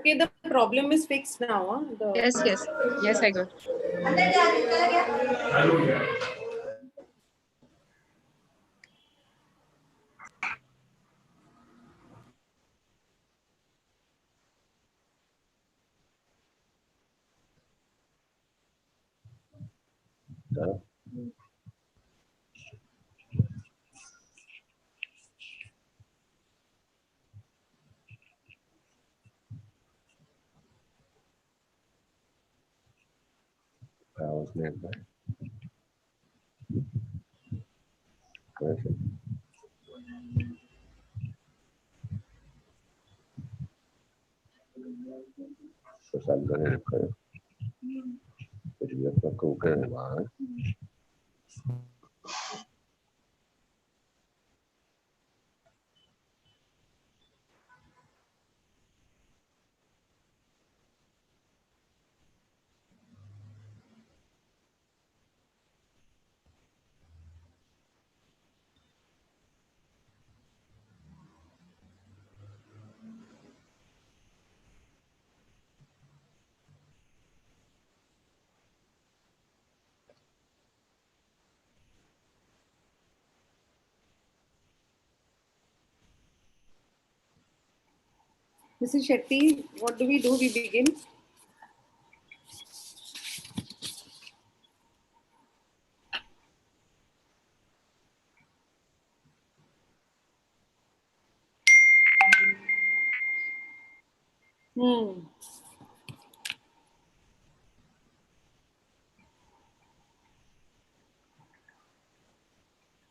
Okay, the problem is fixed now. Huh? Yes, I got. Powers nearby. Perfect. Sao xanh có thể khởi. Thì chúng ta có cụ cái mở. Mrs. Shetty, what do? We begin.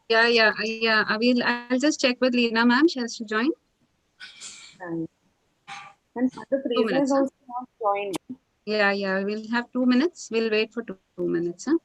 Yeah. I'll just check with Leena, ma'am. She has to join. And Father Fraser has also not joined. Yeah. We'll have 2 minutes. We'll wait for 2 minutes. Huh?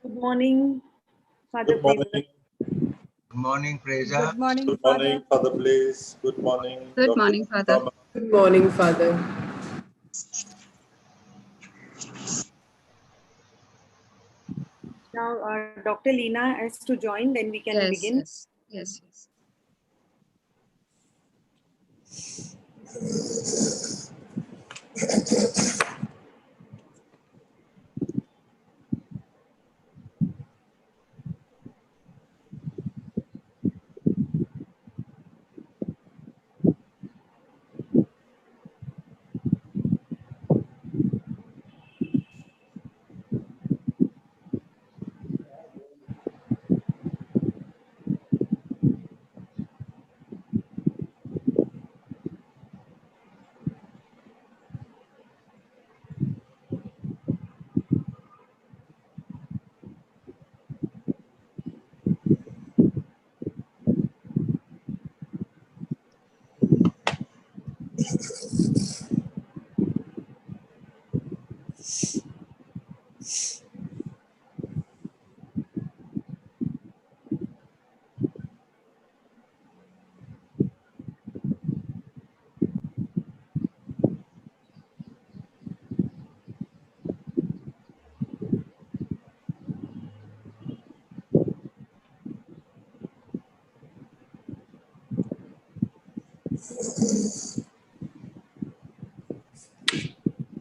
Good morning, Father. Good morning. Good morning, Fraser. Good morning, Good morning, Father Blaze. Good morning. Good Dr. morning, Father. Thomas. Good morning, Father. Now, Dr. Leena has to join, then we can begin. Yes.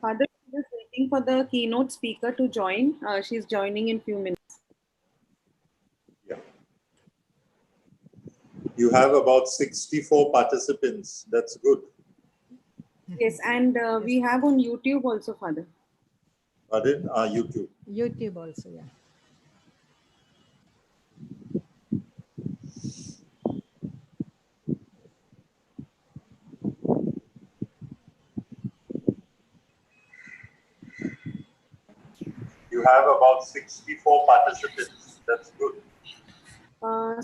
Father, we're just waiting for the keynote speaker to join. She's joining in few minutes. Yeah. You have about 64 participants. That's good. Yes, and we have on YouTube also, Father. Pardon? YouTube. YouTube also, yeah. You have about 64 participants. That's good.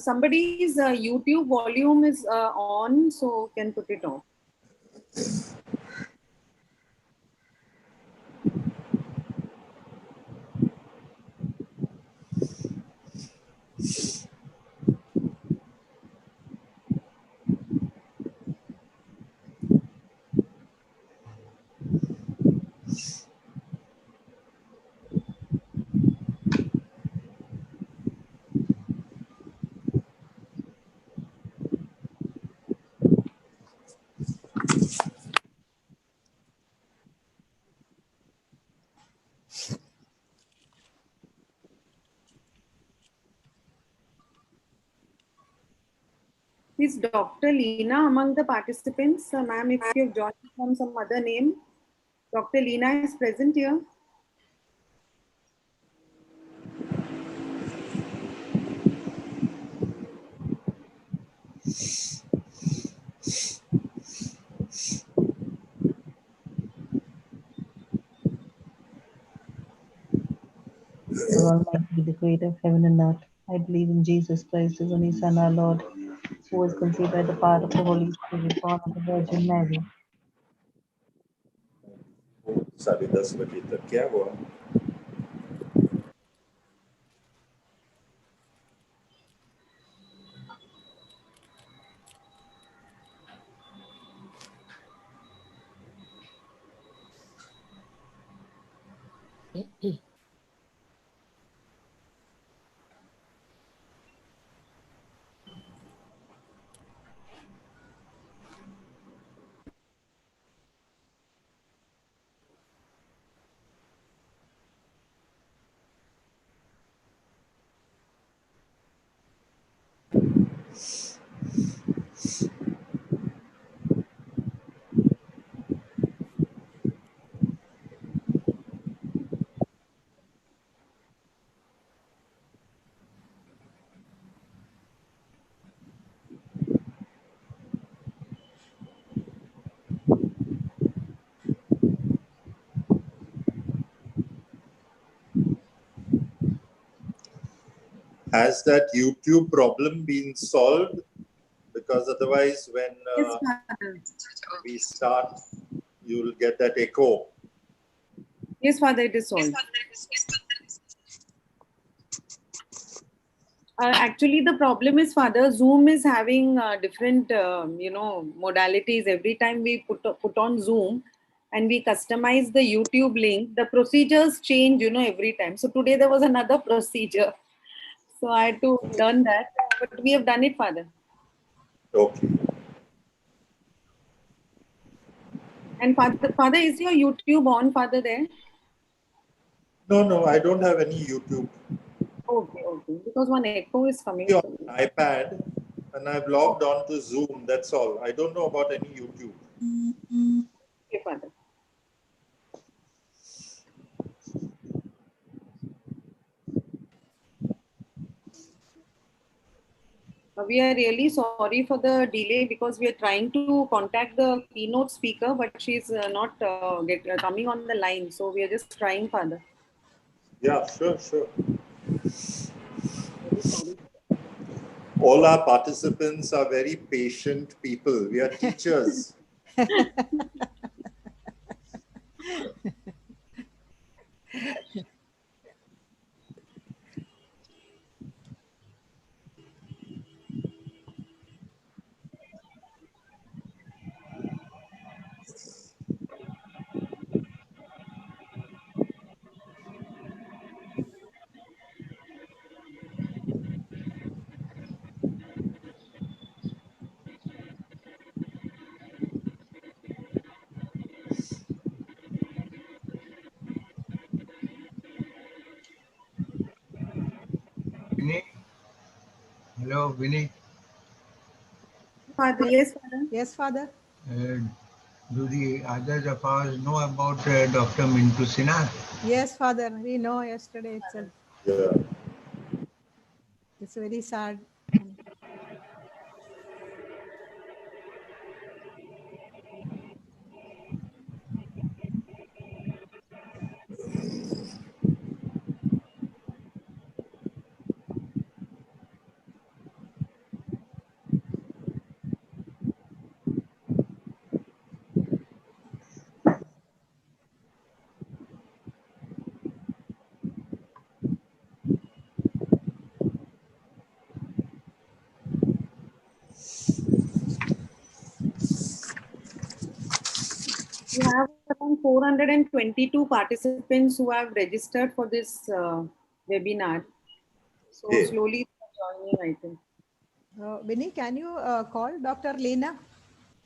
Somebody's YouTube volume is on, so can put it on. Is Dr. Leena among the participants? Ma'am, if you've joined from some other name, Dr. Leena is present here. The Almighty, the creator of heaven and earth. I believe in Jesus Christ, his only Son, our Lord, who was conceived by the power of the Holy Spirit, born of the Virgin Mary. साढ़े 10 बजे तक क्या हुआ? Has that YouTube problem been solved? Because otherwise, when Yes, Father. we start, you'll get that echo. Yes, Father, it is solved. Actually, the problem is, Father, Zoom is having different, modalities. Every time we put on Zoom and we customize the YouTube link, the procedures change, every time. So today there was another procedure. So I had to learn that. But we have done it, Father. Okay. And Father, is your YouTube on, Father, there? No, I don't have any YouTube. Okay. Because one echo is coming. On iPad, and I've logged on to Zoom. That's all. I don't know about any YouTube. Okay, Father. We are really sorry for the delay because we are trying to contact the keynote speaker, but she's not coming on the line. So we are just trying, Father. Yeah, sure. Very sorry. All our participants are very patient people. We are teachers. Vinny? Hello, Vinny. Father, yes, Father. Yes, Father. Do the others of us know about Dr. Mintu Sinha? Yes, Father. We know yesterday itself. Yeah. It's very sad. We have around 422 participants who have registered for this webinar. So Okay. slowly joining, I think. Vinny, can you call Dr. Lena?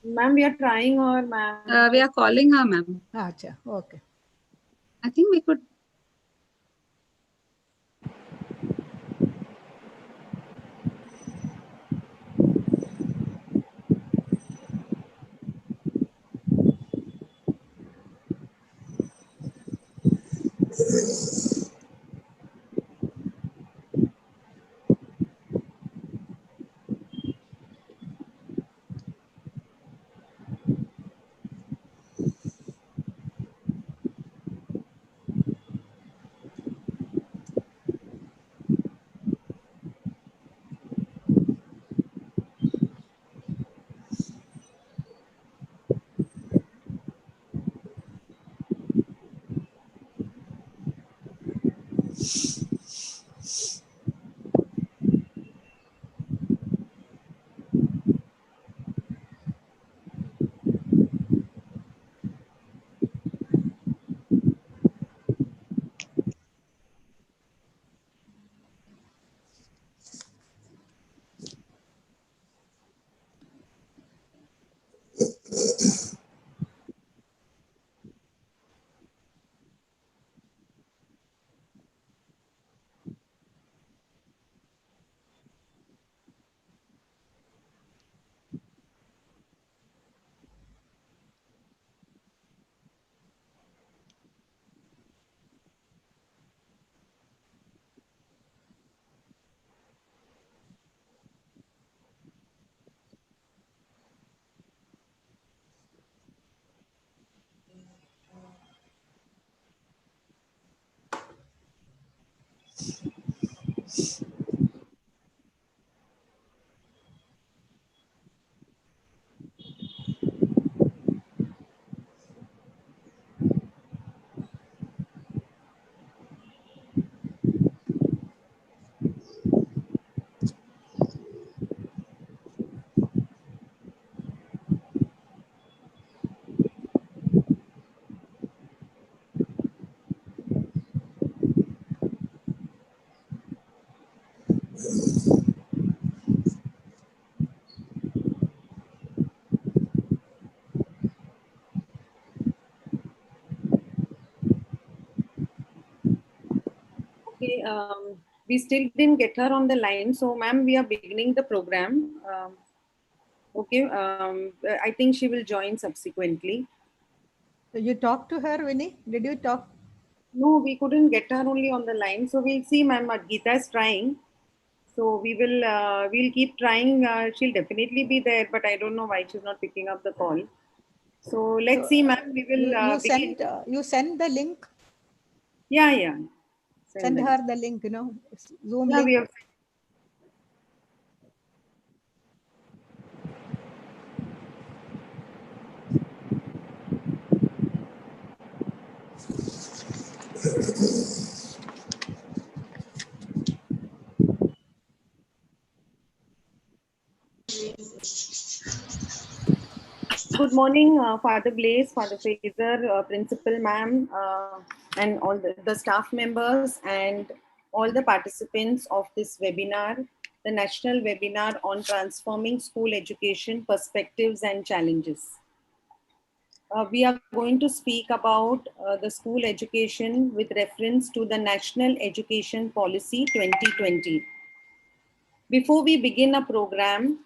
Ma'am, we are trying her, ma'am. We are calling her, ma'am. Acha, okay. I think we could. Okay, we still didn't get her on the line. So, ma'am, we are beginning the program. Okay, I think she will join subsequently. So you talked to her, Vinny? Did you talk? No, we couldn't get her only on the line. So we'll see, ma'am. Geeta is trying. So we'll keep trying. She'll definitely be there, but I don't know why she's not picking up the call. So let's see, ma'am. We will You begin. send the link. Yeah, yeah. Send them. her the link, Zoom Yeah, link. we have. Good morning, Father Blaze, Father Fraser, Principal Ma'am, and all the staff members and all the participants of this webinar, the national webinar on transforming school education perspectives and challenges. We are going to speak about the school education with reference to the National Education Policy 2020. Before we begin a program,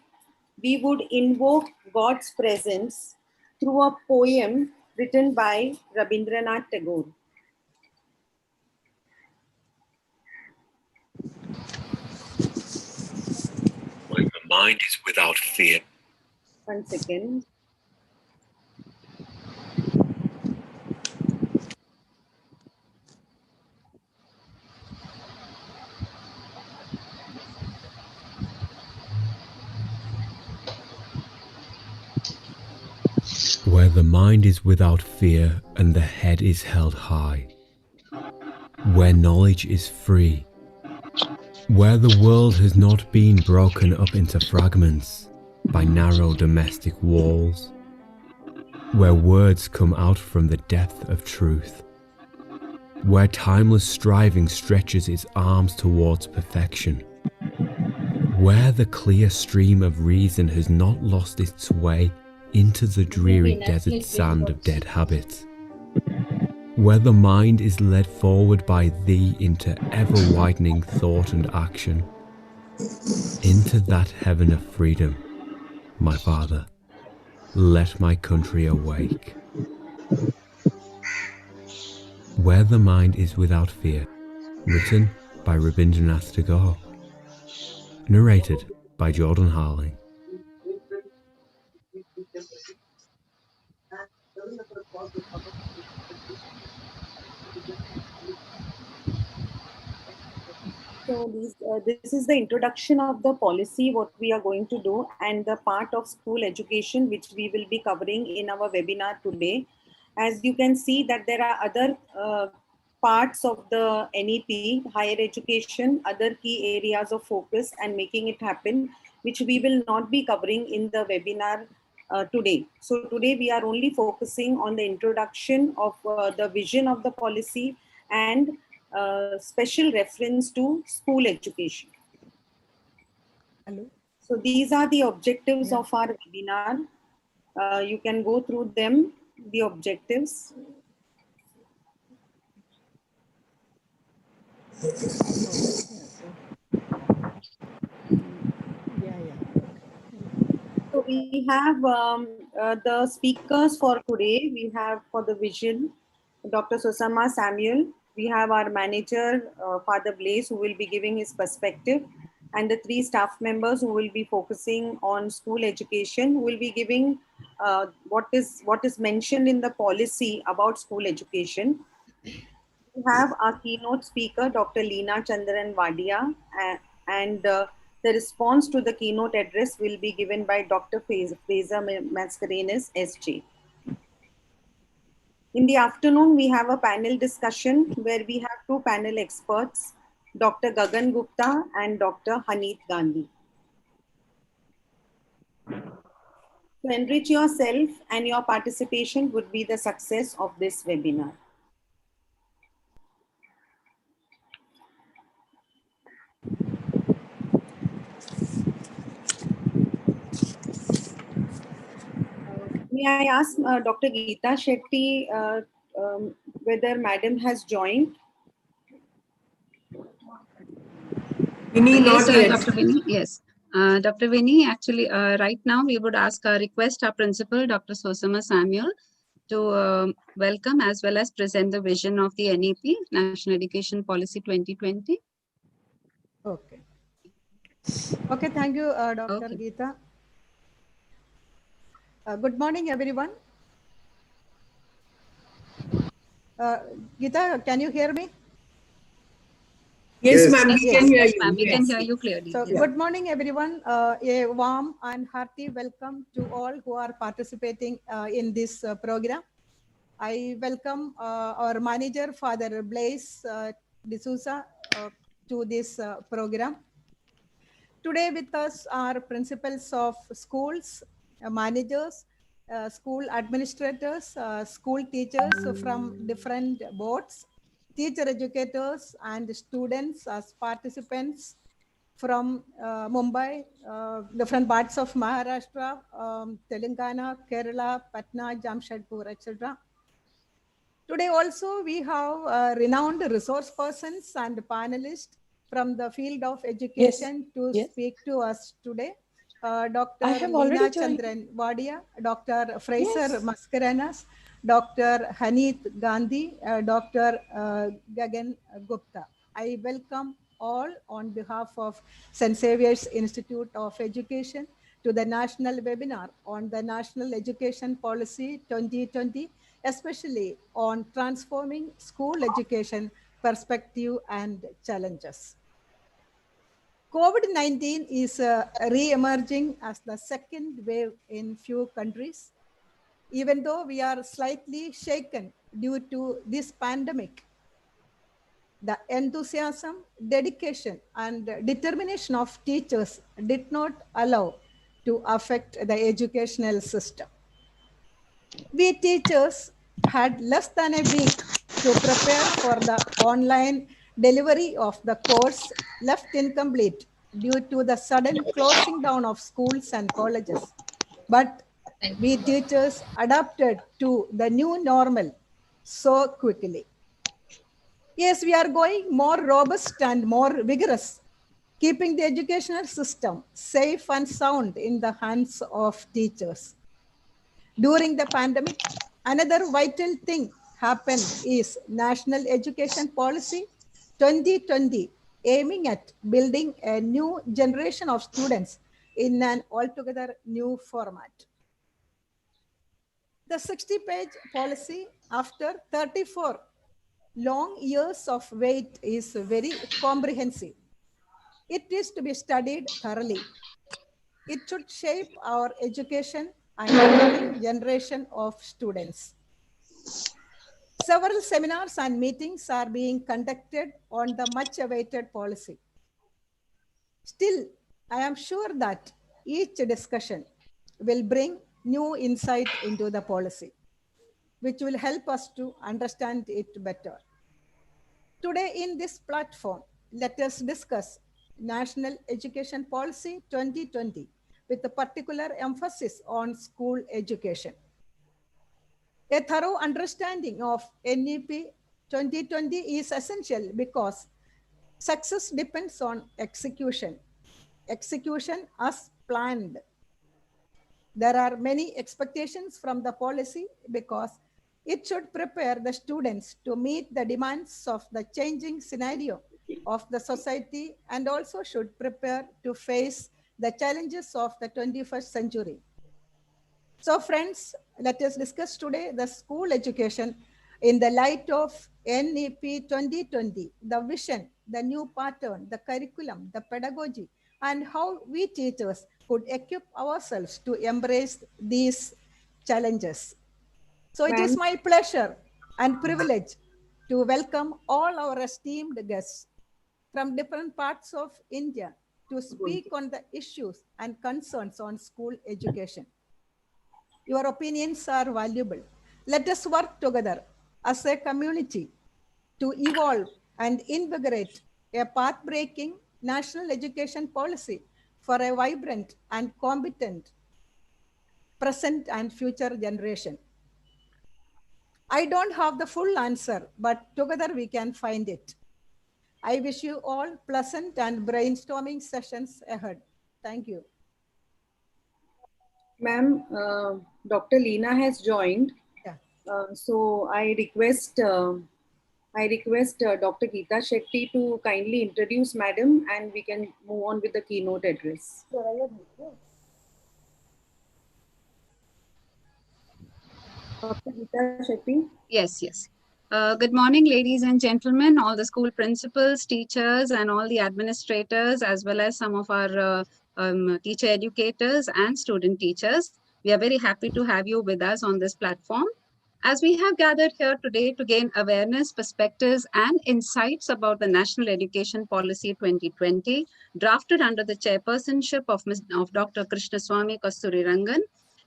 we would invoke God's presence through a poem written by Rabindranath Tagore. When the mind is without fear. 1 second. Where the mind is without fear and the head is held high. Where knowledge is free. Where the world has not been broken up into fragments by narrow domestic walls. Where words come out from the depth of truth. Where timeless striving stretches its arms towards perfection. Where the clear stream of reason has not lost its way into the dreary desert sand of dead habits. Where the mind is led forward by thee into ever-widening thought and action. Into that heaven of freedom, my Father, let my country awake. Where the mind is without fear, written by Rabindranath Tagore. Narrated by Jordan Harling. So this is the introduction of the policy, what we are going to do, and the part of school education, which we will be covering in our webinar today. As you can see that there are other parts of the NEP, higher education, other key areas of focus and making it happen, which we will not be covering in the webinar today. So today we are only focusing on the introduction of the vision of the policy and special reference to school education. Hello. So these are the objectives of our webinar. You can go through them, the objectives. So we have the speakers for today. We have for the vision, Dr. Susama Samuel. We have our manager, Father Blaze, who will be giving his perspective, and the 3 staff members who will be focusing on school education, who will be giving what is mentioned in the policy about school education. We have our keynote speaker, Dr. Leena Chandran Wadia, and the response to the keynote address will be given by Dr. Fraser Mascarenas, SJ. In the afternoon, we have a panel discussion where we have 2 panel experts, Dr. Gagan Gupta and Dr. Haneet Gandhi. To enrich yourself and your participation would be the success of this webinar. May I ask Dr. Geeta Shetty whether Madam has joined? Yes, Dr. Vinny. Yes. Dr. Vinny, actually, right now we would request our principal, Dr. Susama Samuel, to welcome as well as present the vision of the NEP, National Education Policy 2020. Okay. Okay, thank you, Dr. Okay. Geeta. Good morning, everyone. Geeta, can you hear me? Yes, ma'am, Yes, we can hear yes, you. ma'am, we Yes. can hear you clearly. So, Yes. good morning, everyone. A warm and hearty welcome to all who are participating in this program. I welcome our manager, Father Blaise D'Souza, to this program. Today with us are principals of schools, managers, school administrators, school teachers from different boards, teacher educators and students as participants from Mumbai, different parts of Maharashtra, Telangana, Kerala, Patna, Jamshedpur, etc. Today also we have renowned resource persons and panelists from the field of education to speak to us today. Dr. Leena Chandran Wadia, Dr. Fraser Mascarenas, Dr. Haneet Gandhi, Dr. Gagan Gupta. I welcome all on behalf of St. Xavier's Institute of Education to the national webinar on the National Education Policy 2020, especially on transforming school education perspective and challenges. COVID-19 is re-emerging as the second wave in few countries. Even though we are slightly shaken due to this pandemic, the enthusiasm, dedication, and determination of teachers did not allow to affect the educational system. We teachers had less than a week to prepare for the online delivery of the course left incomplete due to the sudden closing down of schools and colleges. But we teachers adapted to the new normal so quickly. Yes, we are going more robust and more vigorous, keeping the educational system safe and sound in the hands of teachers. During the pandemic, another vital thing happened is National Education Policy 2020, aiming at building a new generation of students in an altogether new format. The 60-page policy, after 34 long years of wait, is very comprehensive. It is to be studied thoroughly. It should shape our education and coming generation of students. Several seminars and meetings are being conducted on the much awaited policy. Still, I am sure that each discussion will bring new insight into the policy, which will help us to understand it better. Today in this platform, let us discuss National Education Policy 2020 with a particular emphasis on school education. A thorough understanding of NEP 2020 is essential because success depends on execution. Execution as planned. There are many expectations from the policy because it should prepare the students to meet the demands of the changing scenario of the society and also should prepare to face the challenges of the 21st century. So friends, let us discuss today the school education in the light of NEP 2020, the vision, the new pattern, the curriculum, the pedagogy, and how we teachers could equip ourselves to embrace these challenges. So it is my pleasure and privilege to welcome all our esteemed guests from different parts of India to speak on the issues and concerns on school education. Your opinions are valuable. Let us work together as a community to evolve and invigorate a path-breaking national education policy for a vibrant and competent present and future generation. I don't have the full answer, but together we can find it. I wish you all pleasant and brainstorming sessions ahead. Thank you. Ma'am, Dr. Leena has joined. Yeah. So I request Dr. Geeta Shetty to kindly introduce Madam and we can move on with the keynote address. Dr. Geeta Shetty. Yes. Good morning, ladies and gentlemen, all the school principals, teachers, and all the administrators, as well as some of our teacher educators and student teachers. We are very happy to have you with us on this platform. As we have gathered here today to gain awareness, perspectives, and insights about the National Education Policy 2020, drafted under the chairpersonship of Dr. Krishnaswamy Kasturirangan,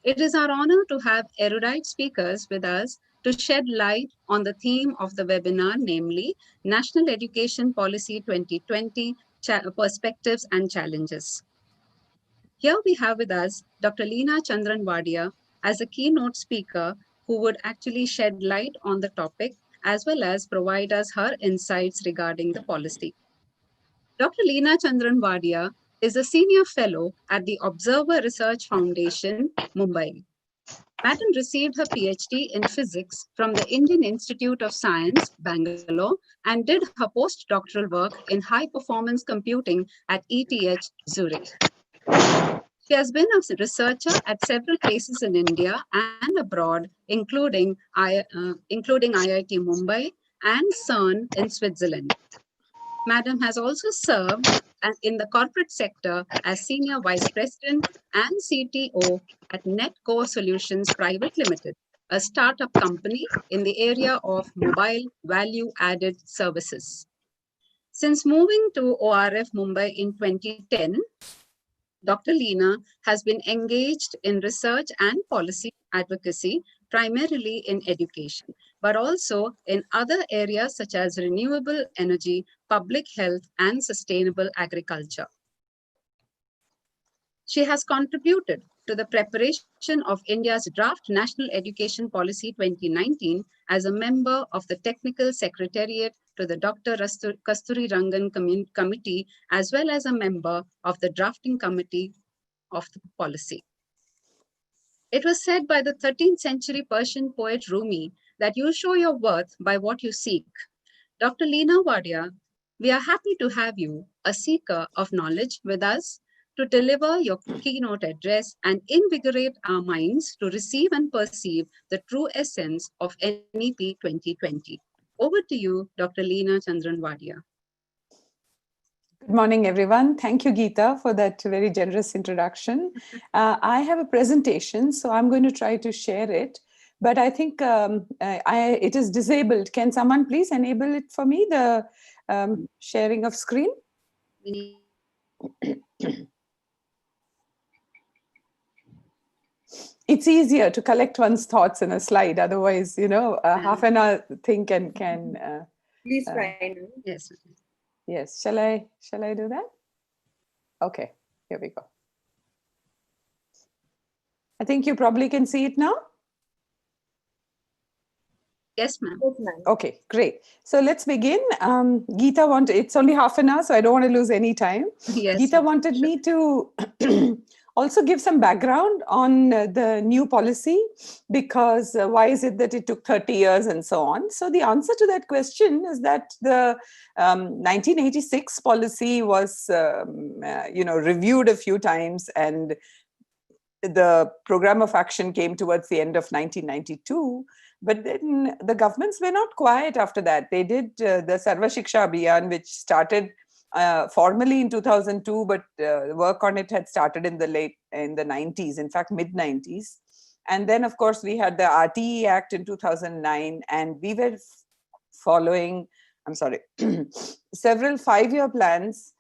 It is our honor to have erudite speakers with us to shed light on the theme of the webinar, namely National Education Policy 2020 Perspectives and Challenges. Here we have with us Dr. Leena Chandran Wadia as a keynote speaker who would actually shed light on the topic as well as provide us her insights regarding the policy. Dr. Leena Chandran Wadia is a senior fellow at the Observer Research Foundation, Mumbai. Madam received her PhD in physics from the Indian Institute of Science, Bangalore, and did her postdoctoral work in high-performance computing at ETH, Zurich. She has been a researcher at several places in India and abroad, including IIT Mumbai and CERN in Switzerland. Madam has also served in the corporate sector as Senior Vice President and CTO at Netcore Solutions Private Limited, a startup company in the area of mobile value-added services. Since moving to ORF Mumbai in 2010, Dr. Leena has been engaged in research and policy advocacy, primarily in education, but also in other areas such as renewable energy, public health, and sustainable agriculture. She has contributed to the preparation of India's draft National Education Policy 2019 as a member of the Technical Secretariat to the Dr. Kasturi Rangan Committee, as well as a member of the drafting committee of the policy. It was said by the 13th century Persian poet Rumi that you show your worth by what you seek. Dr. Leena Wadia, we are happy to have you, a seeker of knowledge, with us to deliver your keynote address and invigorate our minds to receive and perceive the true essence of NEP 2020. Over to you, Dr. Leena Chandran Wadia. Good morning, everyone. Thank you, Geeta, for that very generous introduction. I have a presentation, so I'm going to try to share it. But I think it is disabled. Can someone please enable it for me, the sharing of screen? It's easier to collect one's thoughts in a slide. Otherwise, you know, half an hour thing can Please try. Yes. Yes. Shall I do that? Okay. Here we go. I think you probably can see it now. Yes, ma'am. Okay, great. So let's begin. Geeta it's only half an hour, so I don't want to lose any time. Yes, Geeta wanted me to also give some background on the new policy, because why is it that it took 30 years and so on? So the answer to that question is that the 1986 policy was, reviewed a few times, and the program of action came towards the end of 1992. But then the governments were not quiet after that. They did the Sarva Shiksha Abhiyan, which started formally in 2002, but work on it had started in the 90s, in fact, mid-90s. And then, of course, we had the RTE Act in 2009, and we were following, several 5-year plans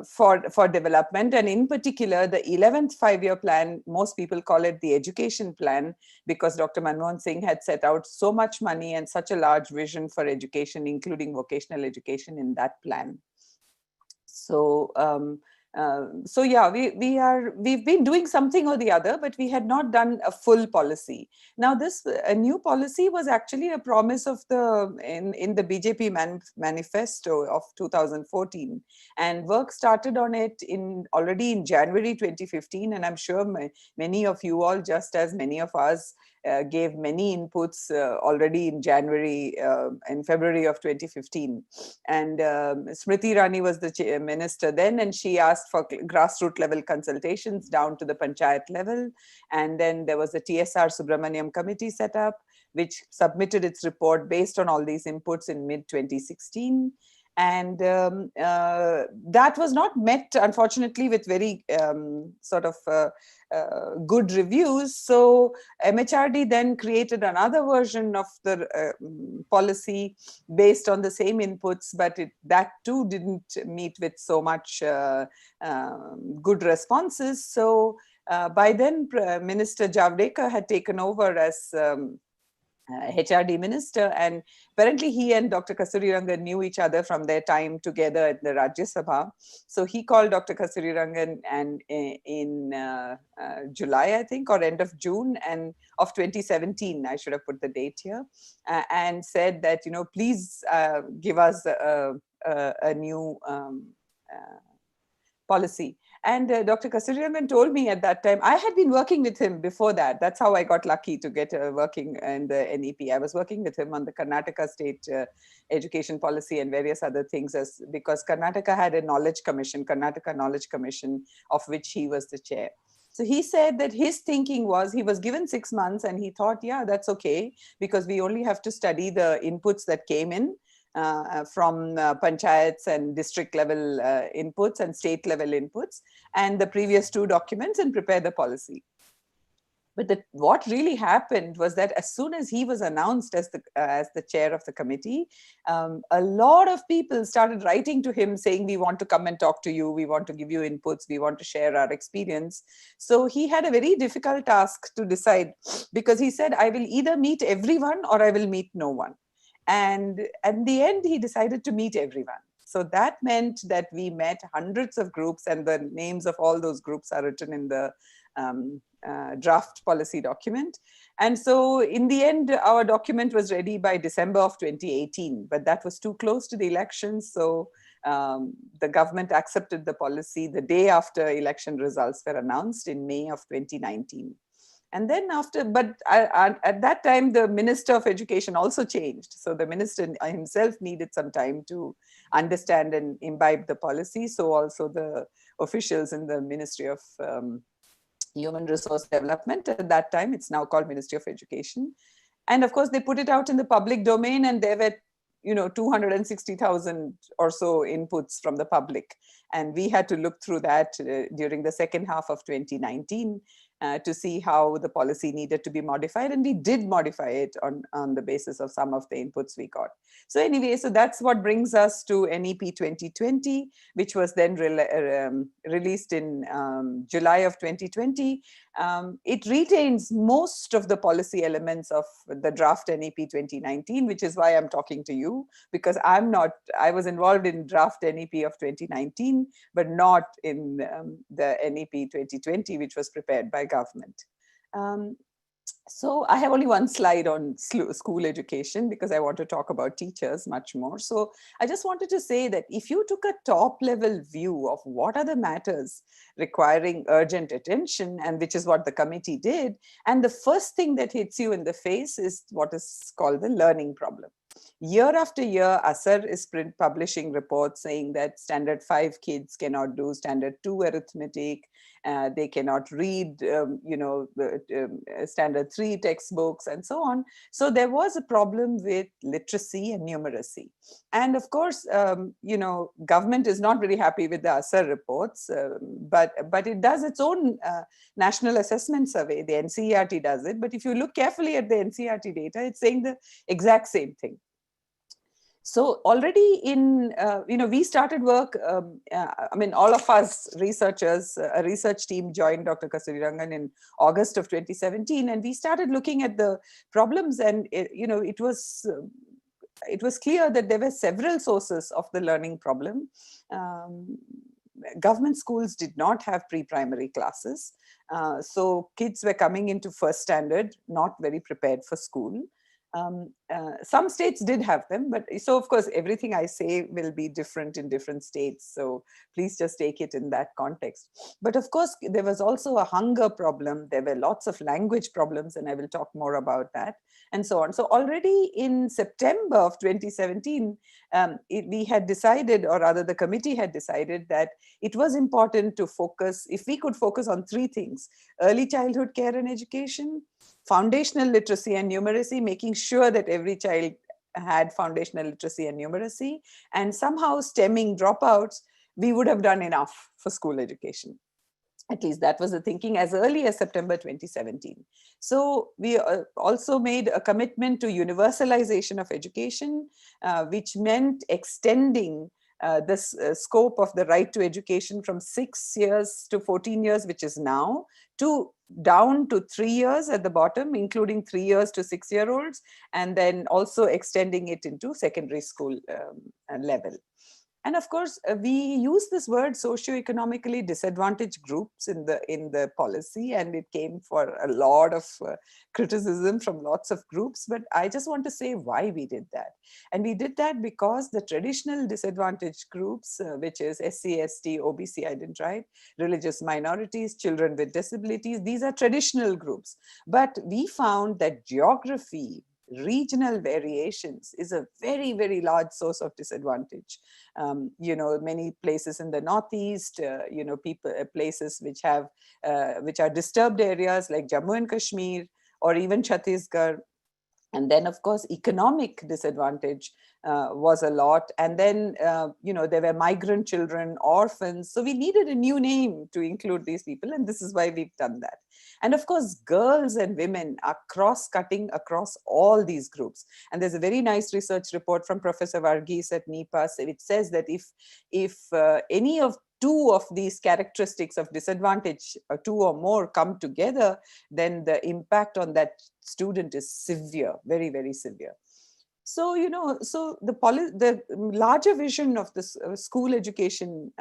for development. And in particular, the 11th 5-year plan, most people call it the education plan, because Dr. Manmohan Singh had set out so much money and such a large vision for education, including vocational education, in that plan. So yeah, we've been doing something or the other, but we had not done a full policy. Now, a new policy was actually a promise of in the BJP manifesto of 2014, and work started on it already in January 2015, and I'm sure many of you all, just as many of us, gave many inputs already in January and February of 2015. And Smriti Irani was the minister then, and she asked for grassroots level consultations down to the panchayat level. And then there was a TSR Subramaniam committee set up, which submitted its report based on all these inputs in mid-2016. And that was not met, unfortunately, with very good reviews. So MHRD then created another version of the policy based on the same inputs, but that too didn't meet with so much good responses. So By then, Minister Javadekar had taken over as HRD minister, and apparently he and Dr. Kasturirangan knew each other from their time together at the Rajya Sabha. So he called Dr. Kasturirangan and in July, I think, or end of June and of 2017, I should have put the date here, and said that, you know, please give us a new policy. And Dr. Kasturirangan told me at that time, I had been working with him before that. That's how I got lucky to get working in the NEP. I was working with him on the Karnataka state education policy and various other things, because Karnataka had a knowledge commission, Karnataka Knowledge Commission, of which he was the chair. So he said that his thinking was, he was given 6 months and he thought, yeah, that's okay, because we only have to study the inputs that came in from panchayats and district level inputs and state level inputs, and the previous 2 documents, and prepare the policy. But what really happened was that as soon as he was announced as the chair of the committee, a lot of people started writing to him saying, we want to come and talk to you, we want to give you inputs, we want to share our experience. So he had a very difficult task to decide, because he said, I will either meet everyone or I will meet no one. And at the end, he decided to meet everyone. So that meant that we met hundreds of groups, and the names of all those groups are written in the draft policy document. And so in the end, our document was ready by December of 2018, but that was too close to the elections. So the government accepted the policy the day after election results were announced in May of 2019. And then after, but at that time, the Minister of Education also changed. So the minister himself needed some time to understand and imbibe the policy. So also the officials in the Ministry of Human Resource Development, at that time, it's now called Ministry of Education. And of course, they put it out in the public domain, and there were, you know, 260,000 or so inputs from the public. And we had to look through that during the second half of 2019 to see how the policy needed to be modified. And we did modify it on the basis of some of the inputs we got. So anyway, so that's what brings us to NEP 2020, which was then released in July of 2020. It retains most of the policy elements of the draft NEP 2019, which is why I'm talking to you, because I was involved in draft NEP of 2019, but not in the NEP 2020, which was prepared by government. So I have only one slide on school education, because I want to talk about teachers much more. So I just wanted to say that if you took a top level view of what are the matters requiring urgent attention, and which is what the committee did, and the first thing that hits you in the face is what is called the learning problem. Year after year, ASAR is publishing reports saying that standard 5 kids cannot do standard 2 arithmetic, they cannot read, standard 3 textbooks and so on. So there was a problem with literacy and numeracy. And of course, government is not very happy with the ASAR reports, but it does its own national assessment survey. The NCERT does it. But if you look carefully at the NCERT data, it's saying the exact same thing. So already we started work, all of us researchers, a research team joined Dr. Kasturirangan in August of 2017, and we started looking at the problems, and it was clear that there were several sources of the learning problem. Government schools did not have pre-primary classes. So kids were coming into first standard, not very prepared for school. Some states did have them, but so of course everything I say will be different in different states, so please just take it in that context. But of course there was also a hunger problem, there were lots of language problems, and I will talk more about that, and so on. So already in September of 2017 we had decided, or rather the committee had decided, that it was important to focus, if we could focus on 3 things: early childhood care and education, foundational literacy and numeracy, making sure that every child had foundational literacy and numeracy, and somehow stemming dropouts, we would have done enough for school education. At least that was the thinking as early as September 2017. So we also made a commitment to universalization of education, which meant extending this scope of the right to education from 6 years to 14 years, which is now, to down to 3 years at the bottom, including 3 years to 6-year-olds, and then also extending it into secondary school level. And of course, we use this word socioeconomically disadvantaged groups in the policy, and it came for a lot of criticism from lots of groups. But I just want to say why we did that. And we did that because the traditional disadvantaged groups, which is SC, ST, OBC, I didn't write, religious minorities, children with disabilities, these are traditional groups. But we found that geography, regional variations is a very, very large source of disadvantage. Many places in the Northeast, places which are disturbed areas like Jammu and Kashmir or even Chhattisgarh. And then, of course, economic disadvantage was a lot. And then, there were migrant children, orphans. So we needed a new name to include these people. And this is why we've done that. And of course, girls and women are cross-cutting across all these groups. And there's a very nice research report from Professor Varghese at NIPA, which says that if any of two of these characteristics of disadvantage, or two or more, come together, then the impact on that student is severe, very, very severe. So, so the larger vision of this school education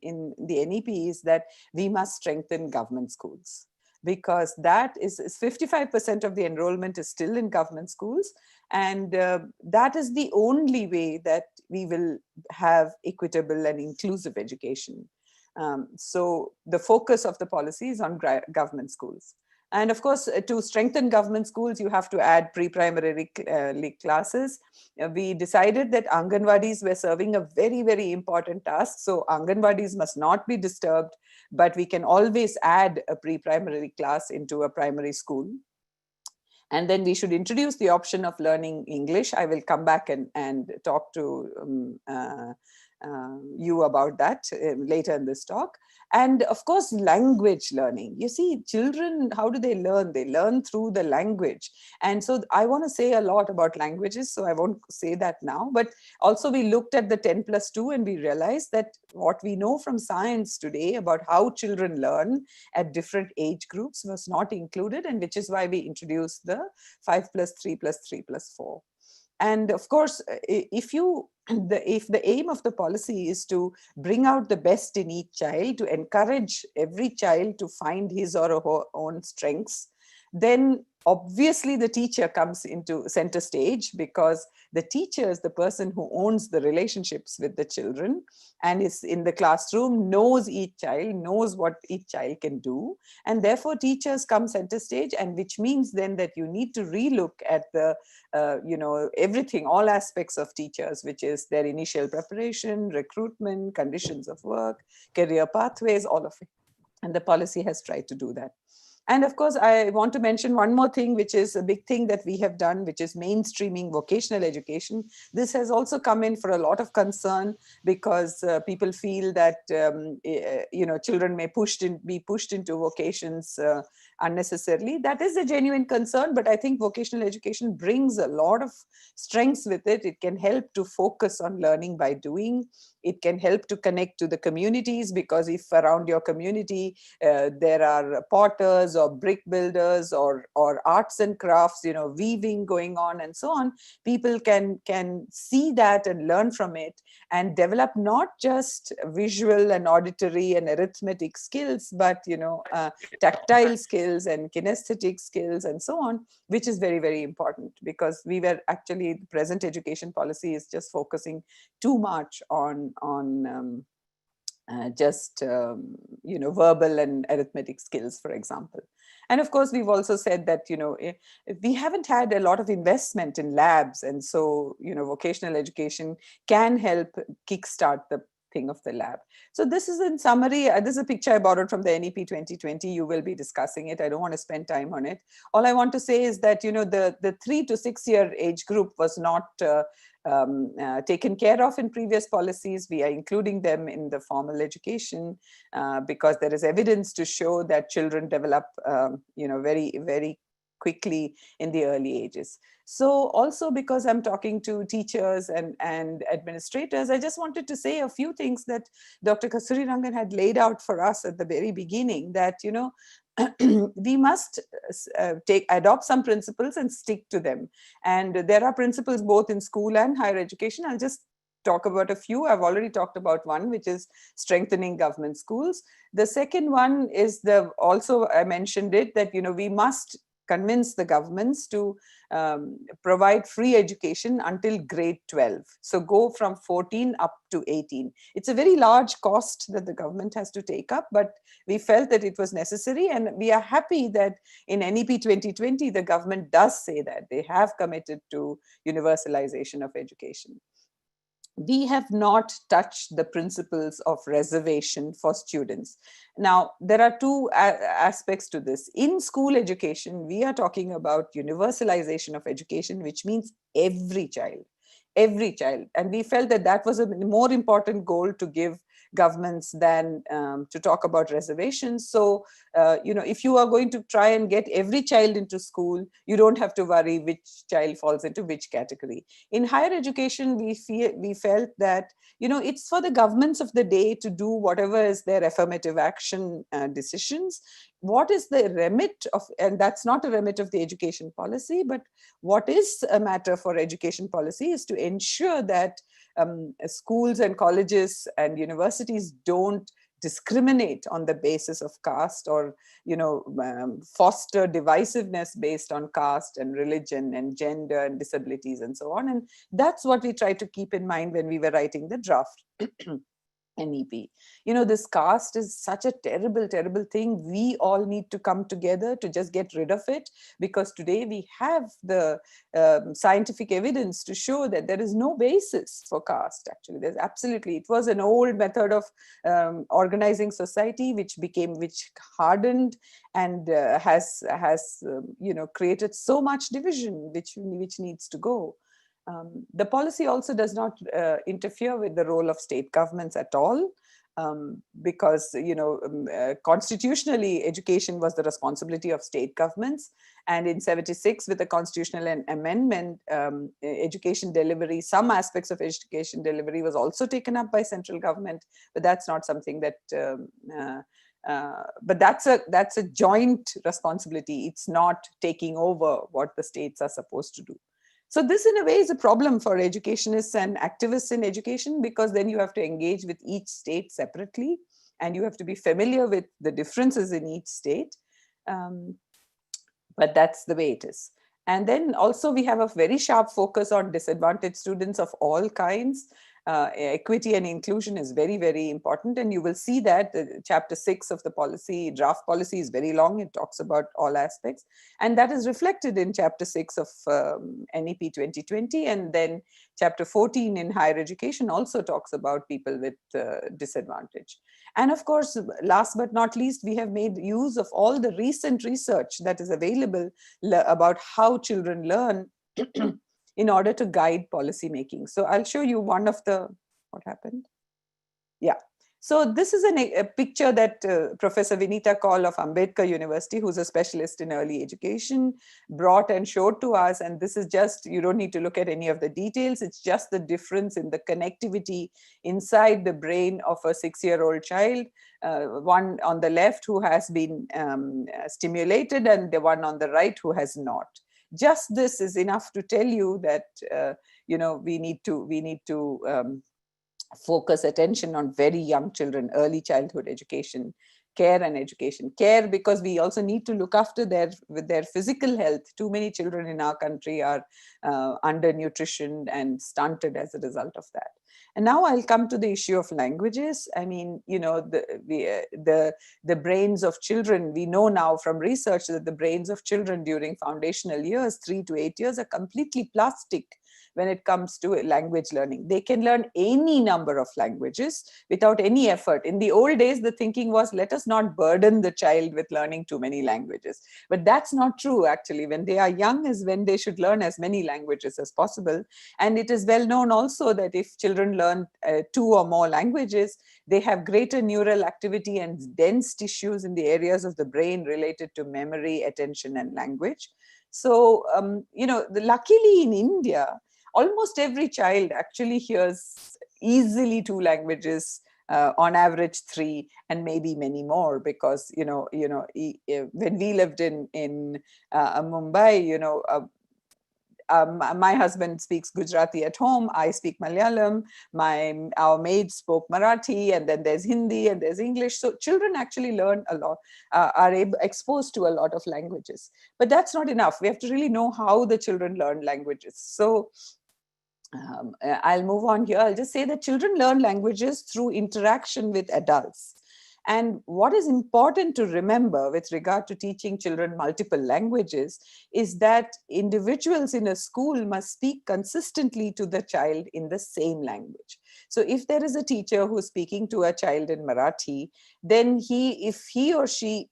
in the NEP is that we must strengthen government schools, because that is 55% of the enrollment is still in government schools. And that is the only way that we will have equitable and inclusive education. So the focus of the policy is on government schools. And of course, to strengthen government schools, you have to add pre-primary classes. We decided that Anganwadis were serving a very, very important task. So Anganwadis must not be disturbed, but we can always add a pre-primary class into a primary school. And then we should introduce the option of learning English. I will come back and talk to you about that later in this talk. And of course, language learning. You see, children, how do they learn? They learn through the language. And so I want to say a lot about languages, so I won't say that now. But also we looked at the 10+2 and we realized that what we know from science today about how children learn at different age groups was not included, and which is why we introduced the 5+3+3+4. And of course, if the aim of the policy is to bring out the best in each child, to encourage every child to find his or her own strengths, then obviously the teacher comes into center stage, because the teacher is the person who owns the relationships with the children and is in the classroom, knows each child, knows what each child can do. And therefore teachers come center stage, and which means then that you need to relook at the, everything, all aspects of teachers, which is their initial preparation, recruitment, conditions of work, career pathways, all of it. And the policy has tried to do that. And of course, I want to mention one more thing, which is a big thing that we have done, which is mainstreaming vocational education. This has also come in for a lot of concern, because people feel that, children may be pushed into vocations unnecessarily. That is a genuine concern, but I think vocational education brings a lot of strengths with it. It can help to focus on learning by doing. It can help to connect to the communities, because if around your community there are potters or brick builders or arts and crafts, weaving going on and so on, people can see that and learn from it and develop not just visual and auditory and arithmetic skills, but tactile skills and kinesthetic skills and so on, which is very, very important, because we were actually, the present education policy is just focusing too much on verbal and arithmetic skills, for example. And of course, we've also said that, we haven't had a lot of investment in labs. And so, vocational education can help kickstart the thing of the lab. So this is in summary, this is a picture I borrowed from the NEP 2020. You will be discussing it. I don't want to spend time on it. All I want to say is that, the 3 to 6 year age group was not taken care of in previous policies. We are including them in the formal education because there is evidence to show that children develop, very, very quickly in the early ages. So also, because I'm talking to teachers and administrators, I just wanted to say a few things that Dr. Kasturi Rangan had laid out for us at the very beginning, that, you know, we must adopt some principles and stick to them. And there are principles both in school and higher education. I'll just talk about a few. I've already talked about one, which is strengthening government schools. The second one is also I mentioned it, that, you know, we must convince the governments to provide free education until grade 12. So go from 14 up to 18. It's a very large cost that the government has to take up, but we felt that it was necessary, and we are happy that in NEP 2020, the government does say that they have committed to universalization of education. We have not touched the principles of reservation for students. Now, there are two aspects to this. In school education, we are talking about universalization of education, which means every child. And we felt that that was a more important goal to give governments than to talk about reservations. So, you know, if you are going to try and get every child into school, you don't have to worry which child falls into which category. In higher education, we felt that, you know, it's for the governments of the day to do whatever is their affirmative action decisions. What is the remit of, and that's not a remit of the education policy, but what is a matter for education policy is to ensure that schools and colleges and universities don't discriminate on the basis of caste, or, you know, foster divisiveness based on caste and religion and gender and disabilities and so on. And that's what we try to keep in mind when we were writing the draft NEP. You know, this caste is such a terrible, terrible thing. We all need to come together to just get rid of it, because today we have the scientific evidence to show that there is no basis for caste. Actually, there's absolutely, it was an old method of organizing society, which hardened and has you know, created so much division, which needs to go. The policy also does not interfere with the role of state governments at all, because, you know, constitutionally, education was the responsibility of state governments. And in 76, with the constitutional amendment, education delivery, some aspects of education delivery was also taken up by central government, but that's not something that but that's a joint responsibility. It's not taking over what the states are supposed to do. So this, in a way, is a problem for educationists and activists in education, because then you have to engage with each state separately, and you have to be familiar with the differences in each state. But that's the way it is. And then also we have a very sharp focus on disadvantaged students of all kinds. Equity and inclusion is very, very important. And you will see that chapter 6 of the policy, draft policy, is very long. It talks about all aspects. And that is reflected in chapter 6 of NEP 2020. And then chapter 14 in higher education also talks about people with disadvantage. And of course, last but not least, we have made use of all the recent research that is available about how children learn in order to guide policy making. So I'll show you one of the, what happened? Yeah. So this is a picture that Professor Vinita Kaul of Ambedkar University, who's a specialist in early education, brought and showed to us. And this is just, you don't need to look at any of the details. It's just the difference in the connectivity inside the brain of a 6-year-old child. One on the left who has been stimulated, and the one on the right who has not. Just this is enough to tell you that, you know, we need to focus attention on very young children, early childhood education, care and education. Care, because we also need to look after their physical health. Too many children in our country are undernutritioned and stunted as a result of that. And now I'll come to the issue of languages. I mean, you know, the brains of children, we know now from research that the brains of children during foundational years, 3 to 8 years, are completely plastic. when it comes to language learning. They can learn any number of languages without any effort. In the old days, the thinking was, let us not burden the child with learning too many languages. But that's not true, actually. When they are young is when they should learn as many languages as possible. And it is well known also that if children learn 2 or more languages, they have greater neural activity and dense tissues in the areas of the brain related to memory, attention, and language. So, luckily in India, almost every child actually hears easily 2 languages, on average 3, and maybe many more, because when we lived in Mumbai, my husband speaks Gujarati at home. I speak Malayalam. Our maid spoke Marathi, and then there's Hindi and there's English. So children actually learn a lot, are exposed to a lot of languages. But that's not enough. We have to really know how the children learn languages. So I'll move on here. I'll just say that children learn languages through interaction with adults. And what is important to remember with regard to teaching children multiple languages is that individuals in a school must speak consistently to the child in the same language. So if there is a teacher who's speaking to a child in Marathi, then if he or she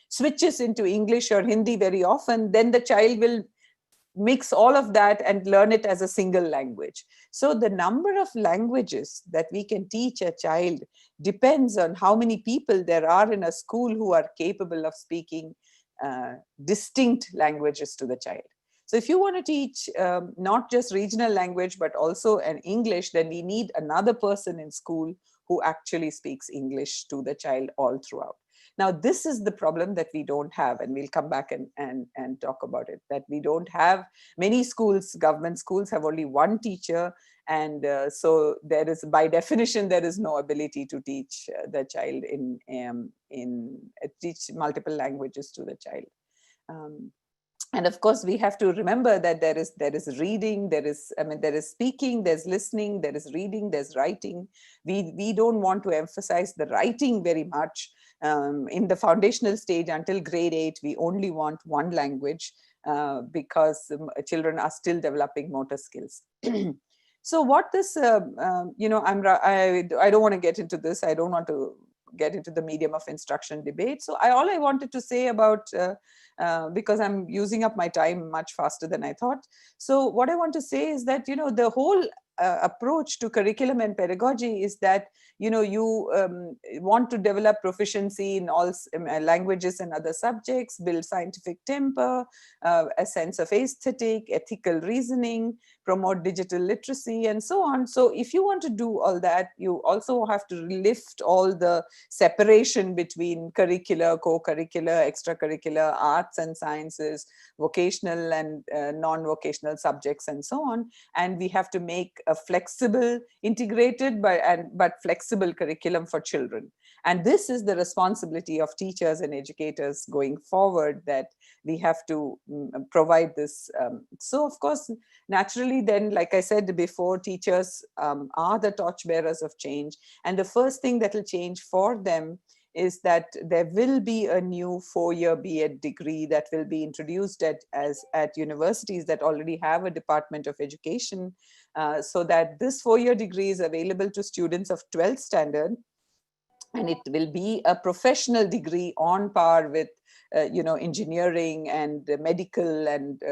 switches into English or Hindi very often, then the child will mix all of that and learn it as a single language. So the number of languages that we can teach a child depends on how many people there are in a school who are capable of speaking distinct languages to the child. So if you want to teach not just regional language, but also an English, then we need another person in school who actually speaks English to the child all throughout. Now, this is the problem that we don't have, and we'll come back and talk about it, that we don't have many schools, government schools have only one teacher. And so there is, by definition, there is no ability to teach the child teach multiple languages to the child. And of course, we have to remember that there is reading, there is speaking, there's listening, there is reading, there's writing. We don't want to emphasize the writing very much. In the foundational stage until grade 8, we only want one language because children are still developing motor skills. So what this, I don't want to get into this. I don't want to get into the medium of instruction debate. So all I wanted to say about, because I'm using up my time much faster than I thought. So what I want to say is that, the whole approach to curriculum and pedagogy is that, you want to develop proficiency in all languages and other subjects, build scientific temper, a sense of aesthetic, ethical reasoning, promote digital literacy, and so on. So if you want to do all that, you also have to lift all the separation between curricular, co-curricular, extracurricular, arts and sciences, vocational and non-vocational subjects, and so on. And we have to make a flexible, integrated, but flexible curriculum for children. And this is the responsibility of teachers and educators going forward, that we have to provide this. So of course, naturally then, like I said before, teachers are the torchbearers of change. And the first thing that will change for them is that there will be a new 4-year B.Ed degree that will be introduced at universities that already have a Department of Education, so that this 4-year degree is available to students of 12th standard. And it will be a professional degree on par with engineering and medical and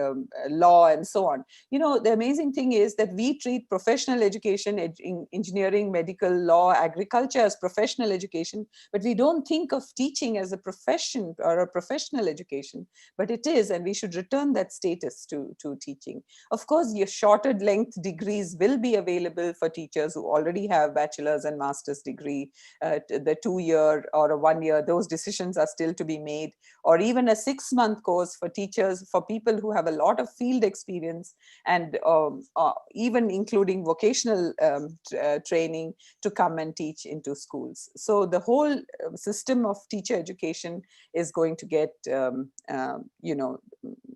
law and so on. The amazing thing is that we treat professional education, engineering, medical, law, agriculture as professional education, but we don't think of teaching as a profession or a professional education, but it is, and we should return that status to teaching. Of course, your shorter length degrees will be available for teachers who already have bachelor's and master's degree, the 2-year or a 1-year, those decisions are still to be made, or even a 6-month course for teachers, for people who have a lot of field experience, and even including vocational training to come and teach into schools. So the whole system of teacher education is going to get,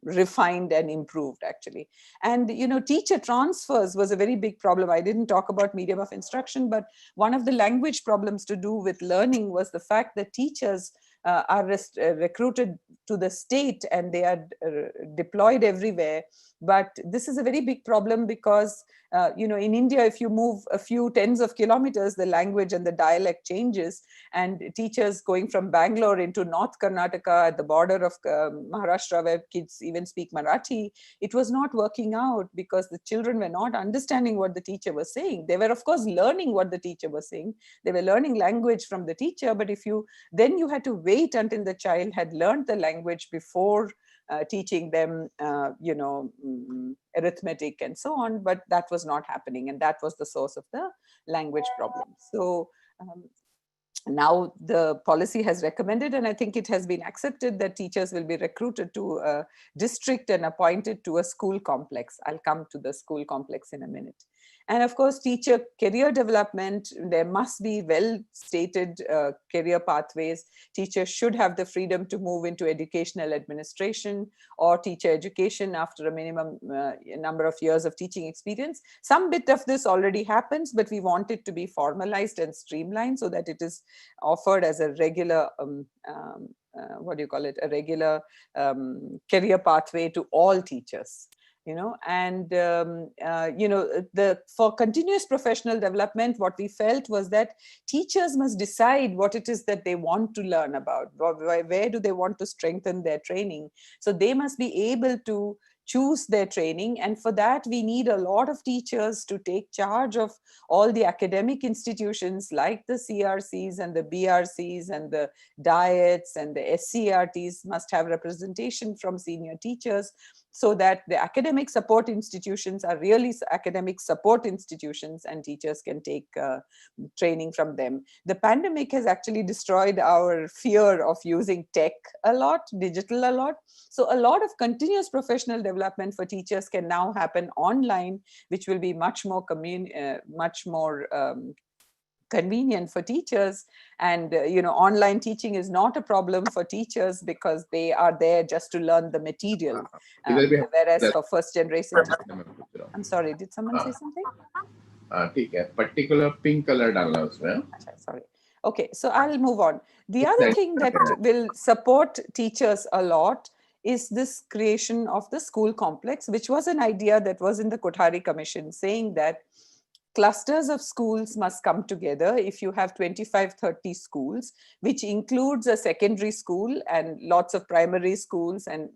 refined and improved, actually. And, teacher transfers was a very big problem. I didn't talk about medium of instruction, but one of the language problems to do with learning was the fact that teachers are recruited to the state and they are deployed everywhere. But this is a very big problem because, you know, in India, if you move a few tens of kilometers, the language and the dialect changes, and teachers going from Bangalore into North Karnataka at the border of Maharashtra, where kids even speak Marathi, it was not working out because the children were not understanding what the teacher was saying. They were, of course, learning what the teacher was saying. They were learning language from the teacher, but then you had to wait until the child had learned the language before teaching them, you know, arithmetic and so on, but that was not happening, and that was the source of the language problem. So now the policy has recommended, and I think it has been accepted, that teachers will be recruited to a district and appointed to a school complex. I'll come to the school complex in a minute. And of course, teacher career development, there must be well-stated career pathways. Teachers should have the freedom to move into educational administration or teacher education after a minimum number of years of teaching experience. Some bit of this already happens, but we want it to be formalized and streamlined so that it is offered as a regular what do you call it, a regular career pathway to all teachers. You know, and you know, for continuous professional development, what we felt was that teachers must decide what it is that they want to learn about, where do they want to strengthen their training. So they must be able to choose their training, and for that we need a lot of teachers to take charge of all the academic institutions like the CRCs and the BRCs and the diets, and the SCRTs must have representation from senior teachers, so that the academic support institutions are really academic support institutions and teachers can take training from them. The pandemic has actually destroyed our fear of using tech a lot, digital a lot. So a lot of continuous professional development for teachers can now happen online, which will be much more convenient for teachers. And you know, online teaching is not a problem for teachers because they are there just to learn the material, whereas for first generation, I'm sorry, did someone say something? Particular pink color डालना उसमें. Sorry. Okay, so I'll move on. The other thing that will support teachers a lot is this creation of the school complex, which was an idea that was in the Kothari Commission, saying that clusters of schools must come together. If you have 25-30 schools, which includes a secondary school and lots of primary schools and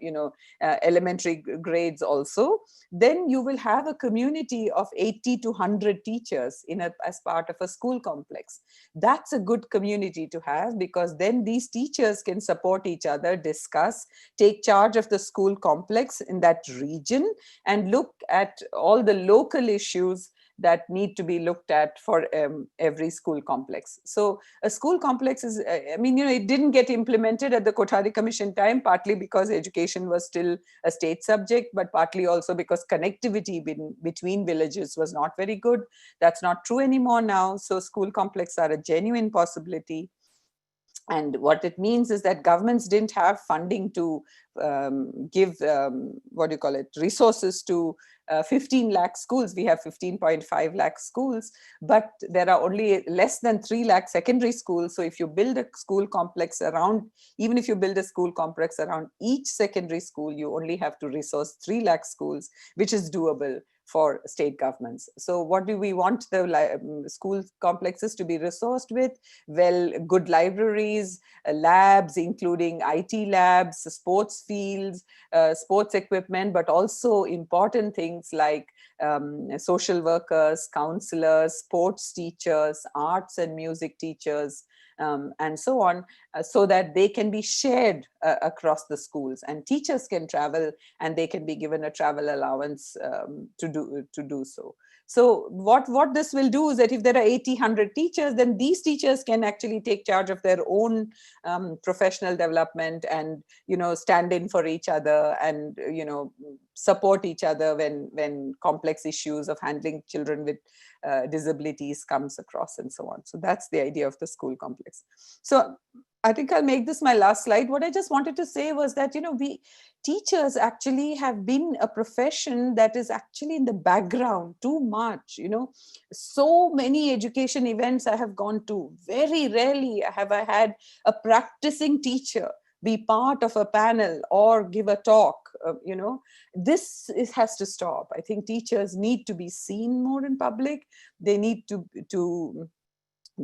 you know, elementary grades also, then you will have a community of 80 to 100 teachers as part of a school complex. That's a good community to have, because then these teachers can support each other, discuss, take charge of the school complex in that region, and look at all the local issues that need to be looked at for every school complex. So a school complex is, I mean, you know, it didn't get implemented at the Kothari Commission time, partly because education was still a state subject, but partly also because connectivity between villages was not very good. That's not true anymore now. So school complexes are a genuine possibility. And what it means is that governments didn't have funding to give, what do you call it, resources to 15 lakh schools. We have 15.5 lakh schools, but there are only less than 3 lakh secondary schools. So if you build a school complex around, even if you build a school complex around each secondary school, you only have to resource 3 lakh schools, which is doable for state governments. So what do we want the school complexes to be resourced with? Well, good libraries, labs, including IT labs, sports fields, sports equipment, but also important things like social workers, counselors, sports teachers, arts and music teachers, and so on, so that they can be shared across the schools, and teachers can travel and they can be given a travel allowance to do so. So what this will do is that if there are 80, 100 teachers, then these teachers can actually take charge of their own professional development and, you know, stand in for each other and, you know, support each other when complex issues of handling children with disabilities comes across and so on. So that's the idea of the school complex. So I think I'll make this my last slide. What I just wanted to say was that, you know, teachers actually have been a profession that is actually in the background too much. You know, so many education events I have gone to, very rarely have I had a practicing teacher be part of a panel or give a talk. This has to stop. I think teachers need to be seen more in public. They need to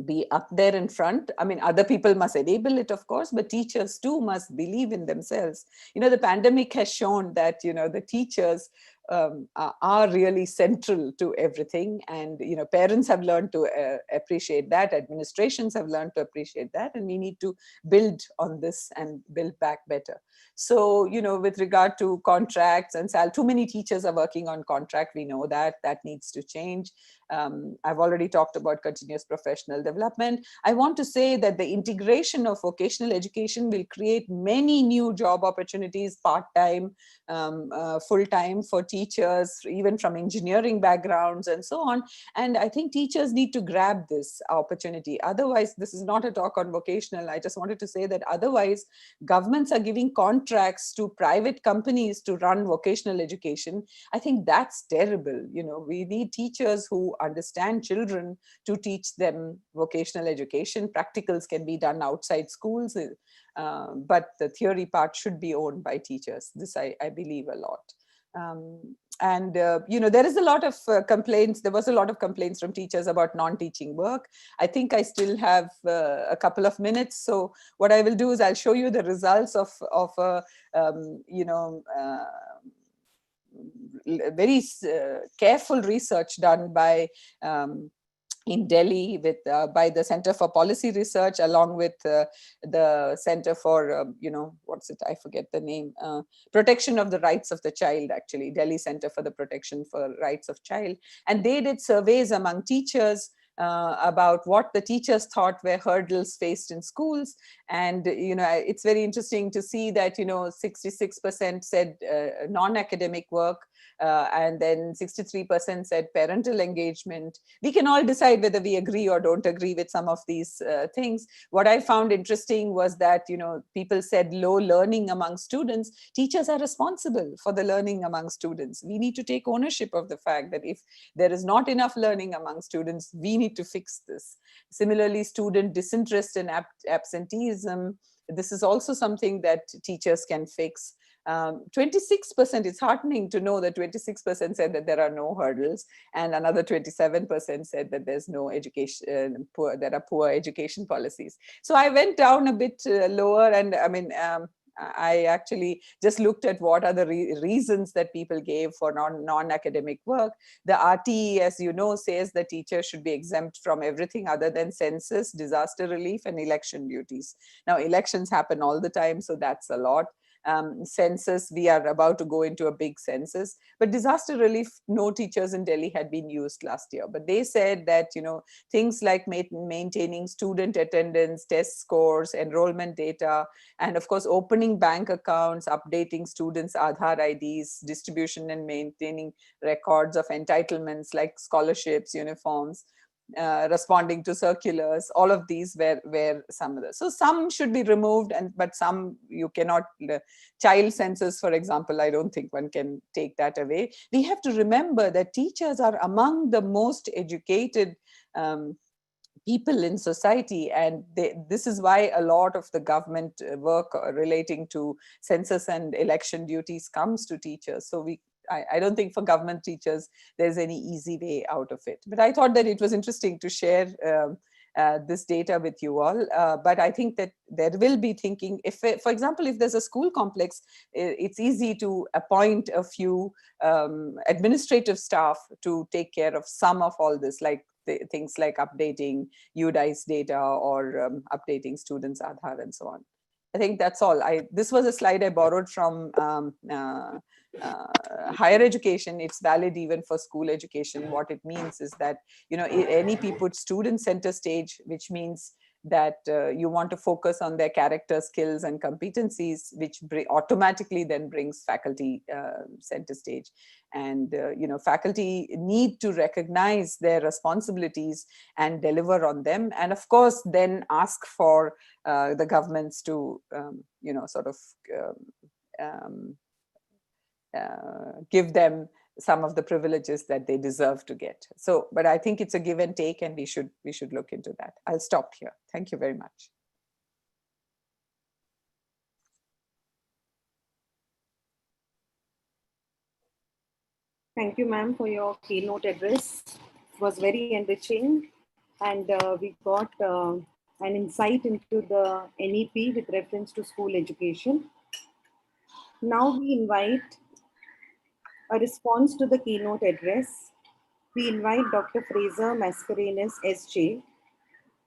be up there in front. I mean, other people must enable it, of course, but teachers too must believe in themselves. The pandemic has shown that, the teachers are really central to everything. And, parents have learned to appreciate that. Administrations have learned to appreciate that. And we need to build on this and build back better. So, with regard to contracts and too many teachers are working on contract. We know that needs to change. I've already talked about continuous professional development. I want to say that the integration of vocational education will create many new job opportunities, part-time, full-time for teachers, even from engineering backgrounds and so on. And I think teachers need to grab this opportunity. Otherwise, this is not a talk on vocational. I just wanted to say that otherwise, governments are giving contracts to private companies to run vocational education. I think that's terrible. We need teachers who understand children to teach them vocational education. Practicals can be done outside schools, but the theory part should be owned by teachers. This I believe a lot. There is a lot of complaints. There was a lot of complaints from teachers about non-teaching work. I think I still have a couple of minutes. So what I will do is I'll show you the results of very careful research done by in Delhi by the Center for Policy Research, along with the Center for, I forget the name, Protection of the Rights of the Child, actually, Delhi Center for the Protection for Rights of Child. And they did surveys among teachers about what the teachers thought were hurdles faced in schools. And, it's very interesting to see that, 66% said non-academic work, and then 63% said parental engagement. We can all decide whether we agree or don't agree with some of these things. What I found interesting was that, people said low learning among students. Teachers are responsible for the learning among students. We need to take ownership of the fact that if there is not enough learning among students, we need to fix this. Similarly, student disinterest and absenteeism. This is also something that teachers can fix. 26%, it's heartening to know that 26% said that there are no hurdles, and another 27% said that there's no education, there are poor education policies. So I went down a bit lower, and I actually just looked at what are the reasons that people gave for non-academic work. The RTE, as you know, says that teachers should be exempt from everything other than census, disaster relief, and election duties. Now, elections happen all the time, so that's a lot. Census, we are about to go into a big census, but disaster relief, no teachers in Delhi had been used last year. But they said that, things like maintaining student attendance, test scores, enrollment data, and of course, opening bank accounts, updating students' Aadhaar IDs, distribution and maintaining records of entitlements like scholarships, uniforms, responding to circulars, all of these were some of the. So some should be removed, but some you cannot. Child census, for example, I don't think one can take that away. We have to remember that teachers are among the most educated people in society, and this is why a lot of the government work relating to census and election duties comes to teachers. So I don't think for government teachers there's any easy way out of it. But I thought that it was interesting to share this data with you all. But I think that there will be thinking, for example, if there's a school complex, it's easy to appoint a few administrative staff to take care of some of all this, like things like updating UDICE data or updating students' Aadhaar and so on. I think that's all. This was a slide I borrowed from higher education. It's valid even for school education. What it means is that, NEP puts student center stage, which means that you want to focus on their character, skills, and competencies, which automatically then brings faculty center stage. And faculty need to recognize their responsibilities and deliver on them, and of course then ask for the governments to give them some of the privileges that they deserve to get. So, but I think it's a give and take, and we should look into that. I'll stop here. Thank you very much. Thank you, ma'am, for your keynote address. It was very enriching, and we got an insight into the NEP with reference to school education. Now we invite a response to the keynote address. We invite Dr. Fraser Mascarenhas, SJ.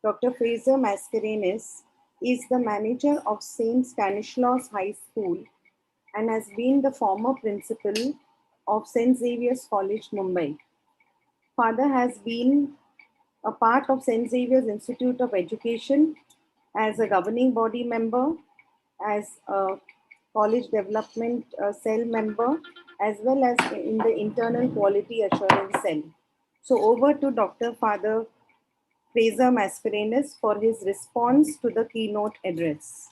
Dr. Fraser Mascarenhas is the manager of St. Stanislaus High School and has been the former principal of St. Xavier's College, Mumbai. Father has been a part of St. Xavier's Institute of Education as a governing body member, as a college development cell member, as well as in the internal quality assurance cell. So over to Dr. Father Fraser Mascarenhas for his response to the keynote address.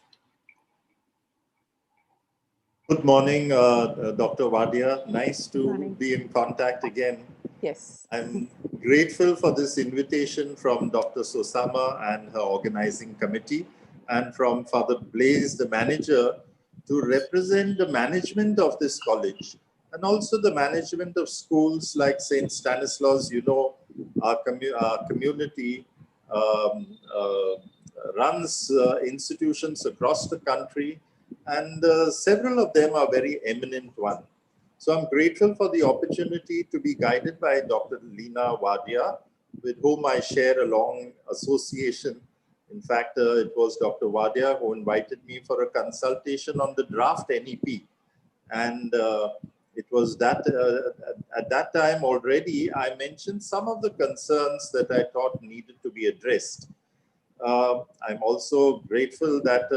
Good morning, Dr. Wadia. Nice to be in contact again. Yes. I'm grateful for this invitation from Dr. Sosama and her organizing committee, and from Father Blaise, the manager, to represent the management of this college and also the management of schools like St. Stanislaus. You know, our community runs institutions across the country, and several of them are very eminent ones. So I'm grateful for the opportunity to be guided by Dr. Leena Wadia, with whom I share a long association. In fact, it was Dr. Wadia who invited me for a consultation on the draft NEP. And it was that at that time already, I mentioned some of the concerns that I thought needed to be addressed. I'm also grateful that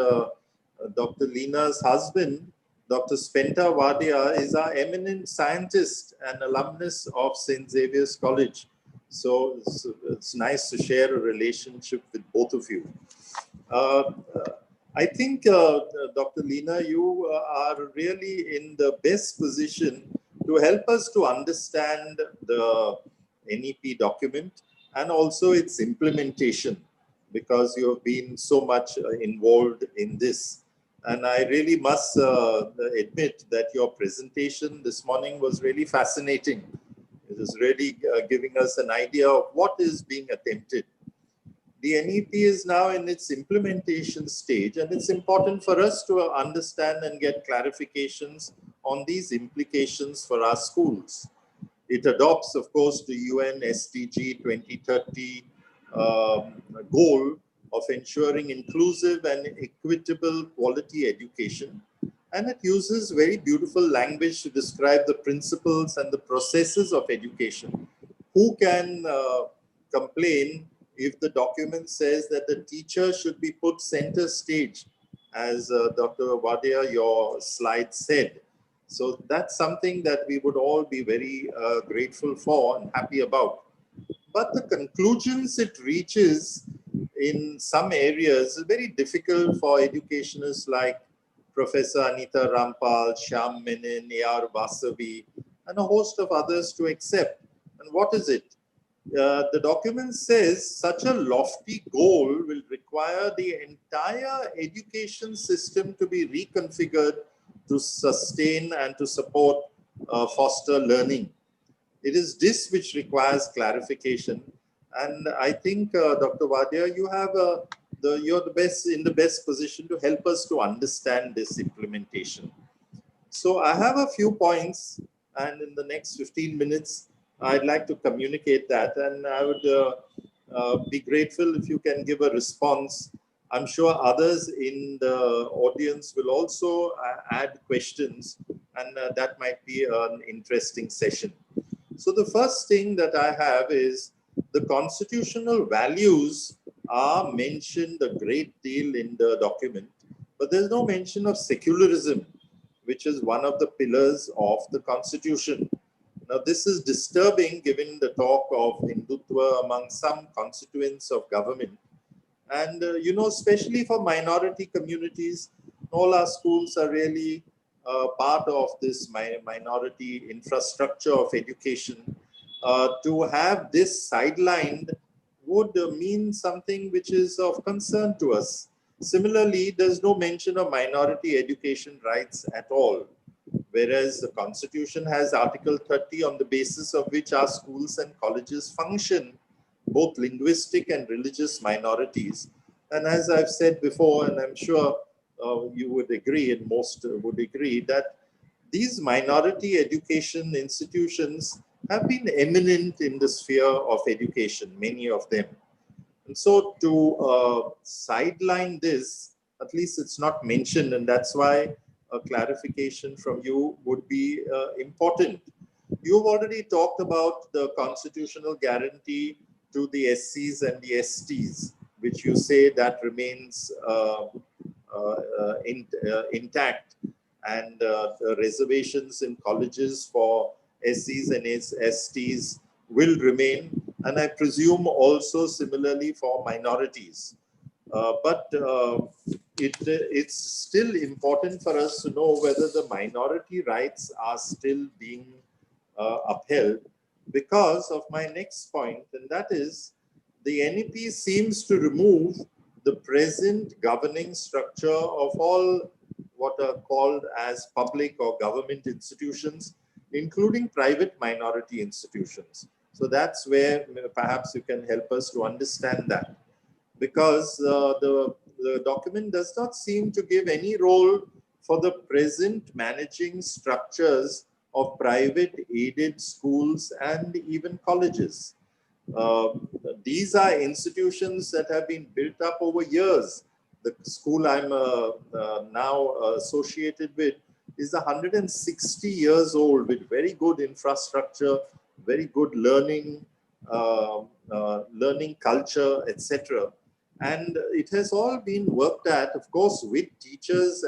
Dr. Leena's husband, Dr. Spenta Wadia, is our eminent scientist and alumnus of St. Xavier's College. So it's nice to share a relationship with both of you. I think, Dr. Leena, you are really in the best position to help us to understand the NEP document and also its implementation, because you have been so much involved in this. And I really must admit that your presentation this morning was really fascinating. It is really giving us an idea of what is being attempted. The NEP is now in its implementation stage, and it's important for us to understand and get clarifications on these implications for our schools. It adopts, of course, the UN SDG 2030 goal of ensuring inclusive and equitable quality education. And it uses very beautiful language to describe the principles and the processes of education. Who can complain if the document says that the teacher should be put center stage, as Dr. Wadia, your slide said? So that's something that we would all be very grateful for and happy about. But the conclusions it reaches in some areas is very difficult for educationists like Professor Anita Rampal, Shyam Menon, A.R. Vasavi, and a host of others to accept. And what is it? The document says such a lofty goal will require the entire education system to be reconfigured to sustain and to support foster learning. It is this which requires clarification. And I think, Dr. Wadia, you have you're in the best position to help us to understand this implementation. So I have a few points, and in the next 15 minutes, I'd like to communicate that. And I would be grateful if you can give a response. I'm sure others in the audience will also add questions, and that might be an interesting session. So the first thing that I have is the constitutional values are mentioned a great deal in the document, but there's no mention of secularism, which is one of the pillars of the Constitution. Now, this is disturbing given the talk of Hindutva among some constituents of government. And, you know, especially for minority communities, all our schools are really part of this minority infrastructure of education. To have this sidelined would mean something which is of concern to us. Similarly, there's no mention of minority education rights at all, whereas the Constitution has Article 30 on the basis of which our schools and colleges function, both linguistic and religious minorities. And as I've said before, and I'm sure you would agree, and most would agree, that these minority education institutions have been eminent in the sphere of education, many of them. And so to sideline this, at least it's not mentioned, and that's why a clarification from you would be important. You've already talked about the constitutional guarantee to the SCs and the STs, which you say that remains intact, and the reservations in colleges for SCs and STs will remain, and I presume also similarly for minorities. But it's still important for us to know whether the minority rights are still being upheld, because of my next point, and that is the NEP seems to remove the present governing structure of all what are called as public or government institutions, including private minority institutions. So that's where perhaps you can help us to understand that, because the document does not seem to give any role for the present managing structures of private aided schools and even colleges. These are institutions that have been built up over years. The school I'm now associated with is 160 years old, with very good infrastructure, very good learning, learning culture, etc. And it has all been worked at, of course, with teachers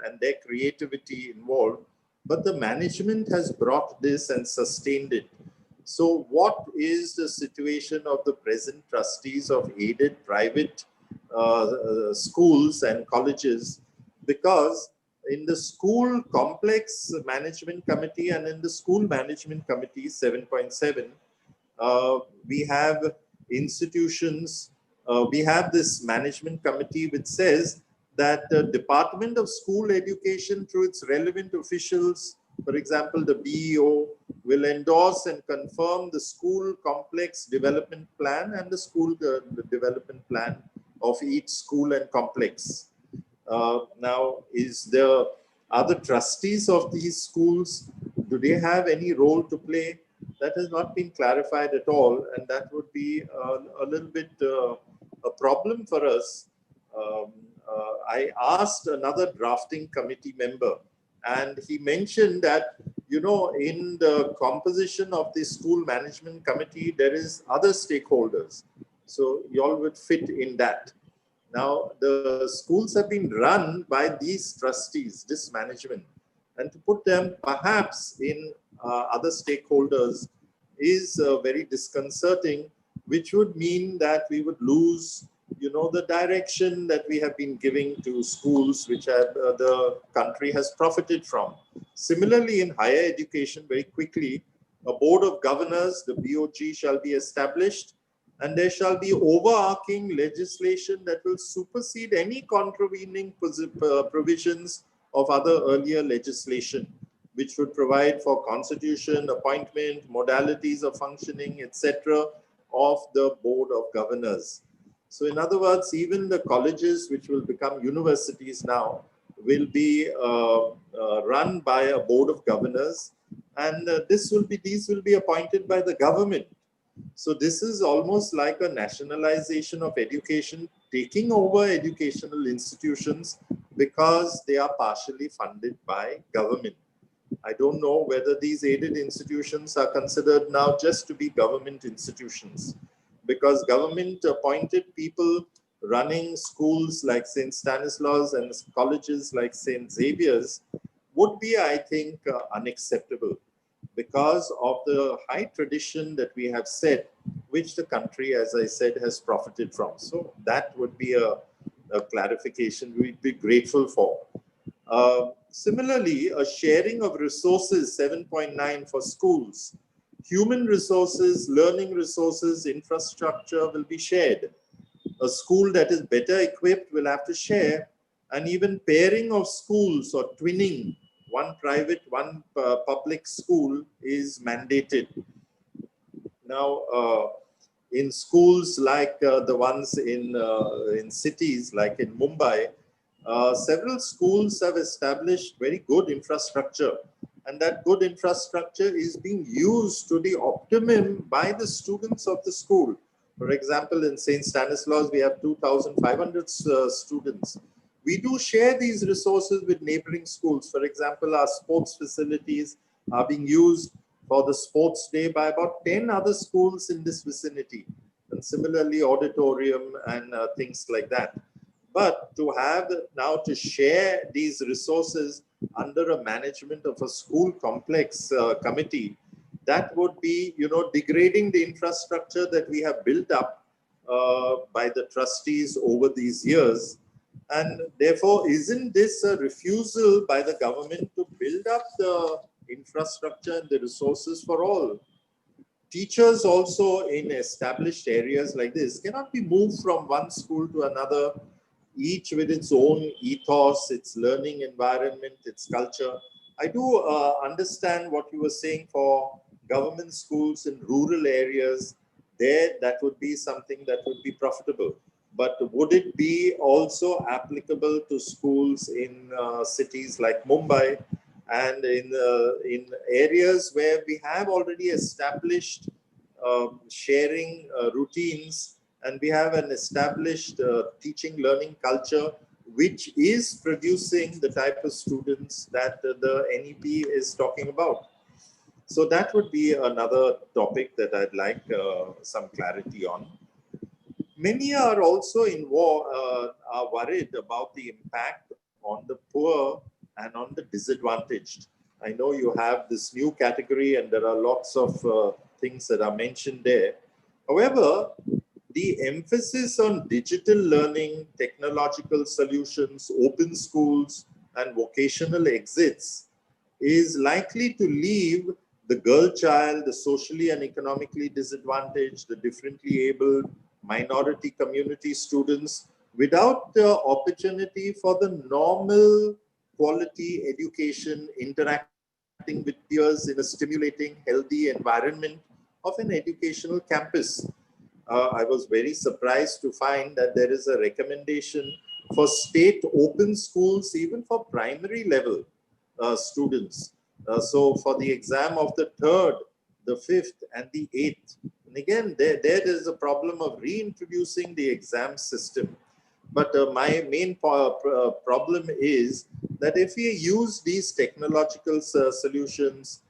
and their creativity involved, but the management has brought this and sustained it. So what is the situation of the present trustees of aided private schools and colleges? Because in the school complex management committee and in the school management committee 7.7, we have institutions, we have this management committee which says that the Department of School Education through its relevant officials, for example, the BEO, will endorse and confirm the school complex development plan and the school the development plan of each school and complex. Now, are the trustees of these schools, do they have any role to play? That has not been clarified at all, and that would be a little bit a problem for us. I asked another drafting committee member, and he mentioned that, you know, in the composition of the school management committee, there is other stakeholders. So you all would fit in that. Now, the schools have been run by these trustees, this management, and to put them perhaps in other stakeholders is very disconcerting, which would mean that we would lose, you know, the direction that we have been giving to schools, which the country has profited from. Similarly, in higher education, very quickly, a board of governors, the BOG, shall be established, and there shall be overarching legislation that will supersede any contravening provisions of other earlier legislation, which would provide for constitution, appointment, modalities of functioning, etc., of the board of governors. So in other words, even the colleges, which will become universities now, will be run by a board of governors, and these will be appointed by the government. So this is almost like a nationalization of education, taking over educational institutions because they are partially funded by government. I don't know whether these aided institutions are considered now just to be government institutions, because government appointed people running schools like St. Stanislaus and colleges like St. Xavier's would be, I think, unacceptable, because of the high tradition that we have set, which the country, as I said, has profited from. So that would be a clarification we'd be grateful for. Similarly, a sharing of resources, 7.9 for schools. Human resources, learning resources, infrastructure will be shared. A school that is better equipped will have to share, and even pairing of schools or twinning, that is, one private, one public school is mandated. Now, in schools like the ones in cities like in Mumbai, several schools have established very good infrastructure, and that good infrastructure is being used to the optimum by the students of the school. For example, in St. Stanislaus, we have 2,500 students. We do share these resources with neighboring schools. For example, our sports facilities are being used for the sports day by about 10 other schools in this vicinity. And similarly, auditorium and things like that. But to have now to share these resources under a management of a school complex committee, that would be, degrading the infrastructure that we have built up by the trustees over these years. And therefore, isn't this a refusal by the government to build up the infrastructure and the resources for all? Teachers also in established areas like this cannot be moved from one school to another, each with its own ethos, its learning environment, its culture. I do understand what you were saying for government schools in rural areas. There, that would be something that would be profitable. But would it be also applicable to schools in cities like Mumbai and in areas where we have already established sharing routines, and we have an established teaching learning culture which is producing the type of students that the NEP is talking about? So that would be another topic that I'd like some clarity on. Many are also are worried about the impact on the poor and on the disadvantaged. I know you have this new category and there are lots of things that are mentioned there. However, the emphasis on digital learning, technological solutions, open schools, and vocational exits is likely to leave the girl child, the socially and economically disadvantaged, the differently abled, minority community students without the opportunity for the normal quality education, interacting with peers in a stimulating, healthy environment of an educational campus. I was very surprised to find that there is a recommendation for state open schools, even for primary level students. So for the exam of the 3rd, the 5th, and the 8th. And again, there is a problem of reintroducing the exam system. But my main problem is that if we use these technological solutions,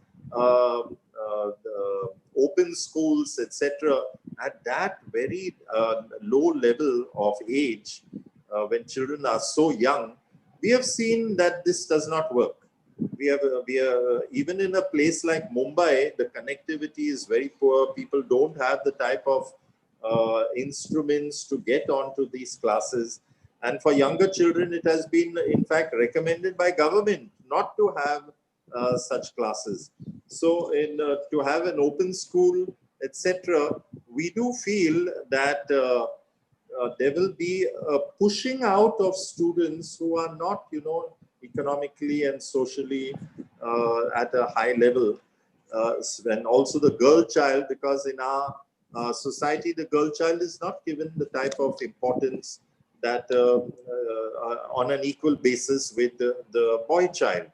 open schools, etc., at that very low level of age, when children are so young, we have seen that this does not work. We are even in a place like Mumbai, the connectivity is very poor. People don't have the type of instruments to get onto these classes. And for younger children, it has been, in fact, recommended by government not to have such classes. So to have an open school, etc., we do feel that there will be a pushing out of students who are not, economically and socially at a high level. And also the girl child, because in our society, the girl child is not given the type of importance that on an equal basis with the boy child.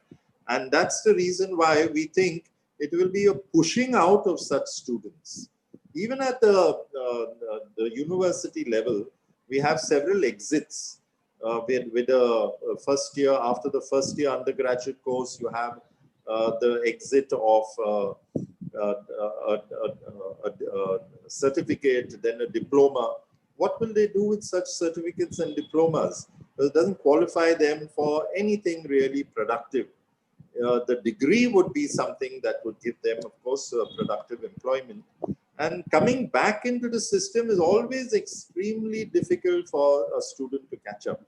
And that's the reason why we think it will be a pushing out of such students. Even at the university level, we have several exits. With a first year, after the first year undergraduate course, you have the exit of a certificate, then a diploma. What will they do with such certificates and diplomas? Well, it doesn't qualify them for anything really productive. The degree would be something that would give them, of course, productive employment. And coming back into the system is always extremely difficult for a student to catch up.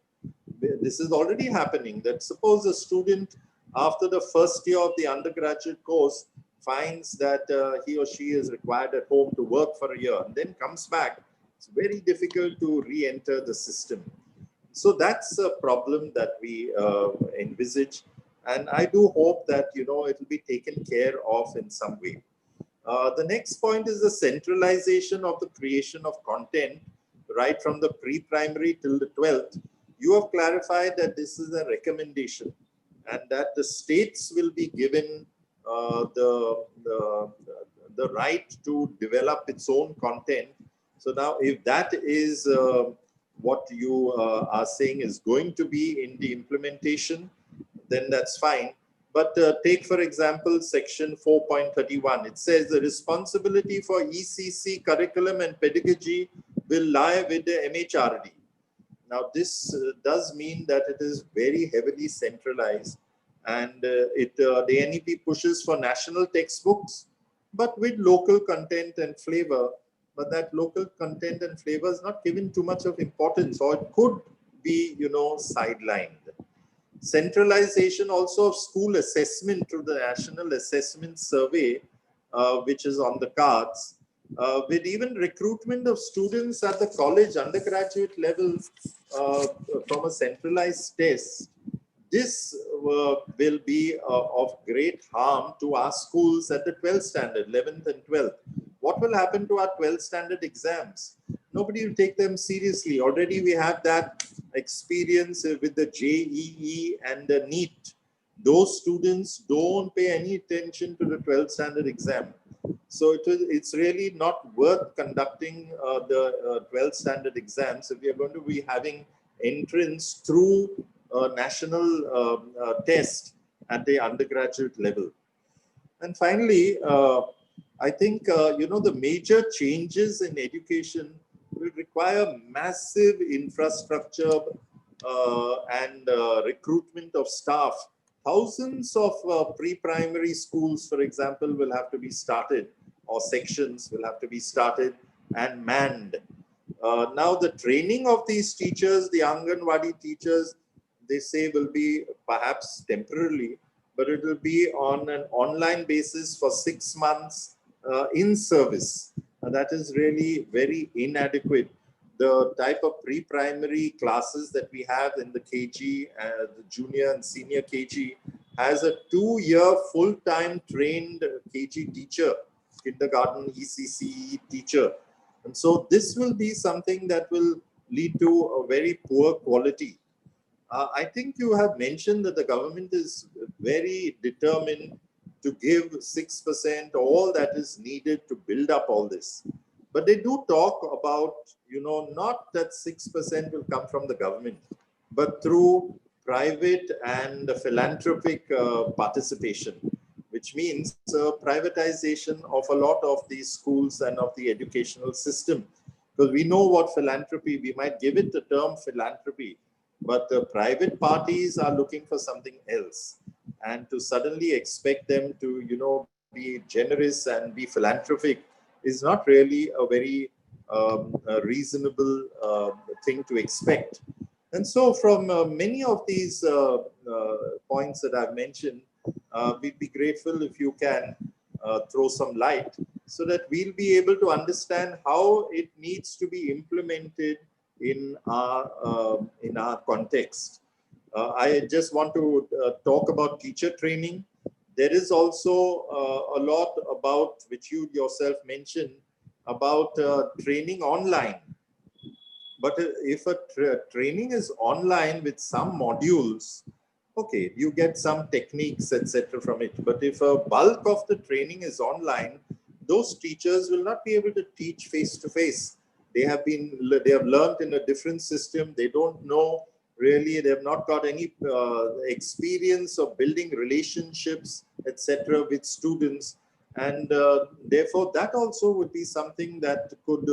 This is already happening, that suppose a student after the first year of the undergraduate course finds that he or she is required at home to work for a year and then comes back, it's very difficult to re-enter the system. So that's a problem that we envisage. And I do hope that, it will be taken care of in some way. The next point is the centralization of the creation of content right from the pre-primary till the 12th. You have clarified that this is a recommendation and that the states will be given the right to develop its own content. So now if that is what you are saying is going to be in the implementation, then that's fine. But take, for example, section 4.31. It says the responsibility for ECC curriculum and pedagogy will lie with the MHRD. Now, this does mean that it is very heavily centralized, and the NEP pushes for national textbooks, but with local content and flavor. But that local content and flavor is not given too much of importance, or it could be, sidelined. Centralization also of school assessment through the National Assessment Survey, which is on the cards, with even recruitment of students at the college undergraduate level from a centralized test. This will be of great harm to our schools at the 12th standard, 11th and 12th. What will happen to our 12th standard exams? Nobody will take them seriously. Already we have that experience with the JEE and the NEET. Those students don't pay any attention to the 12th standard exam. So it's really not worth conducting the 12th standard exams if we are going to be having entrance through a national test at the undergraduate level. And finally, I think, the major changes in education will require massive infrastructure and recruitment of staff. Thousands of pre-primary schools, for example, will have to be started, or sections will have to be started and manned. Now, the training of these teachers, the Anganwadi teachers, they say will be perhaps temporarily, but it will be on an online basis for 6 months in service. That is really very inadequate. The type of pre-primary classes that we have in the KG, the junior and senior KG, has a 2-year full-time trained KG teacher, kindergarten ECC teacher. And so this will be something that will lead to a very poor quality. I think you have mentioned that the government is very determined to give 6%, all that is needed to build up all this. But they do talk about, not that 6% will come from the government, but through private and philanthropic participation, which means privatization of a lot of these schools and of the educational system. Because we know what philanthropy, we might give it the term philanthropy, but the private parties are looking for something else. And to suddenly expect them to, be generous and be philanthropic is not really a very reasonable thing to expect. And so from many of these points that I've mentioned, we'd be grateful if you can throw some light so that we'll be able to understand how it needs to be implemented in our context. I just want to talk about teacher training. There is also a lot about, which you yourself mentioned, about training online. But if a training is online with some modules, okay, you get some techniques, etc. from it. But if a bulk of the training is online, those teachers will not be able to teach face to face. They have learned in a different system. They don't know really, they have not got any experience of building relationships, etc. with students. And therefore, that also would be something that could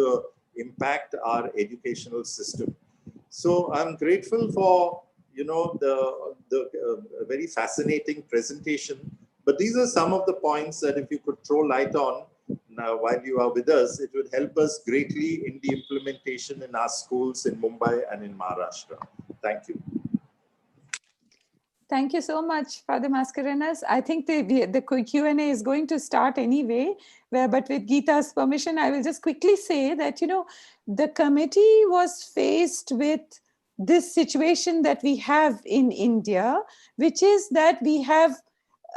impact our educational system. So I'm grateful for, the very fascinating presentation. But these are some of the points that if you could throw light on now while you are with us, it would help us greatly in the implementation in our schools in Mumbai and in Maharashtra. Thank you. Thank you so much, Father Mascarenhas. I think the Q&A is going to start anyway, but with Geeta's permission, I will just quickly say that, the committee was faced with this situation that we have in India, which is that we have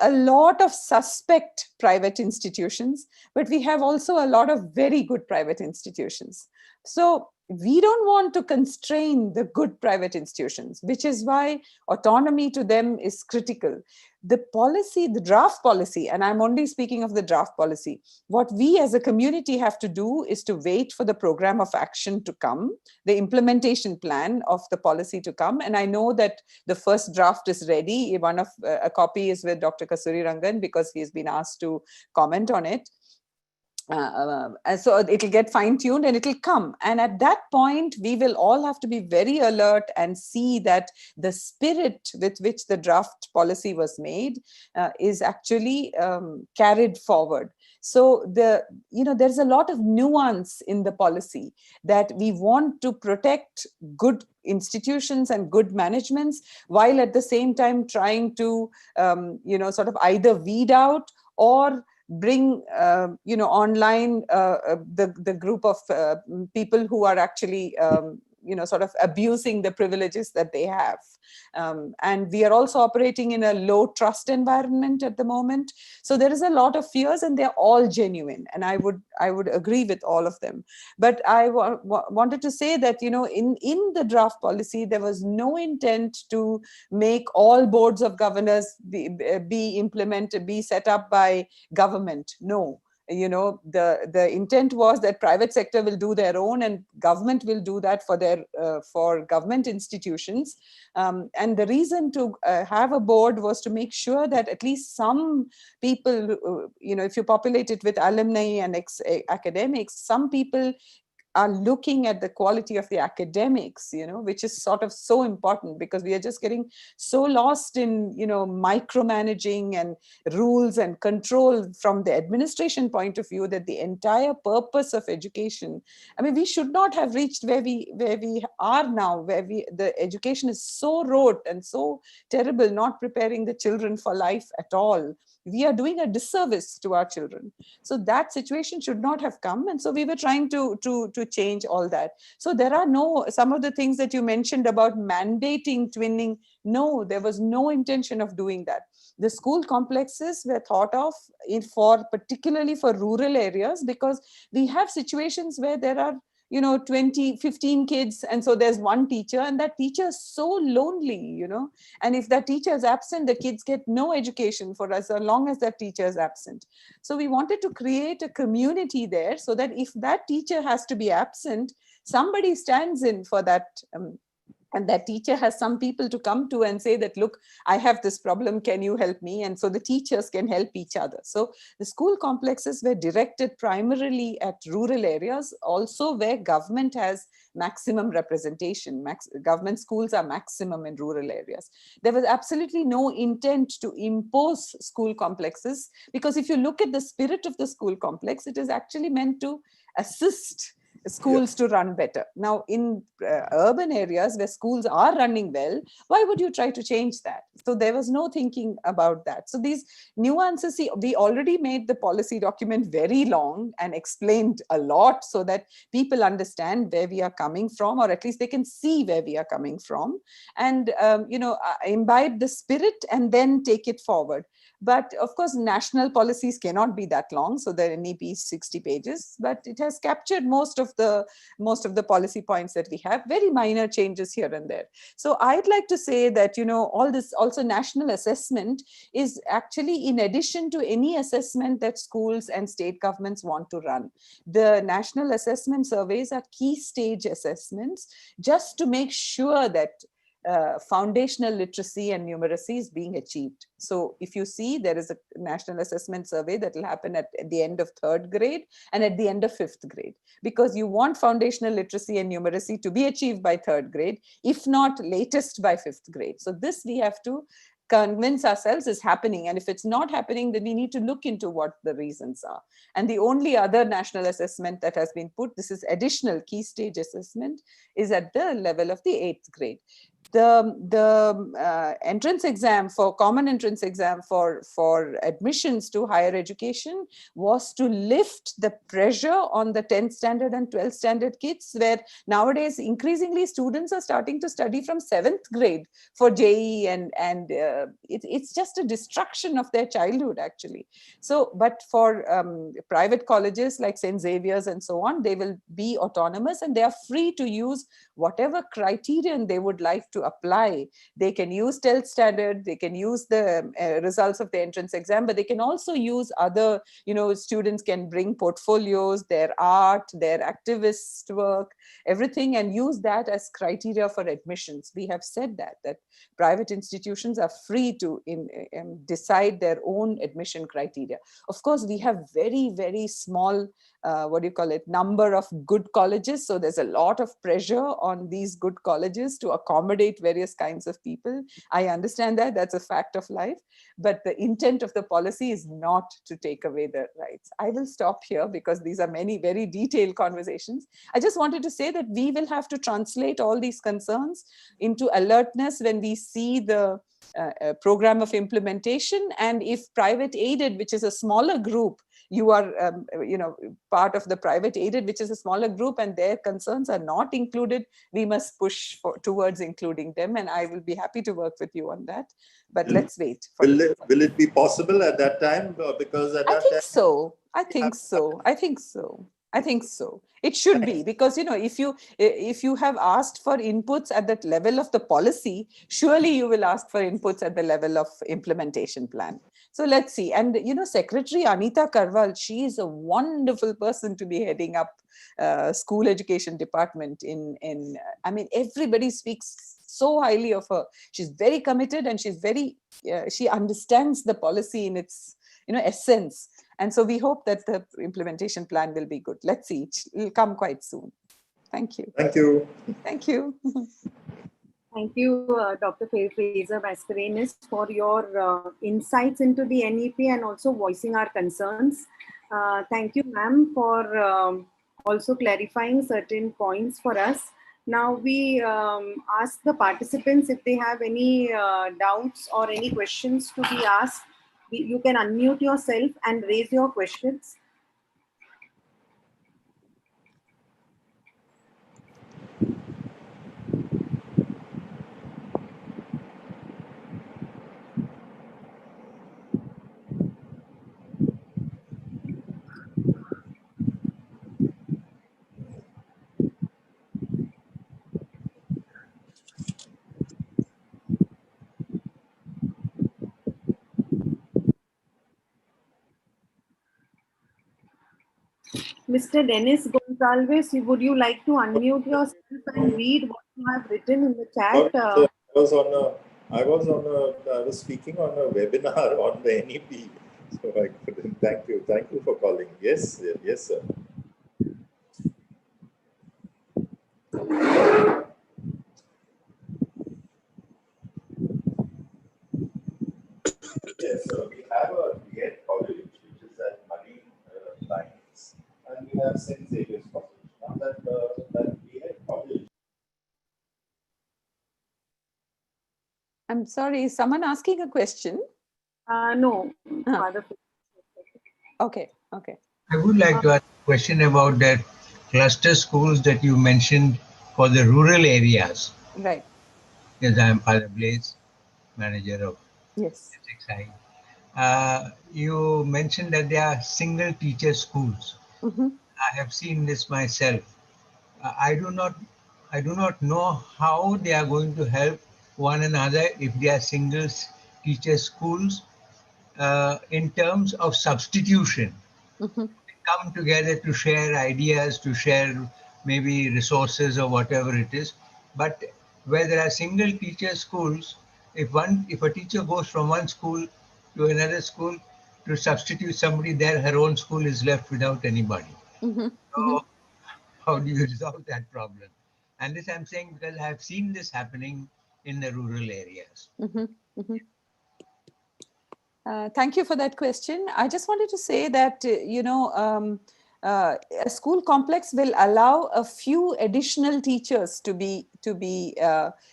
a lot of suspect private institutions, but we have also a lot of very good private institutions. So we don't want to constrain the good private institutions, which is why autonomy to them is critical. The policy, the draft policy, and I'm only speaking of the draft policy, what we as a community have to do is to wait for the program of action to come, the implementation plan of the policy to come. And I know that the first draft is ready. One of a copy is with Dr. Kasuri Rangan because he has been asked to comment on it. So it'll get fine-tuned and it'll come. And at that point, we will all have to be very alert and see that the spirit with which the draft policy was made is actually carried forward. So there's a lot of nuance in the policy that we want to protect good institutions and good managements, while at the same time trying to sort of either weed out or bring online the group of people who are actually sort of abusing the privileges that they have. And we are also operating in a low trust environment at the moment. So there is a lot of fears and they're all genuine. And I would agree with all of them. But I wanted to say that, in the draft policy, there was no intent to make all boards of governors be implemented, be set up by government. No. The intent was that private sector will do their own and government will do that for government institutions. And the reason to have a board was to make sure that at least some people, if you populate it with alumni and academics, some people are looking at the quality of the academics, which is sort of so important, because we are just getting so lost in, micromanaging and rules and control from the administration point of view, that the entire purpose of education, I mean, we should not have reached where we are now, where the education is so rote and so terrible, not preparing the children for life at all. We are doing a disservice to our children. So that situation should not have come. And so we were trying to change all that. So there are some of the things that you mentioned about mandating twinning. No, there was no intention of doing that. The school complexes were thought of particularly for rural areas, because we have situations where there are 15 kids, and so there's one teacher, and that teacher is so lonely, and if that teacher is absent, the kids get no education for as long as that teacher is absent. So we wanted to create a community there, so that if that teacher has to be absent, somebody stands in for that, and that teacher has some people to come to and say that, look, I have this problem, can you help me? And so the teachers can help each other. So the school complexes were directed primarily at rural areas, also where government has maximum representation. Government schools are maximum in rural areas. There was absolutely no intent to impose school complexes, because if you look at the spirit of the school complex, it is actually meant to assist schools to run better. Now, in urban areas where schools are running well, why would you try to change that? So there was no thinking about that. So these nuances, we already made the policy document very long and explained a lot, so that people understand where we are coming from, or at least they can see where we are coming from, and imbibe the spirit and then take it forward. But of course, national policies cannot be that long. So the NEP is 60 pages, but it has captured most of the policy points that we have, very minor changes here and there. So I'd like to say that, all this also national assessment is actually in addition to any assessment that schools and state governments want to run. The national assessment surveys are key stage assessments, just to make sure that foundational literacy and numeracy is being achieved. So if you see, there is a national assessment survey that will happen at the end of 3rd grade and at the end of 5th grade, because you want foundational literacy and numeracy to be achieved by 3rd grade, if not latest by 5th grade. So this we have to convince ourselves is happening. And if it's not happening, then we need to look into what the reasons are. And the only other national assessment that has been put, this is additional key stage assessment, is at the level of the 8th grade. the entrance exam for common entrance exam for admissions to higher education was to lift the pressure on the 10th standard and 12th standard kids, where nowadays increasingly students are starting to study from 7th grade for JEE, and it's just a destruction of their childhood actually. So but for private colleges like St. Xavier's and so on, they will be autonomous and they are free to use whatever criterion they would like to apply. They can use 12th standard, they can use the results of the entrance exam, but they can also use other, students can bring portfolios, their art, their activist work, everything, and use that as criteria for admissions. We have said that private institutions are free to decide their own admission criteria. Of course, we have very, very small number of good colleges. So there's a lot of pressure on these good colleges to accommodate various kinds of people. I understand that, that's a fact of life, but the intent of the policy is not to take away the rights. I will stop here because these are many very detailed conversations. I just wanted to say that we will have to translate all these concerns into alertness when we see the program of implementation. And if private aided, which is a smaller group, you are part of the private aided, which is a smaller group, and their concerns are not included, we must push towards including them, and I will be happy to work with you on that. But let's wait. Will it be possible at that time? Because at that time, I think so. It should be, because if you have asked for inputs at that level of the policy, surely you will ask for inputs at the level of implementation plan. So let's see. And Secretary Anita Karwal, she is a wonderful person to be heading up school education department I mean, everybody speaks so highly of her. She's very committed, and she understands the policy in its essence. And so we hope that the implementation plan will be good. Let's see, it will come quite soon. Thank you. Thank you. Thank you. Thank you, Dr. Fraser Mascarenas, for your insights into the NEP and also voicing our concerns. Thank you, ma'am, for also clarifying certain points for us. Now we ask the participants if they have any doubts or any questions to be asked. You can unmute yourself and raise your questions. Mr. Dennis Gonsalves, would you like to unmute yourself and read what you have written in the chat? I was speaking on a webinar on the NEP, so I couldn't. Thank you for calling. Yes, sir. Yes, so we have a BEd college, which is at Marine Lines, and we have St. Xavier's College. Now that BEd college. I'm sorry, is someone asking a question? No. Okay. I would like to ask a question about that cluster schools that you mentioned for the rural areas. Right. Yes, I am Father Blaise, manager of XI. You mentioned that they are single teacher schools. Mm-hmm. I have seen this myself. I do not know how they are going to help one another if they are single teacher schools in terms of substitution. Mm-hmm. Come together to share ideas, to share maybe resources or whatever it is. But where there are single teacher schools, if a teacher goes from one school to another school to substitute somebody there, her own school is left without anybody. Mm-hmm. So how do you resolve that problem? And this I'm saying because I have seen this happening in the rural areas. Mm-hmm. Mm-hmm. Thank you for that question. I just wanted to say that, a school complex will allow a few additional teachers to be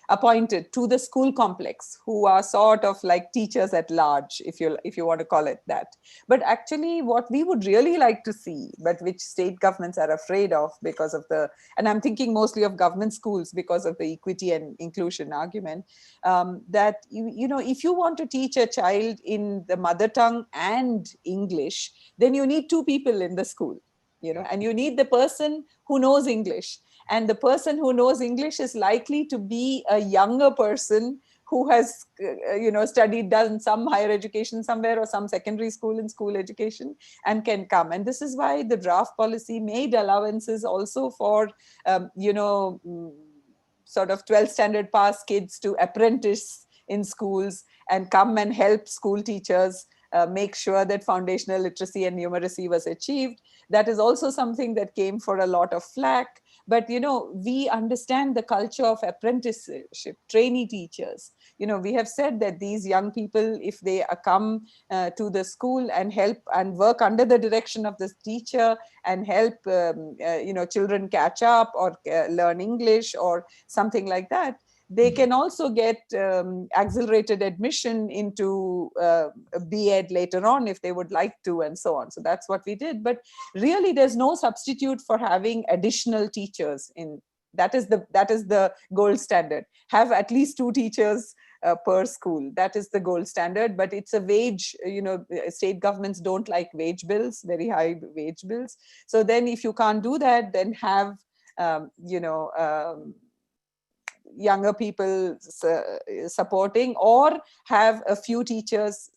appointed to the school complex, who are sort of like teachers at large, if you want to call it that. But actually what we would really like to see, but which state governments are afraid of because of and I'm thinking mostly of government schools because of the equity and inclusion argument, that you know, if you want to teach a child in the mother tongue and English, then you need two people in the school, you know, and you need the person who knows English, and the person who knows English is likely to be a younger person who has you know, done some higher education somewhere or some secondary school in school education and can come. And this is why the draft policy made allowances also for you know, sort of 12th standard pass kids to apprentice in schools and come and help school teachers make sure that foundational literacy and numeracy was achieved. That is also something that came for a lot of flack. But, you know, we understand the culture of apprenticeship, trainee teachers. You know, we have said that these young people, if they come to the school and help and work under the direction of this teacher and help, you know, children catch up or learn English or something like that, they can also get accelerated admission into B.Ed later on if they would like to, and so on. So that's what we did. But really, there's no substitute for having additional teachers in. That is the gold standard. Have at least two teachers per school. That is the gold standard. But it's a wage, you know, state governments don't like wage bills, very high wage bills. So then if you can't do that, then have, you know, younger people supporting, or have a few teachers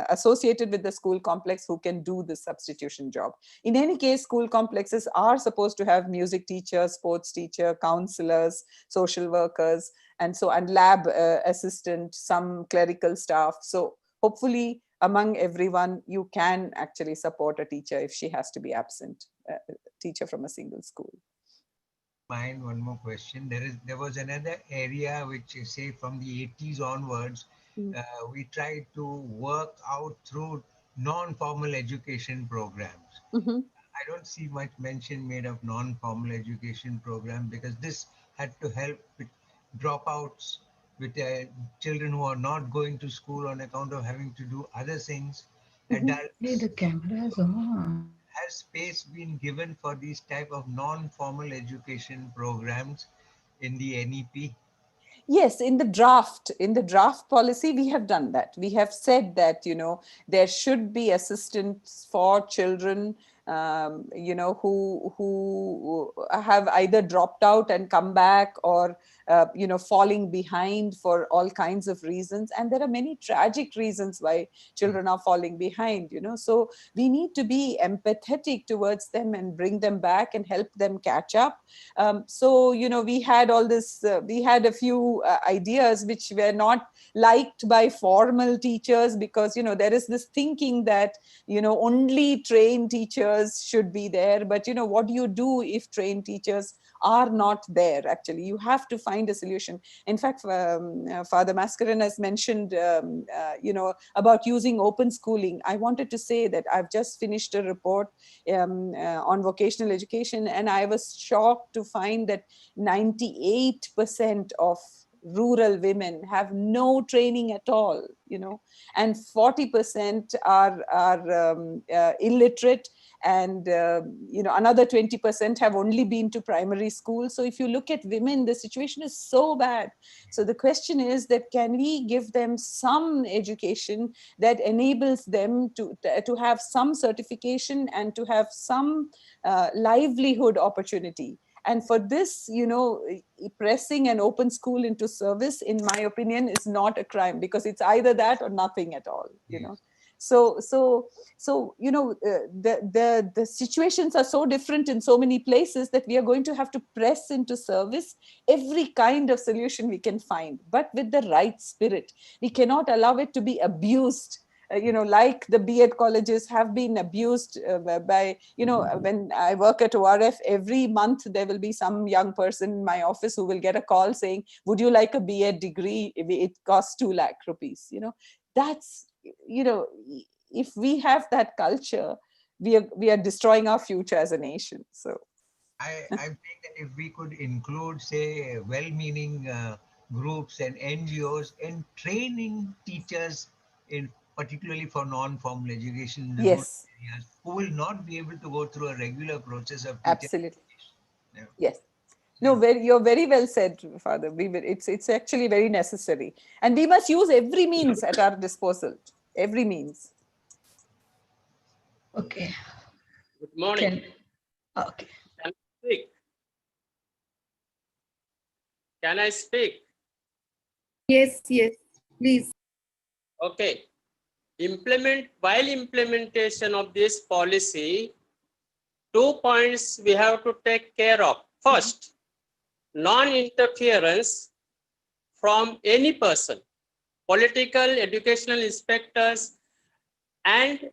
associated with the school complex who can do the substitution job. In any case, school complexes are supposed to have music teachers, sports teacher, counselors, social workers, and lab assistant, some clerical staff. So hopefully among everyone, you can actually support a teacher if she has to be absent, a teacher from a single school. Mind one more question. There was another area which, say, from the 80s onwards, we tried to work out through non-formal education programs. I don't see much mention made of non-formal education program, because this had to help with dropouts, with children who are not going to school on account of having to do other things. Adults. Hey, the camera is on. Has space been given for these type of non-formal education programs in the NEP? Yes, in the draft policy, we have done that. We have said that, you know, there should be assistance for children, you know, who have either dropped out and come back, or you know, falling behind for all kinds of reasons. And there are many tragic reasons why children are falling behind, you know. So we need to be empathetic towards them and bring them back and help them catch up. So, you know, we had all this, we had a few ideas which were not liked by formal teachers, because, you know, there is this thinking that, you know, only trained teachers should be there. But, you know, what do you do if trained teachers are not there? Actually, you have to find a solution. In fact, Father Mascarin has mentioned, you know, about using open schooling. I wanted to say that I've just finished a report on vocational education, and I was shocked to find that 98% of rural women have no training at all, you know, and 40% are illiterate, and you know, another 20% have only been to primary school. So if you look at women, the situation is so bad. So the question is that, can we give them some education that enables them to have some certification and to have some livelihood opportunity? And for this, you know, pressing an open school into service, in my opinion, is not a crime, because it's either that or nothing at all, you know. So you know, the situations are so different in so many places that we are going to have to press into service every kind of solution we can find, but with the right spirit. We cannot allow it to be abused. You know, like the B.Ed colleges have been abused by, you know, when I work at ORF, every month there will be some young person in my office who will get a call saying, would you like a B.Ed degree? It costs 2 lakh rupees, you know. That's, you know, if we have that culture, we are destroying our future as a nation. So I think that if we could include, say, well-meaning groups and NGOs in training teachers, in particularly for non-formal education in the rural yes, areas, who will not be able to go through a regular process of teacher absolutely. education. Yes. No, you're very well said, Father. It's actually very necessary. And we must use every means at our disposal. Every means. Okay. Good morning. Okay. Can I speak? Can I speak? Yes, yes, please. Okay. While implementation of this policy, 2 points we have to take care of. First, non-interference from any person, political, educational inspectors, and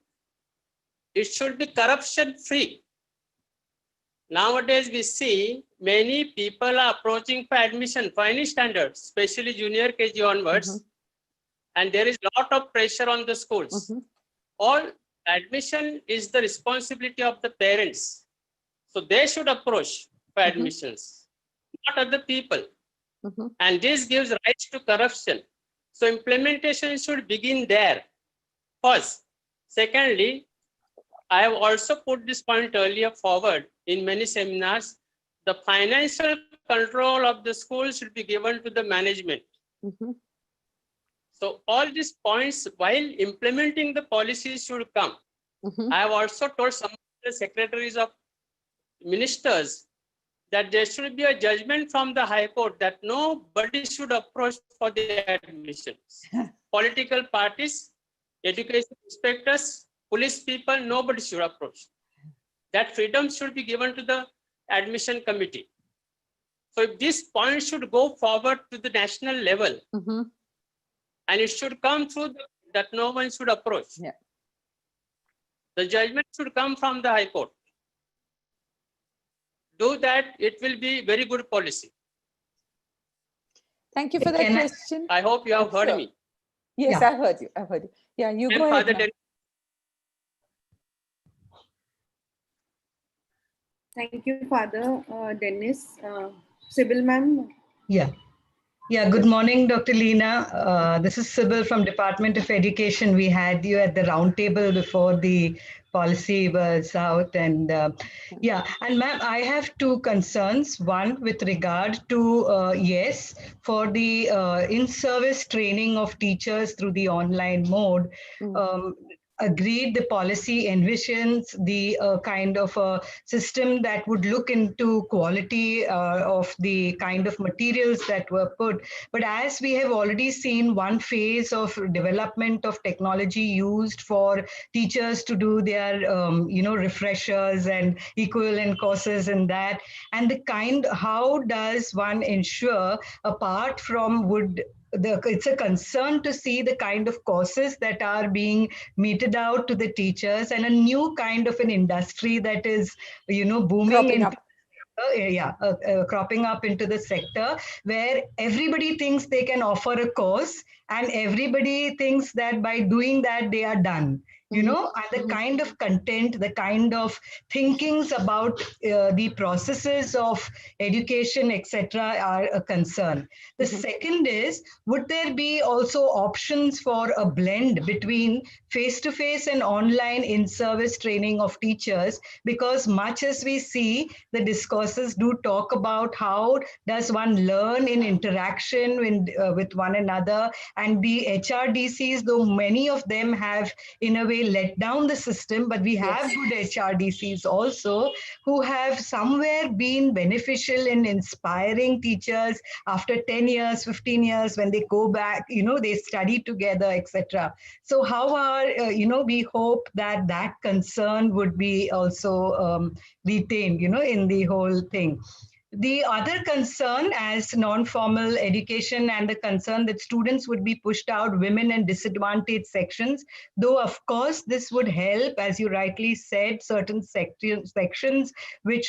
it should be corruption free. Nowadays, we see many people are approaching for admission for any standards, especially junior KG onwards, and there is a lot of pressure on the schools. All admission is the responsibility of the parents. So they should approach for admissions, not other people. And this gives rise to corruption. So implementation should begin there first. Secondly, I have also put this point earlier forward in many seminars. The financial control of the school should be given to the management. So all these points, while implementing the policies, should come. I have also told some of the secretaries of ministers that there should be a judgment from the High Court that nobody should approach for the admissions. Political parties, education inspectors, police people, nobody should approach. That freedom should be given to the admission committee. So if this point should go forward to the national level, and it should come through that no one should approach. The judgment should come from the High Court. Do that, it will be very good policy. Thank you for that question. I hope you have heard me. Yes, I've heard you. I've heard you. Yeah, you go ahead. Now. Thank you, Father Dennis. Sybil ma'am. Yeah, good morning, Dr. Leena. This is Sybil from Department of Education. We had you at the round table before the policy was out. And and ma'am, I have two concerns. One with regard to, yes, for the in-service training of teachers through the online mode. Agreed, the policy envisions the kind of a system that would look into quality of the kind of materials that were put. But as we have already seen one phase of development of technology used for teachers to do their, refreshers and equivalent courses and that, and how does one ensure, apart from it's a concern to see the kind of courses that are being meted out to the teachers and a new kind of an industry that is, booming cropping up into the sector where everybody thinks they can offer a course and everybody thinks that by doing that they are done. And the kind of content, the kind of thinkings about the processes of education, etc., are a concern. The second is, would there be also options for a blend between face-to-face and online in-service training of teachers? Because much as we see, the discourses do talk about how does one learn in interaction with one another, and the HRDCs, though many of them have in a way let down the system, but we have good HRDCs also who have somewhere been beneficial in inspiring teachers after 10 years, 15 years, when they go back, they study together, etc. So how are, we hope that that concern would be also retained, in the whole thing. The other concern as non-formal education and the concern that students would be pushed out, women and disadvantaged sections, though of course this would help, as you rightly said, certain sections which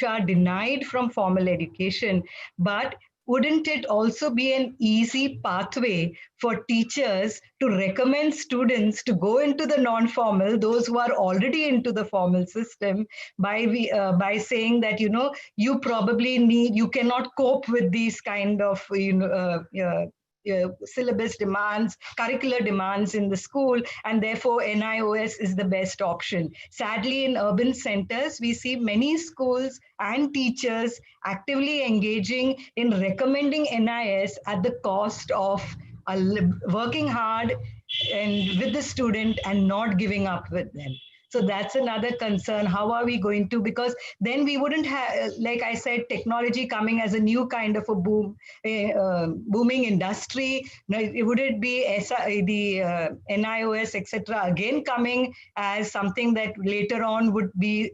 are denied from formal education. But wouldn't it also be an easy pathway for teachers to recommend students to go into the non-formal, those who are already into the formal system, by saying that, you probably you cannot cope with these kind of syllabus demands, curricular demands in the school, and therefore NIOS is the best option. Sadly, in urban centers, we see many schools and teachers actively engaging in recommending NIS at the cost of working hard and with the student and not giving up with them. So that's another concern. How are we going to, because then we wouldn't have, like I said, technology coming as a new kind of a booming industry. No, would it be the NIOS, etc., again coming as something that later on would be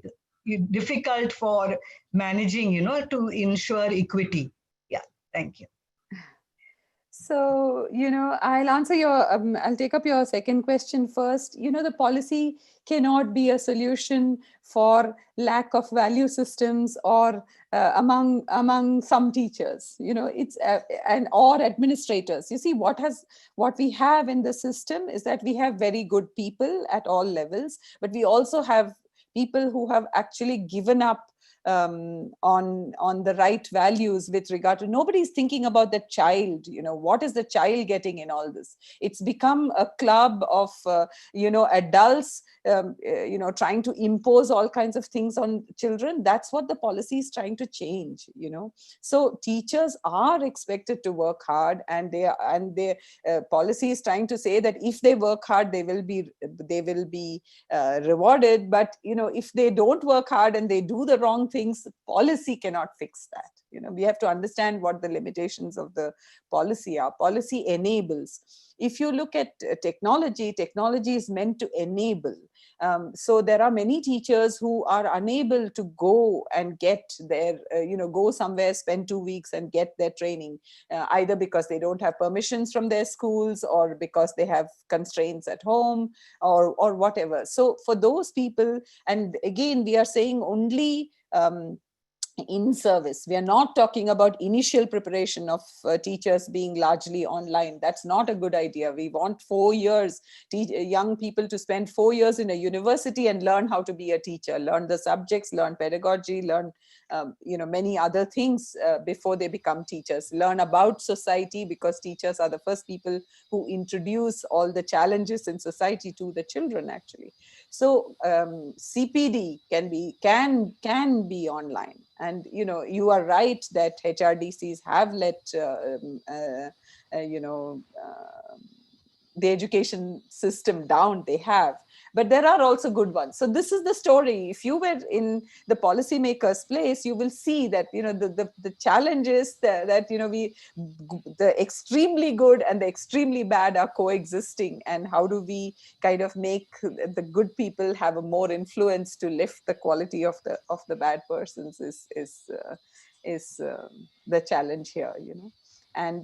difficult for managing, to ensure equity? Yeah, thank you. So, I'll take up your second question first. The policy cannot be a solution for lack of value systems or among some teachers, it's or administrators. You see, what we have in the system is that we have very good people at all levels, but we also have people who have actually given up on the right values with regard to, nobody's thinking about the child. What is the child getting in all this? It's become a club of adults trying to impose all kinds of things on children. That's what the policy is trying to change. So teachers are expected to work hard, and their policy is trying to say that if they work hard, they will be rewarded. But if they don't work hard and they do the wrong things, policy cannot fix that. We have to understand what the limitations of the policy are. Policy enables. If you look at technology is meant to enable. So there are many teachers who are unable to go and get their, go somewhere, spend 2 weeks and get their training, either because they don't have permissions from their schools or because they have constraints at home or whatever. So for those people, and again, we are saying only in service. We are not talking about initial preparation of teachers being largely online. That's not a good idea. We want 4 years, young people to spend 4 years in a university and learn how to be a teacher, learn the subjects, learn pedagogy, learn many other things before they become teachers, learn about society, because teachers are the first people who introduce all the challenges in society to the children, actually. So CPD can be online. And you are right that HRDCs have let the education system down. They have, but there are also good ones. So this is the story. If you were in the policymakers' place, you will see that the challenge is that the extremely good and the extremely bad are coexisting, and how do we kind of make the good people have a more influence to lift the quality of the bad persons is the challenge here. And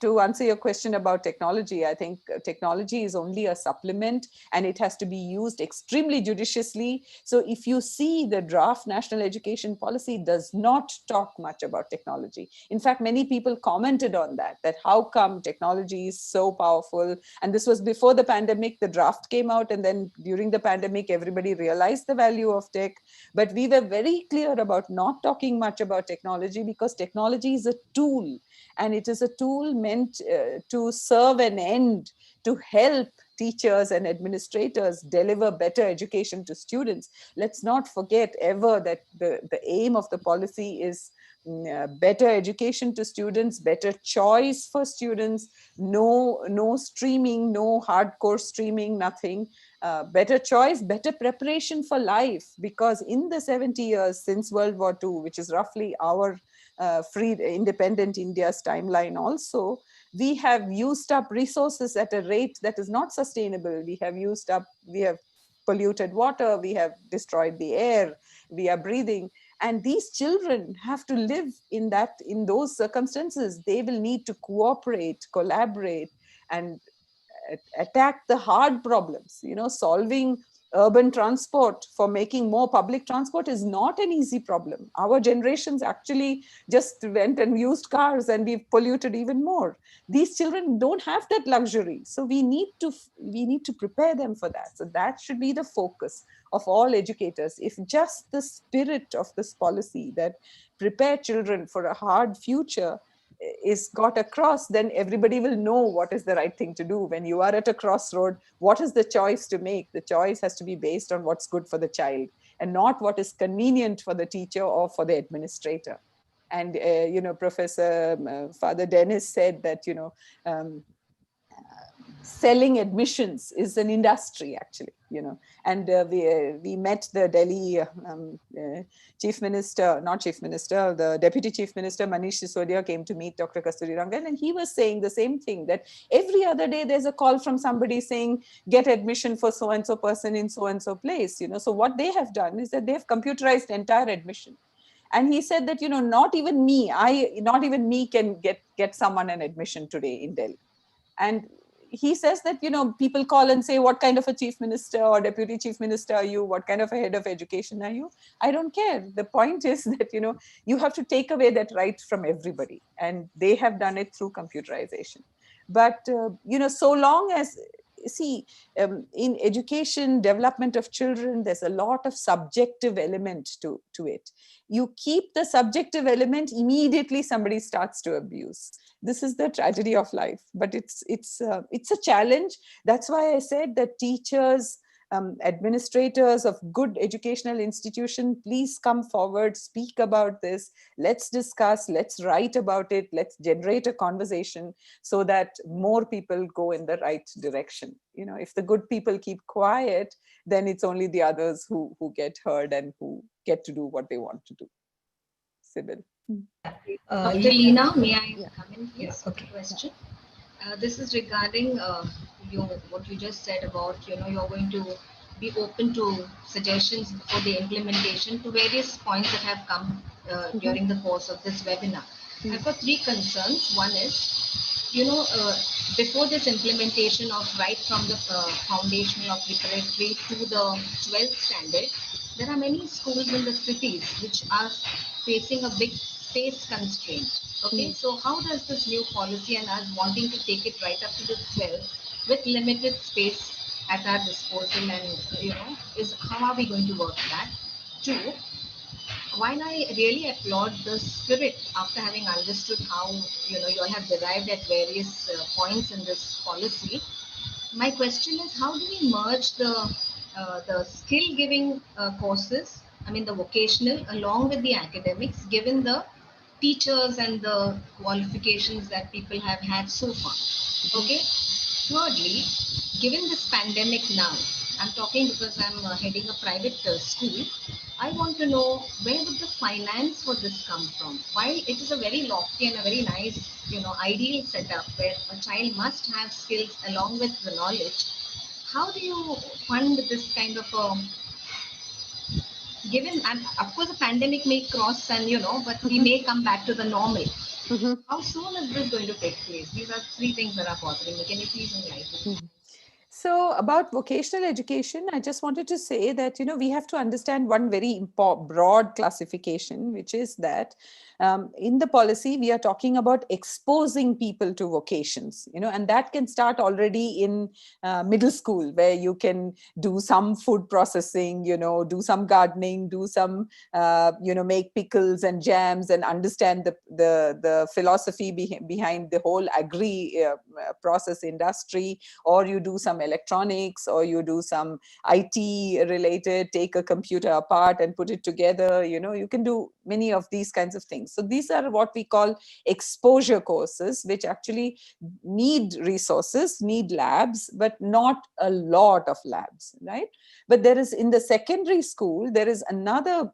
to answer your question about technology, I think technology is only a supplement, and it has to be used extremely judiciously. So if you see, the draft national education policy does not talk much about technology. In fact, many people commented on that how come technology is so powerful. And this was before the pandemic. The draft came out, and then during the pandemic, everybody realized the value of tech. But we were very clear about not talking much about technology, because technology is a tool. And it is a tool meant to serve an end, to help teachers and administrators deliver better education to students. Let's not forget ever that the aim of the policy is better education to students, better choice for students, no streaming, no hardcore streaming, nothing. Better choice, better preparation for life. Because in the 70 years since World War II, which is roughly our free independent India's timeline also, we have used up resources at a rate that is not sustainable. We have polluted water, we have destroyed the air we are breathing. And these children have to live in those circumstances. They will need to cooperate, collaborate, and attack the hard problems. Solving urban transport, for making more public transport is not an easy problem. Our generations actually just went and used cars and we've polluted even more. These children don't have that luxury. So we need to prepare them for that. So that should be the focus of all educators. If just the spirit of this policy that prepare children for a hard future is got across, then everybody will know what is the right thing to do. When you are at a crossroad, what is the choice to make? The choice has to be based on what's good for the child and not what is convenient for the teacher or for the administrator. And Professor Father Dennis said that selling admissions is an industry, actually, and we met the Delhi chief minister, not chief minister, the deputy chief minister Manish Sisodia came to meet Dr. Kasturirangan, and he was saying the same thing, that every other day there's a call from somebody saying get admission for so and so person in so and so place. So what they have done is that they have computerized entire admission. And he said that not even me can get someone an admission today in Delhi. And he says that people call and say, what kind of a chief minister or deputy chief minister are you? What kind of a head of education are you? I don't care. The point is that you have to take away that right from everybody, and they have done it through computerization. But so long as in education, development of children, there's a lot of subjective element to it. You keep the subjective element, immediately somebody starts to abuse. This is the tragedy of life, but it's a challenge. That's why I said that teachers, administrators of good educational institution, please come forward, speak about this. Let's discuss, let's write about it, let's generate a conversation so that more people go in the right direction. If the good people keep quiet, then it's only the others who get heard and who get to do what they want to do. Sybil. Lina, may I come in, please? Yes, okay. Question. This is regarding what you just said about you're going to be open to suggestions for the implementation to various points that have come during the course of this webinar. I've got three concerns. One is, before this implementation of right from the foundational or preparatory to the 12th standard, there are many schools in the cities which are facing a big space constraint. Okay, so how does this new policy and us wanting to take it right up to the 12 with limited space at our disposal, and how are we going to work that? Two, while I really applaud the spirit after having understood how you all have derived at various points in this policy, my question is, how do we merge the skill giving courses, I mean the vocational, along with the academics, given the teachers and the qualifications that people have had so far? Okay. Thirdly, given this pandemic now, I'm talking because I'm heading a private school. I want to know, where would the finance for this come from? While it is a very lofty and a very nice, ideal setup where a child must have skills along with the knowledge, how do you fund this kind of given, and of course the pandemic may cross and but we may come back to the normal. How soon is this going to take place? These are three things that are bothering me. Can you please enlighten? So about vocational education, I just wanted to say that, we have to understand one very broad classification, which is that in the policy, we are talking about exposing people to vocations, and that can start already in middle school, where you can do some food processing, do some gardening, do some, make pickles and jams and understand the philosophy behind the whole agri process industry, or you do some electronics, or you do some IT related, take a computer apart and put it together. You can do many of these kinds of things. So these are what we call exposure courses, which actually need resources, need labs, but not a lot of labs, right? But there is, in the secondary school, there is another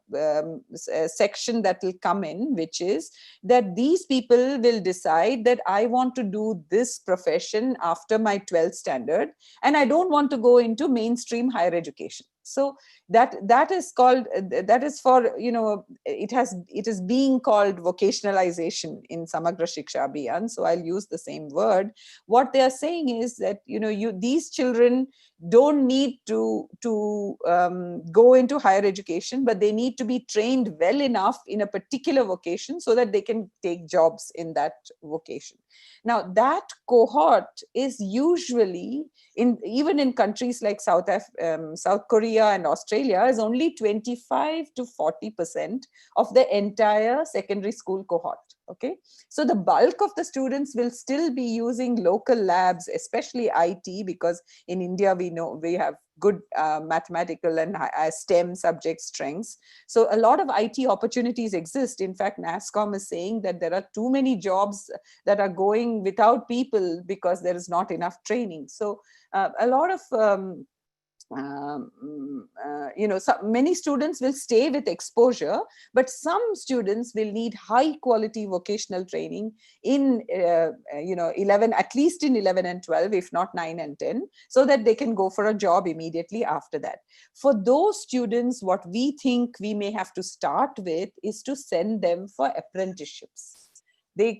section that will come in, which is that these people will decide that I want to do this profession after my 12th standard, and I don't want to go into mainstream higher education. So that is called, that is for, it is being called vocationalization in Samagra Shiksha Abhiyan. So I'll use the same word. What they are saying is that, these children don't need to go into higher education, but they need to be trained well enough in a particular vocation so that they can take jobs in that vocation. Now, that cohort is usually, even in countries like South Korea and Australia, is only 25 to 40% of the entire secondary school cohort. Okay, so the bulk of the students will still be using local labs, especially IT, because in India we know we have good mathematical and STEM subject strengths. So a lot of IT opportunities exist. In fact, NASSCOM is saying that there are too many jobs that are going without people because there is not enough training. So a lot of many students will stay with exposure, but some students will need high quality vocational training in 11, at least in 11 and 12, if not 9 and 10, so that they can go for a job immediately after that. For those students, what we think we may have to start with is to send them for apprenticeships. They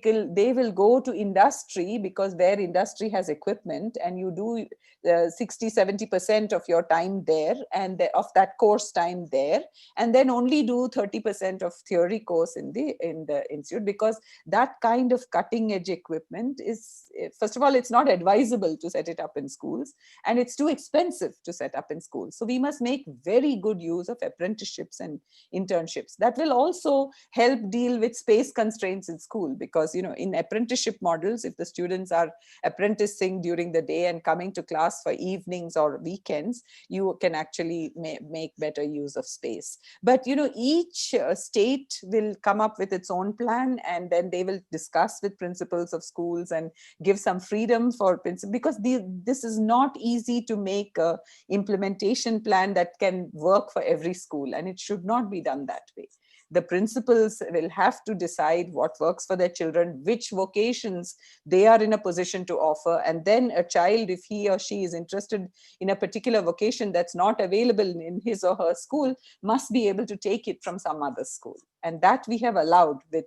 will go to industry because their industry has equipment, and you do 60-70% of your time there, and of that course time there, and then only do 30% of theory course in the institute, because that kind of cutting edge equipment is, first of all, it's not advisable to set it up in schools, and it's too expensive to set up in schools. So we must make very good use of apprenticeships and internships. That will also help deal with space constraints in school, because in apprenticeship models, if the students are apprenticing during the day and coming to class for evenings or weekends, you can actually make better use of space. But each state will come up with its own plan, and then they will discuss with principals of schools and give some freedom for principals, because this is not easy to make a implementation plan that can work for every school, and it should not be done that way. The principals will have to decide what works for their children, which vocations they are in a position to offer. And then a child, if he or she is interested in a particular vocation that's not available in his or her school, must be able to take it from some other school. And that we have allowed with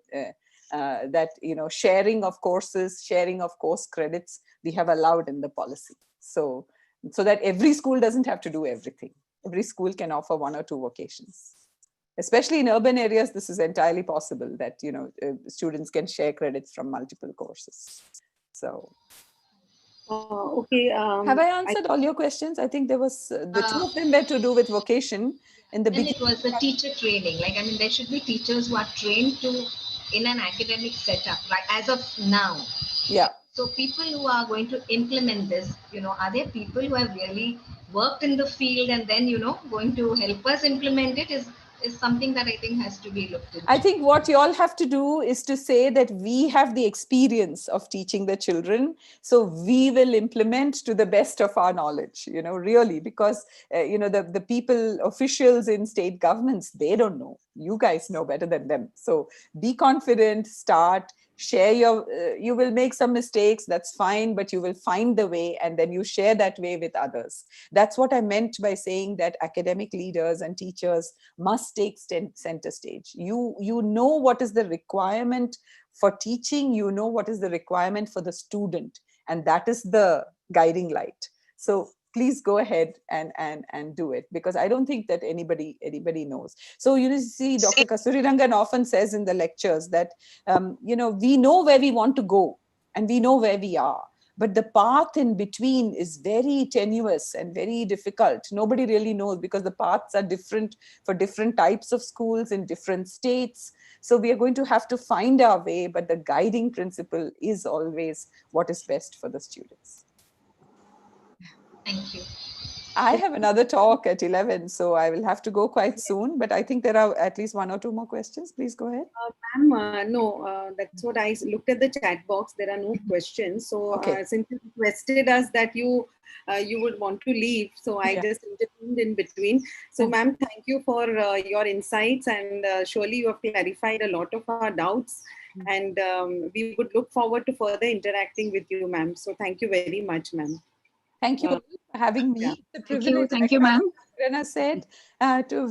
that, sharing of courses, sharing of course credits, we have allowed in the policy. So that every school doesn't have to do everything. Every school can offer one or two vocations. Especially in urban areas, this is entirely possible that, students can share credits from multiple courses. So, okay. Have I answered all your questions? I think there was, the two of them were to do with vocation. In the beginning, it was the teacher training. There should be teachers who are trained in an academic setup, right? As of now. Yeah. So people who are going to implement this, are there people who have really worked in the field and then, going to help us implement it is something that I think has to be looked into. I think what you all have to do is to say that we have the experience of teaching the children, so we will implement to the best of our knowledge, really, because, the people, officials in state governments, they don't know. You guys know better than them. So be confident, start, share you will make some mistakes, that's fine, but you will find the way, and then you share that way with others. That's what I meant by saying that academic leaders and teachers must take center stage. You know what is the requirement for teaching, what is the requirement for the student, and that is the guiding light. So please go ahead and do it, because I don't think that anybody knows. So see, Dr. Kasturi Rangan often says in the lectures that we know where we want to go and we know where we are, but the path in between is very tenuous and very difficult. Nobody really knows, because the paths are different for different types of schools in different states. So we are going to have to find our way, but the guiding principle is always what is best for the students. Thank you. I have another talk at 11, so I will have to go quite soon, but I think there are at least one or two more questions. Please go ahead. Ma'am, no, that's what I looked at the chat box. There are no questions. So okay. Since you requested us that you would want to leave, so I just intervened in between. So ma'am, thank you for your insights, and surely you have clarified a lot of our doubts, and we would look forward to further interacting with you, ma'am. So thank you very much, ma'am. Thank you all for having me. Yeah. It's a Thank you. privilege. Thank you, ma'am. Rena said,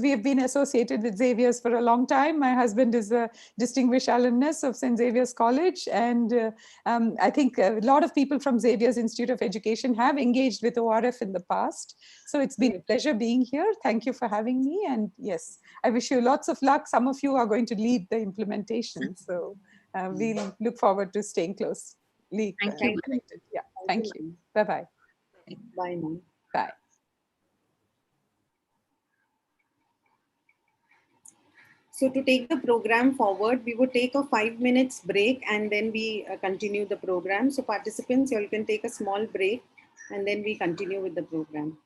we have been associated with Xavier's for a long time. My husband is a distinguished alumnus of St. Xavier's College. And I think a lot of people from Xavier's Institute of Education have engaged with ORF in the past. So it's been a pleasure being here. Thank you for having me. And yes, I wish you lots of luck. Some of you are going to lead the implementation. So we'll look forward to staying closely Thank you. connected. Yeah, thank you. Bye-bye. Bye, ma'am. Bye. So to take the program forward, we would take a 5 minutes break and then we continue the program. So participants, you all can take a small break and then we continue with the program.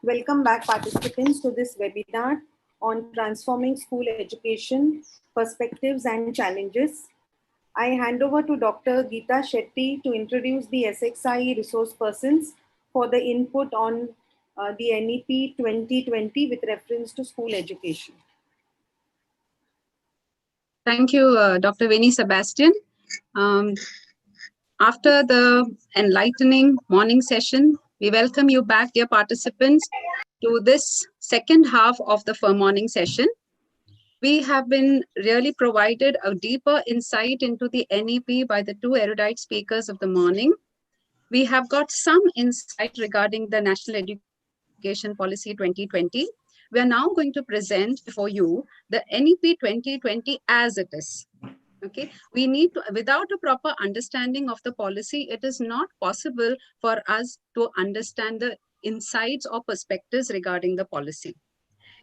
Welcome back, participants, to this webinar on transforming school education, perspectives and challenges. I hand over to Dr. Geeta Shetty to introduce the SXI resource persons for the input on the NEP 2020 with reference to school education. Thank you, Dr. Vinny Sebastian. After the enlightening morning session, we welcome you back, dear participants, to this second half of the morning session. We have been really provided a deeper insight into the NEP by the two erudite speakers of the morning. We have got some insight regarding the National Education Policy 2020. We are now going to present before you the NEP 2020 as it is. Okay, we need to, without a proper understanding of the policy, it is not possible for us to understand the insights or perspectives regarding the policy.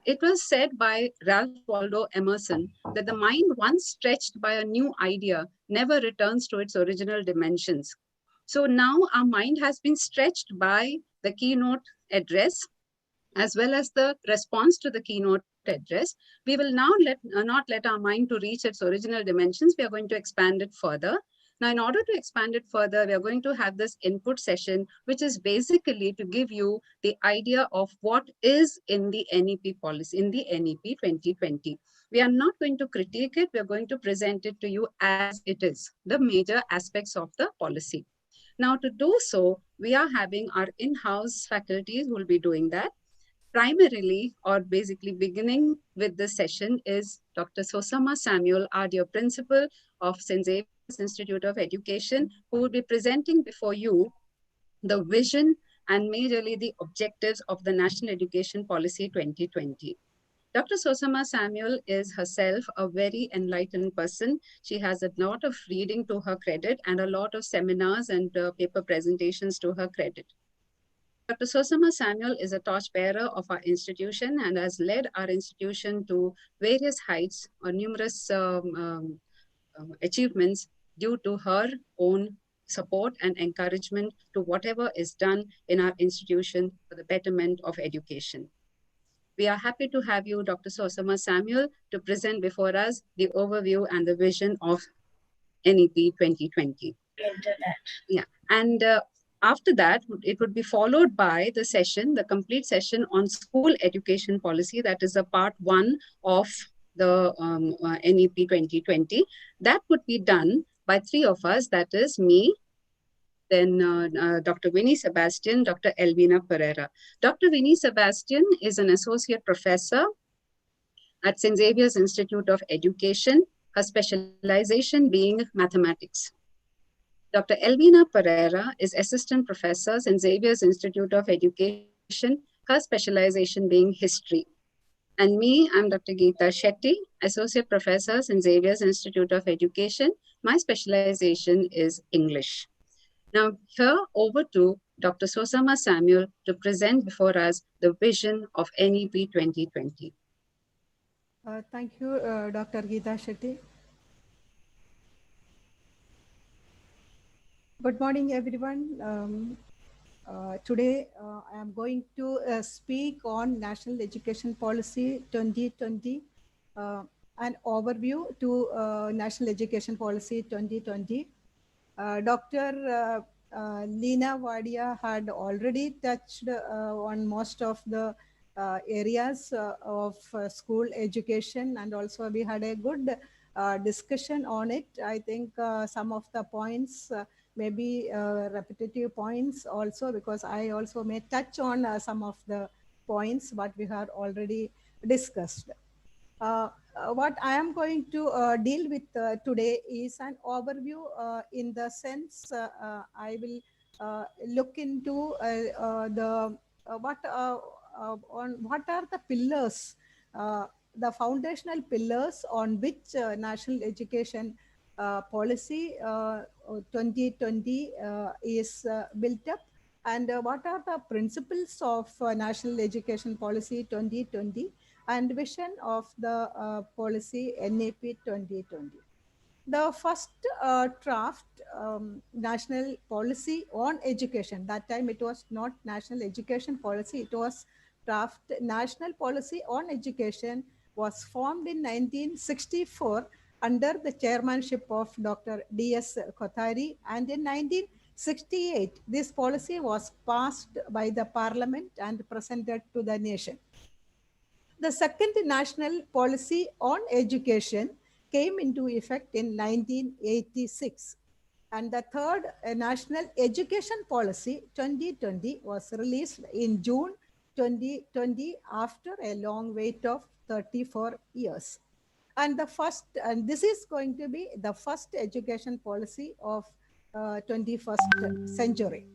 It was said by Ralph Waldo Emerson that the mind, once stretched by a new idea, never returns to its original dimensions. So now our mind has been stretched by the keynote address, as well as the response to the keynote address. We will now not let our mind to reach its original dimensions. We are going to expand it further. Now, in order to expand it further, we are going to have this input session, which is basically to give you the idea of what is in the NEP policy, in the NEP 2020. We are not going to critique it. We are going to present it to you as it is, the major aspects of the policy. Now, to do so, we are having our in-house faculties who will be doing that. Primarily, or basically beginning with this session, is Dr. Sosama Samuel, our dear principal of St. Xavier's Institute of Education, who will be presenting before you the vision and majorly the objectives of the National Education Policy 2020. Dr. Sosama Samuel is herself a very enlightened person. She has a lot of reading to her credit and a lot of seminars and paper presentations to her credit. Dr. Sosama Samuel is a torchbearer of our institution and has led our institution to various heights or numerous achievements due to her own support and encouragement to whatever is done in our institution for the betterment of education. We are happy to have you, Dr. Sosama Samuel, to present before us the overview and the vision of NEP 2020. Yeah, and after that, it would be followed by the session, the complete session on school education policy. That is a part one of the NEP 2020. That would be done by three of us, that is me, then Dr. Vinny Sebastian, Dr. Elvina Pereira. Dr. Vinny Sebastian is an associate professor at St. Xavier's Institute of Education, her specialization being mathematics. Dr. Elvina Pereira is assistant professor in Xavier's Institute of Education, her specialization being history. And me, I'm Dr. Geeta Shetty, associate professor in Xavier's Institute of Education. My specialization is English. Now, here over to Dr. Sosama Samuel to present before us the vision of NEP 2020. Thank you, Dr. Geeta Shetty. Good morning, everyone. Today, I am going to speak on National Education Policy 2020, an overview to National Education Policy 2020. Dr. Leena Wadia had already touched on most of the areas of school education, and also we had a good discussion on it. I think some of the points maybe repetitive points also, because I also may touch on some of the points what we have already discussed. What I am going to deal with today is an overview in the sense I will look into the what are the pillars, the foundational pillars on which national education policy 2020 is built up, and what are the principles of national education policy 2020 and vision of the policy NAP 2020. The first draft national policy on education, that time it was not national education policy, it was draft national policy on education, was formed in 1964 under the chairmanship of Dr. D.S. Kothari, and in 1968 this policy was passed by the parliament and presented to the nation. The second national policy on education came into effect in 1986. And the third national education policy 2020 was released in June 2020 after a long wait of 34 years. And this is going to be the first education policy of 21st century.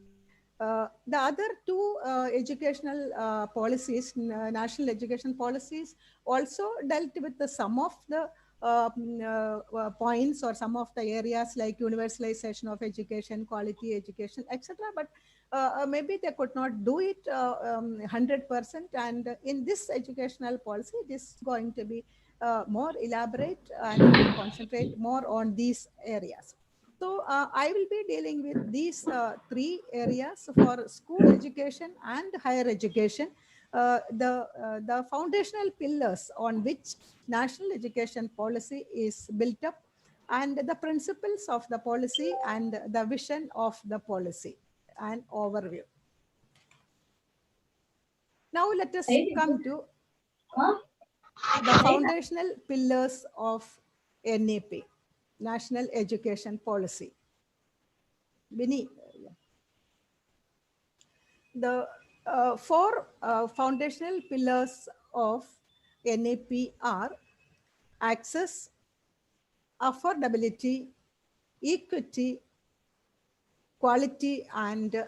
The other two educational policies, national education policies, also dealt with some of the points or some of the areas like universalization of education, quality education, etc. But maybe they could not do it 100%. And in this educational policy, it is going to be more elaborate and concentrate more on these areas. So I will be dealing with these three areas for school education and higher education, the foundational pillars on which national education policy is built up, and the principles of the policy and the vision of the policy, an overview. Now let us come to the foundational pillars of NAP, National Education Policy. Vinny, the four foundational pillars of NAP are access, affordability, equity, quality, and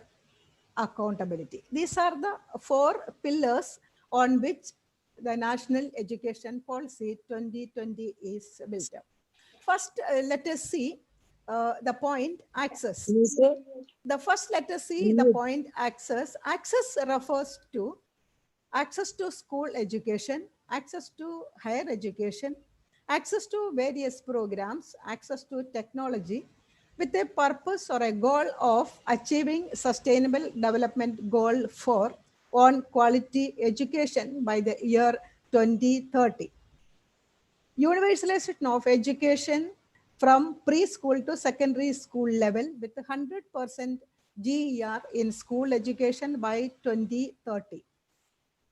accountability. These are the four pillars on which the National Education Policy 2020 is built up. First, let us see the point access. The first, let us see the point access. Access refers to access to school education, access to higher education, access to various programs, access to technology, with a purpose or a goal of achieving Sustainable Development Goal 4 on quality education by the year 2030. Universalization of education from preschool to secondary school level with 100% GER in school education by 2030.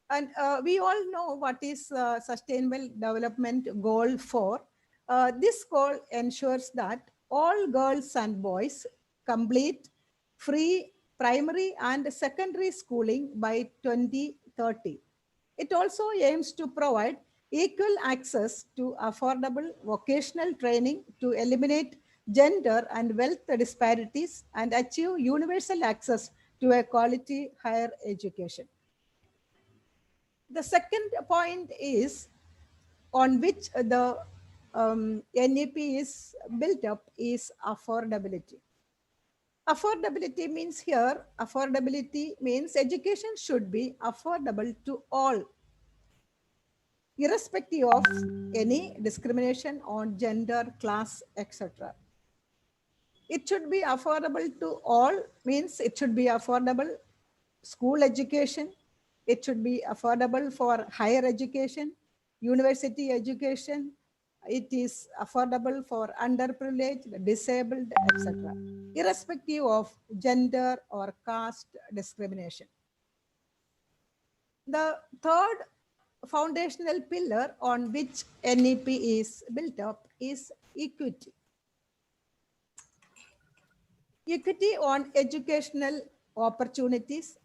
And we all know what is Sustainable Development Goal 4. This goal ensures that all girls and boys complete free primary and secondary schooling by 2030. It also aims to provide equal access to affordable vocational training to eliminate gender and wealth disparities and achieve universal access to a quality higher education. The second point is on which the NAP is built up is affordability. Affordability means here, affordability means education should be affordable to all, irrespective of any discrimination on gender, class, etc. It should be affordable to all means it should be affordable school education. It should be affordable for higher education, university education. It is affordable for underprivileged, disabled, etc., irrespective of gender or caste discrimination. The third foundational pillar on which NEP is built up is equity. Equity on educational opportunities,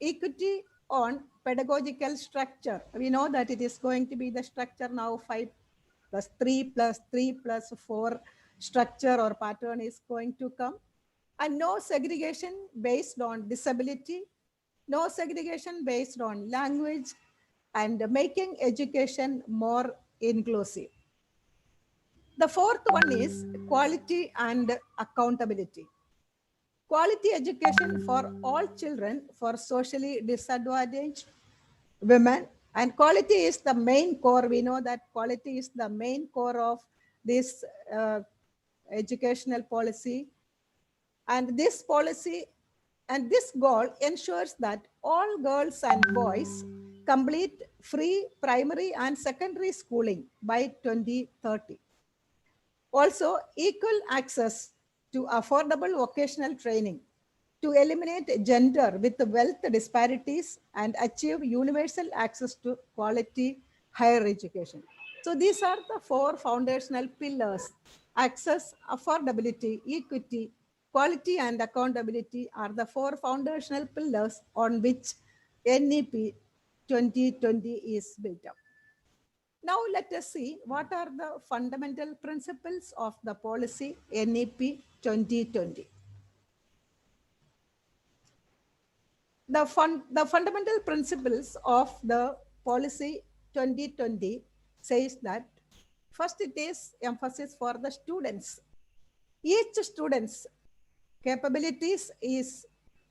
equity on pedagogical structure. We know that it is going to be the structure now 5 plus 3 plus 3 plus 4 structure or pattern is going to come. And no segregation based on disability, no segregation based on language, and making education more inclusive. The fourth one is quality and accountability. Quality education for all children, for socially disadvantaged women, and quality is the main core. We know that quality is the main core of this educational policy. And this policy and this goal ensures that all girls and boys complete free primary and secondary schooling by 2030. Also, equal access to affordable vocational training to eliminate gender with wealth disparities and achieve universal access to quality higher education. So these are the four foundational pillars: access, affordability, equity, quality, and accountability are the four foundational pillars on which NEP 2020 is built up. Now let us see what are the fundamental principles of the policy NEP 2020. The fundamental principles of the policy 2020 says that first it is emphasis for the students. Each student's capabilities is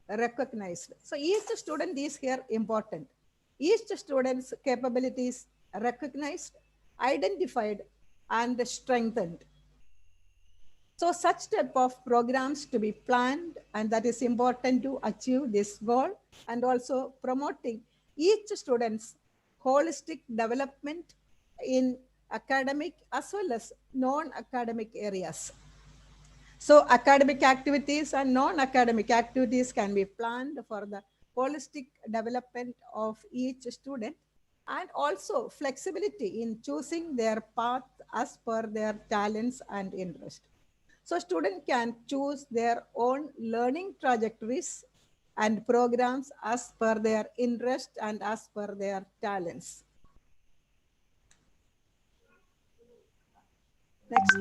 recognized. So each student is here important. Each student's capabilities recognized, identified, and strengthened. So such type of programs to be planned, and that is important to achieve this goal, and also promoting each student's holistic development in academic as well as non-academic areas. So academic activities and non-academic activities can be planned for the holistic development of each student, and also flexibility in choosing their path as per their talents and interest. So students can choose their own learning trajectories and programs as per their interest and as per their talents. Next.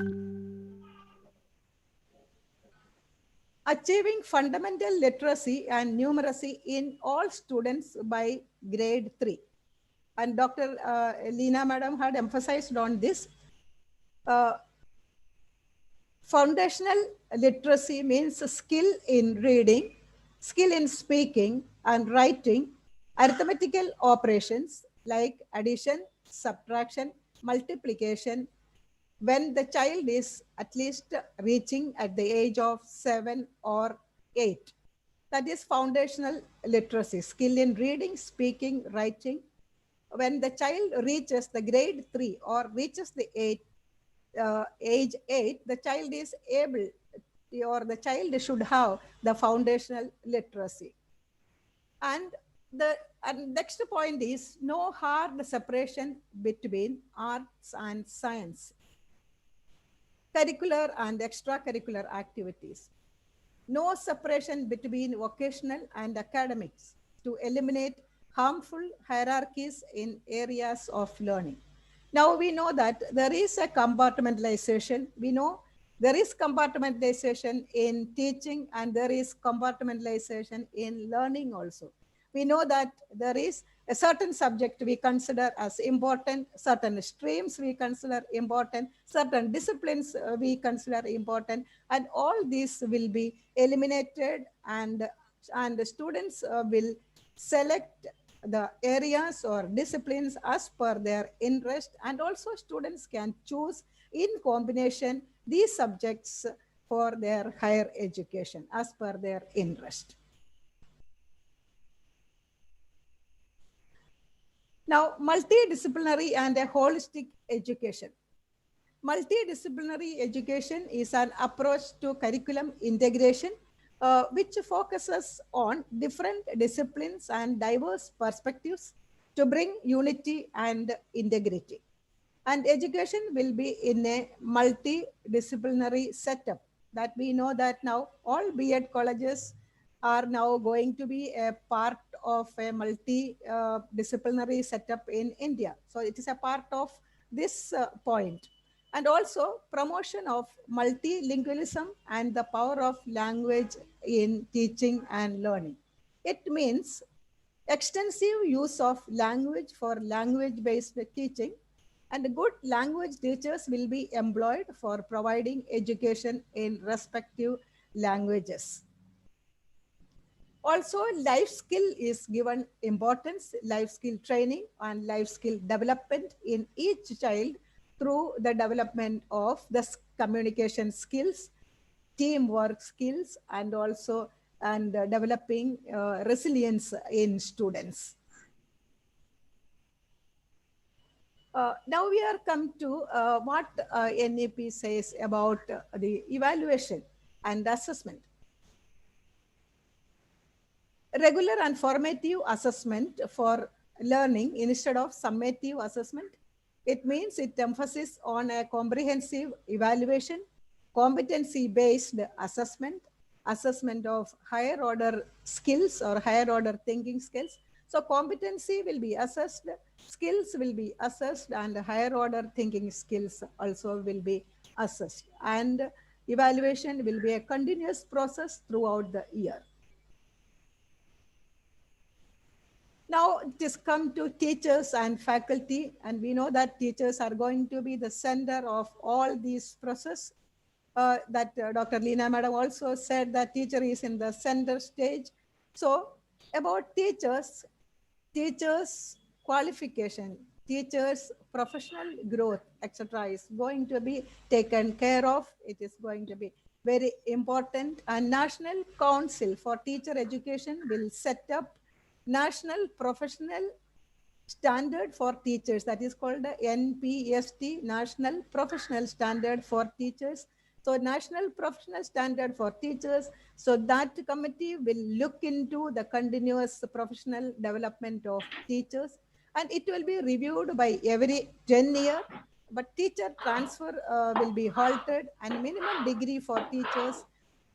Achieving fundamental literacy and numeracy in all students by grade 3. And Dr. Leena Madam had emphasized on this. Foundational literacy means skill in reading, skill in speaking and writing, arithmetical operations like addition, subtraction, multiplication, when the child is at least reaching at the age of 7 or 8. That is foundational literacy, skill in reading, speaking, writing. When the child reaches the grade 3 or reaches the age 8, the child is able, or the child should have the foundational literacy. And the next point is no hard separation between arts and science, curricular and extracurricular activities. No separation between vocational and academics to eliminate harmful hierarchies in areas of learning. Now we know that there is a compartmentalization. We know there is compartmentalization in teaching and there is compartmentalization in learning also. We know that there is a certain subject we consider as important, certain streams we consider important, certain disciplines we consider important, and all these will be eliminated, and the students will select the areas or disciplines as per their interest, and also students can choose in combination these subjects for their higher education as per their interest. Now, multidisciplinary and a holistic education. Multidisciplinary education is an approach to curriculum integration which focuses on different disciplines and diverse perspectives to bring unity and integrity. And education will be in a multidisciplinary setup. That we know that now all B.Ed colleges are now going to be a part of a multi-disciplinary setup in India. So it is a part of this point. And also promotion of multilingualism and the power of language in teaching and learning. It means extensive use of language for language-based teaching, and good language teachers will be employed for providing education in respective languages. Also, life skill is given importance, life skill training and life skill development in each child through the development of the communication skills, teamwork skills, and also developing resilience in students. Now we are come to what NEP says about the evaluation and assessment. Regular and formative assessment for learning instead of summative assessment. It means it emphasizes on a comprehensive evaluation, competency-based assessment, assessment of higher order skills or higher order thinking skills. So competency will be assessed, skills will be assessed, and higher order thinking skills also will be assessed. And evaluation will be a continuous process throughout the year. Now it is come to teachers and faculty, and we know that teachers are going to be the center of all these process. Dr. Leena Madam also said that teacher is in the center stage. So about teachers, teachers qualification, teachers professional growth, etc. is going to be taken care of. It is going to be very important, and National Council for Teacher Education will set up National Professional Standard for Teachers, that is called the NPST, National Professional Standard for Teachers. So National Professional Standard for Teachers, so that committee will look into the continuous professional development of teachers, and it will be reviewed by every 10 years. But teacher transfer will be halted, and minimum degree for teachers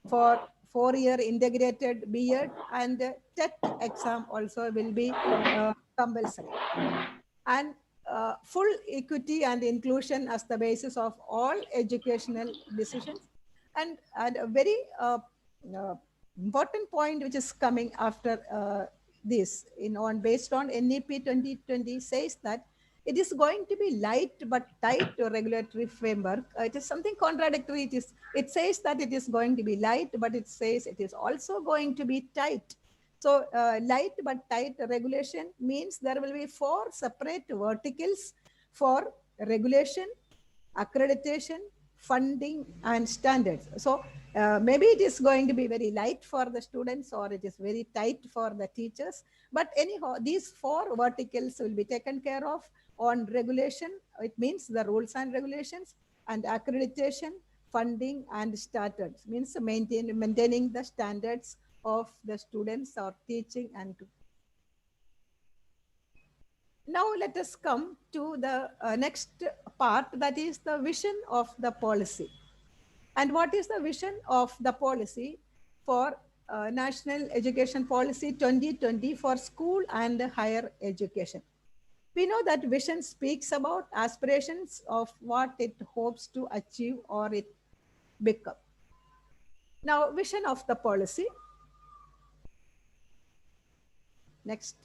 for 4-year integrated B.Ed and TET exam also will be compulsory. And full equity and inclusion as the basis of all educational decisions. And a very important point which is coming after this based on NEP 2020 says that it is going to be light but tight regulatory framework. It is something contradictory. It says that it is going to be light, but it says it is also going to be tight. So light but tight regulation means there will be 4 separate verticals for regulation, accreditation, funding, and standards. So maybe it is going to be very light for the students, or it is very tight for the teachers. But anyhow, these 4 verticals will be taken care of on regulation. It means the rules and regulations, and accreditation, funding, and standards means maintaining the standards of the students or teaching. And now let us come to the next part, that is the vision of the policy. And what is the vision of the policy for National Education Policy 2020 for school and higher education? We know that vision speaks about aspirations of what it hopes to achieve or it become. Now, vision of the policy. Next.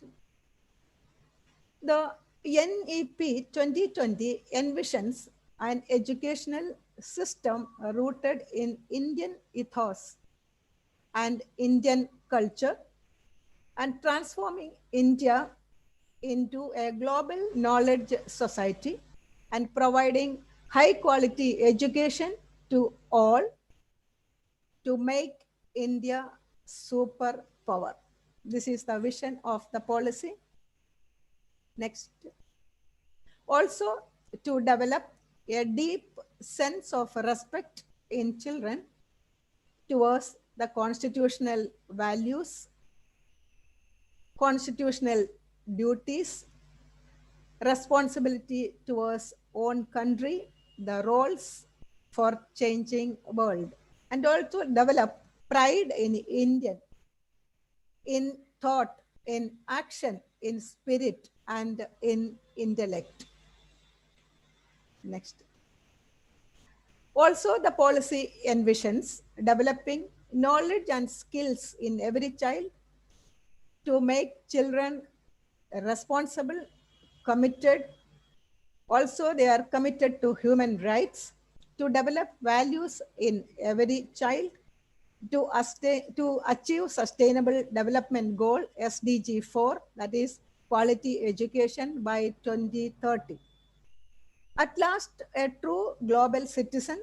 The NEP 2020 envisions an educational system rooted in Indian ethos and Indian culture, and transforming India into a global knowledge society and providing high quality education to all to make India superpower. This is the vision of the policy. Next. Also, to develop a deep sense of respect in children towards the constitutional values, constitutional duties, responsibility towards own country, the roles for changing world, and also develop pride in Indian, in thought, in action, in spirit, and in intellect. Next. Also, the policy envisions developing knowledge and skills in every child to make children responsible, committed. Also, they are committed to human rights, to develop values in every child, to achieve sustainable development goal SDG 4, that is quality education by 2030. At last, a true global citizen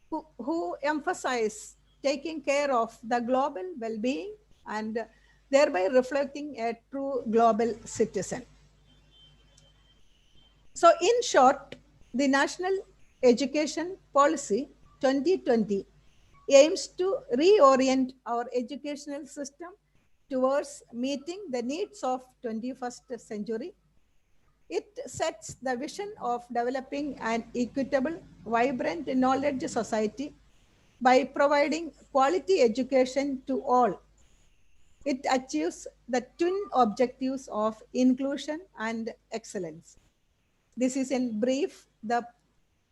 who emphasize taking care of the global well-being and thereby reflecting a true global citizen. So in short, the National Education Policy 2020 aims to reorient our educational system towards meeting the needs of 21st century. It sets the vision of developing an equitable, vibrant knowledge society by providing quality education to all. It achieves the twin objectives of inclusion and excellence. This is in brief the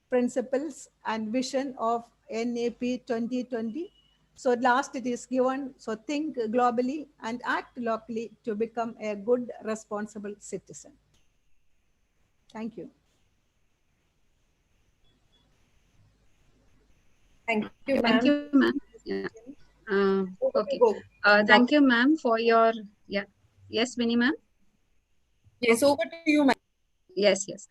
principles and vision of NAP 2020. So last it is given, so think globally and act locally to become a good, responsible citizen. Thank you. Thank you, ma'am. Thank you, ma'am. Yeah. Okay. Thank you, ma'am, for your, yeah. Yes, Winnie, ma'am? Yes, over to you, ma'am. Yes, yes.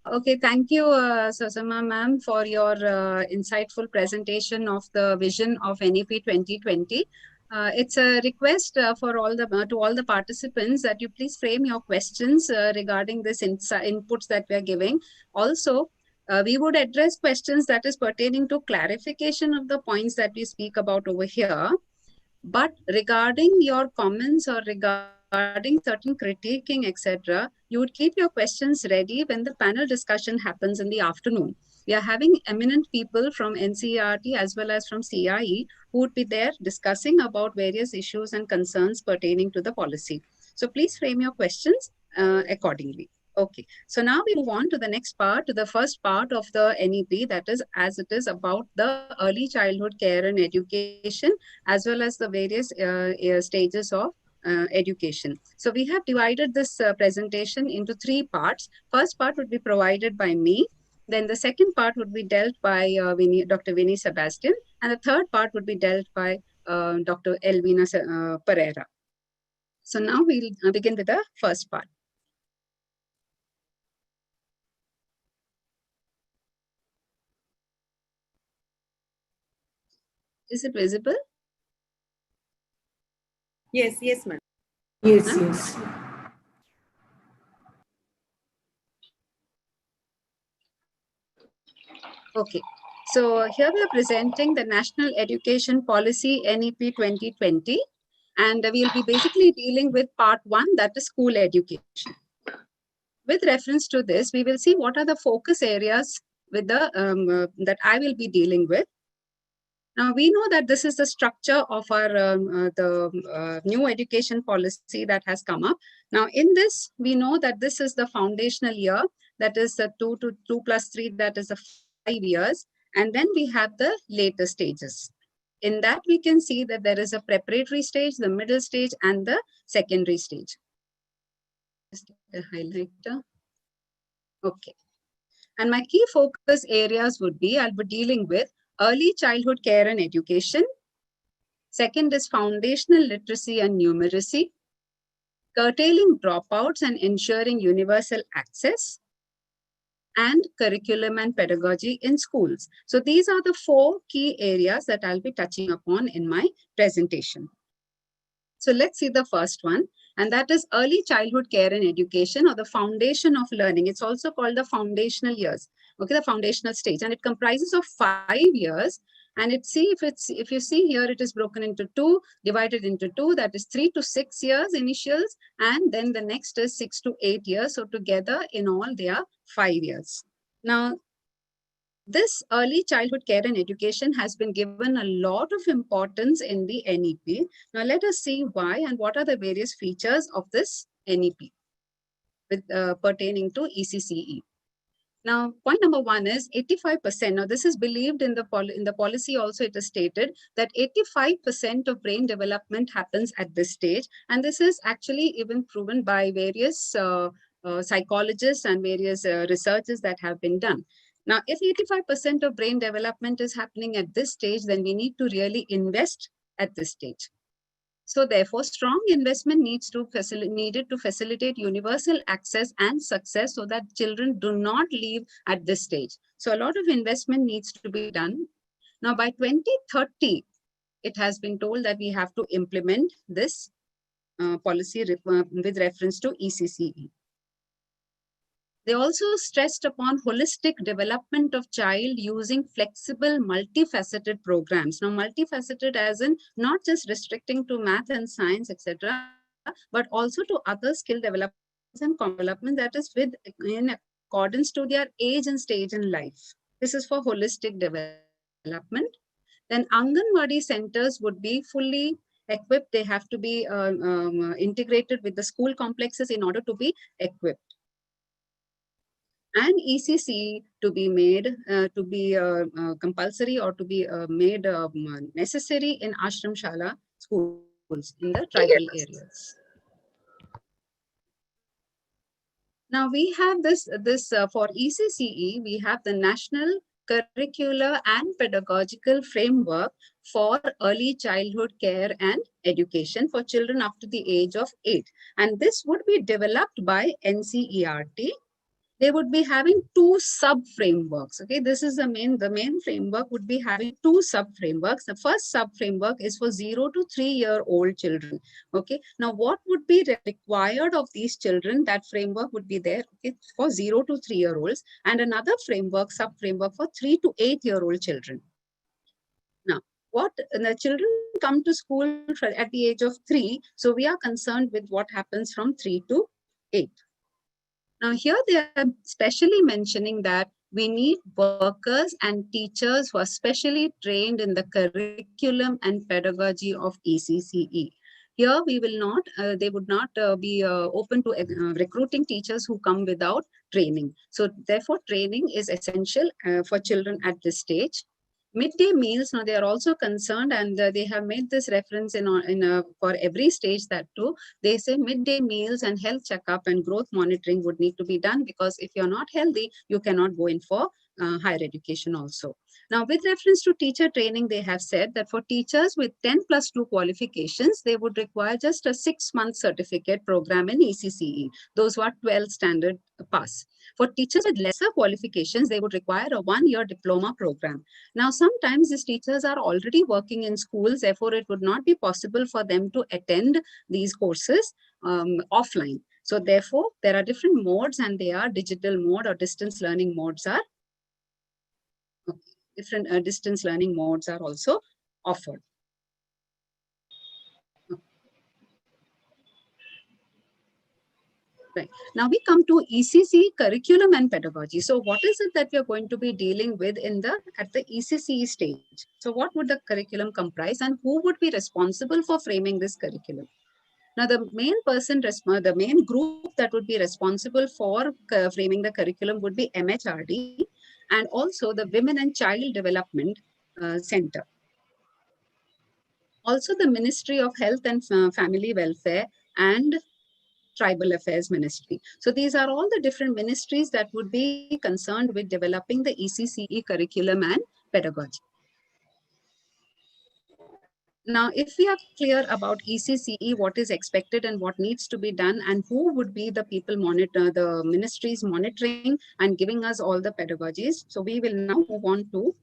Okay, thank you, Susama ma'am, for your insightful presentation of the vision of NEP 2020. It's a request for all the to all the participants that you please frame your questions regarding this inputs that we are giving. Also, we would address questions that is pertaining to clarification of the points that we speak about over here. But regarding your comments or regarding certain critiquing, etc., you would keep your questions ready when the panel discussion happens in the afternoon. We are having eminent people from NCERT as well as from CIE who would be there discussing about various issues and concerns pertaining to the policy. So please frame your questions accordingly. Okay, so now we move on to the next part, to the first part of the NEP, that is as it is about the early childhood care and education, as well as the various stages of education. So we have divided this presentation into three parts. First part would be provided by me. Then the second part would be dealt by Dr. Winnie Sebastian. And the third part would be dealt by Dr. Elvina Pereira. So now we'll begin with the first part. Is it visible? Yes, yes, ma'am. Yes, yes. Okay, so here we are presenting the National Education Policy NEP 2020, and we'll be basically dealing with part one, that is school education. With reference to this, we will see what are the focus areas with the that I will be dealing with. Now, we know that this is the structure of our new education policy that has come up. Now, in this, we know that this is the foundational year, that is the 2 plus 3, that is the 5 years. And then we have the later stages. In that, we can see that there is a preparatory stage, the middle stage, and the secondary stage. Just a highlighter. Okay. And my key focus areas would be, I'll be dealing with early childhood care and education. Second is foundational literacy and numeracy, curtailing dropouts and ensuring universal access, and curriculum and pedagogy in schools. So these are the 4 key areas that I'll be touching upon in my presentation. So let's see the first one, and that is early childhood care and education, or the foundation of learning. It's also called the foundational years, okay, the foundational stage, and it comprises of 5 years. And if you see here, it is broken into two, divided into two, that is 3 to 6 years initials, and then the next is 6 to 8 years. So together in all, they are 5 years. Now, this early childhood care and education has been given a lot of importance in the NEP. Now let us see why and what are the various features of this NEP with, pertaining to ECCE. Now, point number one is 85%. Now, this is believed in the policy also. It is stated that 85% of brain development happens at this stage. And this is actually even proven by various psychologists and various researches that have been done. Now, if 85% of brain development is happening at this stage, then we need to really invest at this stage. So therefore, strong investment needed to facilitate universal access and success so that children do not leave at this stage. So a lot of investment needs to be done. Now by 2030, it has been told that we have to implement this policy with reference to ECCE. They also stressed upon holistic development of child using flexible, multifaceted programs. Now, multifaceted as in not just restricting to math and science, etc., but also to other skill developments and development that is in accordance to their age and stage in life. This is for holistic development. Then Anganwadi centers would be fully equipped. They have to be integrated with the school complexes in order to be equipped. And ECC to be made compulsory or to be made necessary in ashram shala schools in the tribal areas. Now we have this for ECCE, we have the National Curricular and Pedagogical Framework for Early Childhood Care and Education for children up to the age of 8. And this would be developed by NCERT. They would be having two sub-frameworks. Okay, this is the main framework would be having two sub-frameworks. The first sub-framework is for 0 to 3-year-old children. Okay, now what would be required of these children? That framework would be there, okay, for 0 to 3-year-olds, and another framework, sub-framework for 3 to 8-year-old children. Now, what the children come to school at the age of 3, so we are concerned with what happens from 3 to 8. Now here they are specially mentioning that we need workers and teachers who are specially trained in the curriculum and pedagogy of ECCE. Here we will not, they would not be open to recruiting teachers who come without training. So therefore training is essential for children at this stage. Midday meals, now they are also concerned, and they have made this reference for every stage that too. They say midday meals and health checkup and growth monitoring would need to be done, because if you're not healthy, you cannot go in for higher education also. Now, with reference to teacher training, they have said that for teachers with 10+2 qualifications, they would require just a 6-month certificate program in ECCE, those who are 12 standard pass. For teachers with lesser qualifications, they would require a 1-year diploma program. Now, sometimes these teachers are already working in schools, therefore it would not be possible for them to attend these courses offline. So therefore, there are different modes, and they are digital mode or distance learning modes are different distance learning modes are also offered. Right. Now we come to ECC curriculum and pedagogy. So what is it that we are going to be dealing with at the ECC stage? So what would the curriculum comprise, and who would be responsible for framing this curriculum? Now the main group that would be responsible for framing the curriculum would be MHRD, and also the Women and Child Development Center. Also the Ministry of Health and Family Welfare and Tribal Affairs Ministry. So these are all the different ministries that would be concerned with developing the ECCE curriculum and pedagogy. Now, if we are clear about ECCE, what is expected and what needs to be done, and who would be the people the ministries monitoring and giving us all the pedagogies. So we will now move on to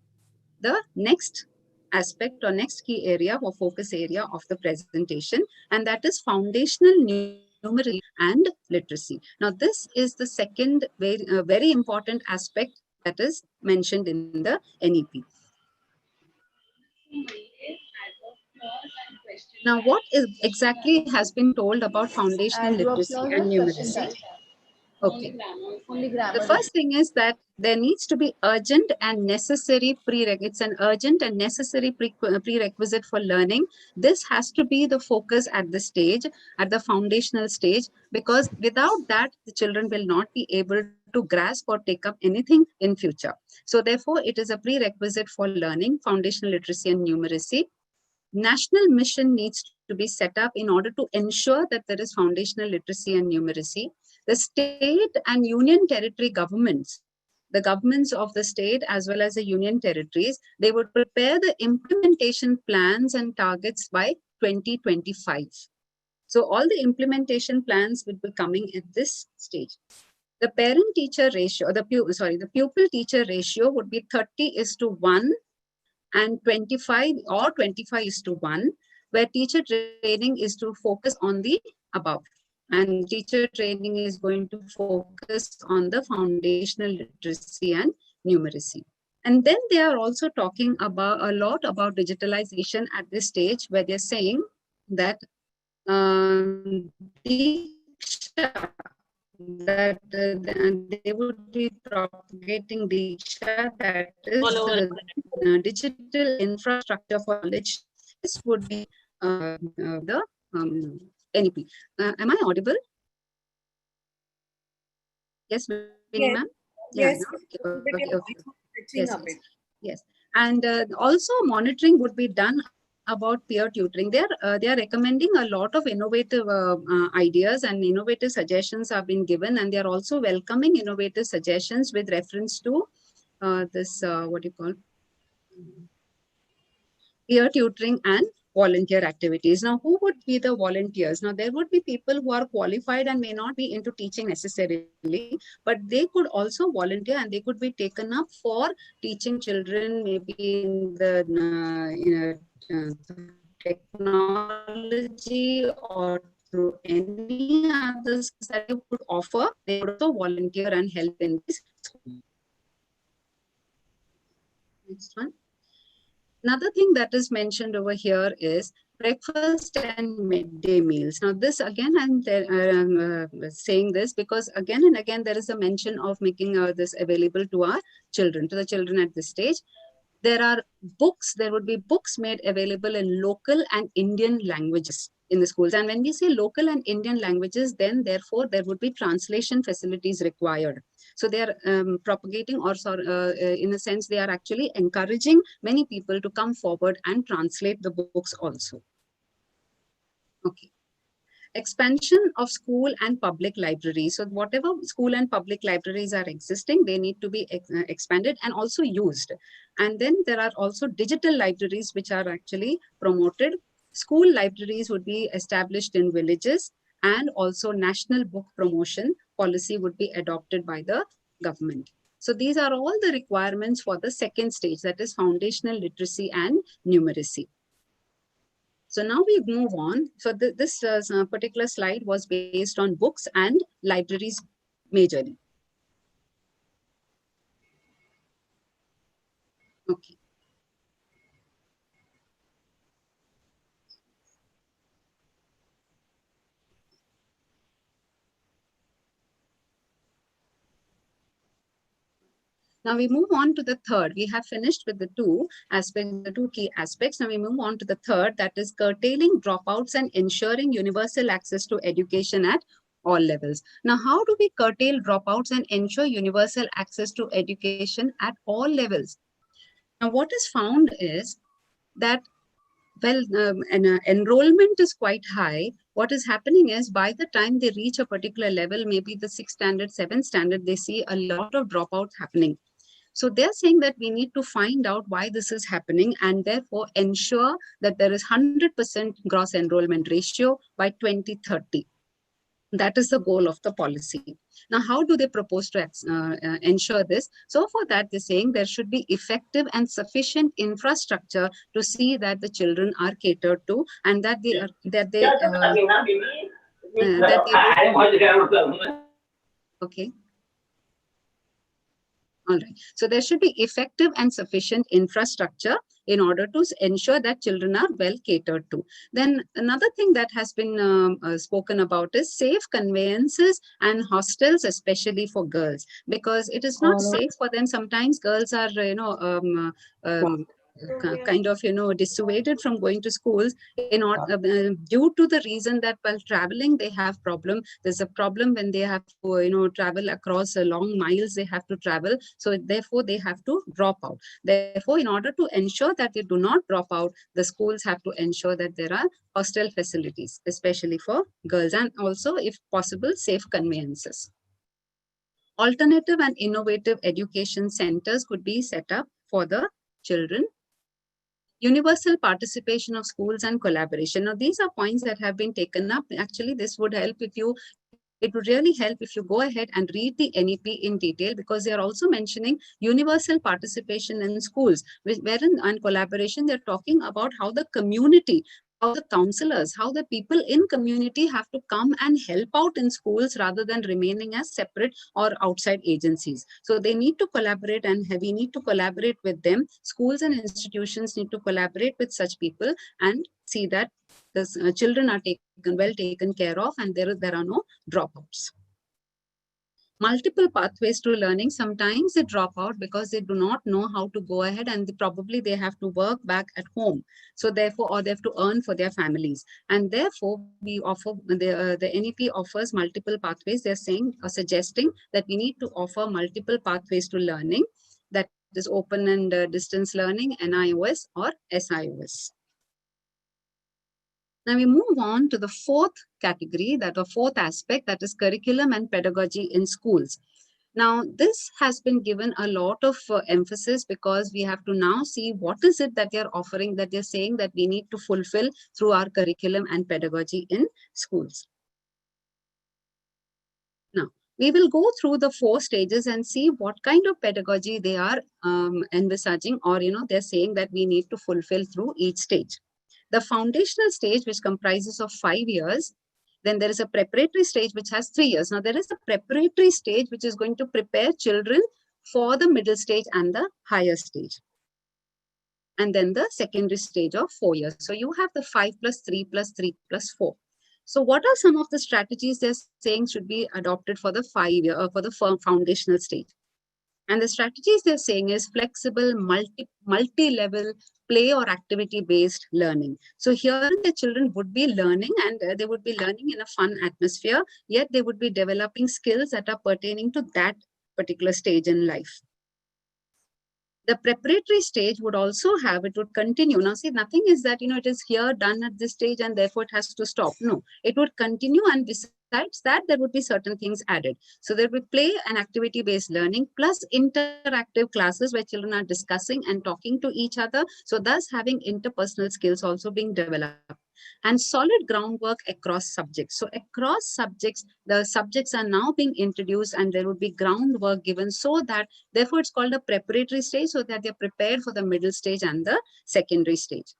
the next aspect or next key area or focus area of the presentation, and that is foundational numeracy and literacy. Now, this is the second very important aspect that is mentioned in the NEP. Now, what is exactly has been told about foundational literacy and numeracy? Okay. The first thing is that there needs to be urgent and necessary prerequisite. It's an urgent and necessary prerequisite for learning. This has to be the focus at the stage, at the foundational stage, because without that, the children will not be able to grasp or take up anything in future. So therefore, it is a prerequisite for learning foundational literacy and numeracy. National mission needs to be set up in order to ensure that there is foundational literacy and numeracy. The state and union territory governments, the governments of the state as well as the union territories, they would prepare the implementation plans and targets by 2025. So all the implementation plans will be coming at this stage. The parent-teacher ratio, the pupil-teacher ratio would be 30:1 and 25 or 25:1, where teacher training is to focus on the above. And teacher training is going to focus on the foundational literacy and numeracy. And then they are also talking about a lot about digitalization at this stage, where they're saying that Diksha, that they would be propagating Diksha, that is the digital infrastructure for knowledge. This would be the NEP. Am I audible? Yes, Vinny ma'am? Yes. Yes. And also monitoring would be done about peer tutoring. They are recommending a lot of innovative ideas, and innovative suggestions have been given, and they are also welcoming innovative suggestions with reference to this, what do you call, peer tutoring and volunteer activities. Now, who would be the volunteers? Now, there would be people who are qualified and may not be into teaching necessarily, but they could also volunteer and they could be taken up for teaching children, maybe in the technology or through any other skills that they would offer. They would also volunteer and help in this school. Next one. Another thing that is mentioned over here is breakfast and midday meals. Now, this again, I'm saying this because again and again, there is a mention of making this available to our children, to the children at this stage. There are books, there would be books made available in local and Indian languages in the schools. And when we say local and Indian languages, then therefore there would be translation facilities required. So they are propagating, or in a sense, they are actually encouraging many people to come forward and translate the books also. Okay. Expansion of school and public libraries. So whatever school and public libraries are existing, they need to be expanded and also used. And then there are also digital libraries which are actually promoted. School libraries would be established in villages, and also national book promotion policy would be adopted by the government. So these are all the requirements for the second stage, that is foundational literacy and numeracy. So now we move on. So this particular slide was based on books and libraries majorly. Okay. Now we move on to the third. We have finished with the two aspects, the two key aspects. Now we move on to the third, that is curtailing dropouts and ensuring universal access to education at all levels. Now, how do we curtail dropouts and ensure universal access to education at all levels? Now, what is found is that, well, enrollment is quite high. What is happening is by the time they reach a particular level, maybe the 6th standard, 7th standard, they see a lot of dropouts happening. So they're saying that we need to find out why this is happening and therefore ensure that there is 100% gross enrollment ratio by 2030. That is the goal of the policy. Now, how do they propose to ensure this? So for that, they're saying there should be effective and sufficient infrastructure to see that the children are catered to, and that they are okay. All right. So there should be effective and sufficient infrastructure in order to ensure that children are well catered to. Then another thing that has been spoken about is safe conveyances and hostels, especially for girls, because it is not safe for them. Sometimes girls are, kind of, dissuaded from going to schools due to the reason that while traveling they have problem. There's a problem when they have to travel across long miles, they have to travel, so therefore they have to drop out. Therefore, in order to ensure that they do not drop out, the schools have to ensure that there are hostel facilities, especially for girls, and also, if possible, safe conveyances. Alternative and innovative education centers could be set up for the children. Universal participation of schools and collaboration. Now, these are points that have been taken up. Actually, this would help if you, it would really help if you go ahead and read the NEP in detail, because they are also mentioning universal participation in schools, wherein on collaboration, they're talking about how the community, how the counselors, how the people in community have to come and help out in schools rather than remaining as separate or outside agencies. So they need to collaborate, and we need to collaborate with them. Schools and institutions need to collaborate with such people and see that the children are well taken care of, and there are no dropouts. Multiple pathways to learning. Sometimes they drop out because they do not know how to go ahead, and probably they have to work back at home. So therefore, or they have to earn for their families. And therefore, we offer, the NEP offers multiple pathways. They're saying or suggesting that we need to offer multiple pathways to learning. That is open and distance learning, NIOS or SIOS. Now we move on to the fourth category, that the fourth aspect, that is curriculum and pedagogy in schools. Now, this has been given a lot of emphasis, because we have to now see what is it that they're offering, that they're saying that we need to fulfill through our curriculum and pedagogy in schools. Now, we will go through the 4 stages and see what kind of pedagogy they are envisaging, or they're saying that we need to fulfill through each stage. The foundational stage, which comprises of 5 years. Then there is a preparatory stage, which has 3 years. Now, there is a preparatory stage, which is going to prepare children for the middle stage and the higher stage. And then the secondary stage of 4 years. So you have the 5 plus 3 plus 3 plus 4. So what are some of the strategies they're saying should be adopted for the 5-year, for the foundational stage? And the strategies they're saying is flexible, multi-level, play or activity-based learning. So here the children would be learning, and they would be learning in a fun atmosphere, yet they would be developing skills that are pertaining to that particular stage in life. The preparatory stage would also have, it would continue. Now see, nothing is that, it is here done at this stage and therefore it has to stop. No, it would continue, and besides that, there would be certain things added. So there would play and activity-based learning plus interactive classes where children are discussing and talking to each other. So thus having interpersonal skills also being developed. And solid groundwork across subjects. So across subjects, the subjects are now being introduced, and there would be groundwork given, so that therefore it's called a preparatory stage, so that they're prepared for the middle stage and the secondary stage.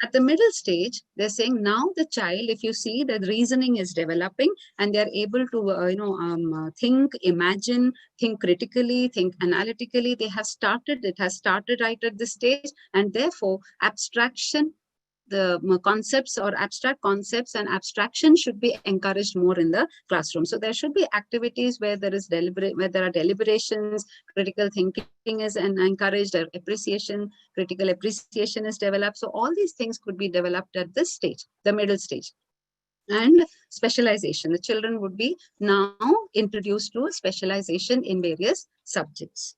At the middle stage, they're saying now the child, if you see, the reasoning is developing, and they're able to think, imagine, think critically, think analytically. It has started right at this stage, and therefore abstraction, the concepts or abstract concepts and abstraction should be encouraged more in the classroom. So there should be activities where there are deliberations, critical thinking is encouraged, critical appreciation is developed. So all these things could be developed at this stage, the middle stage. And specialization, the children would be now introduced to specialization in various subjects.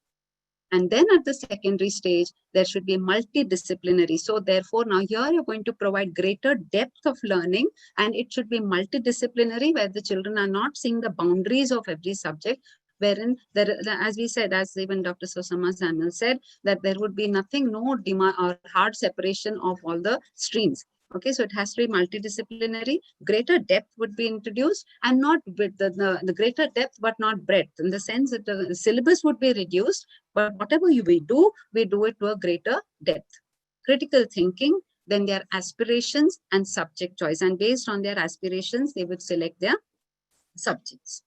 And then at the secondary stage, there should be multidisciplinary. So therefore, now here you're going to provide greater depth of learning, and it should be multidisciplinary, where the children are not seeing the boundaries of every subject, wherein there, as we said, as even Dr. Susama Samuel said, that there would be nothing, no demand or hard separation of all the streams. Okay, so it has to be multidisciplinary. Greater depth would be introduced, and not with the greater depth, but not breadth, in the sense that the syllabus would be reduced, but whatever we do it to a greater depth. Critical thinking, then their aspirations and subject choice, and based on their aspirations, they would select their subjects.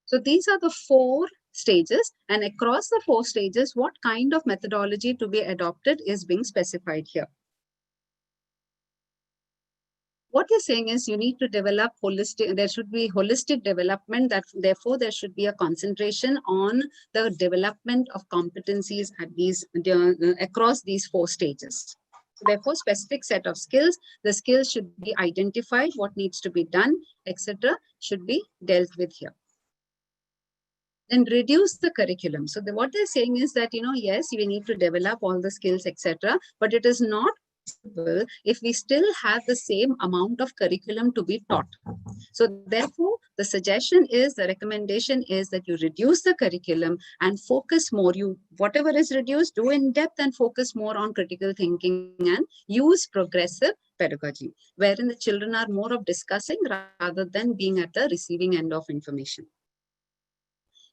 So these are the 4 stages, and across the 4 stages, what kind of methodology to be adopted is being specified here. What you're saying is you need to develop holistic, there should be holistic development, that therefore there should be a concentration on the development of competencies at these across these 4 stages. So therefore, specific set of skills, the skills should be identified, what needs to be done, etc., should be dealt with here. And reduce the curriculum. So what they're saying is that, yes, we need to develop all the skills, etc., but it is not possible if we still have the same amount of curriculum to be taught. So therefore, the suggestion is, the recommendation is that you reduce the curriculum and focus more. Whatever is reduced, do in depth and focus more on critical thinking and use progressive pedagogy, wherein the children are more of discussing rather than being at the receiving end of information.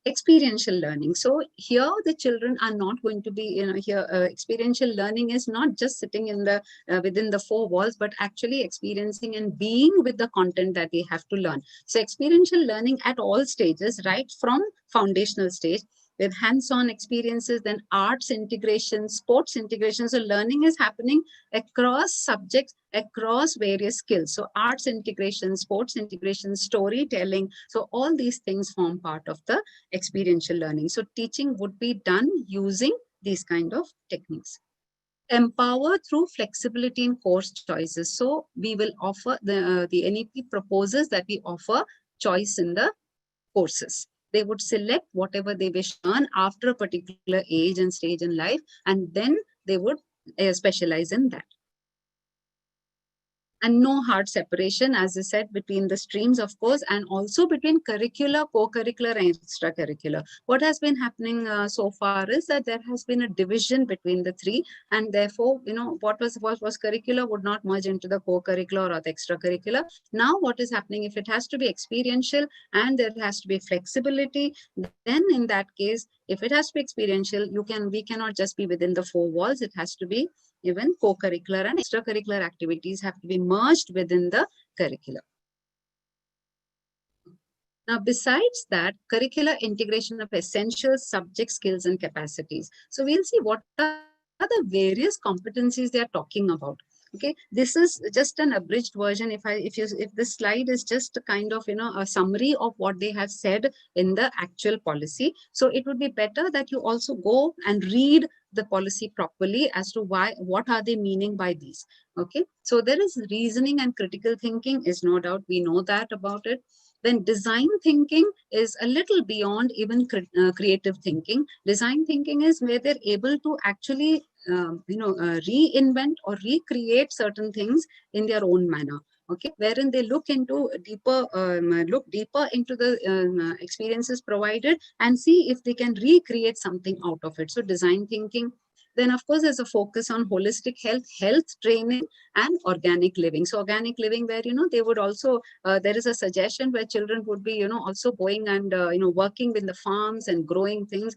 Experiential learning. So here the children are not going to be, experiential learning is not just sitting in the within the 4 walls, but actually experiencing and being with the content that they have to learn. So experiential learning at all stages, right from foundational stage, with hands-on experiences, then arts integration, sports integration. So learning is happening across subjects, across various skills. So arts integration, sports integration, storytelling. So all these things form part of the experiential learning. So teaching would be done using these kind of techniques. Empower through flexibility in course choices. So we will offer, the NEP proposes that we offer choice in the courses. They would select whatever they wish to learn after a particular age and stage in life, and then they would specialize in that. And no hard separation, as I said, between the streams, of course, and also between curricular, co-curricular, and extracurricular. What has been happening so far is that there has been a division between the 3, and therefore, what was curricular would not merge into the co-curricular or the extracurricular. Now, what is happening, if it has to be experiential and there has to be flexibility, then in that case, if it has to be experiential, we cannot just be within the 4 walls. It has to be even co-curricular and extracurricular activities have to be merged within the curriculum. Now, besides that, curricular integration of essential subject skills and capacities. So we'll see what are the various competencies they are talking about. Okay, this is just an abridged version. If this slide is just a kind of a summary of what they have said in the actual policy, so it would be better that you also go and read the policy properly as to what are they meaning by these. Okay, so there is reasoning and critical thinking, is no doubt, we know that about it. Then design thinking is a little beyond even creative thinking. Design thinking is where they're able to actually reinvent or recreate certain things in their own manner. Okay, wherein they look deeper into the experiences provided and see if they can recreate something out of it. So design thinking. Then, of course, there's a focus on holistic health training, and organic living. So organic living, where, they would also, there is a suggestion where children would be, also going and, working with the farms and growing things,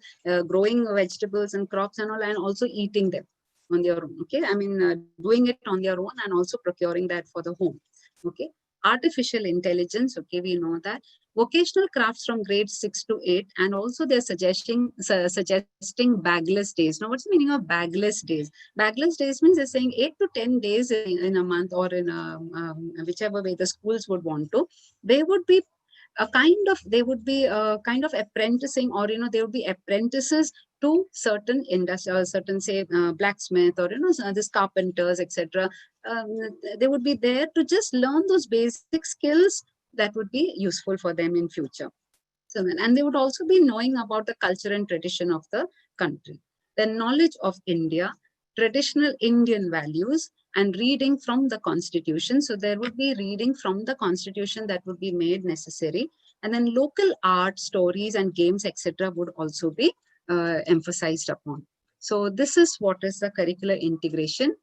growing vegetables and crops and all, and also eating them on their own. Okay, I mean, doing it on their own and also procuring that for the home. Okay, artificial intelligence. Okay, we know that. Vocational crafts from grades 6 to 8, and also they're suggesting bagless days. Now, what's the meaning of bagless days? Bagless days means they're saying 8 to 10 days in a month, or in whichever way the schools would want to. They would be apprenticing, or they would be apprentices to certain industries, certain, say, blacksmith, or this carpenters, etc. They would be there to just learn those basic skills that would be useful for them in future. So then, and they would also be knowing about the culture and tradition of the country. The knowledge of India, traditional Indian values, and reading from the Constitution. So there would be reading from the Constitution that would be made necessary. And then local art, stories, and games, etc. would also be emphasized upon. So this is what is the curricular integration.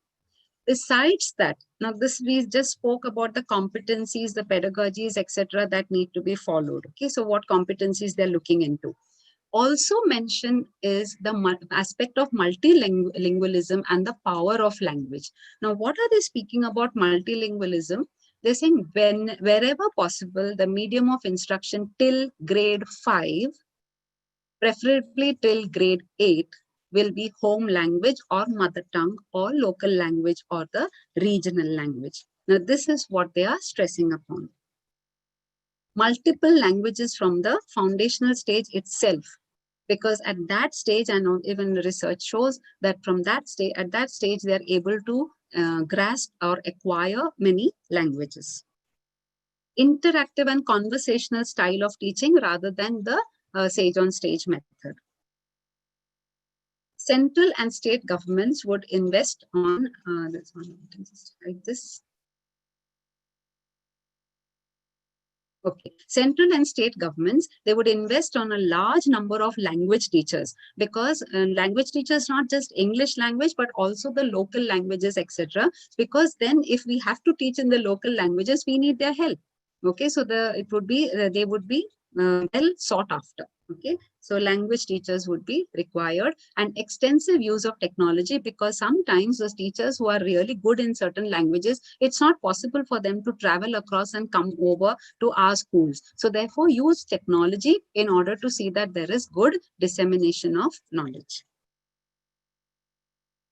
Besides that, now this we just spoke about the competencies, the pedagogies, etc., that need to be followed. Okay, so what competencies they're looking into. Also mentioned is the aspect of multilingualism and the power of language. Now, what are they speaking about multilingualism? They're saying wherever possible, the medium of instruction till grade 5, preferably till grade 8, will be home language or mother tongue or local language or the regional language. Now, this is what they are stressing upon. Multiple languages from the foundational stage itself, because at that stage, and even research shows that from that stage, at that stage, they are able to grasp or acquire many languages. Interactive and conversational style of teaching rather than the sage on stage method. Central and state governments would invest on this. Okay, central and state governments, they would invest on a large number of language teachers, because language teachers, not just English language, but also the local languages, etc. Because then if we have to teach in the local languages, we need their help. Okay, so they would be well sought after. Okay, so language teachers would be required, and extensive use of technology, because sometimes those teachers who are really good in certain languages, it's not possible for them to travel across and come over to our schools. So therefore, use technology in order to see that there is good dissemination of knowledge.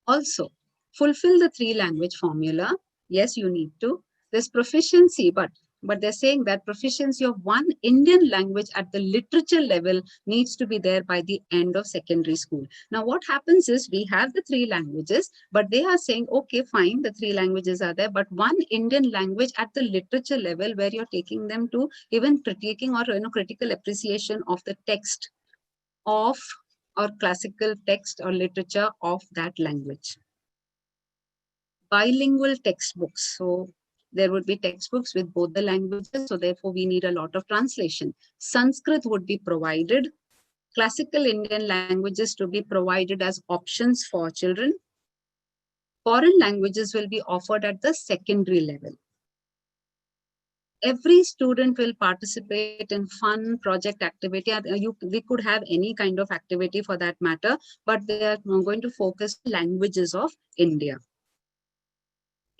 Also, fulfill the 3-language formula. Yes, you need to. There's proficiency, but they're saying that proficiency of one Indian language at the literature level needs to be there by the end of secondary school. Now, what happens is we have the 3 languages, but they are saying, okay, fine, the 3 languages are there, but one Indian language at the literature level, where you're taking them to even critiquing or critical appreciation of the text of or classical text or literature of that language. Bilingual textbooks. So there would be textbooks with both the languages. So therefore, we need a lot of translation. Sanskrit would be provided. Classical Indian languages to be provided as options for children. Foreign languages will be offered at the secondary level. Every student will participate in fun project activity. We could have any kind of activity for that matter, but they are going to focus on languages of India.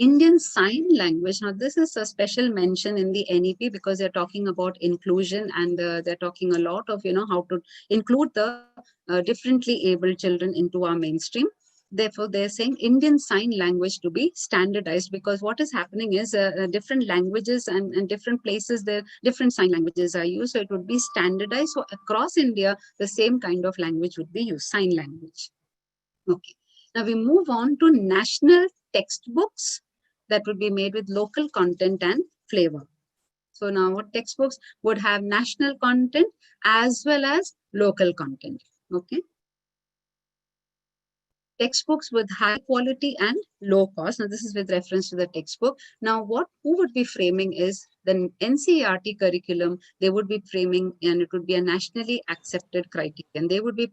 Indian Sign Language. Now, this is a special mention in the NEP because they're talking about inclusion, and they're talking a lot of, how to include the differently abled children into our mainstream. Therefore, they're saying Indian Sign Language to be standardized, because what is happening is different languages and different places, there different sign languages are used. So it would be standardized. So across India, the same kind of language would be used, sign language. Okay. Now we move on to national textbooks that would be made with local content and flavor. So now what textbooks would have national content as well as local content. Okay. Textbooks with high quality and low cost. Now, this is with reference to the textbook. Now, who would be framing is the NCERT curriculum. They would be framing, and it would be a nationally accepted criterion. They would be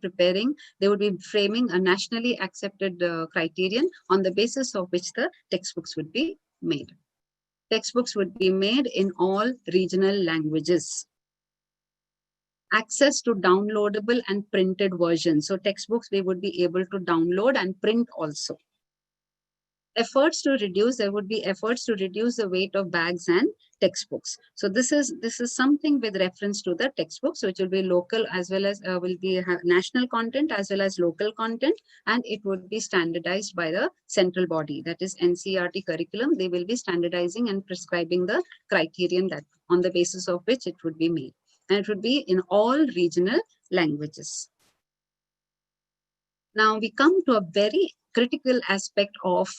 framing a nationally accepted criterion on the basis of which the textbooks would be made. Textbooks would be made in all regional languages. Access to downloadable and printed versions. So textbooks, we would be able to download and print also. There would be efforts to reduce the weight of bags and textbooks. So this is something with reference to the textbooks, which will be local as well as will be national content as well as local content, and it would be standardized by the central body, that is NCERT curriculum. They will be standardizing and prescribing the criterion that on the basis of which it would be made. And it would be in all regional languages. Now we come to a very critical aspect of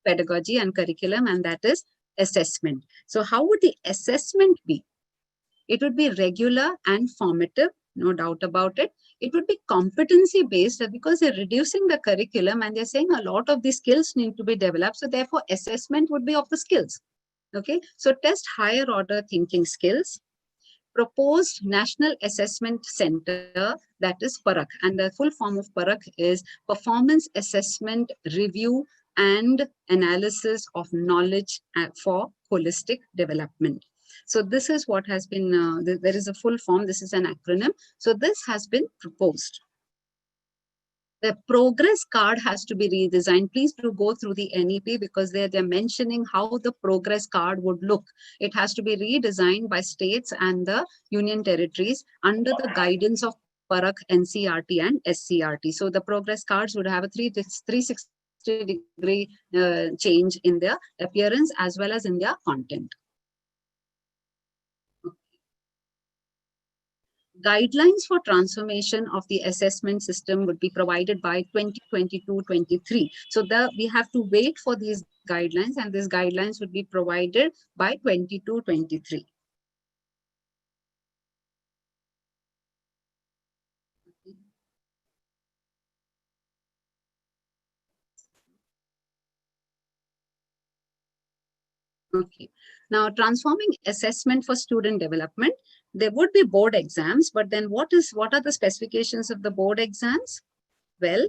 pedagogy and curriculum, and that is assessment. So how would the assessment be? It would be regular and formative, no doubt about it. It would be competency based, because they're reducing the curriculum and they're saying a lot of these skills need to be developed. So therefore assessment would be of the skills. Okay, so test higher order thinking skills. Proposed National Assessment Center, that is PARAK, and the full form of PARAK is Performance Assessment Review and analysis of knowledge for holistic development. So this is what has been, there is a full form, this is an acronym. So this has been proposed. The progress card has to be redesigned. Please do go through the NEP because they're mentioning how the progress card would look. It has to be redesigned by states and the union territories under the guidance of Parak, NCRT and SCRT. So the progress cards would have a 360-degree change in their appearance as well as in their content. Guidelines for transformation of the assessment system would be provided by 2022-23. So we have to wait for these guidelines, and these guidelines would be provided by 22-23. Okay. Now, transforming assessment for student development, there would be board exams, but then what are the specifications of the board exams? Well,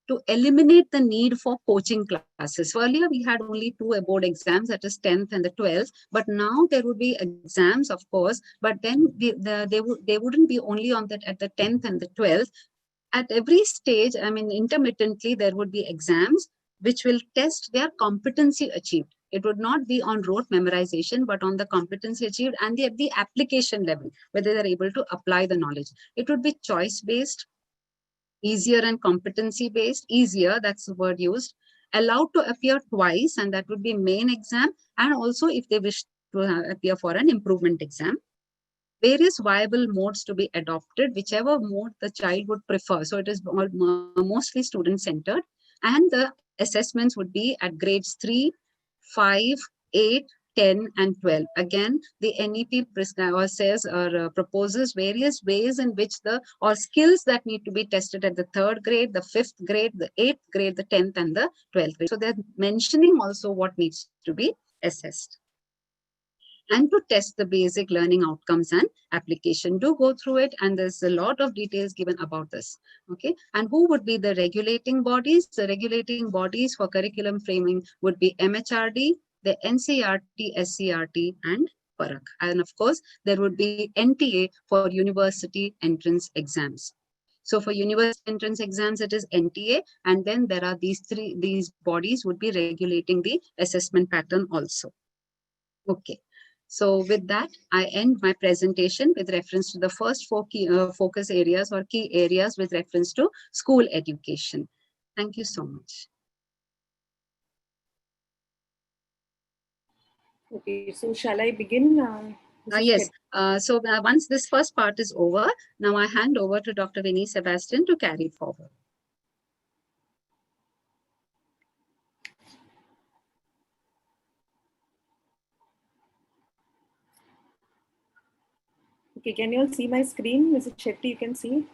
to eliminate the need for coaching classes. Earlier, we had only 2 board exams, that is 10th and the 12th, but now there would be exams, of course, but then they wouldn't be only on that at the 10th and the 12th. At every stage, I mean, intermittently, there would be exams which will test their competency achieved. It would not be on rote memorization, but on the competency achieved and the application level, whether they're able to apply the knowledge. It would be choice-based, easier and competency-based, easier, that's the word used, allowed to appear twice, and that would be main exam, and also if they wish to appear for an improvement exam. Various viable modes to be adopted, whichever mode the child would prefer. So it is mostly student-centered, and the assessments would be at grades 3, 5, 8, 10 and 12. Again, the NEP says or proposes various ways in which skills that need to be tested at the 3rd grade, the 5th grade, the 8th grade, the 10th and the 12th grade. So they're mentioning also what needs to be assessed. And to test the basic learning outcomes and application. Do go through it, and there's a lot of details given about this. Okay, and who would be the regulating bodies? The regulating bodies for curriculum framing would be MHRD, the NCRT, SCRT, and Parak. And of course, there would be NTA for university entrance exams. So for university entrance exams, it is NTA, and then there are these bodies would be regulating the assessment pattern also. Okay. So with that, I end my presentation with reference to the first 4 key focus areas or key areas with reference to school education. Thank you so much. Okay, so shall I begin? Yes. So once this first part is over, now I hand over to Dr. Vinny Sebastian to carry it forward. Okay, can you all see my screen? Mrs. Shetty, you can see?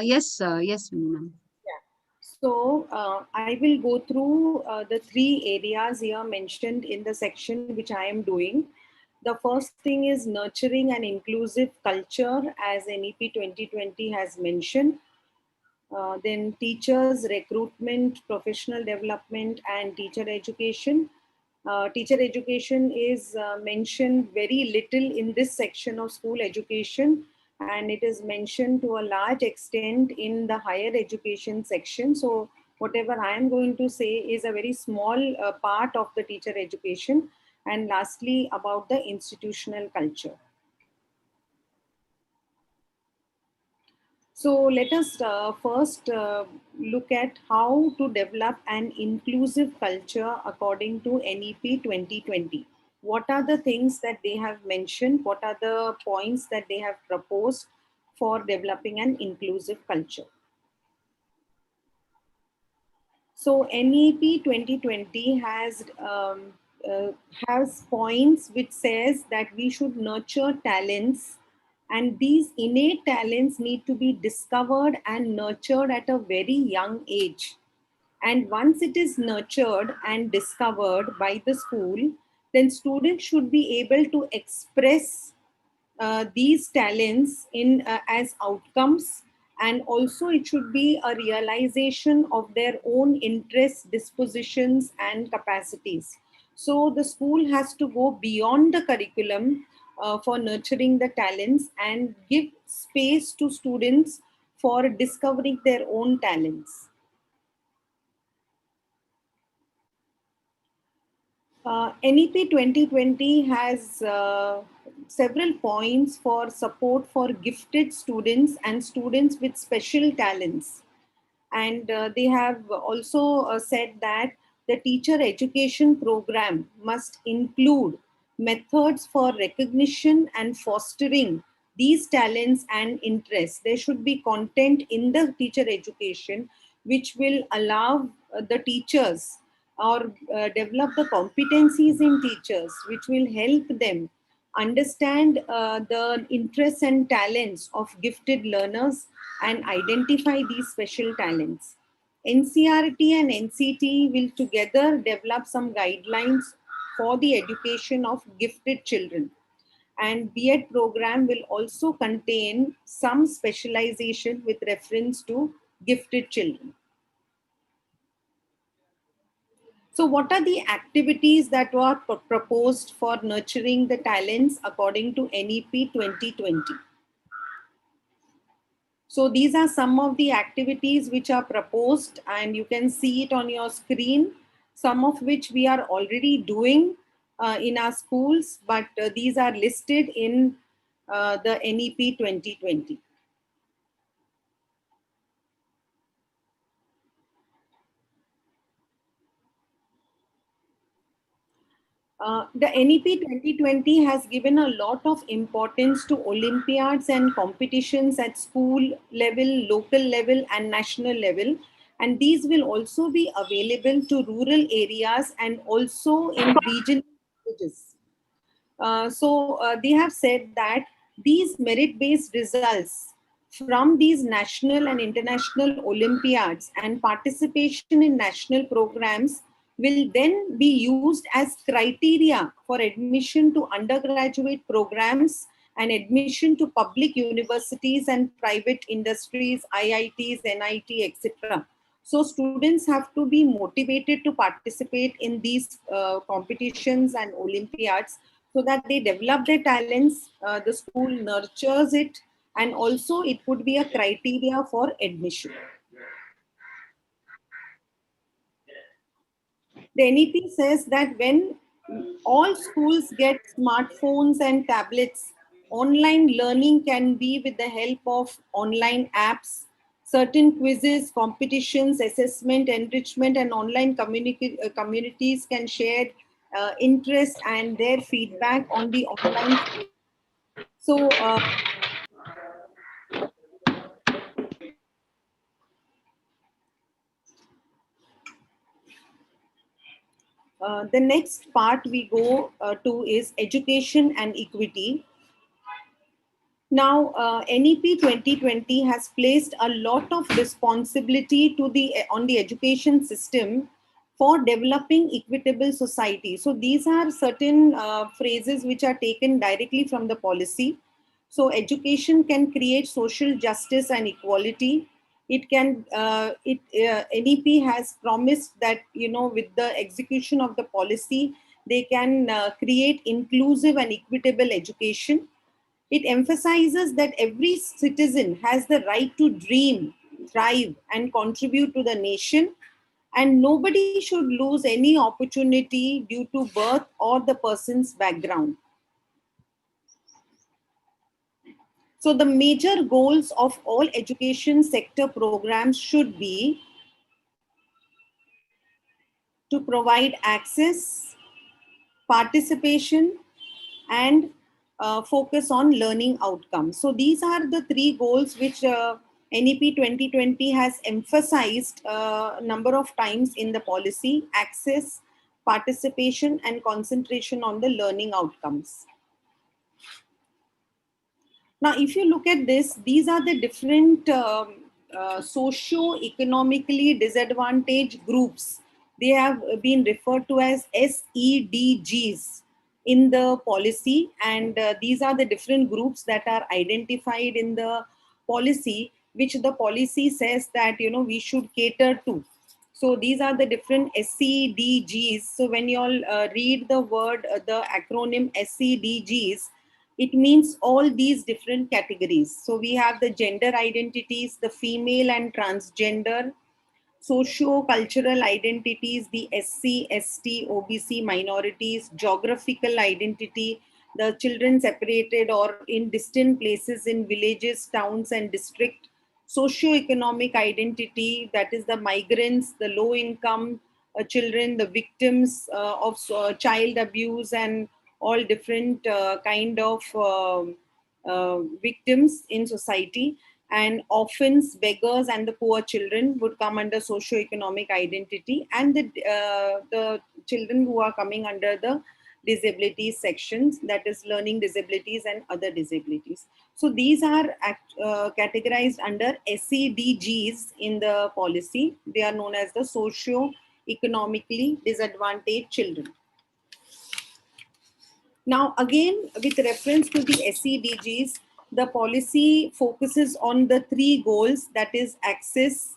Yes, yes, ma'am. Yeah. So I will go through the 3 areas here mentioned in the section which I am doing. The first thing is nurturing an inclusive culture, as NEP 2020 has mentioned. Then teachers, recruitment, professional development, and teacher education. Teacher education is mentioned very little in this section of school education, and it is mentioned to a large extent in the higher education section. So whatever I am going to say is a very small part of the teacher education. And lastly, about the institutional culture. So let us first look at how to develop an inclusive culture according to NEP 2020. What are the things that they have mentioned? What are the points that they have proposed for developing an inclusive culture? So NEP 2020 has points which says that we should nurture talents, and these innate talents need to be discovered and nurtured at a very young age. And once it is nurtured and discovered by the school, then students should be able to express these talents as outcomes And also it should be a realization of their own interests, dispositions, and capacities. So the school has to go beyond the curriculum for nurturing the talents and give space to students for discovering their own talents. NEP 2020 has several points for support for gifted students and students with special talents. And they have also said that the teacher education program must include methods for recognition and fostering these talents and interests. There should be content in the teacher education which will allow the teachers or develop the competencies in teachers which will help them understand the interests and talents of gifted learners and identify these special talents. NCRT and NCT will together develop some guidelines for the education of gifted children. And B.Ed program will also contain some specialization with reference to gifted children. So what are the activities that were proposed for nurturing the talents according to NEP 2020? So these are some of the activities which are proposed, and you can see it on your screen, some of which we are already doing in our schools, but these are listed in the NEP 2020. The NEP 2020 has given a lot of importance to Olympiads and competitions at school level, local level, and national level. And these will also be available to rural areas and also in regional villages. They have said that these merit-based results from these national and international Olympiads and participation in national programs will then be used as criteria for admission to undergraduate programs and admission to public universities and private industries, IITs, NIT, etc. So students have to be motivated to participate in these competitions and Olympiads so that they develop their talents, the school nurtures it, and also it would be a criteria for admission. The NEP says that when all schools get smartphones and tablets, online learning can be with the help of online apps, certain quizzes, competitions, assessment, enrichment, and online communities can share interest and their feedback on the online. So, the next part we go to is education and equity. Now, NEP 2020 has placed a lot of responsibility on the education system for developing equitable society. So these are certain phrases which are taken directly from the policy. So education can create social justice and equality. It can, NEP has promised that, with the execution of the policy, they can create inclusive and equitable education. It emphasizes that every citizen has the right to dream, thrive, and contribute to the nation, and nobody should lose any opportunity due to birth or the person's background. So the major goals of all education sector programs should be to provide access, participation, and focus on learning outcomes. So these are the three goals which NEP 2020 has emphasized a number of times in the policy: access, participation, and concentration on the learning outcomes. Now, if you look at this, these are the different socio-economically disadvantaged groups. They have been referred to as SEDGs in the policy, and these are the different groups that are identified in the policy which the policy says that, we should cater to. So these are the different SCDGs. So when you all read the word, the acronym SCDGs, it means all these different categories. So we have the gender identities, the female and transgender, socio-cultural identities, the SC, ST, OBC minorities, geographical identity, the children separated or in distant places in villages, towns and district, socio-economic identity, that is the migrants, the low-income children, the victims of child abuse and all different kind of victims in society, and orphans, beggars, and the poor children would come under socio-economic identity, and the children who are coming under the disabilities sections, that is learning disabilities and other disabilities. So these are categorized under SEDGs in the policy. They are known as the socio-economically disadvantaged children. Now, again, with reference to the SEDGs, the policy focuses on the three goals, that is access,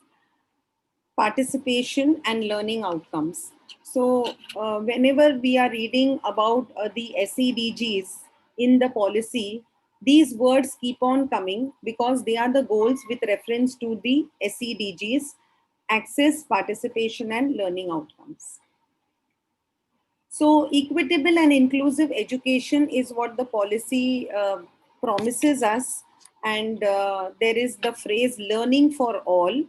participation, and learning outcomes. So whenever we are reading about the SEDGs in the policy, these words keep on coming because they are the goals with reference to the SEDGs, access, participation, and learning outcomes. So equitable and inclusive education is what the policy promises us. And there is the phrase learning for all.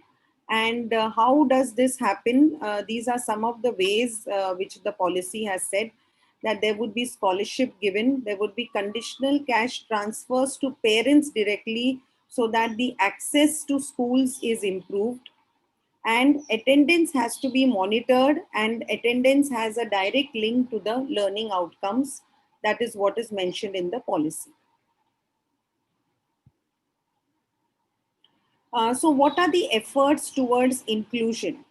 And how does this happen? These are some of the ways which the policy has said, that there would be scholarship given, there would be conditional cash transfers to parents directly so that the access to schools is improved, and attendance has to be monitored, and attendance has a direct link to the learning outcomes. That is what is mentioned in the policy. So what are the efforts towards inclusion?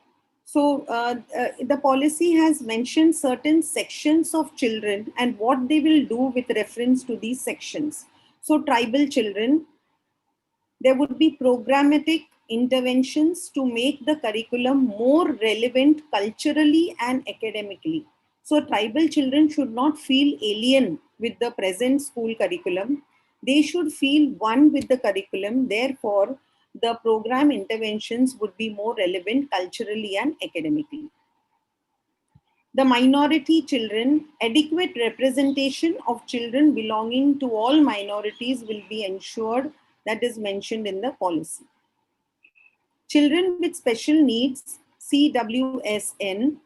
So the policy has mentioned certain sections of children and what they will do with reference to these sections. So tribal children, there would be programmatic interventions to make the curriculum more relevant culturally and academically. So tribal children should not feel alien with the present school curriculum. They should feel one with the curriculum. Therefore, the program interventions would be more relevant culturally and academically. The minority children, adequate representation of children belonging to all minorities will be ensured, that is mentioned in the policy. Children with special needs, CWSN.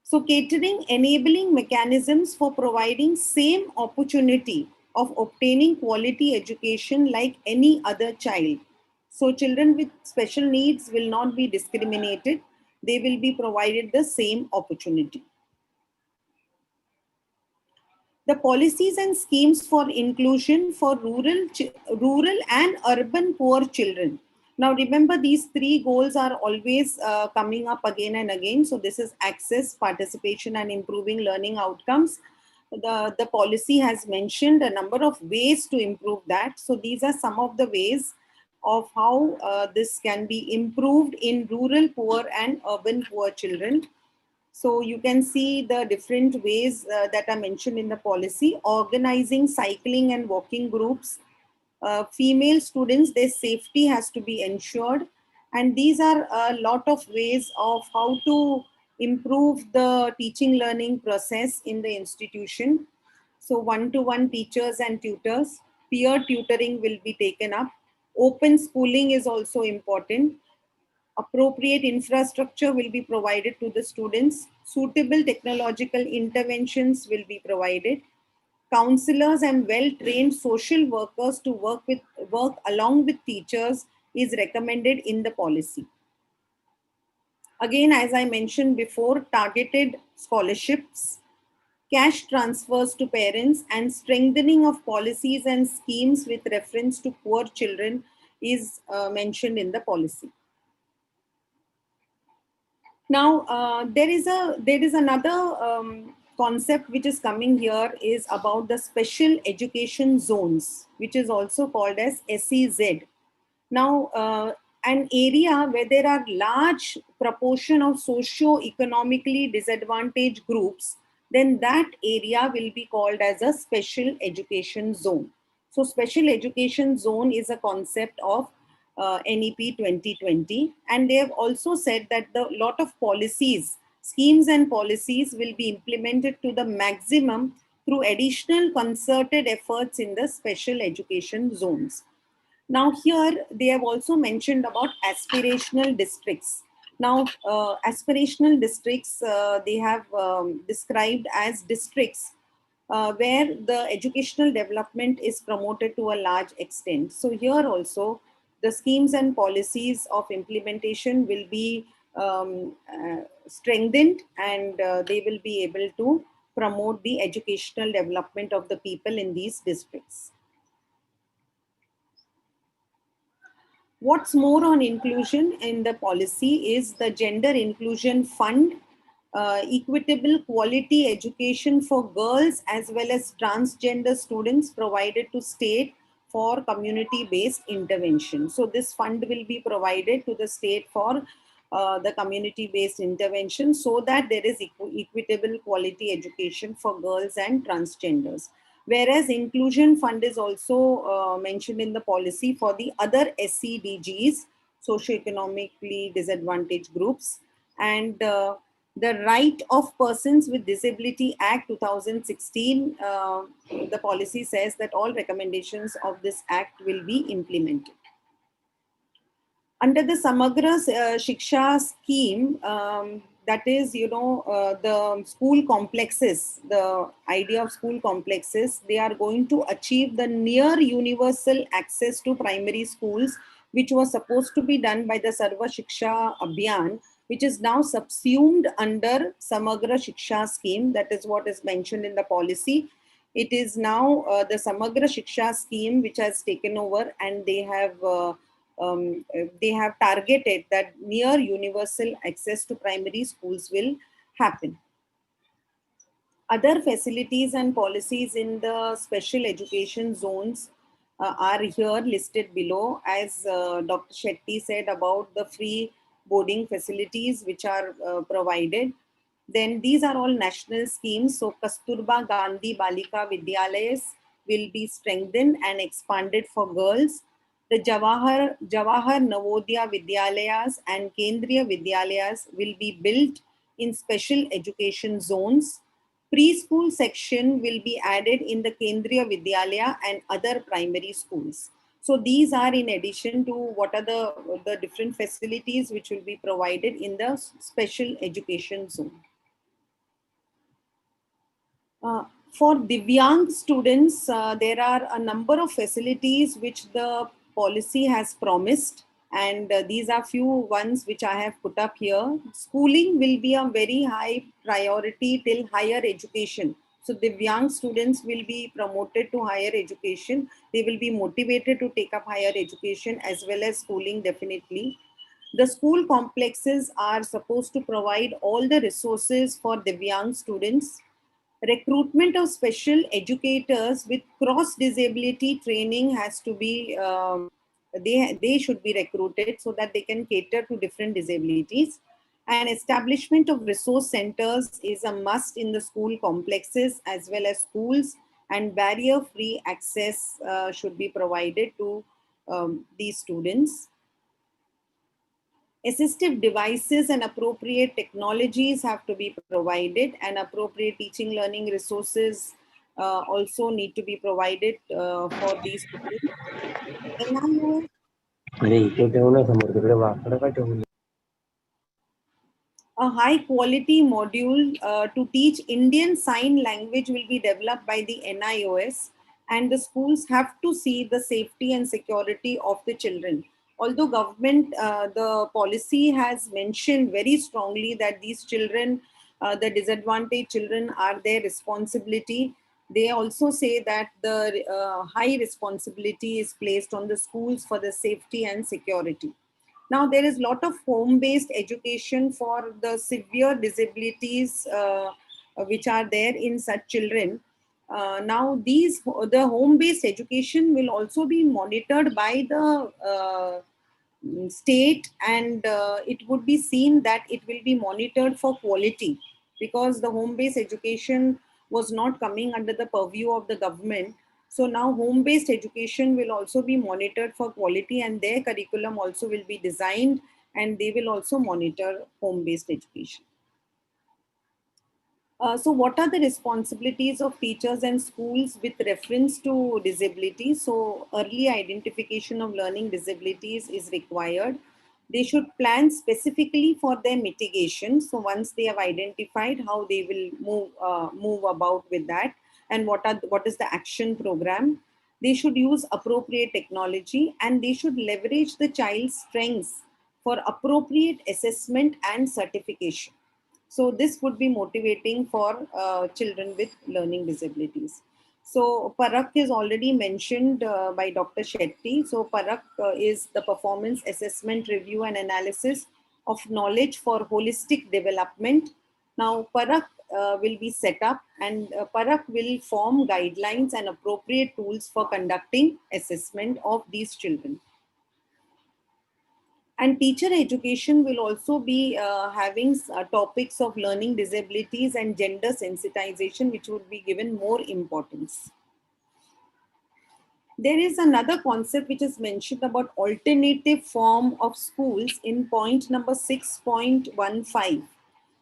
So catering enabling mechanisms for providing same opportunity of obtaining quality education like any other child. So children with special needs will not be discriminated. They will be provided the same opportunity. The policies and schemes for inclusion for rural and urban poor children. Now remember, these three goals are always coming up again and again. So this is access, participation, and improving learning outcomes. The policy has mentioned a number of ways to improve that. So these are some of the ways of how this can be improved in rural poor and urban poor children. So you can see the different ways that are mentioned in the policy. Organizing cycling and walking groups. Female students, their safety has to be ensured. And these are a lot of ways of how to improve the teaching learning process in the institution. So one-to-one teachers and tutors, peer tutoring will be taken up. Open schooling is also important. Appropriate infrastructure will be provided to the students. Suitable technological interventions will be provided. Counselors and well-trained social workers to work along with teachers is recommended in the policy. Again, as I mentioned before, targeted scholarships, cash transfers to parents, and strengthening of policies and schemes with reference to poor children is mentioned in the policy. Now, there is another concept which is coming here is about the special education zones, which is also called as SEZ. Now, an area where there are large proportion of socio-economically disadvantaged groups, then that area will be called as a special education zone. So special education zone is a concept of NEP 2020. And they have also said that the lot of policies, schemes and policies will be implemented to the maximum through additional concerted efforts in the special education zones. Now here they have also mentioned about aspirational districts. Now aspirational districts they have described as districts where the educational development is promoted to a large extent. So here also the schemes and policies of implementation will be strengthened, and they will be able to promote the educational development of the people in these districts. What's more on inclusion in the policy is the Gender Inclusion Fund, equitable quality education for girls as well as transgender students provided to state for community-based intervention. So this fund will be provided to the state for the community-based intervention so that there is equitable quality education for girls and transgenders. Whereas inclusion fund is also mentioned in the policy for the other SCDGs, socioeconomically disadvantaged groups, and the Right of Persons with Disability Act 2016, the policy says that all recommendations of this act will be implemented. Under the Samagra Shiksha scheme, that is, the school complexes, the idea of school complexes, they are going to achieve the near universal access to primary schools, which was supposed to be done by the Sarva Shiksha Abhiyan, which is now subsumed under Samagra Shiksha scheme. That is what is mentioned in the policy. It is now the Samagra Shiksha scheme which has taken over, and they have targeted that near universal access to primary schools will happen. Other facilities and policies in the special education zones are here listed below. As Dr. Shetty said about the free boarding facilities which are provided. Then these are all national schemes. So Kasturba Gandhi Balika Vidyalayas will be strengthened and expanded for girls. The Jawahar Navodaya Vidyalayas and Kendriya Vidyalayas will be built in special education zones. Preschool section will be added in the Kendriya Vidyalaya and other primary schools. So these are in addition to what are the different facilities which will be provided in the special education zone. For Divyang students, there are a number of facilities which the policy has promised, and these are few ones which I have put up here. Schooling will be a very high priority till higher education. So Divyang students will be promoted to higher education. They will be motivated to take up higher education as well as schooling definitely. The school complexes are supposed to provide all the resources for Divyang students. Recruitment of special educators with cross disability training has to be they should be recruited so that they can cater to different disabilities. And establishment of resource centers is a must in the school complexes as well as schools, and barrier free access should be provided to these students. Assistive devices and appropriate technologies have to be provided, and appropriate teaching learning resources also need to be provided for these students. A high quality module to teach Indian Sign Language will be developed by the NIOS, and the schools have to see the safety and security of the children. Although government, the policy has mentioned very strongly that these children, the disadvantaged children, are their responsibility. They also say that the high responsibility is placed on the schools for the safety and security. Now, there is a lot of home-based education for the severe disabilities which are there in such children. Now the home-based education will also be monitored by the state, and it would be seen that it will be monitored for quality, because the home-based education was not coming under the purview of the government. So now home-based education will also be monitored for quality, and their curriculum also will be designed, and they will also monitor home-based education. So what are the responsibilities of teachers and schools with reference to disability? So early identification of learning disabilities is required. They should plan specifically for their mitigation. So once they have identified, how they will move about with that, and what is the action program. They should use appropriate technology, and they should leverage the child's strengths for appropriate assessment and certification. So this would be motivating for children with learning disabilities. So Parak is already mentioned by Dr. Shetty. So Parak is the performance assessment review and analysis of knowledge for holistic development. Now Parak will be set up, and Parak will form guidelines and appropriate tools for conducting assessment of these children. And teacher education will also be having topics of learning disabilities and gender sensitization, which would be given more importance. There is another concept which is mentioned about alternative form of schools in point number 6.15.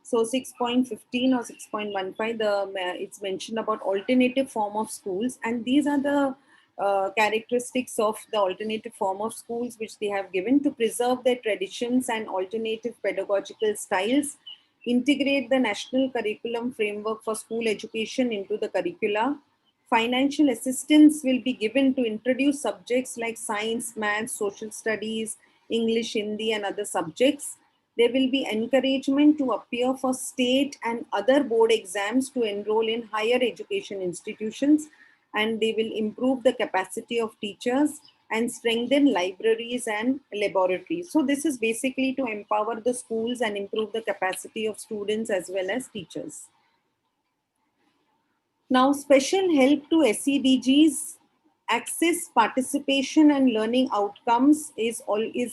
So 6.15 or 6.15, it's mentioned about alternative form of schools, and these are the characteristics of the alternative form of schools which they have given: to preserve their traditions and alternative pedagogical styles, integrate the national curriculum framework for school education into the curricula. Financial assistance will be given to introduce subjects like science, maths, social studies, English, Hindi, and other subjects. There will be encouragement to appear for state and other board exams to enroll in higher education institutions, and they will improve the capacity of teachers and strengthen libraries and laboratories. So this is basically to empower the schools and improve the capacity of students as well as teachers. Now, special help to SEDGs, access, participation, and learning outcomes is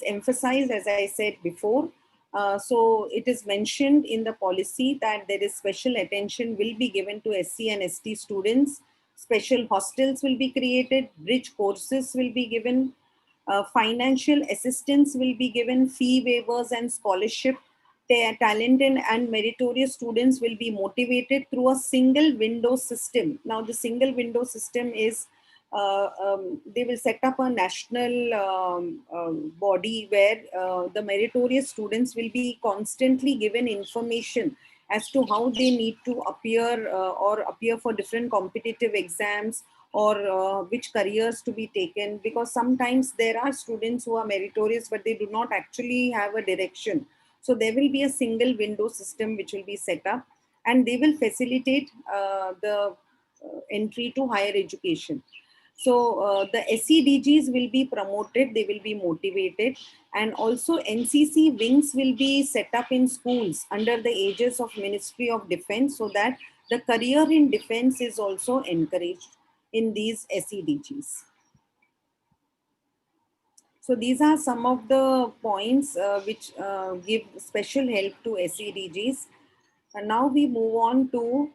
emphasized, as I said before. So it is mentioned in the policy that there is special attention will be given to SC and ST students. Special hostels will be created, bridge courses will be given, financial assistance will be given, fee waivers and scholarship. Talented and meritorious students will be motivated through a single window system. Now, the single window system is they will set up a national body where the meritorious students will be constantly given information as to how they need to appear or appear for different competitive exams, or which careers to be taken, because sometimes there are students who are meritorious but they do not actually have a direction. So there will be a single window system which will be set up, and they will facilitate the entry to higher education. So the SEDGs will be promoted, they will be motivated, and also NCC wings will be set up in schools under the aegis of Ministry of Defense, so that the career in defense is also encouraged in these SEDGs. So these are some of the points which give special help to SEDGs. And now we move on to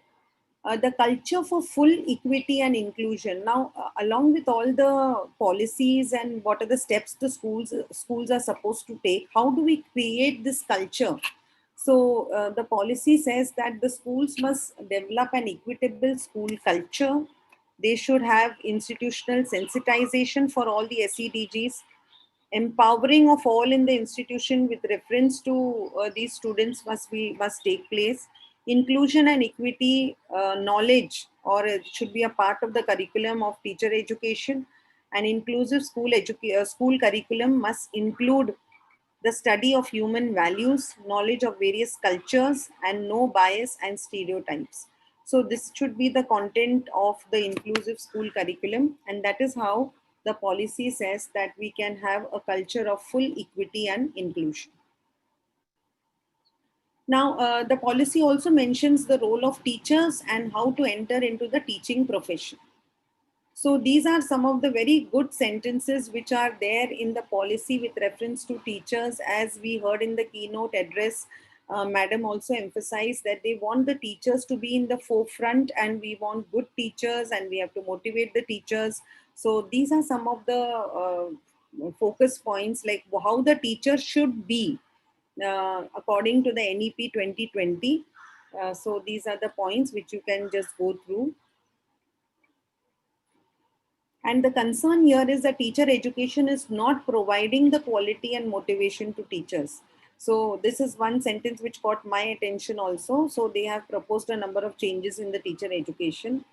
the culture for full equity and inclusion. Now, along with all the policies and what are the steps the schools are supposed to take, how do we create this culture? So the policy says that the schools must develop an equitable school culture. They should have institutional sensitization for all the SEDGs. Empowering of all in the institution with reference to these students must take place. Inclusion and equity knowledge, or it should be a part of the curriculum of teacher education. An inclusive school curriculum must include the study of human values, knowledge of various cultures, and no bias and stereotypes. So this should be the content of the inclusive school curriculum, and that is how the policy says that we can have a culture of full equity and inclusion. Now, the policy also mentions the role of teachers and how to enter into the teaching profession. So these are some of the very good sentences which are there in the policy with reference to teachers. As we heard in the keynote address, Madam also emphasized that they want the teachers to be in the forefront, and we want good teachers and we have to motivate the teachers. So these are some of the focus points, like how the teacher should be according to the NEP 2020. So these are the points which you can just go through. And the concern here is that teacher education is not providing the quality and motivation to teachers. So this is one sentence which caught my attention also. So they have proposed a number of changes in the teacher education.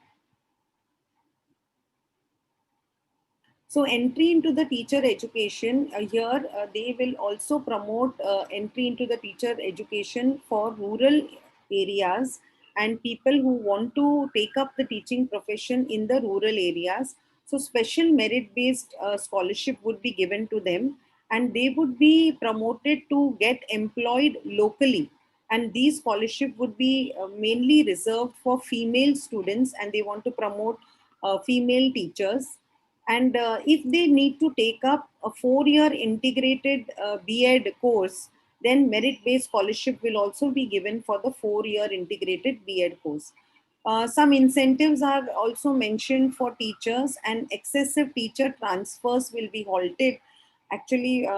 So entry into the teacher education, here they will also promote entry into the teacher education for rural areas and people who want to take up the teaching profession in the rural areas. So special merit based scholarship would be given to them, and they would be promoted to get employed locally. And these scholarship would be mainly reserved for female students, and they want to promote female teachers. And if they need to take up a 4-year integrated B.Ed course, then merit-based scholarship will also be given for the 4-year integrated B.Ed course. Some incentives are also mentioned for teachers, and excessive teacher transfers will be halted. Actually,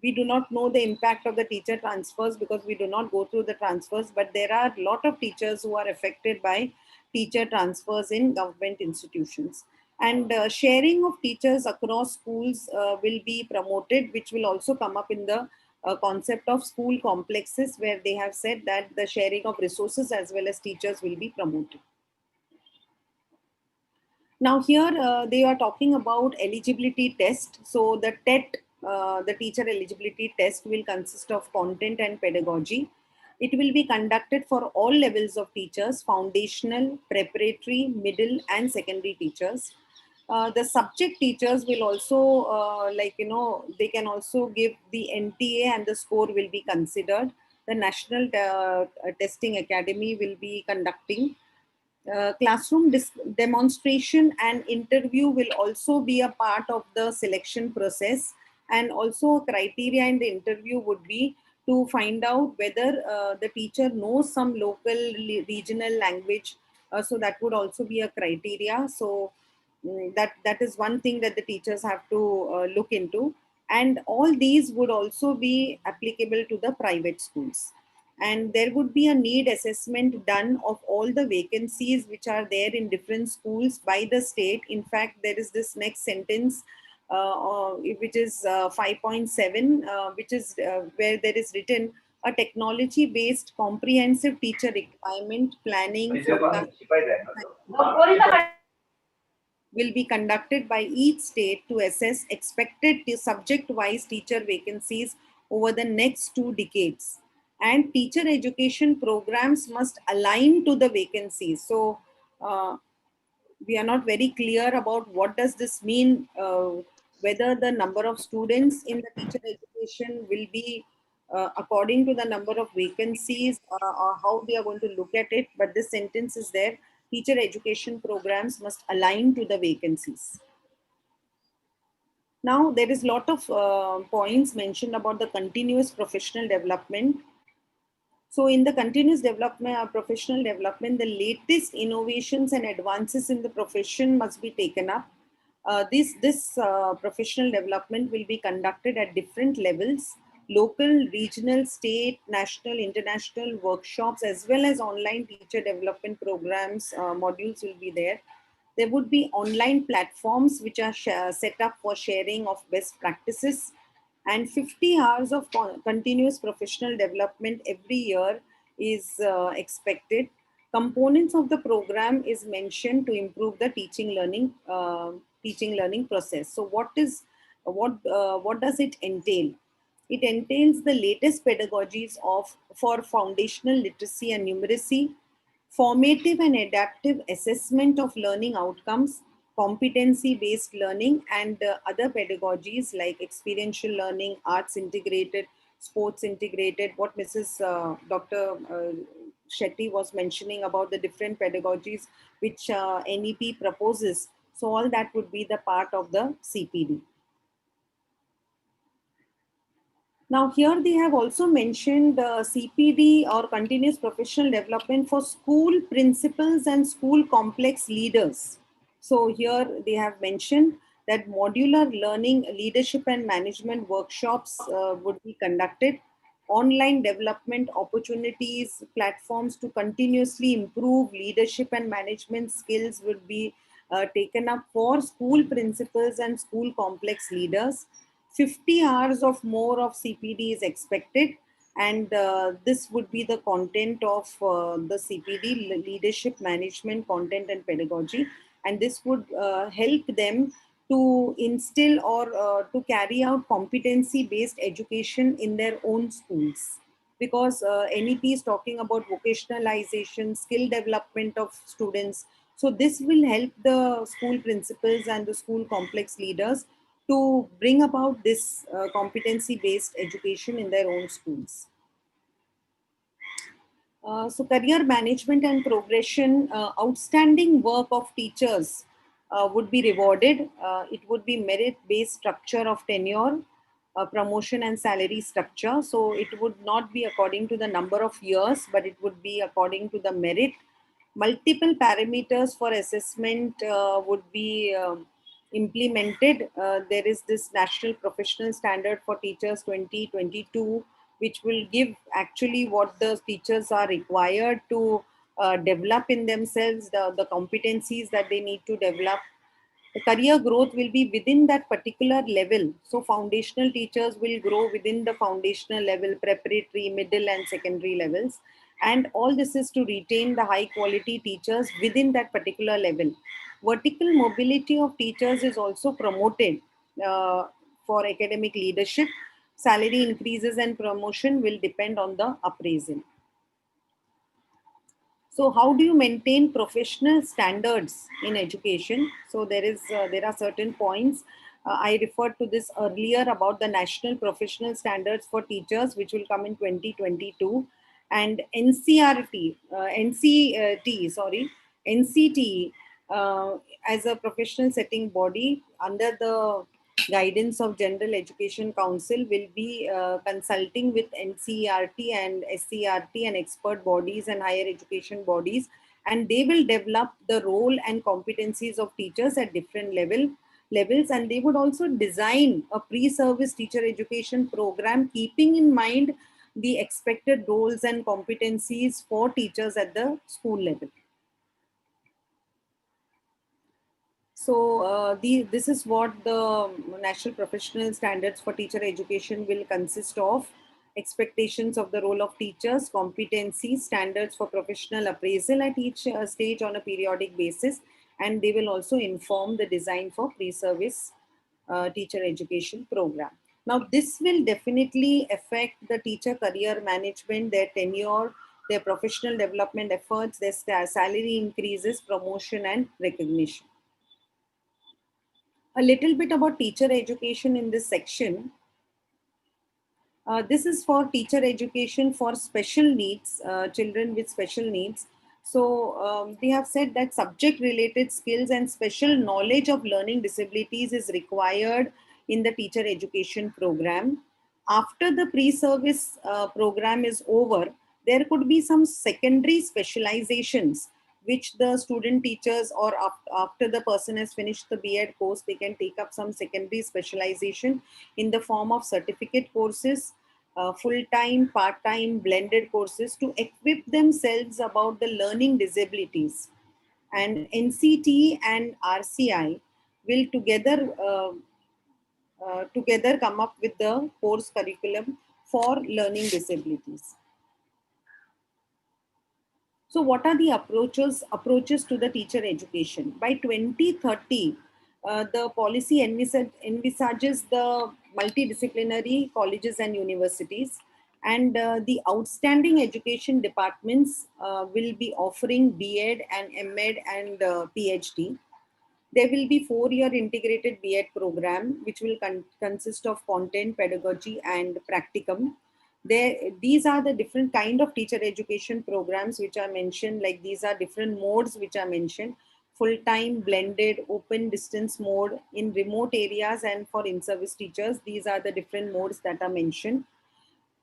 we do not know the impact of the teacher transfers because we do not go through the transfers, but there are a lot of teachers who are affected by teacher transfers in government institutions. And sharing of teachers across schools will be promoted, which will also come up in the concept of school complexes, where they have said that the sharing of resources as well as teachers will be promoted. Now here they are talking about eligibility test. So the TET, the teacher eligibility test, will consist of content and pedagogy. It will be conducted for all levels of teachers: foundational, preparatory, middle and secondary teachers. The subject teachers will also, they can also give the NTA and the score will be considered. The National Testing Academy will be conducting. Classroom demonstration and interview will also be a part of the selection process, and also criteria in the interview would be to find out whether the teacher knows some local regional language. So that would also be a criteria. So that is one thing that the teachers have to look into, and all these would also be applicable to the private schools. And there would be a need assessment done of all the vacancies which are there in different schools by the state. In fact, there is this next sentence which is 5.7, which is where there is written: a technology based comprehensive teacher requirement planning forecast will be conducted by each state to assess expected subject-wise teacher vacancies over the next 2 decades. And teacher education programs must align to the vacancies. So we are not very clear about what does this mean, whether the number of students in the teacher education will be according to the number of vacancies, or how they are going to look at it. But this sentence is there: teacher education programs must align to the vacancies. Now, there is a lot of points mentioned about the continuous professional development. So in the continuous development, professional development, the latest innovations and advances in the profession must be taken up. This professional development will be conducted at different levels: local, regional, state, national, international workshops, as well as online teacher development programs, modules will be there. There would be online platforms which are set up for sharing of best practices, and 50 hours of continuous professional development every year is expected. Components of the program is mentioned to improve the teaching learning process. So what does it entail? It entails the latest pedagogies for foundational literacy and numeracy, formative and adaptive assessment of learning outcomes, competency-based learning, and other pedagogies like experiential learning, arts integrated. sports integrated, what Mrs. Dr. Shetty was mentioning about the different pedagogies which NEP proposes. So all that would be the part of the CPD. Now here they have also mentioned CPD or continuous professional development for school principals and school complex leaders. So here they have mentioned that modular learning, leadership and management workshops would be conducted. Online development opportunities, platforms to continuously improve leadership and management skills would be taken up for school principals and school complex leaders. 50 hours of more of CPD is expected, and this would be the content of the CPD, leadership management content and pedagogy, and this would help them to instill or to carry out competency based education in their own schools, because NEP is talking about vocationalization, skill development of students. So this will help the school principals and the school complex leaders to bring about this competency based education in their own schools. So career management and progression, outstanding work of teachers would be rewarded. It would be merit-based structure of tenure, promotion and salary structure. So it would not be according to the number of years, but it would be according to the merit. Multiple parameters for assessment would be implemented. There is this National Professional Standard for Teachers 2022, which will give actually what the teachers are required to develop in themselves, the competencies that they need to develop. The career growth will be within that particular level. So foundational teachers will grow within the foundational level, preparatory, middle and secondary levels. And all this is to retain the high quality teachers within that particular level. Vertical mobility of teachers is also promoted for academic leadership. Salary increases and promotion will depend on the appraisal. So how do you maintain professional standards in education? So there are certain points. I referred to this earlier about the National Professional Standards for Teachers, which will come in 2022, and NCT, as a professional setting body under the guidance of General Education Council, will be consulting with NCERT and SCRT and expert bodies and higher education bodies, and they will develop the role and competencies of teachers at different levels, and they would also design a pre-service teacher education program keeping in mind the expected roles and competencies for teachers at the school level. So this is what the National Professional Standards for Teacher Education will consist of: expectations of the role of teachers, competencies, standards for professional appraisal at each stage on a periodic basis, and they will also inform the design for pre-service teacher education program. Now, this will definitely affect the teacher career management, their tenure, their professional development efforts, their salary increases, promotion and recognition. A little bit about teacher education in this section. This is for teacher education for special needs, children with special needs. So they have said that subject related skills and special knowledge of learning disabilities is required in the teacher education program. After the pre-service program is over, there could be some secondary specializations which the student teachers, or after the person has finished the B.Ed course, they can take up some secondary specialization in the form of certificate courses, full-time, part-time, blended courses to equip themselves about the learning disabilities. And NCT and RCI will together come up with the course curriculum for learning disabilities. So what are the approaches to the teacher education? By 2030, the policy envisages the multidisciplinary colleges and universities, and the outstanding education departments will be offering B.Ed and M.Ed and PhD. There will be 4-year integrated B.Ed program, which will consist of content, pedagogy, and practicum. These are the different kind of teacher education programs which are mentioned. Like these are different modes which are mentioned: full-time, blended, open distance mode in remote areas, and for in-service teachers. These are the different modes that are mentioned.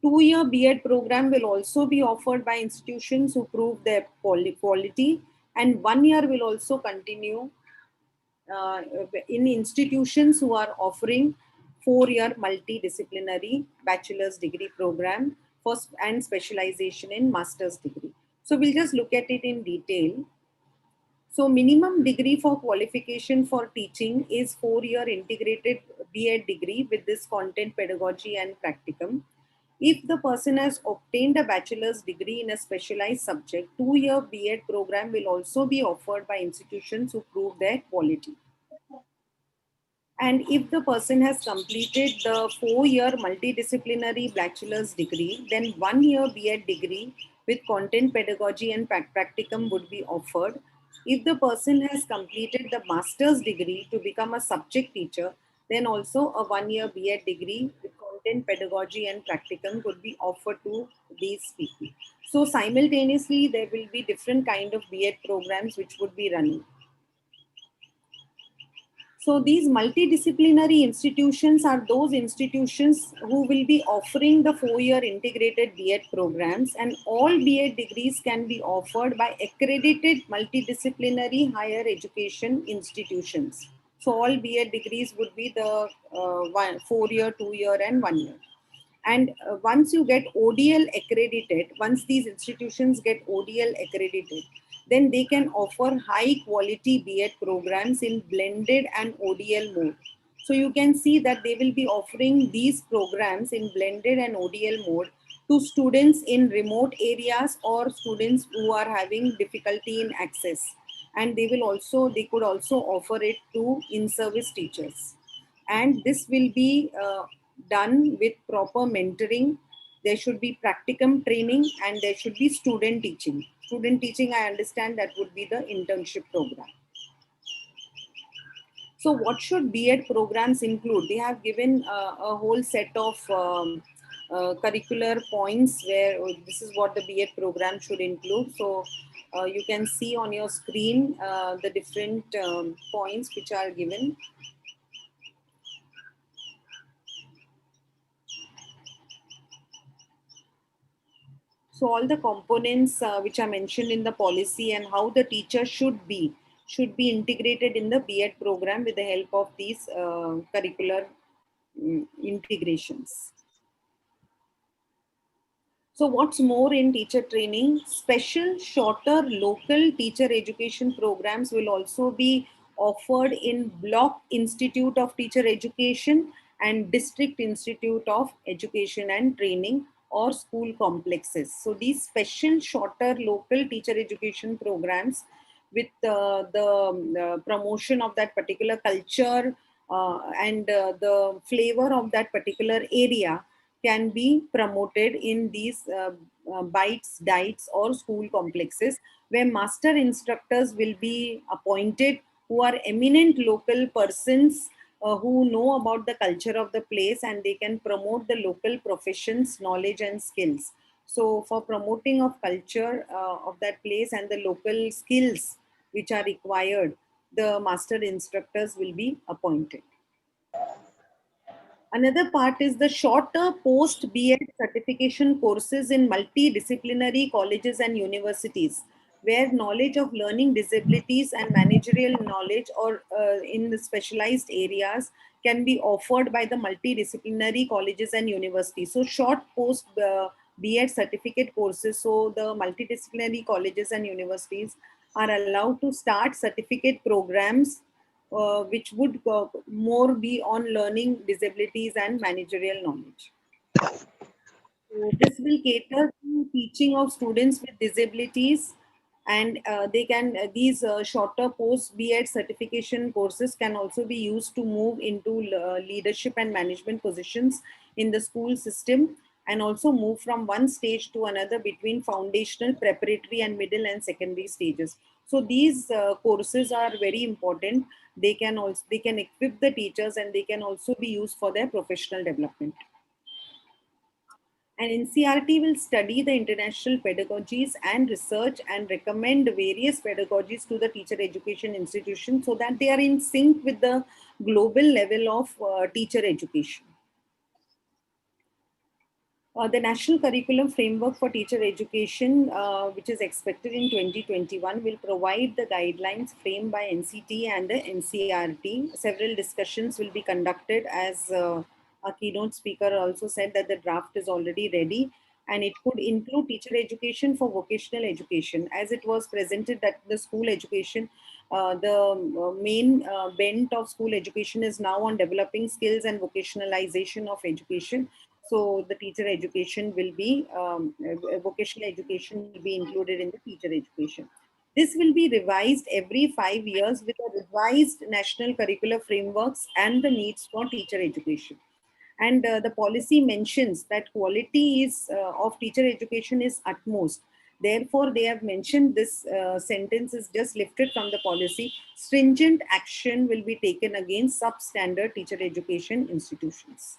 2-year B.Ed program will also be offered by institutions who prove their quality, and 1 year will also continue in institutions who are offering 4-year multidisciplinary bachelor's degree program and specialization in master's degree. So we'll just look at it in detail. So minimum degree for qualification for teaching is 4-year integrated B.Ed degree with this content, pedagogy and practicum. If the person has obtained a bachelor's degree in a specialized subject, 2-year B.Ed program will also be offered by institutions who prove their quality. And if the person has completed the 4-year multidisciplinary bachelor's degree, then 1-year B.Ed degree with content, pedagogy and practicum would be offered. If the person has completed the master's degree to become a subject teacher, then also a 1-year B.Ed degree with content, pedagogy and practicum would be offered to these people. So simultaneously, there will be different kind of B.Ed programs which would be running. So these multidisciplinary institutions are those institutions who will be offering the 4-year integrated B.Ed programs, and all B.Ed degrees can be offered by accredited multidisciplinary higher education institutions. So all B.Ed degrees would be the 4-year, 2-year and 1 year. And once you get ODL accredited, once these institutions get ODL accredited, then they can offer high quality B.Ed programs in blended and ODL mode. So you can see that they will be offering these programs in blended and ODL mode to students in remote areas or students who are having difficulty in access. And they could also offer it to in-service teachers. And this will be done with proper mentoring. There should be practicum training and there should be student teaching. Student teaching, I understand that would be the internship program. So what should B.Ed programs include? They have given a whole set of curricular points where this is what the B.Ed program should include. So you can see on your screen the different points which are given. So all the components which are mentioned in the policy and how the teacher should be integrated in the B.Ed program with the help of these curricular integrations. So what's more in teacher training? Special, shorter local teacher education programs will also be offered in Block Institute of Teacher Education and District Institute of Education and Training or school complexes. So these special, shorter local teacher education programs with the promotion of that particular culture and the flavor of that particular area can be promoted in these bites, diets or school complexes where master instructors will be appointed who are eminent local persons who know about the culture of the place and they can promote the local professions, knowledge and skills. So for promoting of culture of that place and the local skills which are required, the master instructors will be appointed. Another part is the shorter post B.Ed certification courses in multidisciplinary colleges and universities, where knowledge of learning disabilities and managerial knowledge or in the specialized areas can be offered by the multidisciplinary colleges and universities. So short post B.Ed certificate courses, so the multidisciplinary colleges and universities are allowed to start certificate programs which would more be on learning disabilities and managerial knowledge. So this will cater to teaching of students with disabilities and they can these shorter post B.Ed certification courses can also be used to move into leadership and management positions in the school system and also move from one stage to another between foundational, preparatory and middle and secondary stages. So these courses are very important. They can equip the teachers and they can also be used for their professional development. And NCRT will study the international pedagogies and research and recommend various pedagogies to the teacher education institutions so that they are in sync with the global level of teacher education. The National Curriculum Framework for Teacher Education, which is expected in 2021, will provide the guidelines framed by NCT and the NCRT. Several discussions will be conducted, as our keynote speaker also said that the draft is already ready, and it could include teacher education for vocational education. As it was presented that the school education, the main bent of school education is now on developing skills and vocationalization of education. So the teacher education will be, vocational education will be included in the teacher education. This will be revised every 5 years with a revised national curricular frameworks and the needs for teacher education. And the policy mentions that quality is of teacher education is utmost. Therefore, they have mentioned this sentence is just lifted from the policy. Stringent action will be taken against substandard teacher education institutions.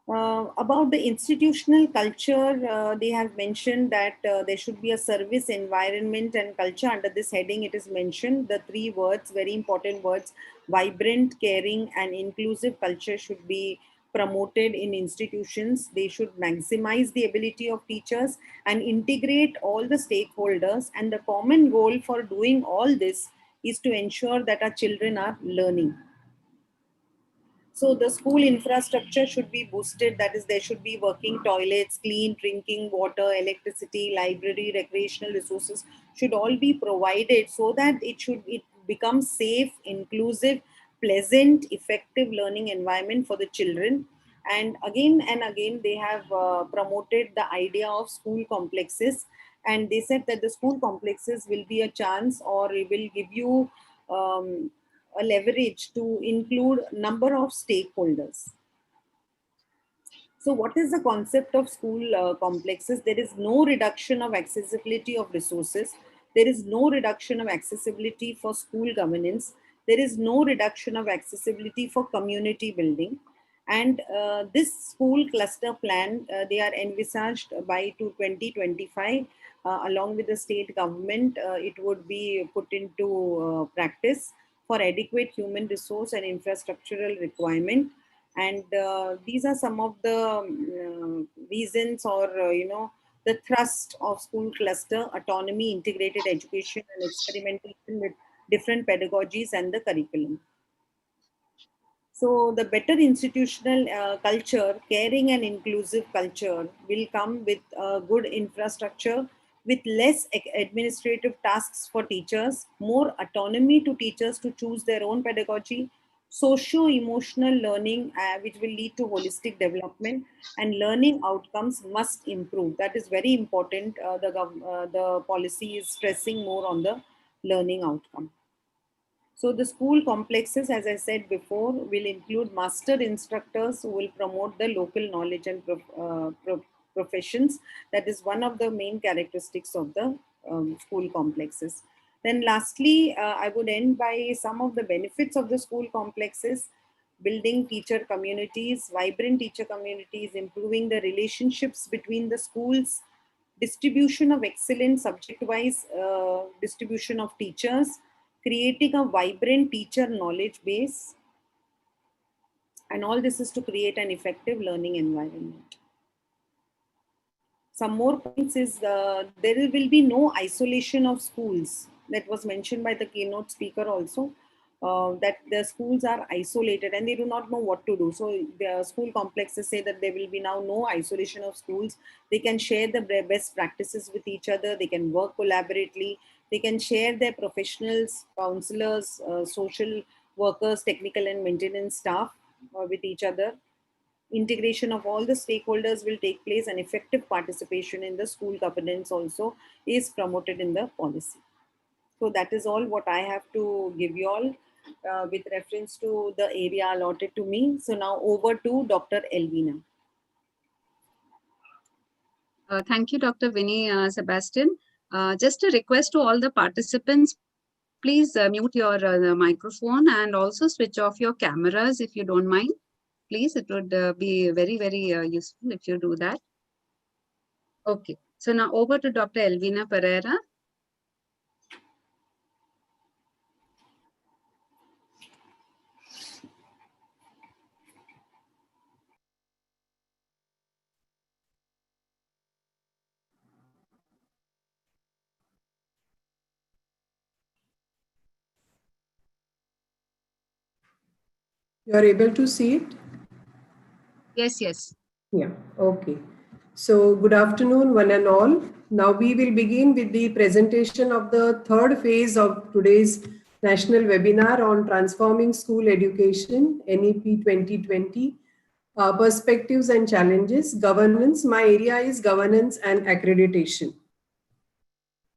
About the institutional culture, they have mentioned that there should be a service environment and culture. Under this heading, it is mentioned the three words, very important words: vibrant, caring, and inclusive culture should be promoted in institutions. They should maximize the ability of teachers and integrate all the stakeholders. And the common goal for doing all this is to ensure that our children are learning. So the school infrastructure should be boosted. That is, there should be working toilets, clean drinking water, electricity, library, recreational resources should all be provided so that it become safe, inclusive, pleasant, effective learning environment for the children. And again, they have promoted the idea of school complexes. And they said that the school complexes will be a chance, or it will give you a leverage to include number of stakeholders. So what is the concept of school complexes? There is no reduction of accessibility of resources. There is no reduction of accessibility for school governance. There is no reduction of accessibility for community building. And this school cluster plan, they are envisaged by to 2025, along with the state government, it would be put into practice for adequate human resource and infrastructural requirement. And these are some of the reasons, or the thrust of school cluster: autonomy, integrated education, and experimentation with different pedagogies and the curriculum. So the better institutional culture, caring and inclusive culture, will come with good infrastructure, with less administrative tasks for teachers, more autonomy to teachers to choose their own pedagogy, socio-emotional learning, which will lead to holistic development, and learning outcomes must improve. That is very important. The policy is stressing more on the learning outcome. So the school complexes, as I said before, will include master instructors who will promote the local knowledge and professions. That is one of the main characteristics of the school complexes. Then lastly, I would end by some of the benefits of the school complexes: building teacher communities, vibrant teacher communities, improving the relationships between the schools, distribution of excellent subject-wise distribution of teachers, creating a vibrant teacher knowledge base, and all this is to create an effective learning environment. Some more points is there will be no isolation of schools. That was mentioned by the keynote speaker also, that the schools are isolated and they do not know what to do. So the school complexes say that there will be now no isolation of schools. They can share the best practices with each other. They can work collaboratively. They can share their professionals, counselors, social workers, technical and maintenance staff with each other. Integration of all the stakeholders will take place, and effective participation in the school governance also is promoted in the policy. So that is all what I have to give you all with reference to the area allotted to me. So now over to Dr. Elvina. Thank you, Dr. Vinny Sebastian. Just a request to all the participants, please mute your microphone and also switch off your cameras if you don't mind. please. It would be very, very useful if you do that. Okay. So now over to Dr. Elvina Pereira. You are able to see it? Yes, yes. Yeah, okay. So good afternoon, one and all. Now we will begin with the presentation of the third phase of today's national webinar on transforming school education, NEP 2020, perspectives and challenges, governance. My area is governance and accreditation.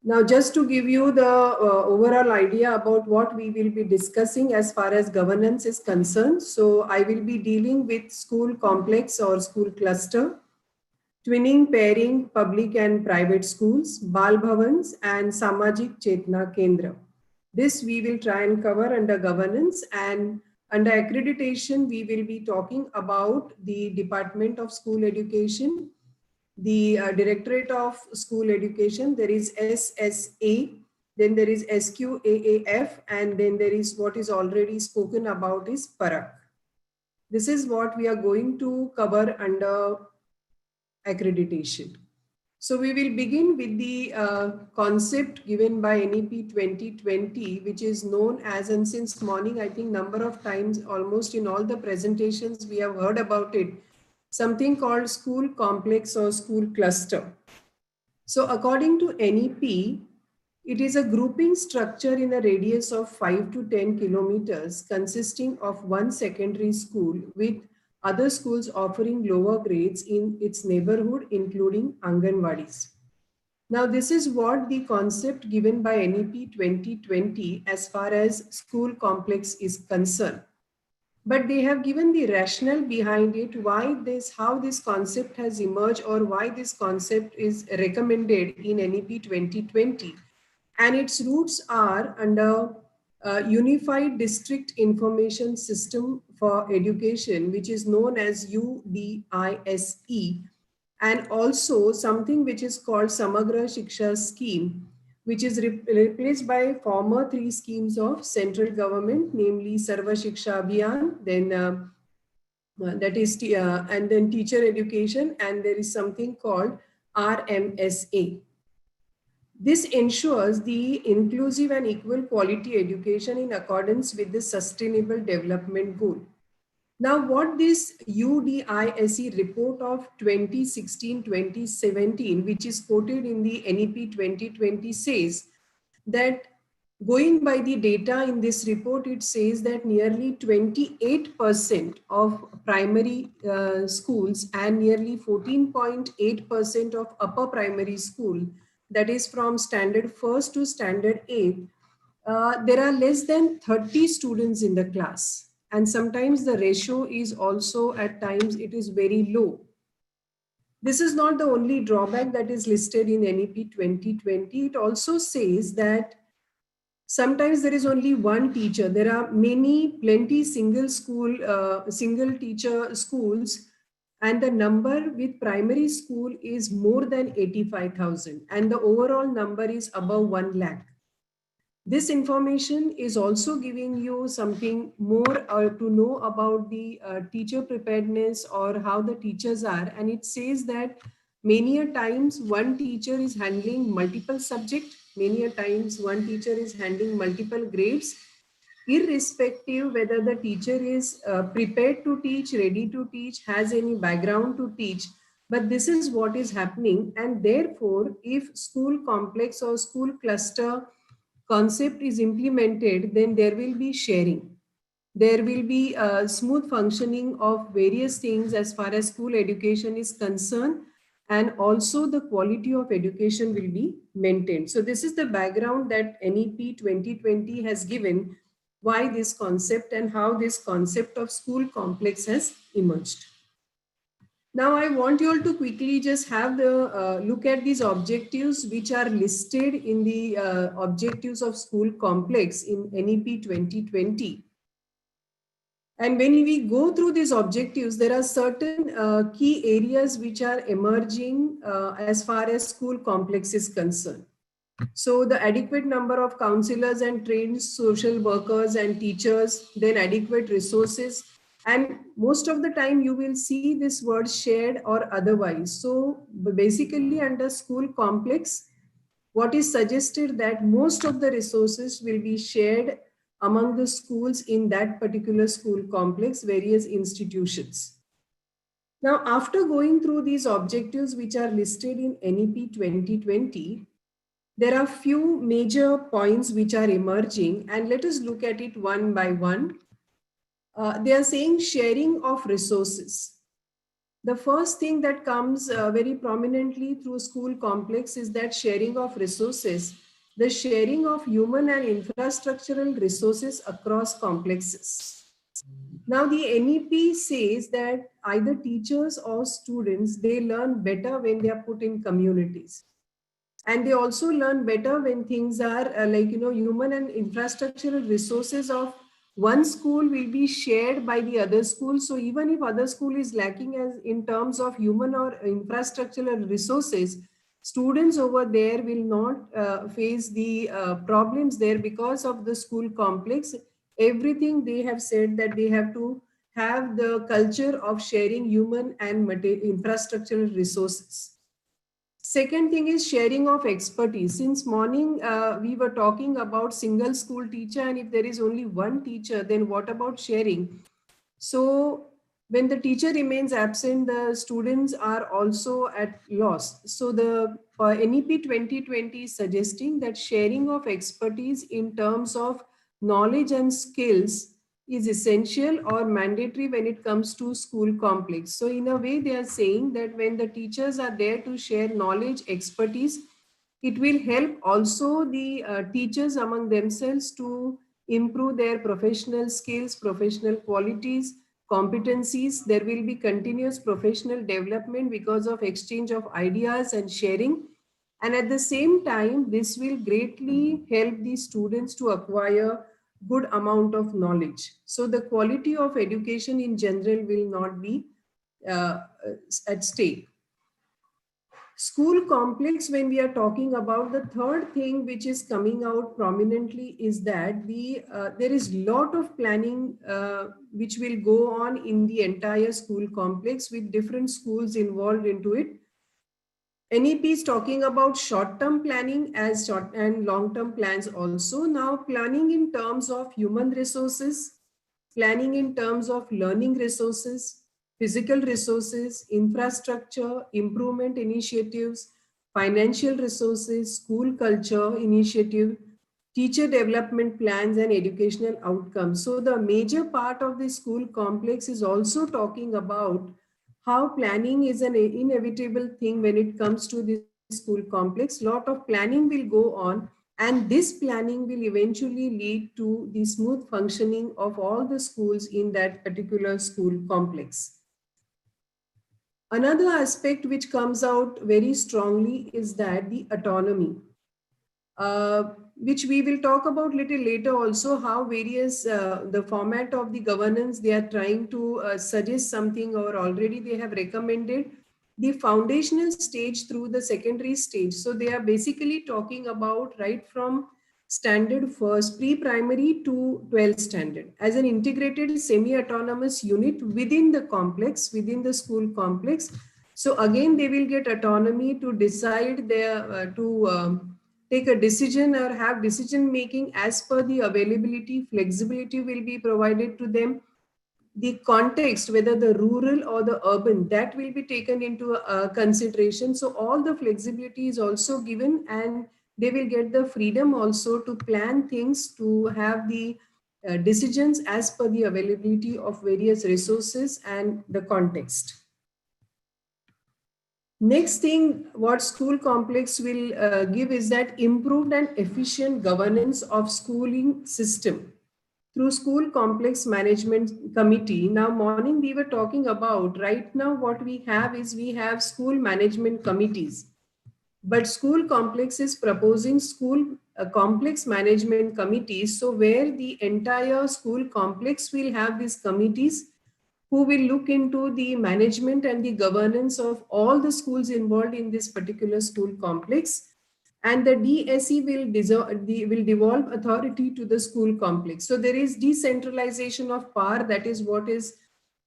Now, just to give you the overall idea about what we will be discussing as far as governance is concerned. So I will be dealing with school complex or school cluster, twinning, pairing, public and private schools, Bal Bhavans and Samajik Chetna Kendra. This we will try and cover under governance, and under accreditation, we will be talking about the Department of School Education, the Directorate of School Education, there is SSA, then there is SQAAF, and then there is what is already spoken about is PARAK. This is what we are going to cover under accreditation. So we will begin with the concept given by NEP 2020, which is known as, and since morning, I think number of times almost in all the presentations we have heard about it, something called school complex or school cluster. So according to NEP, it is a grouping structure in a radius of 5 to 10 kilometers consisting of one secondary school with other schools offering lower grades in its neighborhood, including Anganwadis. Now, this is what the concept given by NEP 2020 as far as school complex is concerned. But they have given the rationale behind it, why this, how this concept has emerged, or why this concept is recommended in NEP 2020. And its roots are under Unified District Information System for Education, which is known as UDISE, and also something which is called Samagra Shiksha Scheme, which is replaced by former 3 schemes of central government, namely Sarva Shiksha Abhiyan, then that is, and then teacher education, and there is something called RMSA. This ensures the inclusive and equal quality education in accordance with the Sustainable Development Goal. Now, what this UDISE report of 2016-2017, which is quoted in the NEP 2020, says that, going by the data in this report, it says that nearly 28% of primary schools and nearly 14.8% of upper primary school, that is from standard 1st to standard 8th, there are less than 30 students in the class. And sometimes the ratio is also, at times, it is very low. This is not the only drawback that is listed in NEP 2020. It also says that sometimes there is only one teacher. There are plenty single teacher schools, and the number with primary school is more than 85,000, and the overall number is above 1 lakh. This information is also giving you something more to know about the teacher preparedness or how the teachers are. And it says that many a times one teacher is handling multiple subjects, many a times one teacher is handling multiple grades, irrespective whether the teacher is prepared to teach, ready to teach, has any background to teach. But this is what is happening. And therefore, if school complex or school cluster concept is implemented, then there will be sharing. There will be smooth functioning of various things as far as school education is concerned, and also the quality of education will be maintained. So this is the background that NEP 2020 has given, why this concept and how this concept of school complex has emerged. Now I want you all to quickly just have the look at these objectives which are listed in the objectives of school complex in NEP 2020. And when we go through these objectives, there are certain key areas which are emerging as far as school complex is concerned. So the adequate number of counselors and trained social workers and teachers, then adequate resources. And most of the time you will see this word shared or otherwise. So basically under school complex, what is suggested that most of the resources will be shared among the schools in that particular school complex, various institutions. Now, after going through these objectives which are listed in NEP 2020, there are few major points which are emerging, and let us look at it one by one. They are saying sharing of resources. The first thing that comes very prominently through school complex is that sharing of resources, the sharing of human and infrastructural resources across complexes. Now the NEP says that either teachers or students, they learn better when they are put in communities. And they also learn better when things are human and infrastructural resources of one school will be shared by the other school. So even if other school is lacking as in terms of human or infrastructural resources, students over there will not face the problems there because of the school complex. Everything they have said that they have to have the culture of sharing human and infrastructural resources. Second thing is sharing of expertise. Since morning, we were talking about single school teacher, and if there is only one teacher, then what about sharing? So when the teacher remains absent, the students are also at loss. So the NEP 2020 is suggesting that sharing of expertise in terms of knowledge and skills is essential or mandatory when it comes to school complex. So in a way, they are saying that when the teachers are there to share knowledge, expertise, it will help also the teachers among themselves to improve their professional skills, professional qualities, competencies. There will be continuous professional development because of exchange of ideas and sharing. And at the same time, this will greatly help the students to acquire good amount of knowledge. So the quality of education in general will not be at stake. School complex, when we are talking about, the third thing which is coming out prominently is that there is lot of planning which will go on in the entire school complex with different schools involved into it. NEP is talking about short-term planning as short and long-term plans also. Now planning in terms of human resources, planning in terms of learning resources, physical resources, infrastructure, improvement initiatives, financial resources, school culture initiative, teacher development plans and educational outcomes. So the major part of the school complex is also talking about how planning is an inevitable thing when it comes to this school complex. Lot of planning will go on, and this planning will eventually lead to the smooth functioning of all the schools in that particular school complex. Another aspect which comes out very strongly is that the autonomy, which we will talk about little later also, how various, the format of the governance, they are trying to suggest something, or already they have recommended the foundational stage through the secondary stage. So they are basically talking about right from standard first, pre-primary to 12th standard as an integrated semi-autonomous unit within the complex, within the school complex. So again, they will get autonomy to decide their, take a decision or have decision making as per the availability. Flexibility will be provided to them. The context, whether the rural or the urban, that will be taken into consideration. So all the flexibility is also given, and they will get the freedom also to plan things, to have the decisions as per the availability of various resources and the context. Next thing, what school complex will give is that improved and efficient governance of schooling system through school complex management committee. Now morning we were talking about, right now what we have is we have school management committees. but school complex is proposing school complex management committees. So where the entire school complex will have these committees who will look into the management and the governance of all the schools involved in this particular school complex. And the DSE will devolve authority to the school complex. So there is decentralization of power. That is what is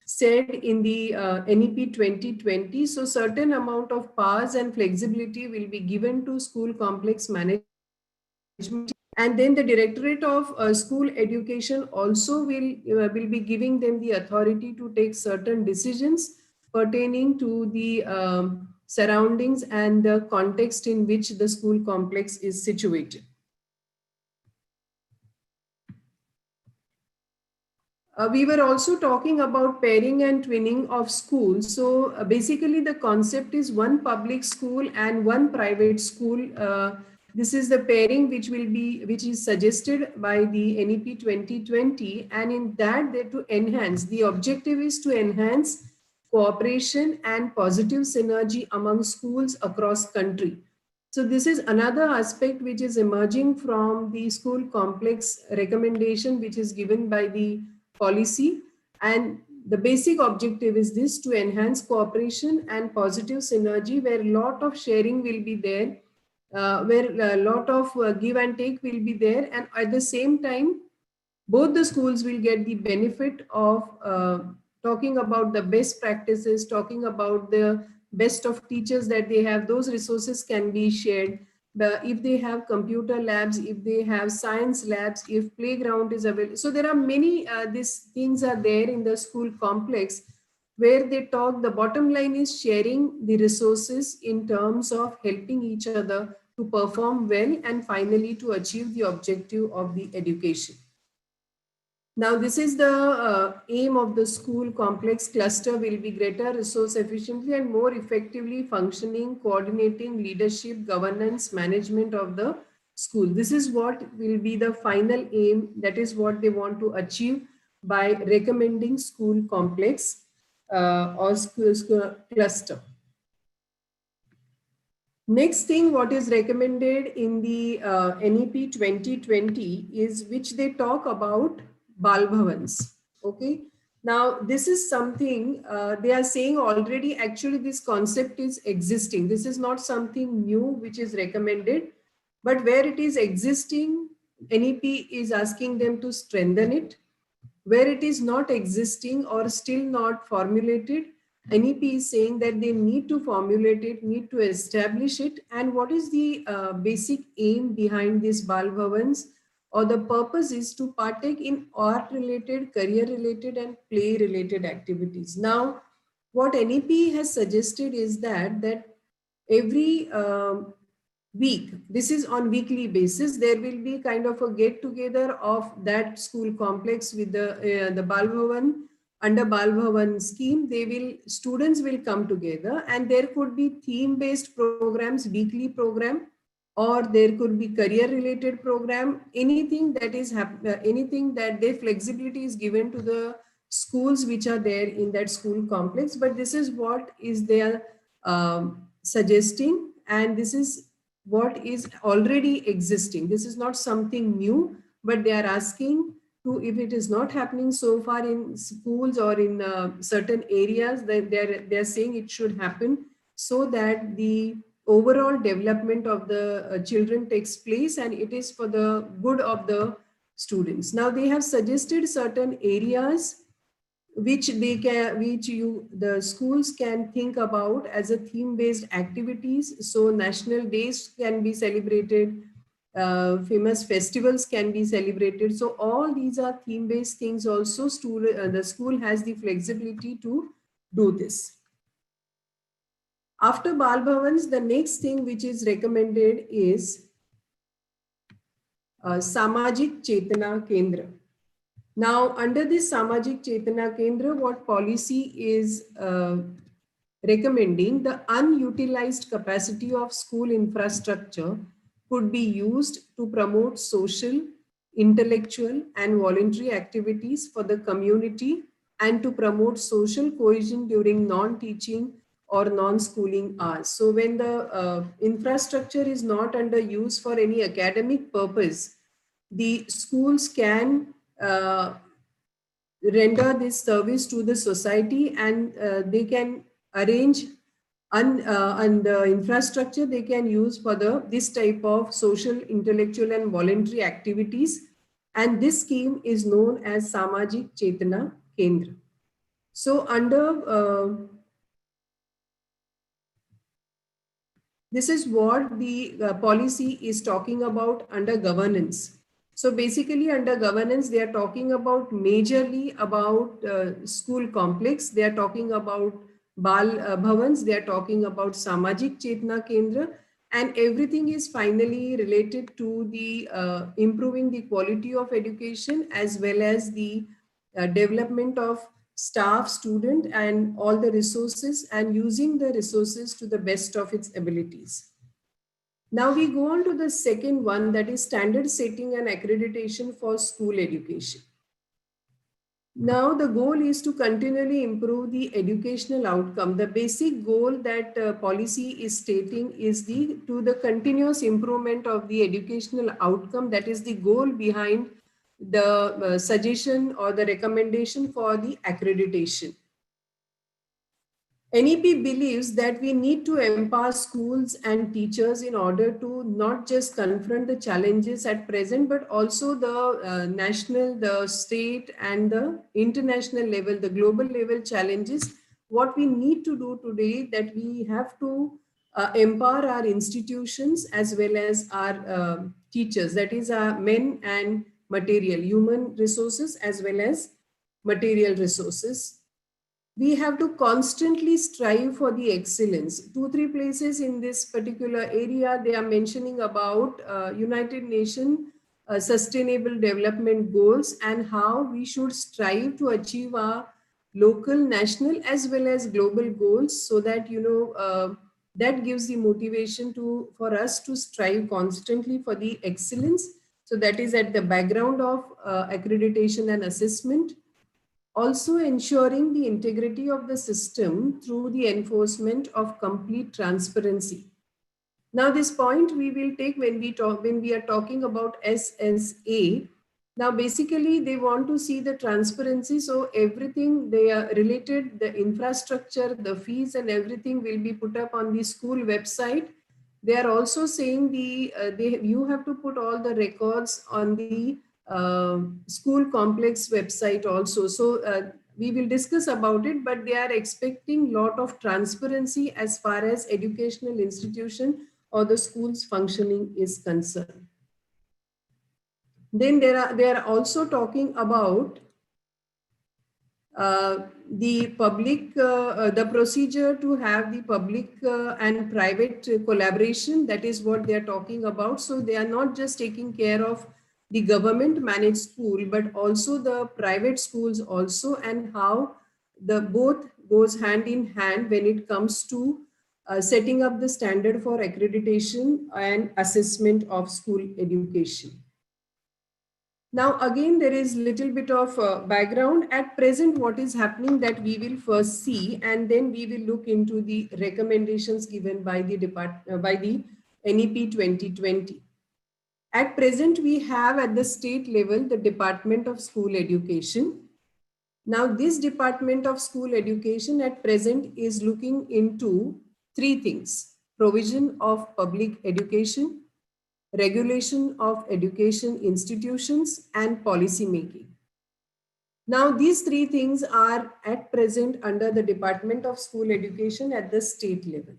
said in the NEP 2020. So certain amount of powers and flexibility will be given to school complex management. And then the Directorate of School Education also will be giving them the authority to take certain decisions pertaining to the surroundings and the context in which the school complex is situated. We were also talking about pairing and twinning of schools. So basically the concept is one public school and one private school. This is the pairing which is suggested by the NEP 2020, and in that the objective is to enhance cooperation and positive synergy among schools across country. So this is another aspect which is emerging from the school complex recommendation which is given by the policy, and the basic objective is this: to enhance cooperation and positive synergy, where a lot of sharing will be there, where a lot of give and take will be there, and at the same time both the schools will get the benefit of talking about the best practices, talking about the best of teachers that they have. Those resources can be shared. If they have computer labs, if they have science labs, if playground is available. So there are many these things are there in the school complex where they talk. The bottom line is sharing the resources in terms of helping each other to perform well and finally to achieve the objective of the education. Now, this is the aim of the school complex cluster will be greater resource efficiently and more effectively functioning, coordinating leadership, governance, management of the school. This is what will be the final aim. That is what they want to achieve by recommending school complex or school cluster. Next thing, what is recommended in the NEP 2020 is which they talk about Bal Bhavans. Okay. Now, this is something they are saying already. Actually, this concept is existing. This is not something new which is recommended, but where it is existing, NEP is asking them to strengthen it. Where it is not existing or still not formulated, NEP is saying that they need to formulate it, need to establish it. And what is the basic aim behind this Bal Bhavans? Or the purpose is to partake in art-related, career-related, and play-related activities. Now, what NEP has suggested is that every week, this is on weekly basis, there will be kind of a get-together of that school complex with the Bal Bhavan. Under Bal Bhavan scheme, students will come together, and there could be theme-based programs, weekly program, or there could be career-related program. Anything that is anything that their flexibility is given to the schools which are there in that school complex. But this is what is they are suggesting, and this is what is already existing. This is not something new, but they are asking to, if it is not happening so far in schools or in certain areas, that they're saying it should happen, so that the overall development of the children takes place and it is for the good of the students. Now, they have suggested certain areas which the schools can think about as a theme-based activities. So national days can be celebrated, famous festivals can be celebrated. So all these are theme-based things. Also, the school has the flexibility to do this. After Bal Bhavans, the next thing which is recommended is Samajik Chetana Kendra. Now, under this Samajik Chetana Kendra, what policy is recommending, the unutilized capacity of school infrastructure could be used to promote social, intellectual, and voluntary activities for the community and to promote social cohesion during non-teaching or non-schooling hours. So when the infrastructure is not under use for any academic purpose, the schools can render this service to the society, and they can arrange and the infrastructure they can use for this type of social, intellectual and voluntary activities. And this scheme is known as Samajik Chetana Kendra. So under this is what the policy is talking about under governance. So basically under governance, they are talking about majorly about school complex. They are talking about Bal Bhavans. They are talking about Samajik Chetna Kendra, and everything is finally related to the improving the quality of education as well as the development of staff, student, and all the resources, and using the resources to the best of its abilities. Now we go on to the second one, that is standard setting and accreditation for school education. Now the goal is to continually improve the educational outcome. The basic goal that policy is stating is the continuous improvement of the educational outcome. That is the goal behind the suggestion or the recommendation for the accreditation. NEP believes that we need to empower schools and teachers in order to not just confront the challenges at present, but also the national, the state and the international level, the global level challenges. What we need to do today, that we have to empower our institutions as well as our teachers, that is our men and material, human resources as well as material resources. We have to constantly strive for the excellence. 2-3 places in this particular area, they are mentioning about United Nations Sustainable Development Goals and how we should strive to achieve our local, national as well as global goals, so that that gives the motivation for us to strive constantly for the excellence. So that is at the background of accreditation and assessment. Also ensuring the integrity of the system through the enforcement of complete transparency. Now this point we will take when we are talking about SSA. Now basically they want to see the transparency, so everything they are related, the infrastructure, the fees and everything will be put up on the school website. They are also saying you have to put all the records on the school complex website also. So we will discuss about it, but they are expecting lot of transparency as far as educational institution or the school's functioning is concerned. Then they are also talking about the public, the procedure to have the public and private collaboration. That is what they are talking about. So they are not just taking care of the government managed school, but also the private schools also, and how the both goes hand in hand when it comes to setting up the standard for accreditation and assessment of school education. Now again, there is little bit of background at present what is happening, that we will first see, and then we will look into the recommendations given by the NEP 2020. At present, we have at the state level the Department of School Education. Now this Department of School Education at present is looking into 3 things: provision of public education, regulation of education institutions, and policy making. Now these 3 things are at present under the Department of School Education at the state level.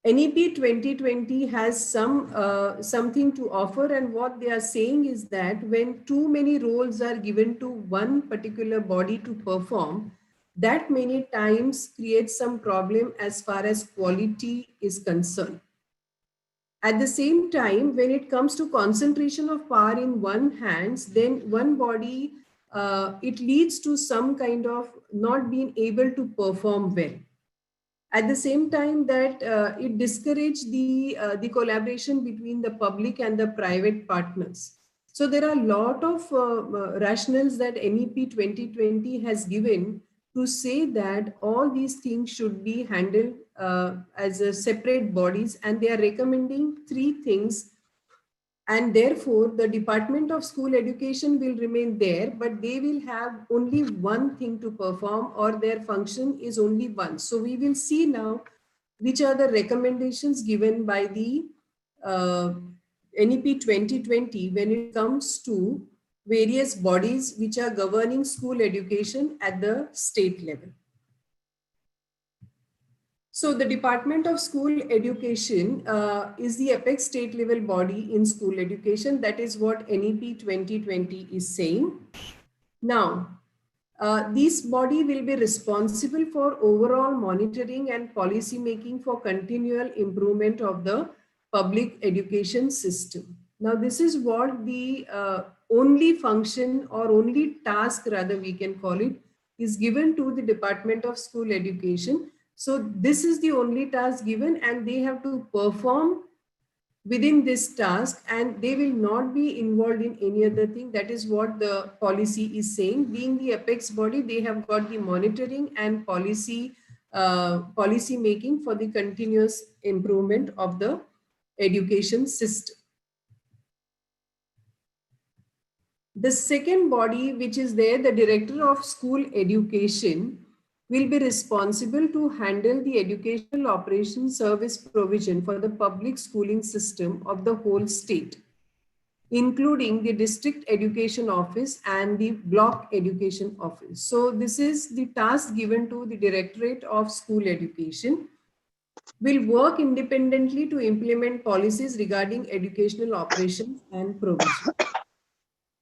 NEP 2020 has something to offer, and what they are saying is that when too many roles are given to one particular body to perform, that many times creates some problem as far as quality is concerned. At the same time, when it comes to concentration of power in one hands, then one body, it leads to some kind of not being able to perform well. At the same time, that it discourages the collaboration between the public and the private partners. So there are a lot of rationales that NEP 2020 has given to say that all these things should be handled as a separate bodies, and they are recommending 3 things. And therefore, the Department of School Education will remain there, but they will have only one thing to perform, or their function is only one. So we will see now which are the recommendations given by the NEP 2020 when it comes to various bodies which are governing school education at the state level. So the Department of School Education is the apex state level body in school education. That is what NEP 2020 is saying. Now, this body will be responsible for overall monitoring and policy making for continual improvement of the public education system. Now, this is what the only function or only task, rather we can call it, is given to the Department of School Education. So this is the only task given, and they have to perform within this task, and they will not be involved in any other thing. That is what the policy is saying. Being the apex body, they have got the monitoring and policy making for the continuous improvement of the education system. The second body which is there, the Director of School Education, will be responsible to handle the educational operation service provision for the public schooling system of the whole state, including the district education office and the block education office. So this is the task given to the Directorate of School Education. Will work independently to implement policies regarding educational operations and provision.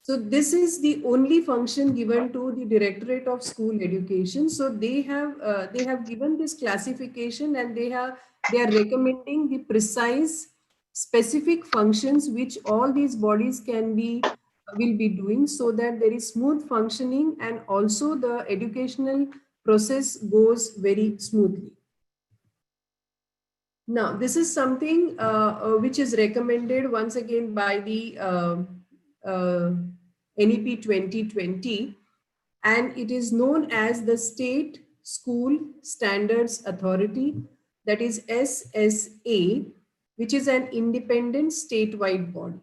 So this is the only function given to the Directorate of School Education. So they have given this classification, and they are recommending the precise specific functions which all these bodies will be doing, so that there is smooth functioning and also the educational process goes very smoothly. Now, this is something which is recommended once again by the NEP 2020, and it is known as the State School Standards Authority, that is SSA, which is an independent statewide body.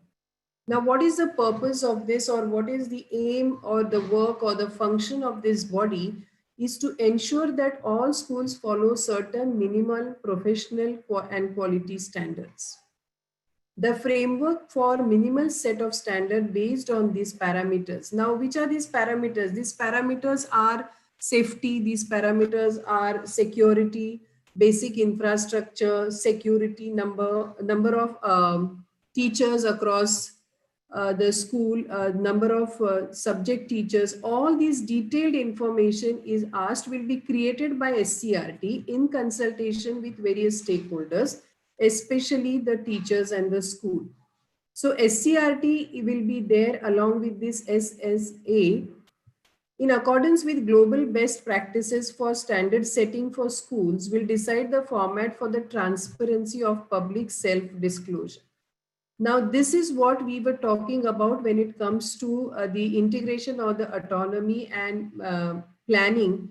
Now, what is the purpose of this, or what is the aim or the work or the function of this body, is to ensure that all schools follow certain minimal professional and quality standards. The framework for minimal set of standard based on these parameters. Now, which are these parameters? These parameters are safety, these parameters are security, basic infrastructure, security, number of teachers across the school, number of subject teachers. All these detailed information is asked, will be created by SCRT in consultation with various stakeholders, especially the teachers and the school. So SCRT will be there along with this SSA in accordance with global best practices for standard setting for schools, will decide the format for the transparency of public self-disclosure. Now, this is what we were talking about when it comes to the integration or the autonomy and planning.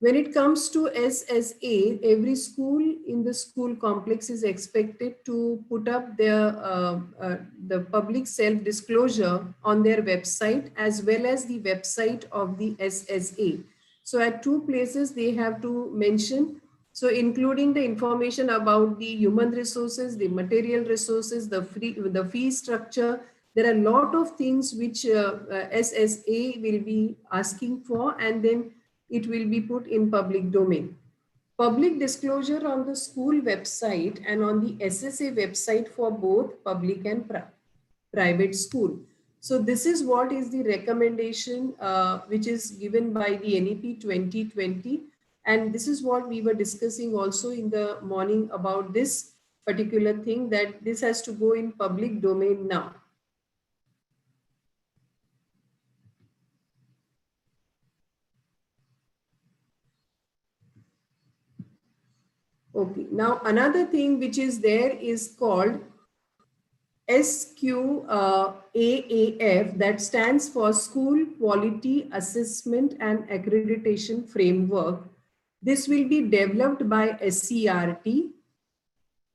When it comes to SSA, every school in the school complex is expected to put up the public self-disclosure on their website, as well as the website of the SSA. So at 2 places they have to mention, so including the information about the human resources, the material resources, the fee structure. There are a lot of things which SSA will be asking for, and then it will be put in public domain. Public disclosure on the school website and on the SSA website for both public and private school. So this is what is the recommendation which is given by the NEP 2020. And this is what we were discussing also in the morning about this particular thing, that this has to go in public domain now. Okay, now another thing which is there is called SQAAF, that stands for School Quality Assessment and Accreditation Framework. This will be developed by SCRT.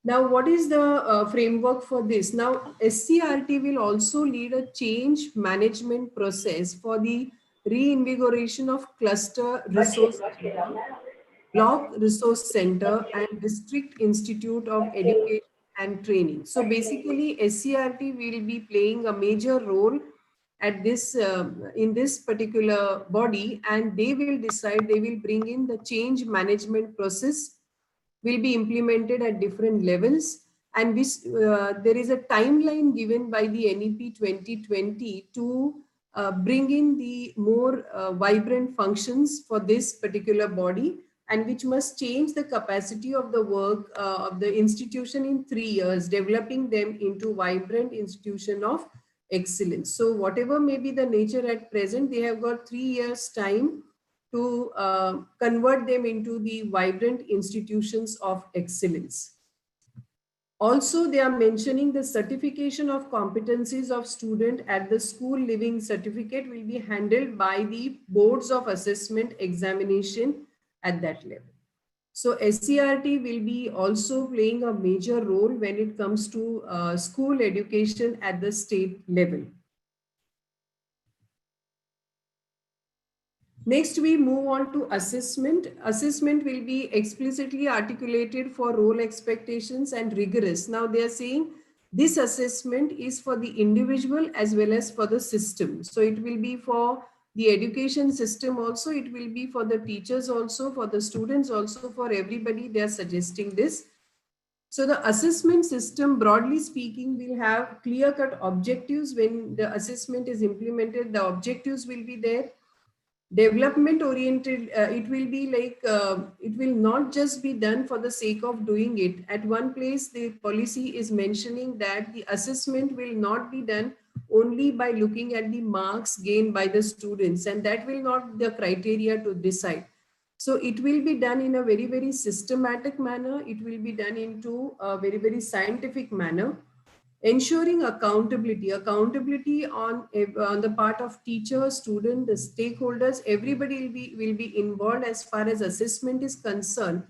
Now, what is the framework for this? Now, SCRT will also lead a change management process for the reinvigoration of cluster resource center, block resource center, and district institute of education and training. So basically, SCRT will be playing a major role at this in this particular body, and they will decide, they will bring in the change management process, will be implemented at different levels, and this, there is a timeline given by the NEP 2020 to bring in the more vibrant functions for this particular body, and which must change the capacity of the work of the institution in 3 years, developing them into vibrant institution of excellence. So whatever may be the nature at present, they have got 3 years time to convert them into the vibrant institutions of excellence. Also, they are mentioning the certification of competencies of student at the school living certificate will be handled by the boards of assessment examination at that level. So SCRT will be also playing a major role when it comes to school education at the state level. Next, we move on to assessment. Assessment will be explicitly articulated for role expectations and rigorous. Now they are saying this assessment is for the individual as well as for the system. So it will be for the education system also, it will be for the teachers also, for the students also, for everybody they are suggesting this. So the assessment system, broadly speaking, will have clear-cut objectives. When the assessment is implemented, the objectives will be there. Development oriented, it will be like, it will not just be done for the sake of doing it. At one place, the policy is mentioning that the assessment will not be done only by looking at the marks gained by the students, and that will not be the criteria to decide. So it will be done in a very, very systematic manner. It will be done into a very, very scientific manner. Ensuring accountability on the part of teachers, students, the stakeholders, everybody will be involved as far as assessment is concerned.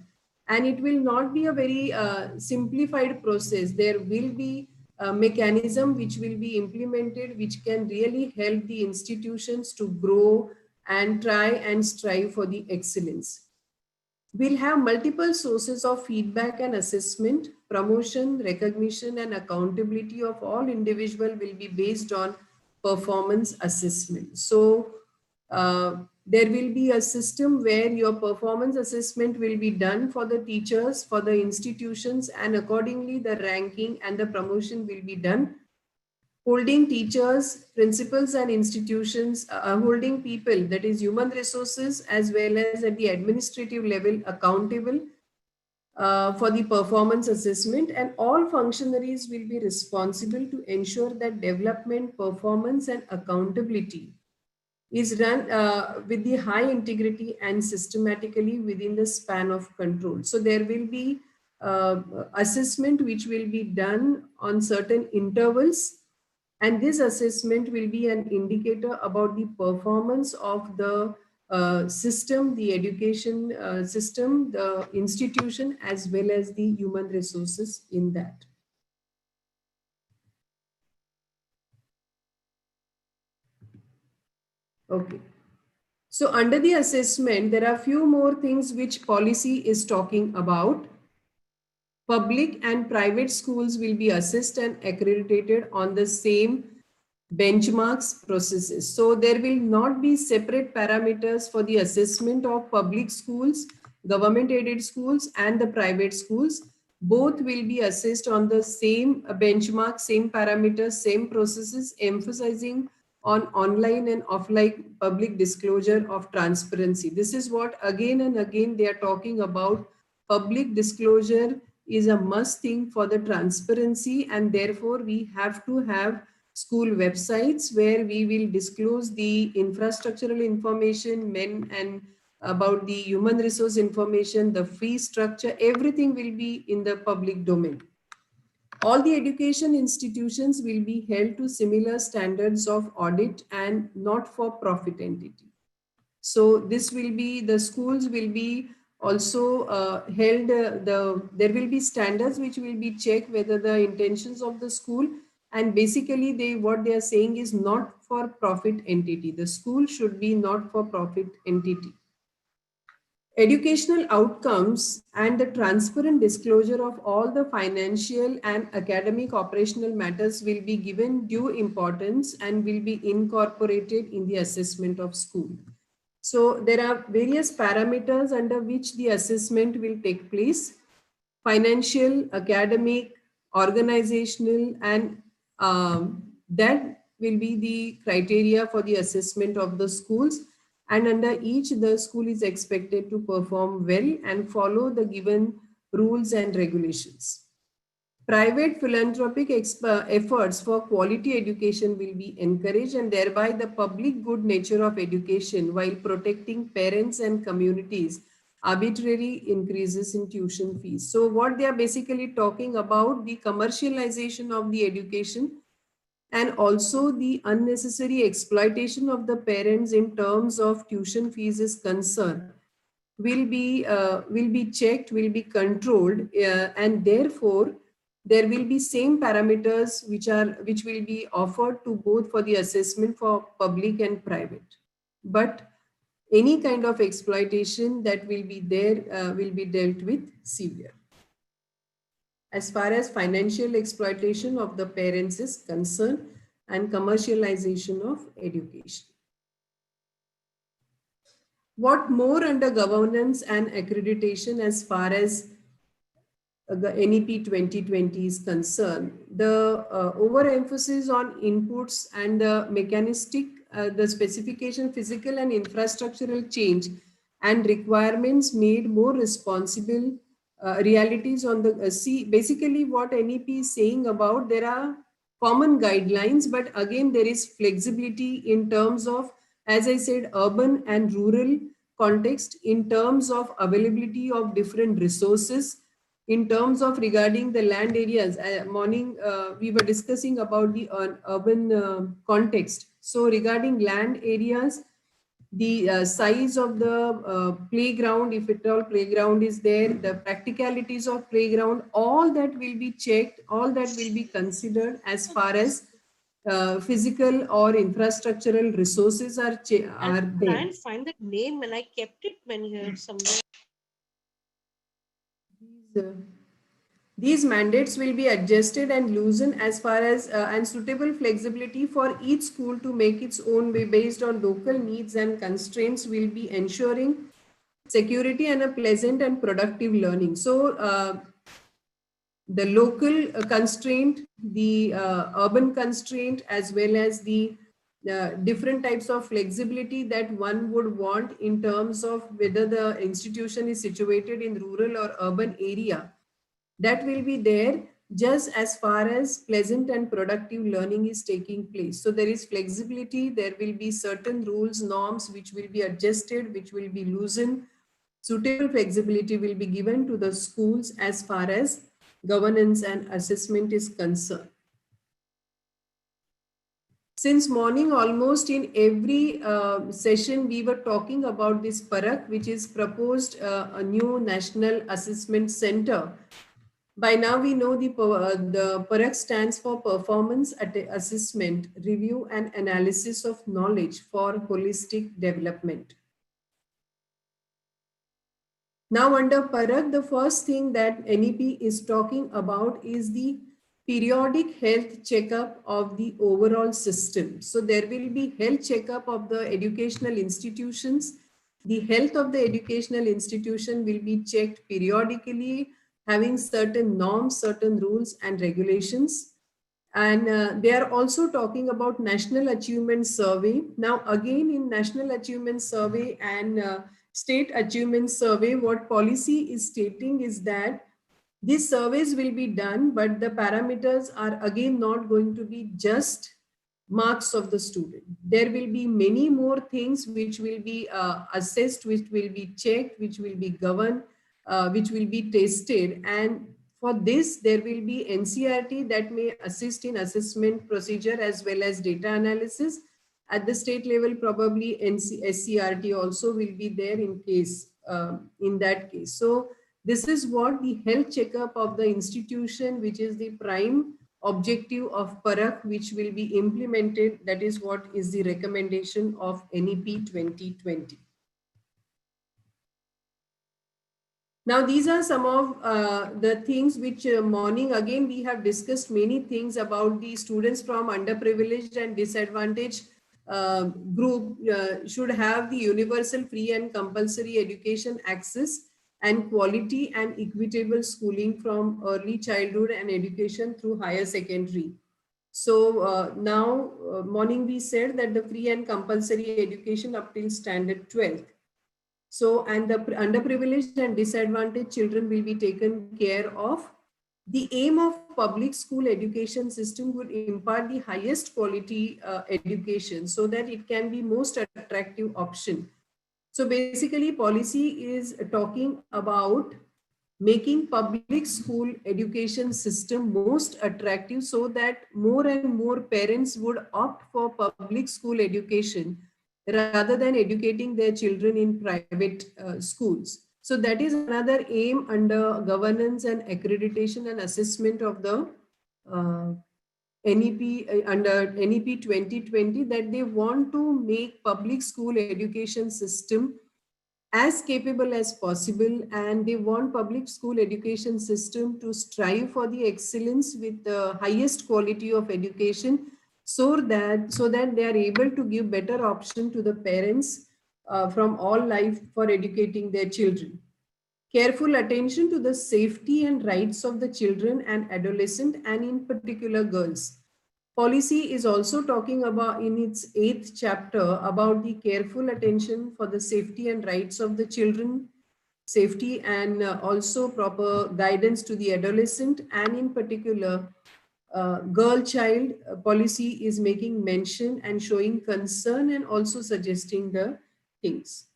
And it will not be a very simplified process. There will be a mechanism which will be implemented, which can really help the institutions to grow and try and strive for the excellence. We'll have multiple sources of feedback and assessment. Promotion, recognition, and accountability of all individuals will be based on performance assessment. So there will be a system where your performance assessment will be done for the teachers, for the institutions, and accordingly the ranking and the promotion will be done. Holding teachers, principals, and institutions, holding people, that is human resources, as well as at the administrative level, accountable for the performance assessment, and all functionaries will be responsible to ensure that development, performance, and accountability is run with the high integrity and systematically within the span of control. So there will be assessment which will be done on certain intervals, and this assessment will be an indicator about the performance of the system, the education system, the institution, as well as the human resources in that. Okay. So under the assessment, there are a few more things which policy is talking about. Public and private schools will be assessed and accredited on the same benchmarks processes. So there will not be separate parameters for the assessment of public schools, government aided schools, and the private schools. Both will be assessed on the same benchmark, same parameters, same processes, emphasizing on online and offline public disclosure of transparency. This is what again and again they are talking about. Public disclosure is a must thing for the transparency, and therefore we have to have school websites where we will disclose the infrastructural information, and about the human resource information, the fee structure, everything will be in the public domain. All the education institutions will be held to similar standards of audit and not for profit entity. So this will be, the schools will be also held, there will be standards which will be checked whether the intentions of the school, and basically what they are saying is not for profit entity. The school should be not for profit entity. Educational outcomes and the transparent disclosure of all the financial and academic operational matters will be given due importance and will be incorporated in the assessment of school. So there are various parameters under which the assessment will take place: financial, academic, organizational, and that will be the criteria for the assessment of the schools. And under each, the school is expected to perform well and follow the given rules and regulations. Private philanthropic efforts for quality education will be encouraged, and thereby the public good nature of education, while protecting parents and communities arbitrary increases in tuition fees. So what they are basically talking about, the commercialization of the education and also the unnecessary exploitation of the parents in terms of tuition fees is concerned, will be checked, will be controlled, and therefore there will be same parameters which will be offered to both for the assessment for public and private. But any kind of exploitation that will be there will be dealt with severe. As far as financial exploitation of the parents is concerned and commercialization of education. What more under governance and accreditation as far as the NEP 2020 is concerned? The overemphasis on inputs and the mechanistic, the specification, physical and infrastructural change and requirements made more responsible realities on the basically what NEP is saying about, there are common guidelines, but again there is flexibility in terms of, as I said, urban and rural context, in terms of availability of different resources, in terms of regarding the land areas. Morning we were discussing about the urban context. So regarding land areas, the size of the playground, if at all playground is there, the practicalities of playground, all that will be checked, all that will be considered as far as physical or infrastructural resources are there. Try and find that name, and I kept it when here somewhere. These mandates will be adjusted and loosened as far as and suitable flexibility for each school to make its own way based on local needs and constraints will be ensuring security and a pleasant and productive learning. So the local constraint, the urban constraint, as well as the different types of flexibility that one would want in terms of whether the institution is situated in rural or urban area, that will be there just as far as pleasant and productive learning is taking place. So there is flexibility, there will be certain rules, norms which will be adjusted, which will be loosened. Suitable flexibility will be given to the schools as far as governance and assessment is concerned. Since morning, almost in every session, we were talking about this PARAK, which is proposed a new National Assessment Center. By now, we know the PARAK stands for Performance Assessment, Review and Analysis of Knowledge for Holistic Development. Now, under PARAK, the first thing that NEP is talking about is the periodic health checkup of the overall system. So there will be health checkup of the educational institutions. The health of the educational institution will be checked periodically, having certain norms, certain rules and regulations. And they are also talking about National Achievement Survey. Now, again, in National Achievement Survey and State Achievement Survey, what policy is stating is that these surveys will be done, but the parameters are again not going to be just marks of the student. There will be many more things which will be assessed, which will be checked, which will be governed, which will be tested. And For this, there will be NCRT that may assist in assessment procedure as well as data analysis. At the state level, probably SCRT also will be there in case, in that case. So this is what the health checkup of the institution, which is the prime objective of Parakh, which will be implemented. That is what is the recommendation of NEP 2020. Now, these are some of the things which morning, again, we have discussed many things about the students from underprivileged and disadvantaged group should have the universal free and compulsory education access and quality and equitable schooling from early childhood and education through higher secondary. So now morning we said that the free and compulsory education up till standard 12th. So, and the underprivileged and disadvantaged children will be taken care of. The aim of public school education system would impart the highest quality education so that it can be most attractive option. So basically policy is talking about making public school education system most attractive so that more and more parents would opt for public school education rather than educating their children in private schools. So that is another aim under governance and accreditation and assessment of the NEP under NEP 2020, that they want to make public school education system as capable as possible, and they want public school education system to strive for the excellence with the highest quality of education so that they are able to give better option to the parents from all life for educating their children. Careful attention to the safety and rights of the children and adolescent, and in particular girls. Policy is also talking about in its 8th chapter about the careful attention for the safety and rights of the children, safety and also proper guidance to the adolescent, and in particular girl child policy is making mention and showing concern and also suggesting the things.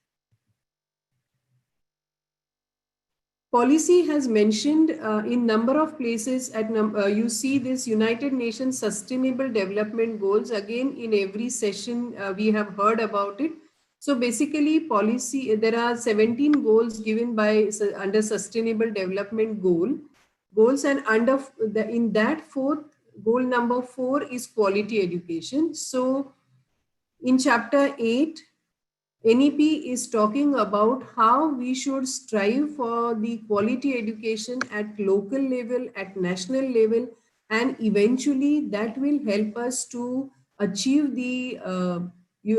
Policy has mentioned in number of places at you see this United Nations Sustainable Development Goals. Again, in every session we have heard about it. So basically policy, there are 17 goals given by under Sustainable Development goals, and under in that fourth goal number 4 is quality education. So in chapter 8, NEP is talking about how we should strive for the quality education at local level, at national level, and eventually that will help us to achieve the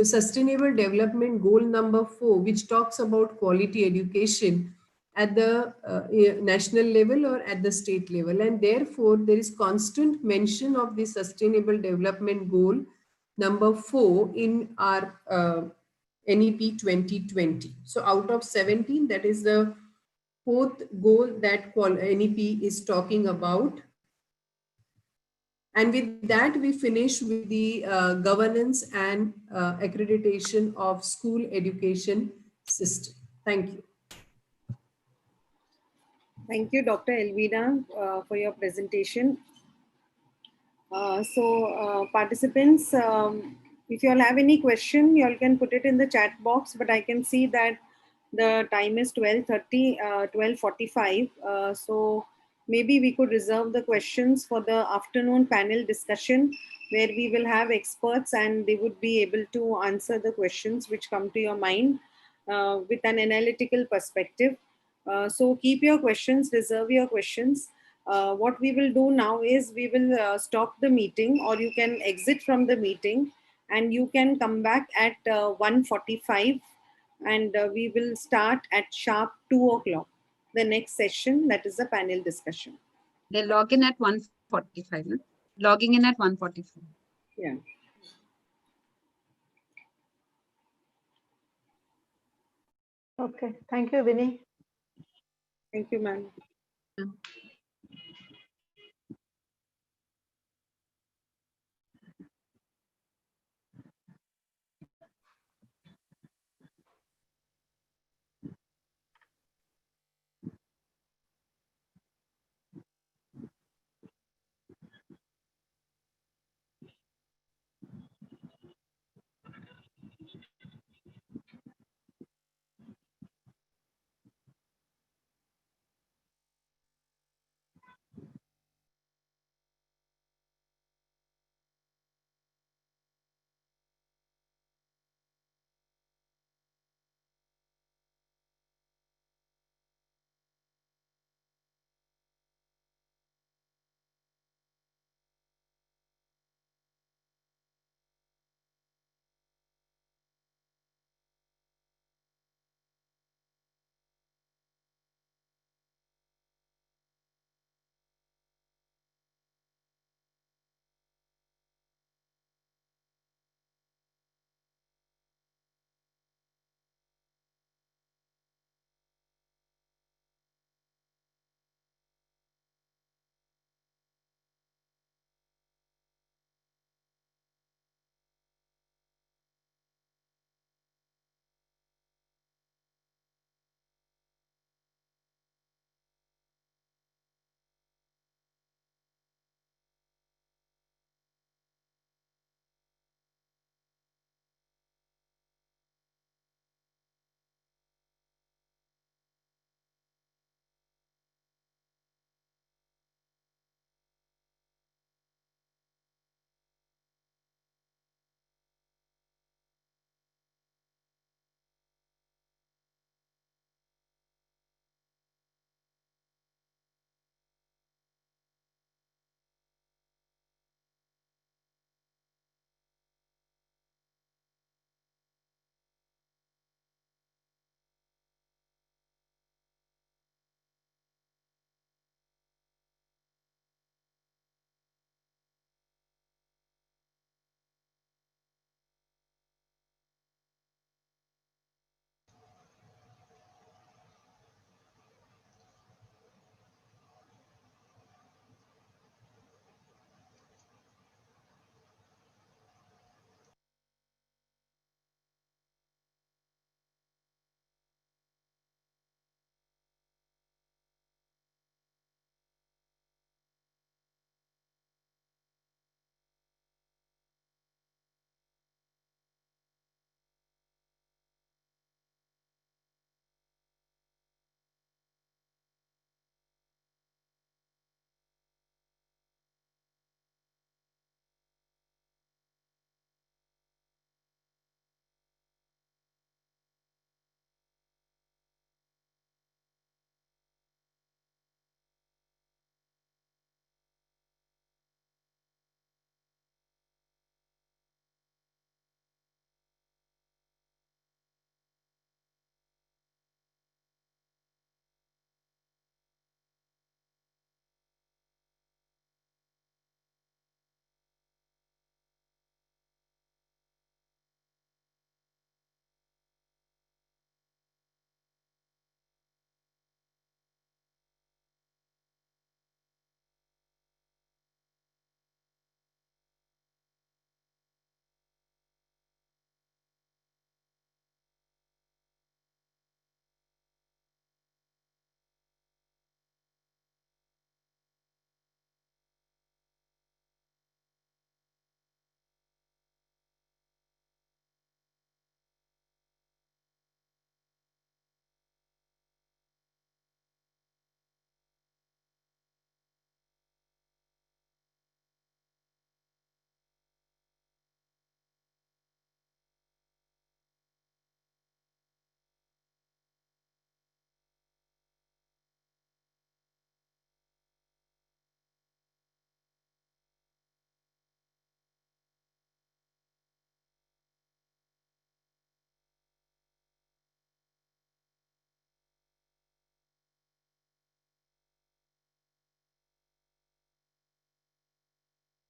sustainable development goal number 4, which talks about quality education at the national level or at the state level. And therefore, there is constant mention of the sustainable development goal number 4 in our NEP 2020. So out of 17, that is the 4th goal that NEP is talking about. And with that, we finish with the governance and accreditation of school education system. Thank you. Thank you, Dr. Elvira, for your presentation. Participants, if you all have any question, you all can put it in the chat box, but I can see that the time is 12:30, 12:45. So maybe we could reserve the questions for the afternoon panel discussion, where we will have experts and they would be able to answer the questions which come to your mind with an analytical perspective. So keep your questions, reserve your questions. What we will do now is we will stop the meeting, or you can exit from the meeting and you can come back at 1:45, and we will start at sharp 2 o'clock. The next session, that is the panel discussion. They log in at 1:45. No? Logging in at 1:45. Yeah. Okay. Thank you, Vinny. Thank you, ma'am.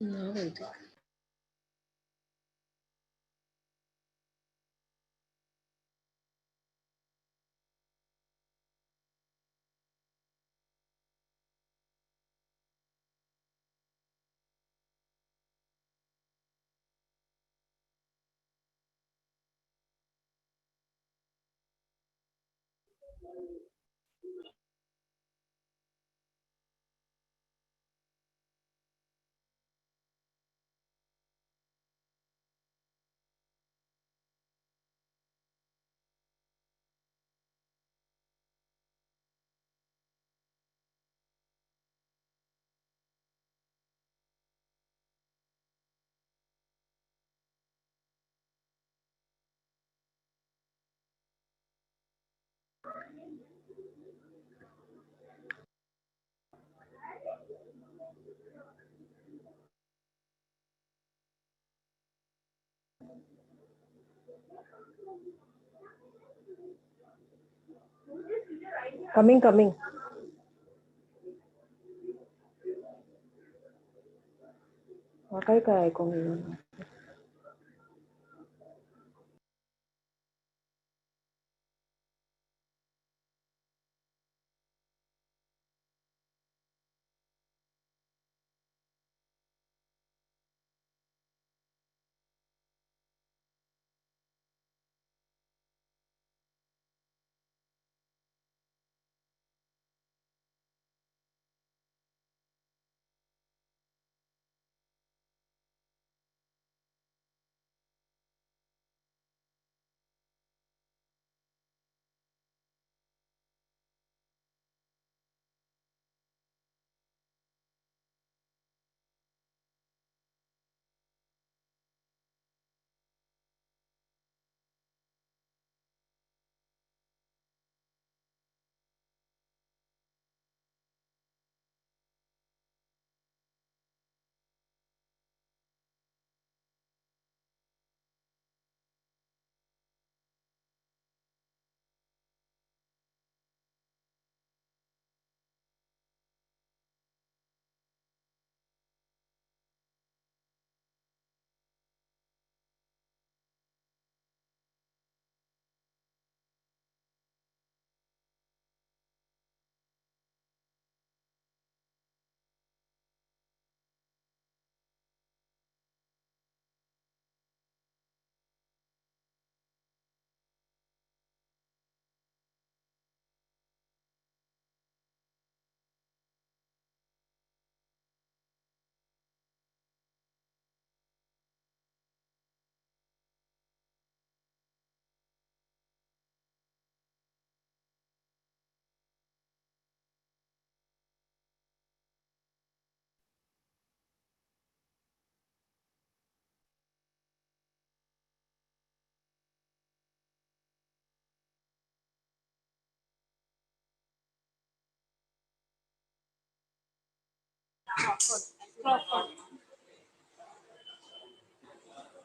No, Vedic. Coming. काय ऐकून घेईन.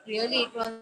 Really, it was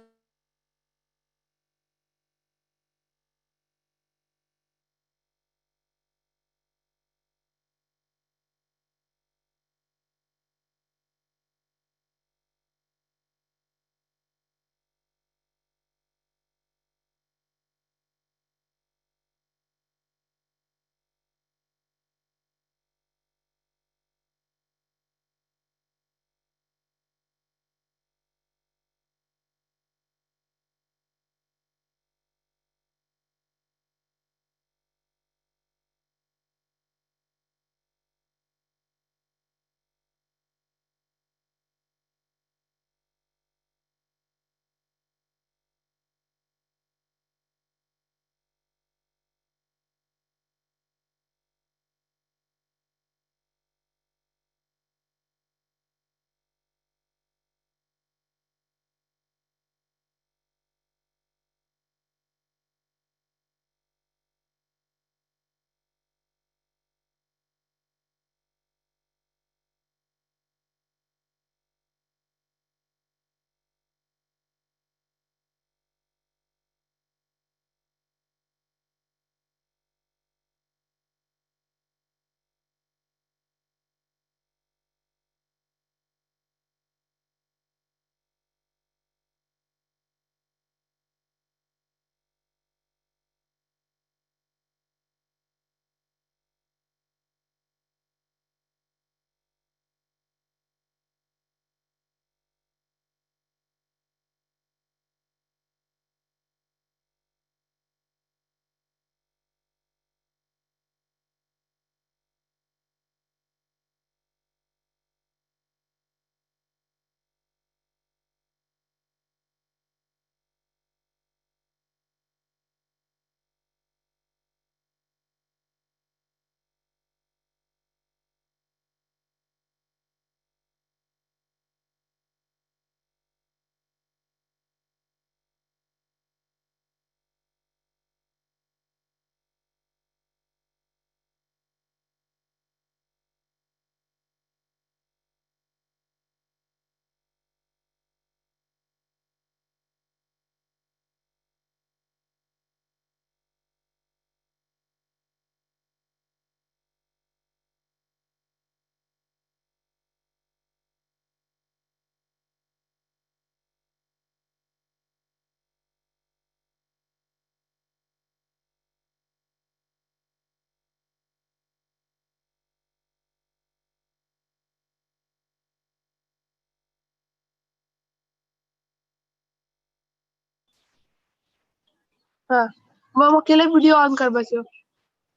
हाँ मग केलं video on कर बस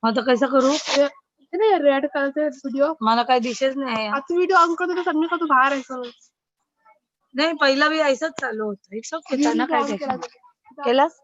आता कसं करू नाही रेड कलरचा व्हिडिओ मला काय दिसेच नाही आता व्हिडिओ ऑन करतो तर समजा का तू बाहेर आहे नाही पहिला बी ऐसच चालू होतं इट्स ओके त्यांना काय केलास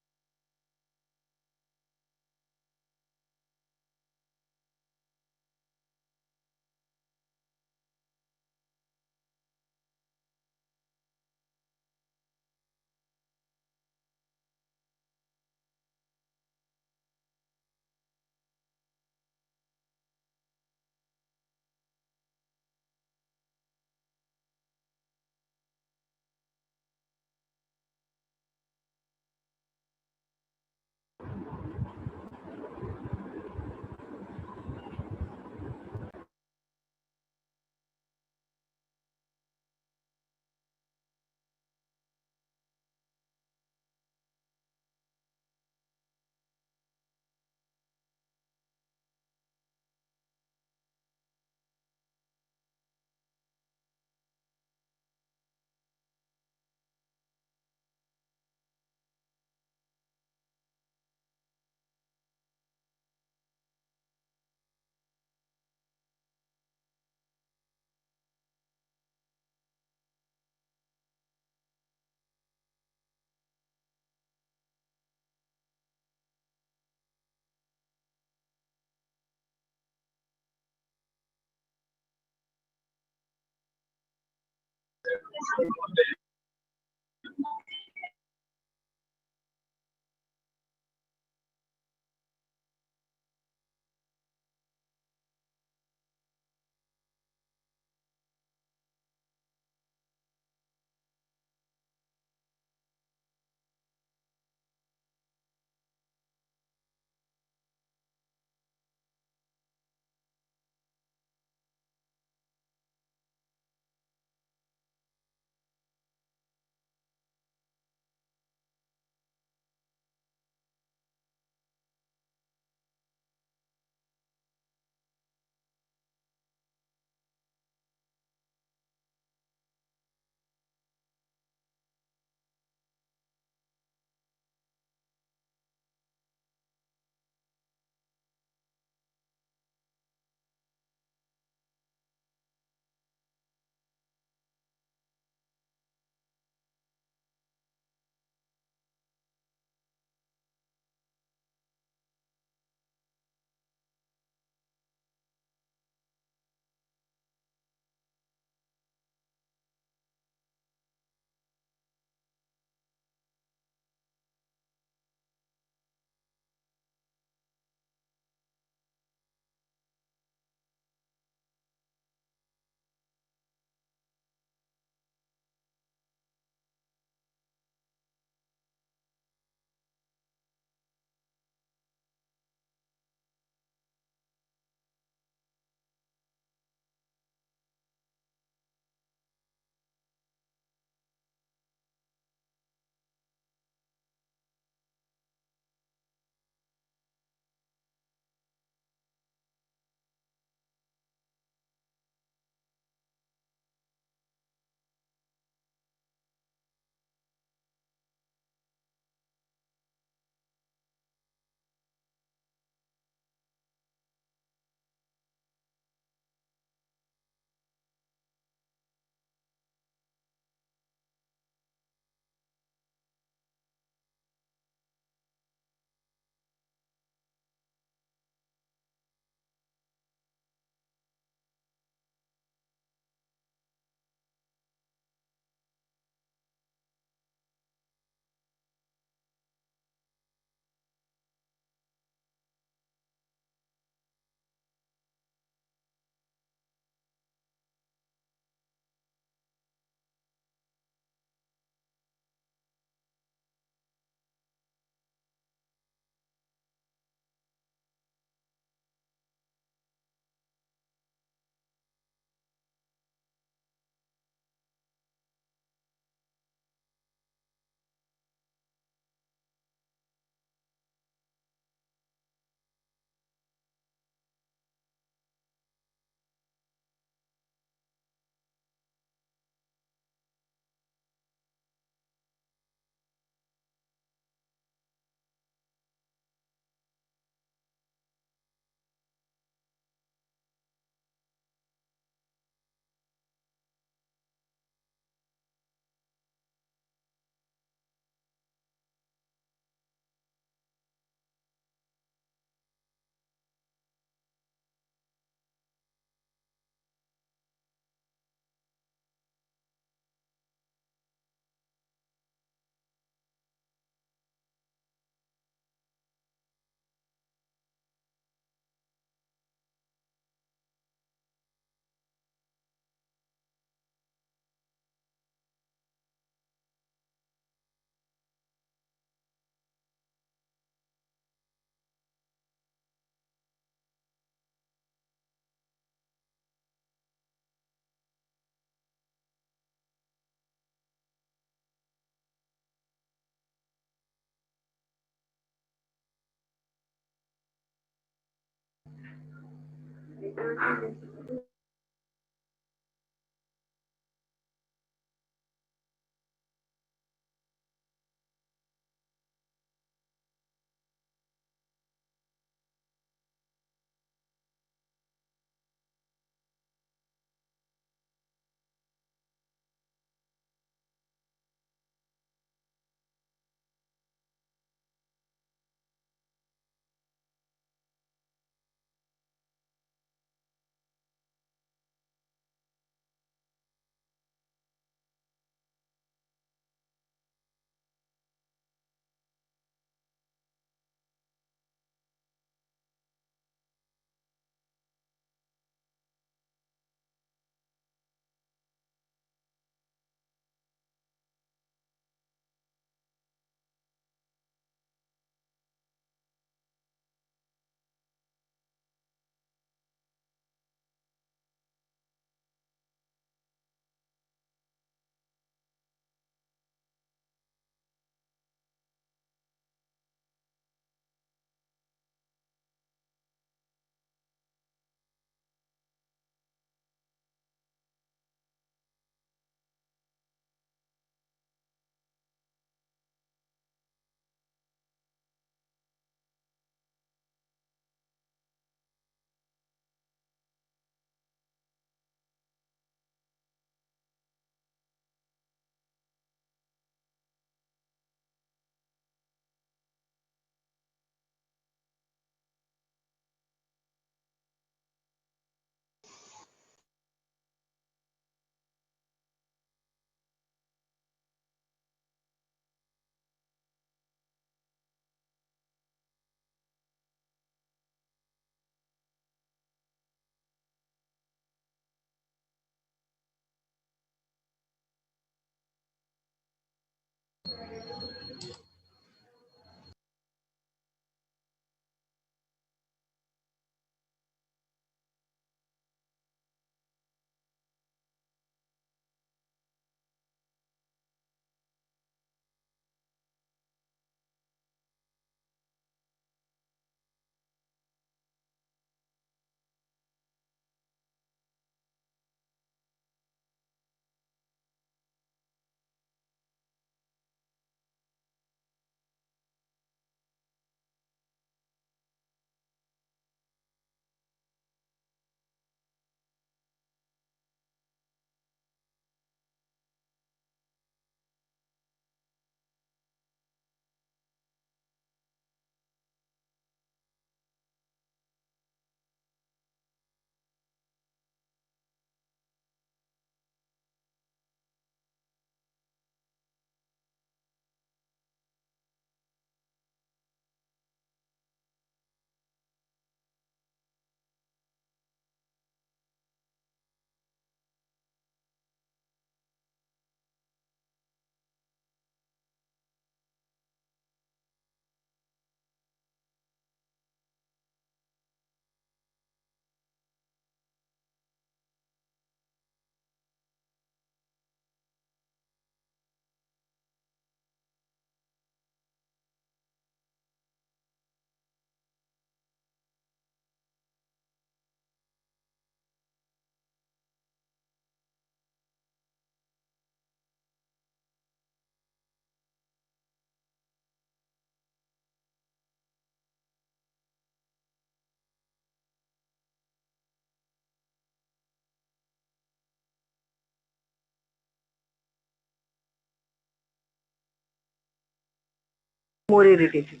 more irritated.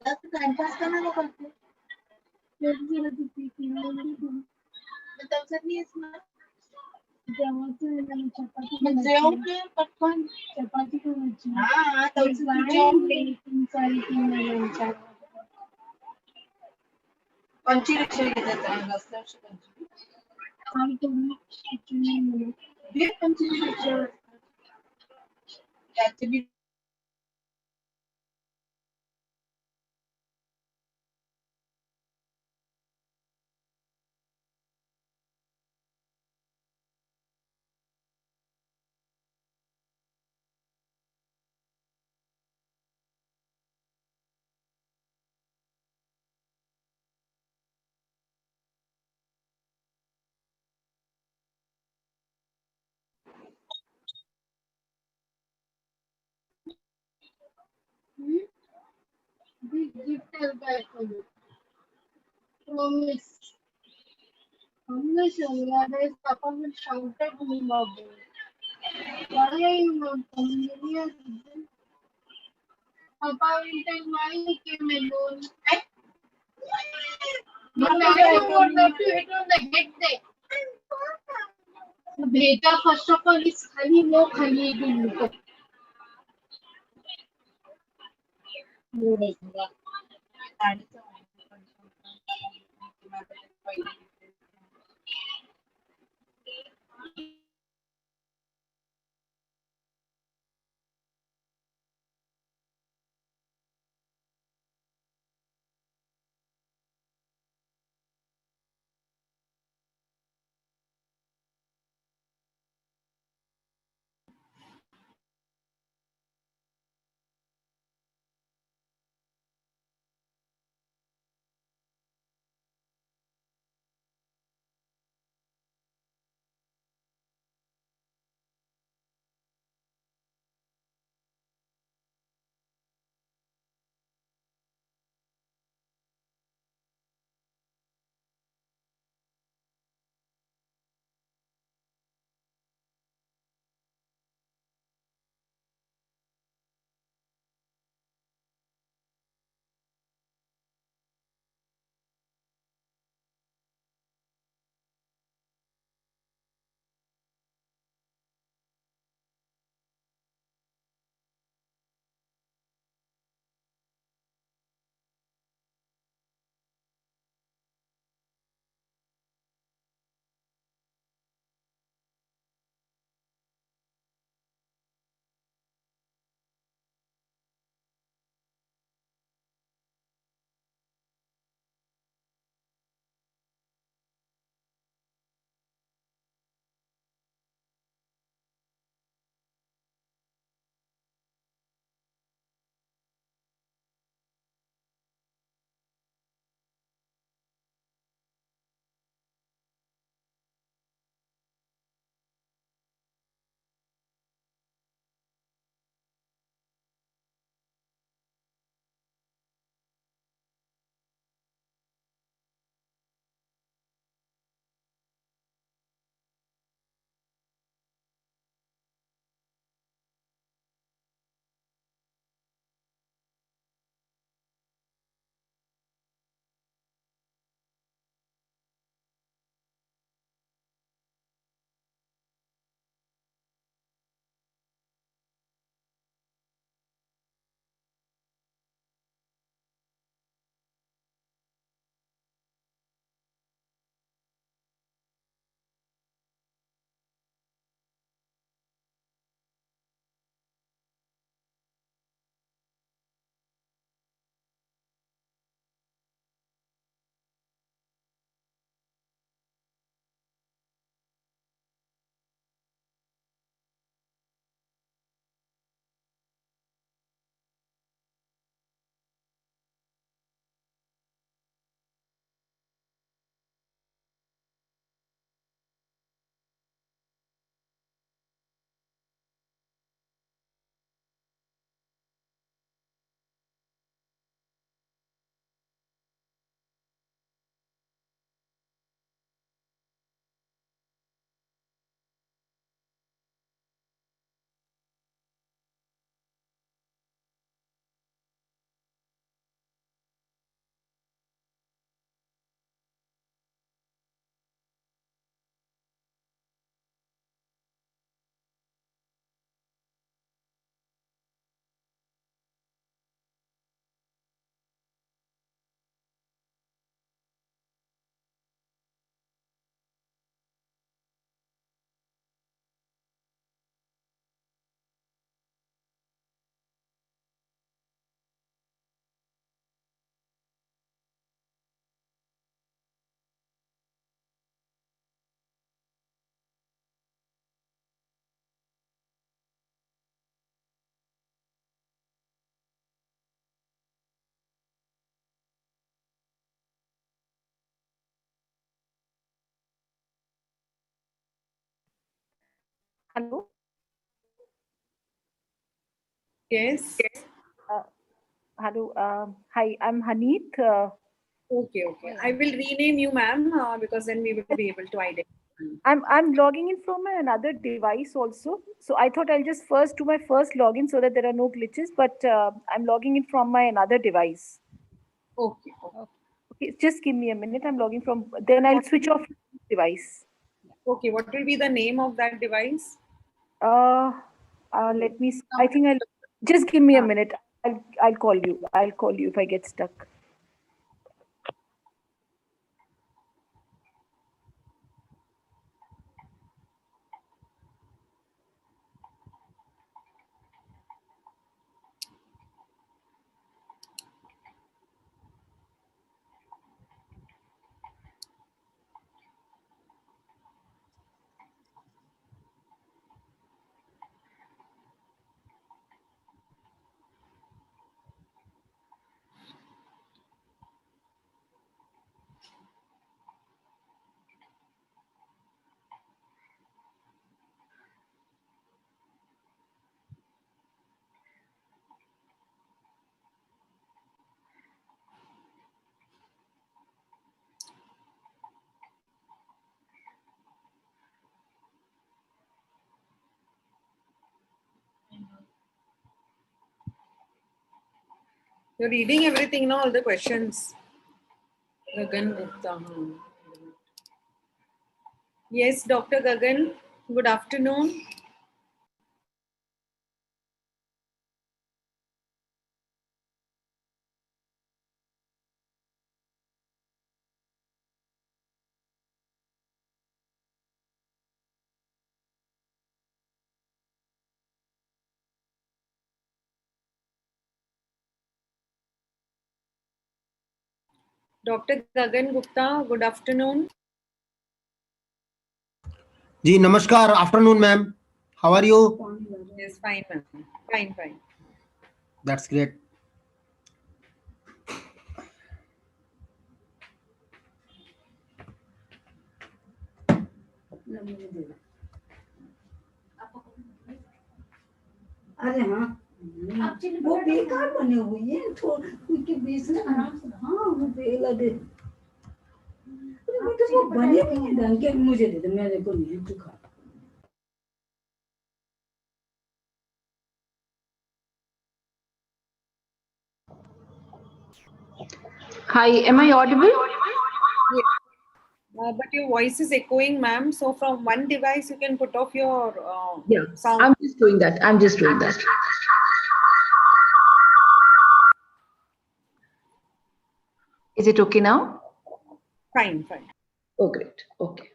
टाइमपास करना ना करते जेव के पटकन चपाती करायची हा पंची रिक्षा घेतात रस्त्यावर आणि तुम्ही पंची रिक्षा त्याची gift promise. On the shoulder, Papa will shout at me, Bobby. Why are you not coming here? Papa will tell why he came alone. But I don't want that to hit on the head there. Beta, first of all, is khali wo khali din. Hello. Yes. Hello. Hi, I'm Haneet. Okay. I will rename you, ma'am, because then we will be able to identify. I'm logging in from another device also. So I thought I'll just first do my first login so that there are no glitches. But I'm logging in from my another device. Okay. Okay. Just give me a minute. I'm logging from. Then I'll switch off device. Okay. What will be the name of that device? Let me. I think I'll just give me a minute. I'll call you. I'll call you if I get stuck. You're reading everything now, all the questions. Gagan Gupta. Yes, Dr. Gagan. Good afternoon. Dr. Gagan Gupta, good afternoon. जी नमस्कार afternoon ma'am how are you Yes, fine, ma'am. Fine. That's great अरे हाँ वो बेकार बने हुए हैं तो उनके बीच में आराम से हाँ वो लगे तो वो बने भी हैं ढंग के मुझे दे दे मेरे को नहीं है तू खा Hi, am I audible? Yes. But your voice is echoing, ma'am. So from one device, you can put off your sound. I'm just doing that. Is it okay now? Fine. Oh, great. Okay.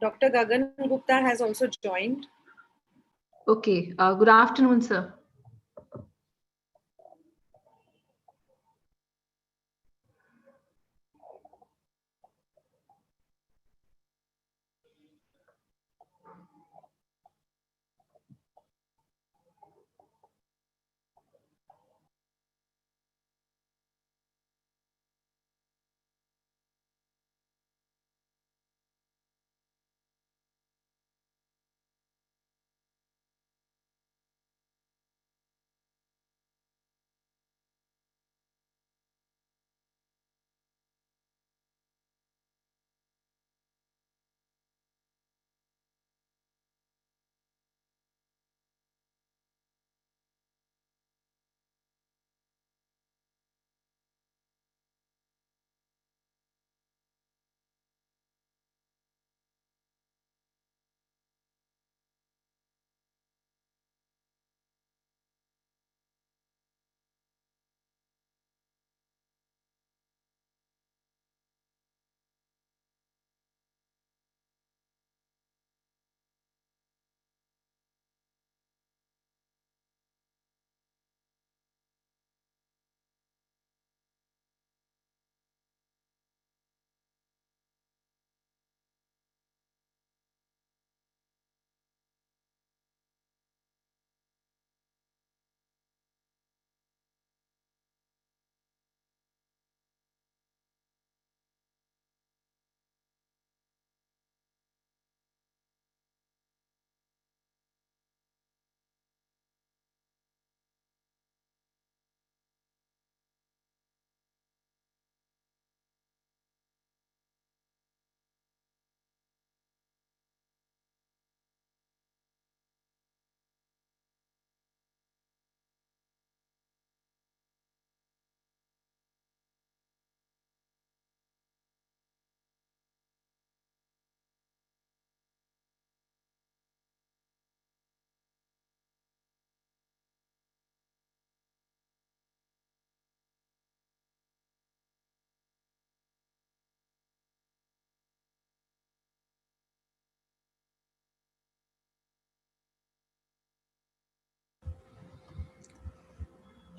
Dr. Gagan Gupta has also joined. Okay. Good afternoon, sir.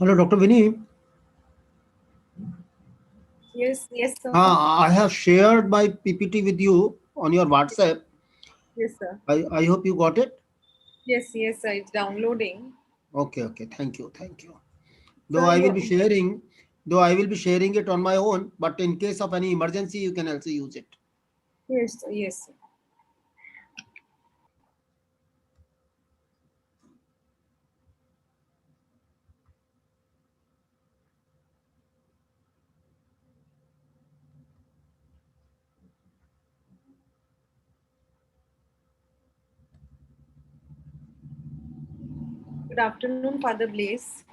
Hello, Dr. Vinny. Yes, yes, sir. I have shared my PPT with you on your WhatsApp. Yes, sir. I hope you got it. Yes, yes, sir. It's downloading. Okay, okay. Thank you. Though Sir, I will be sharing it on my own, but in case of any emergency, you can also use it. Yes, sir. Yes, sir. Good afternoon, Father Blaise.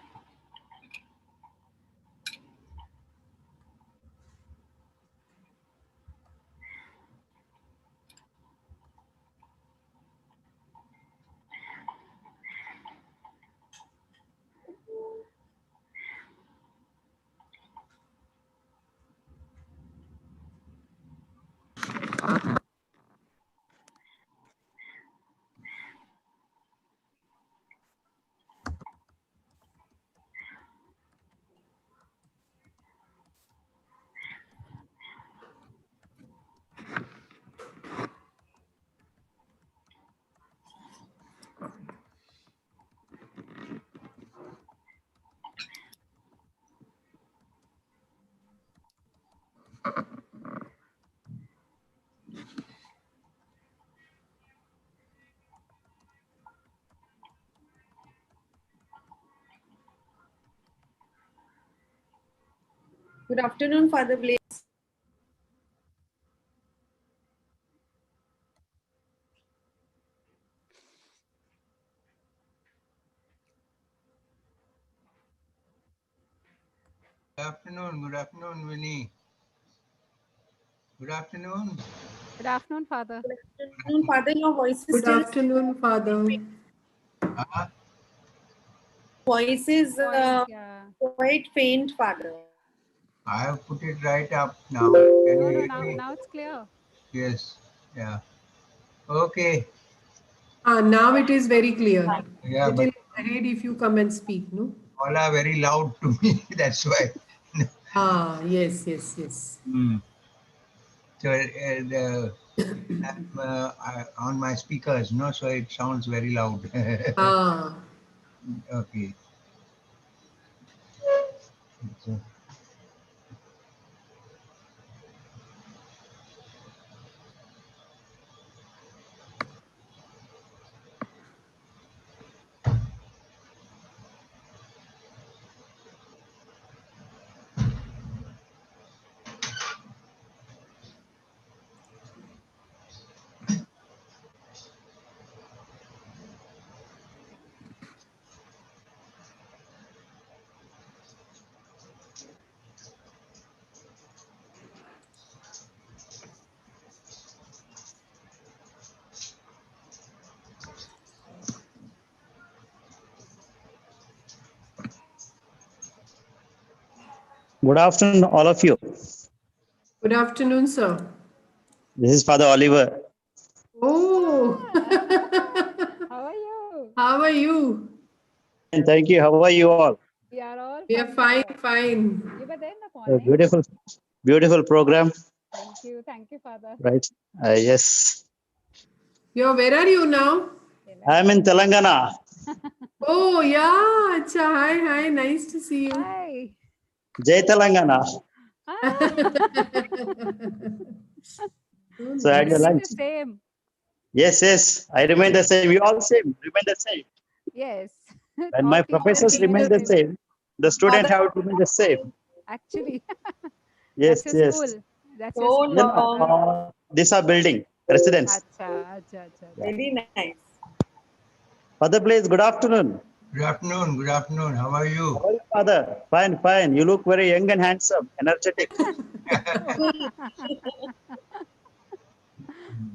Good afternoon, Father Blaise. Good afternoon, Vinny. Good afternoon. Good afternoon, Father. Good afternoon, Father. Your voice is Good still afternoon, Father. voice is Yeah. quite faint, Father. I have put it right up now. Can you hear me? Now it's clear. Yes. Yeah. Okay. Now it is very clear. Yeah, Little but ahead if you come and speak, no? all are very loud to me. That's why. Yes. So on my speakers, no, so it sounds very loud. Okay. So, Good afternoon, all of you. Good afternoon, sir. This is Father Oliver. Oh, How are you? how are you? And thank you. How are you all? We are all We are fine. You were there in the A morning. beautiful program, Thank you, Father. right? Yes. Where are you now? I am in Telangana. Oh, yeah. Acha, hi. Nice to see you. Hi. Jai Telangana. So I had your Remain lunch. the same. Yes. I remain the same. You all same. Remain the same. Yes. When All my teachers professors remain remain the same, the student have to remain the same. Actually, Yes. that's your school. That's your school, No, Father. these are building residence. Acha. Very nice. Father Blaise, good afternoon. good afternoon. How are you? How are you, Father? Fine. You look very young and handsome, energetic.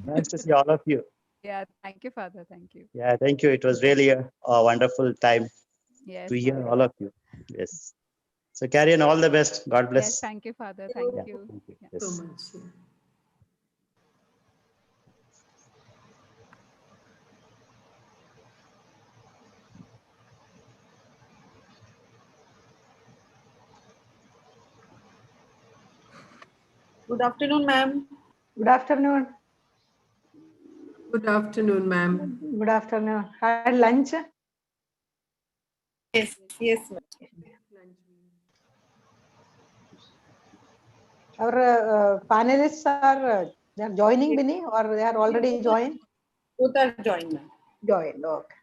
Nice to see all of you. Yeah, thank you, Father. Thank you. Yeah, thank you. It was really a wonderful time Yes, to hear Father. all of you. Yes. So carry on, all the best. God bless. Yes, thank you, Father. Thank you. Thank you. Yeah. Yes. So much. Good afternoon, ma'am. Good afternoon. Good afternoon, ma'am. Good afternoon. Had lunch? Yes, yes, ma'am. Our panelists are they are joining, Bini, or they are already joined? Both are joined, ma'am. Joined, okay.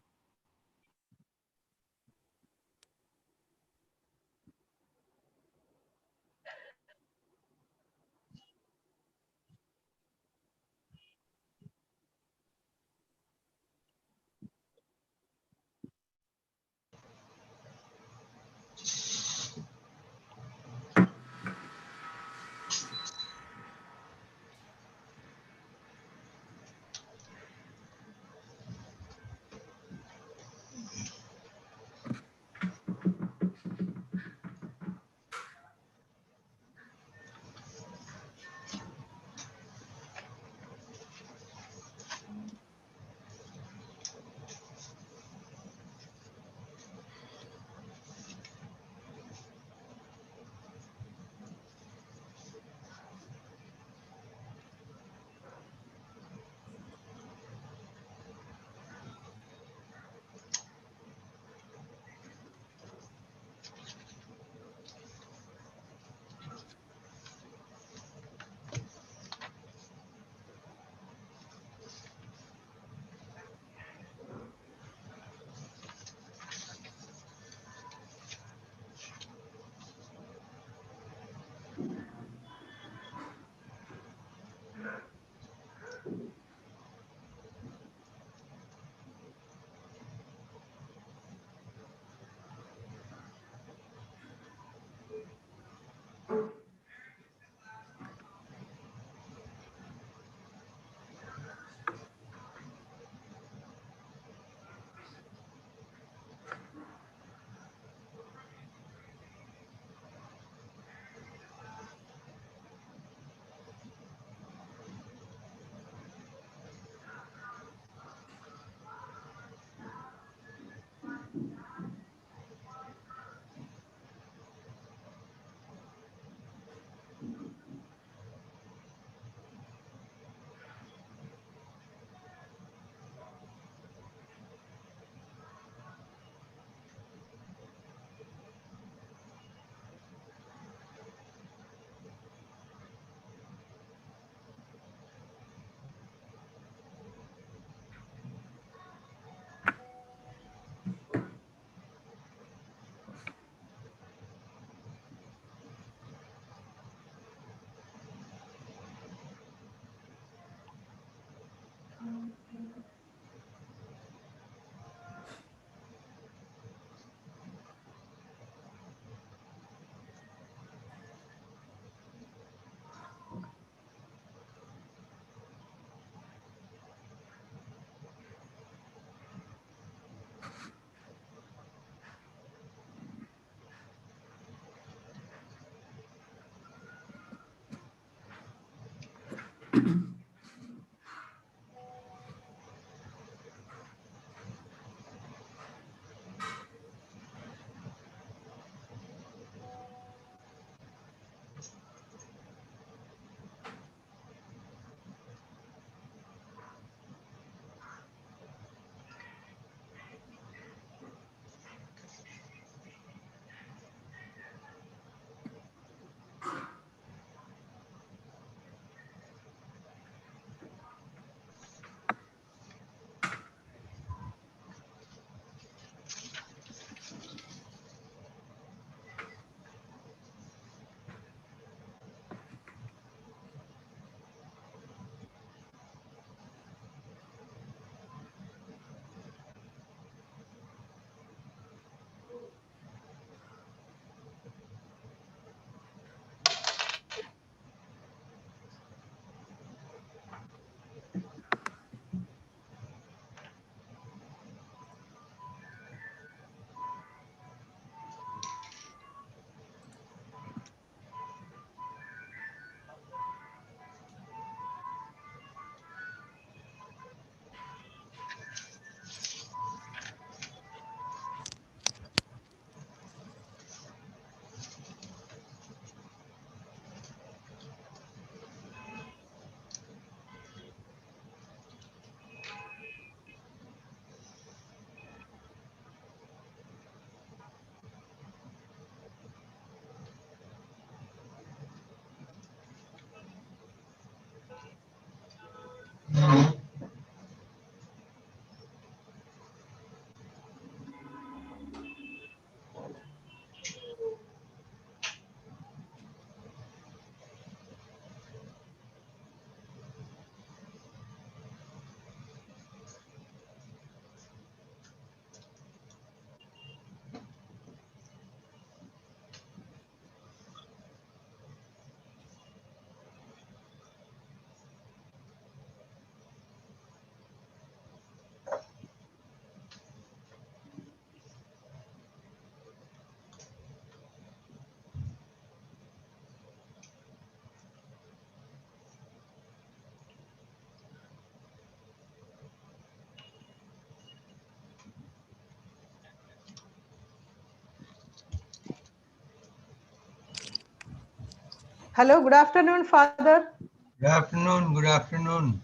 Hello, good afternoon, Father. Good afternoon. Good afternoon.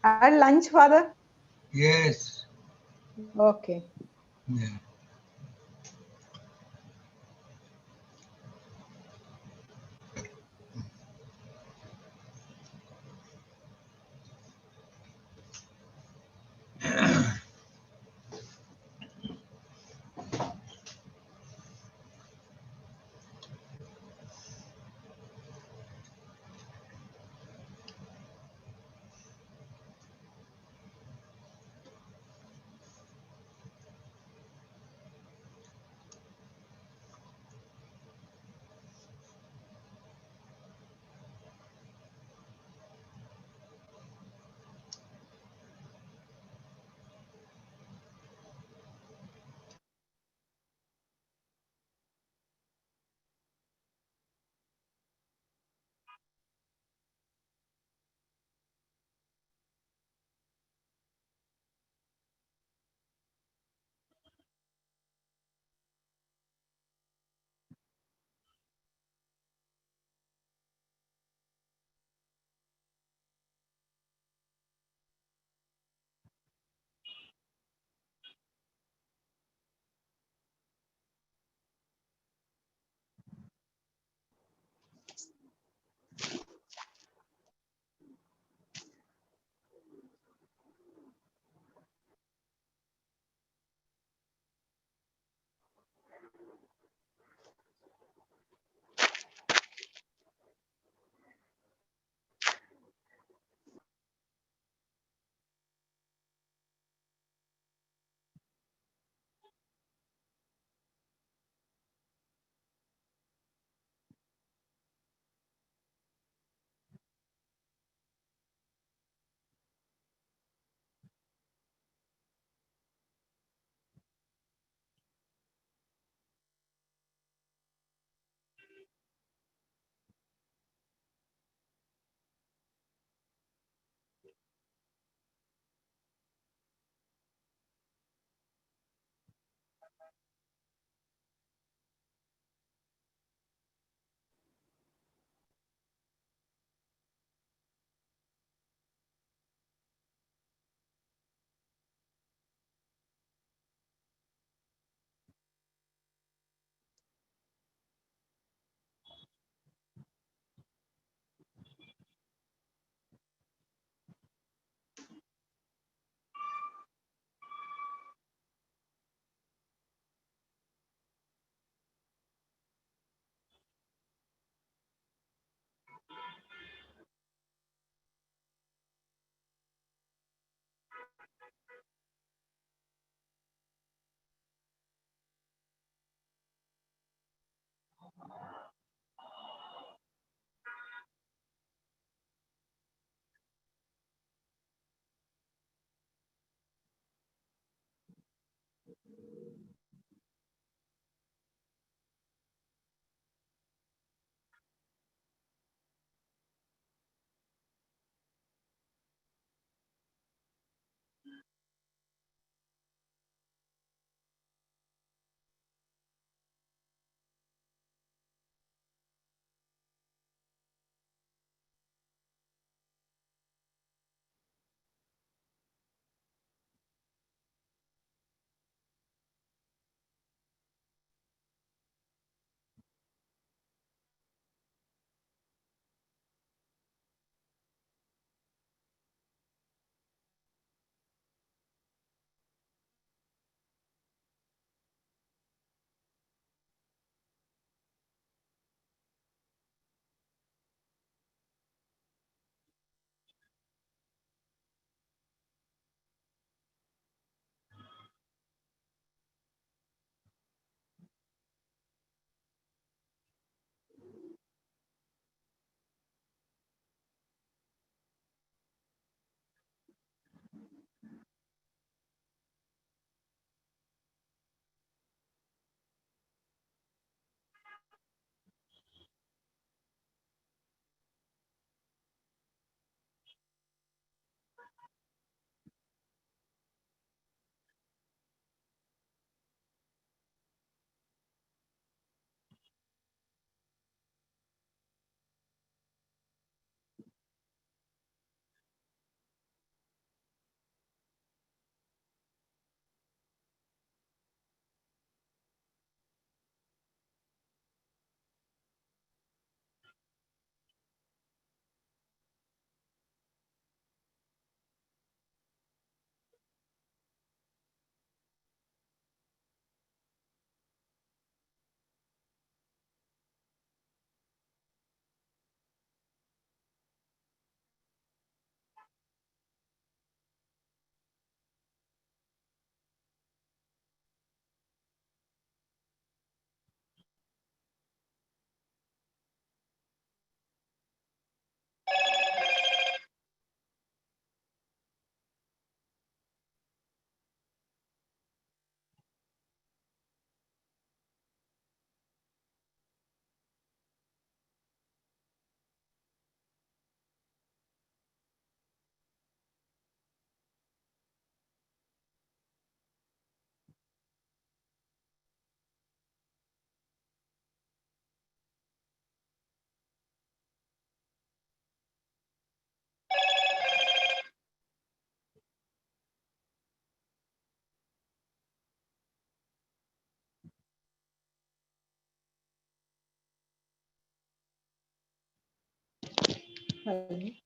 Had lunch, Father? Yes. Okay. Yeah. Okay.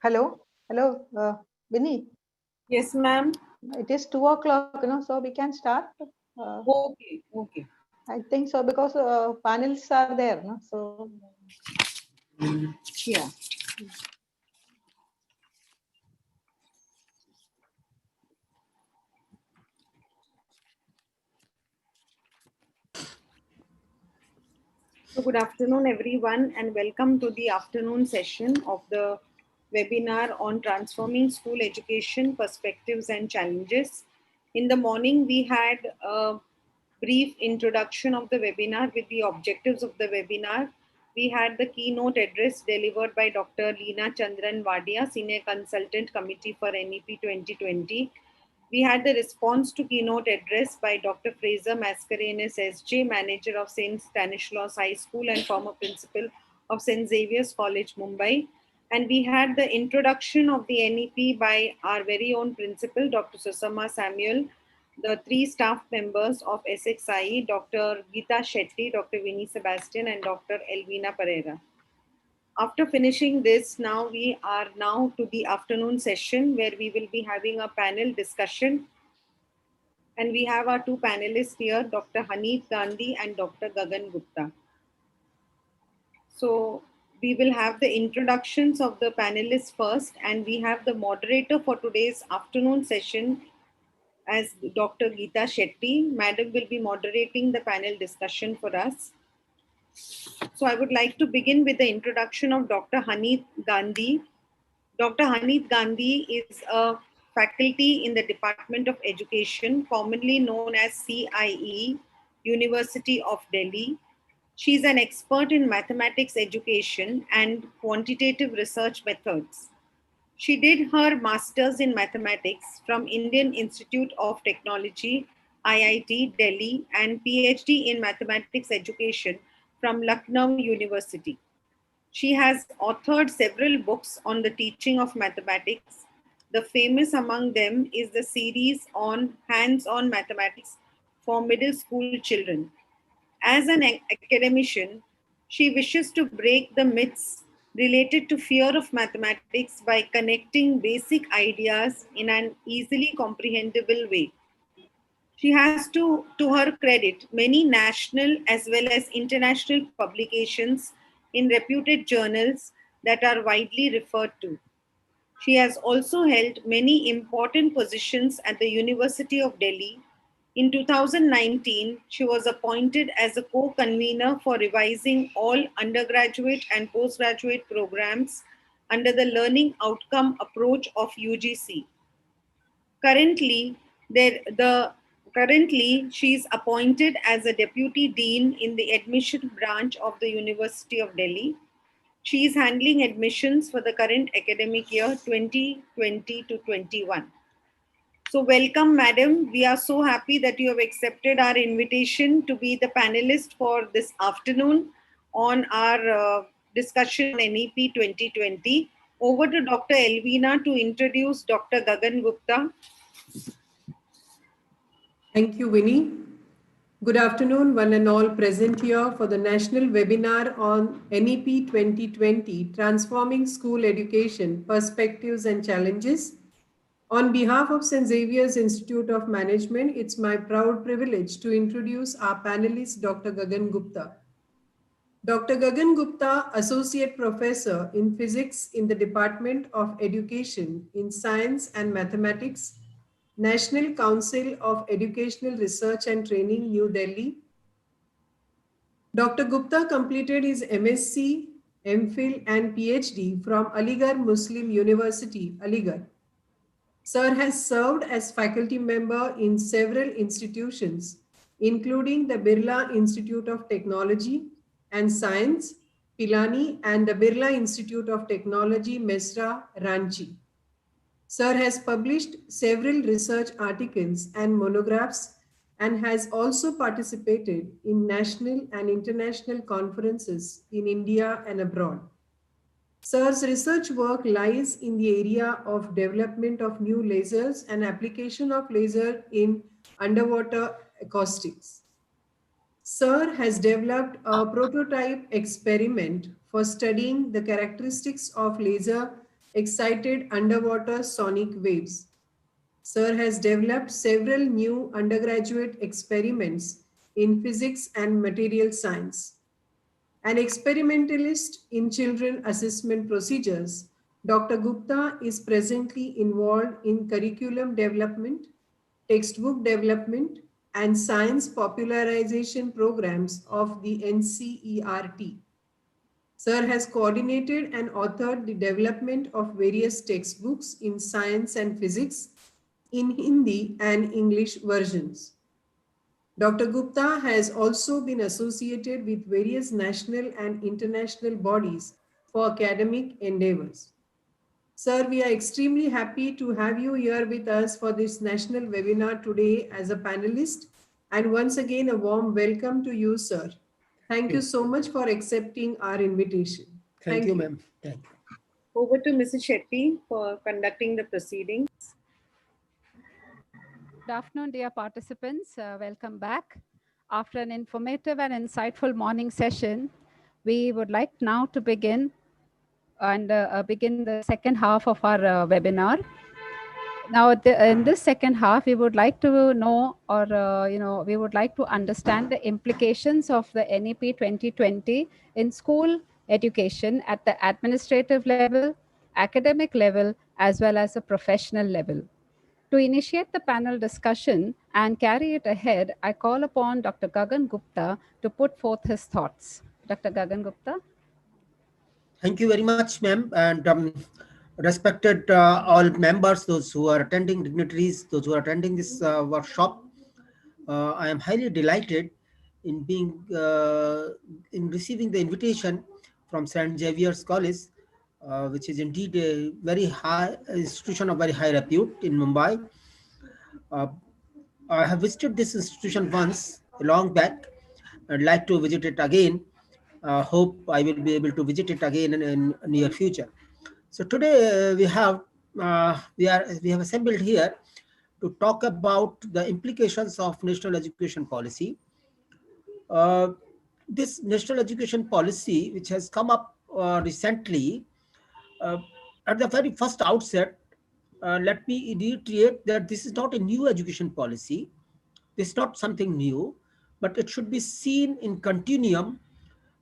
Hello, hello, Vinny. Yes, ma'am. It is 2 o'clock, so we can start. Okay, okay. I think so because panels are there, no? So yeah. So good afternoon, everyone, and welcome to the afternoon session of the webinar on transforming school education perspectives and challenges. In the morning, we had a brief introduction of the webinar with the objectives of the webinar. We had the keynote address delivered by Dr. Leena Chandran Wadia, Senior Consultant Committee for NEP 2020. We had the response to keynote address by Dr. Fraser Mascarenes, SJ, manager of St. Stanislaus High School and former principal of St. Xavier's College, Mumbai. And we had the introduction of the NEP by our very own principal, Dr. Susama Samuel, the 3 staff members of SXIE, Dr. Geeta Shetty, Dr. Vinny Sebastian, and Dr. Elvina Pereira. After finishing this, now we are now to the afternoon session where we will be having a panel discussion. And we have our 2 panelists here, Dr. Haneet Gandhi and Dr. Gagan Gupta. So we will have the introductions of the panelists first, and we have the moderator for today's afternoon session as Dr. Geeta Shetty. Madam will be moderating the panel discussion for us. So I would like to begin with the introduction of Dr. Haneet Gandhi. Dr. Haneet Gandhi is a faculty in the Department of Education, commonly known as CIE, University of Delhi. She is an expert in mathematics education and quantitative research methods. She did her master's in mathematics from Indian Institute of Technology, IIT Delhi, and PhD in mathematics education from Lucknow University. She has authored several books on the teaching of mathematics. The famous among them is the series on hands-on mathematics for middle school children. As an academician, she wishes to break the myths related to fear of mathematics by connecting basic ideas in an easily comprehensible way. She has to her credit, many national as well as international publications in reputed journals that are widely referred to. She has also held many important positions at the University of Delhi. In 2019, she was appointed as a co-convener for revising all undergraduate and postgraduate programs under the learning outcome approach of UGC. Currently, she is appointed as a deputy dean in the admission branch of the University of Delhi. She is handling admissions for the current academic year 2020 to 21. So welcome, madam. We are so happy that you have accepted our invitation to be the panelist for this afternoon on our discussion on NEP 2020. Over to Dr. Elvina to introduce Dr. Gagan Gupta. Thank you, Winnie. Good afternoon, one and all present here for the national webinar on NEP 2020, Transforming School Education, Perspectives and Challenges. On behalf of St. Xavier's Institute of Management, it's my proud privilege to introduce our panelist, Dr. Gagan Gupta. Dr. Gagan Gupta, Associate Professor in Physics in the Department of Education in Science and Mathematics, National Council of Educational Research and Training, New Delhi. Dr. Gupta completed his MSc, MPhil and PhD from Aligarh Muslim University, Aligarh. Sir has served as faculty member in several institutions, including the Birla Institute of Technology and Science, Pilani, and the Birla Institute of Technology, Mesra, Ranchi. Sir has published several research articles and monographs and has also participated in national and international conferences in India and abroad. Sir's research work lies in the area of development of new lasers and application of laser in underwater acoustics. Sir has developed a prototype experiment for studying the characteristics of laser excited underwater sonic waves. Sir has developed several new undergraduate experiments in physics and material science. An experimentalist in children assessment procedures, Dr. Gupta is presently involved in curriculum development, textbook development, and science popularization programs of the NCERT. Sir has coordinated and authored the development of various textbooks in science and physics in Hindi and English versions. Dr. Gupta has also been associated with various national and international bodies for academic endeavors. Sir, we are extremely happy to have you here with us for this national webinar today as a panelist. And once again, a warm welcome to you, sir. Thank you so much for accepting our invitation. Thank you, ma'am. Thank you. Over to Mrs. Shetty for conducting the proceedings. Good afternoon, dear participants. Welcome back. After an informative and insightful morning session, we would like now to begin the second half of our webinar. Now, in this second half, we would like to know, or we would like to understand the implications of the NEP 2020 in school education at the administrative level, academic level, as well as the professional level. To initiate the panel discussion and carry it ahead, I call upon Dr. Gagan Gupta to put forth his thoughts. Dr. Gagan Gupta. Thank you very much, ma'am. And respected all members, those who are attending, dignitaries, those who are attending this workshop. I am highly delighted in being in receiving the invitation from St. Xavier's College, which is indeed a very high institution of very high repute in Mumbai. I have visited this institution once long back. I'd like to visit it again. Hope I will be able to visit it again in near future. So today we have assembled here to talk about the implications of national education policy. This national education policy, which has come up recently, at the very first outset, let me reiterate that this is not a new education policy. This is not something new, but it should be seen in continuum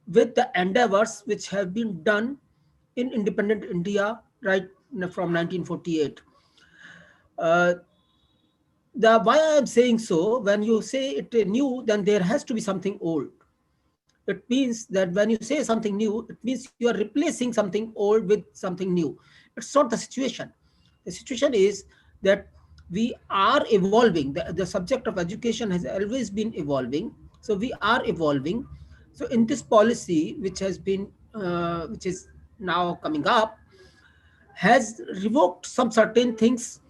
with the endeavors which have been done in independent India right from 1948. Why I am saying so, when you say it new, then there has to be something old. It means that when you say something new, it means you are replacing something old with something new. It's not the situation. The situation is that we are evolving. The subject of education has always been evolving. So we are evolving. So in this policy, which has been, which is now coming up, has revoked some certain things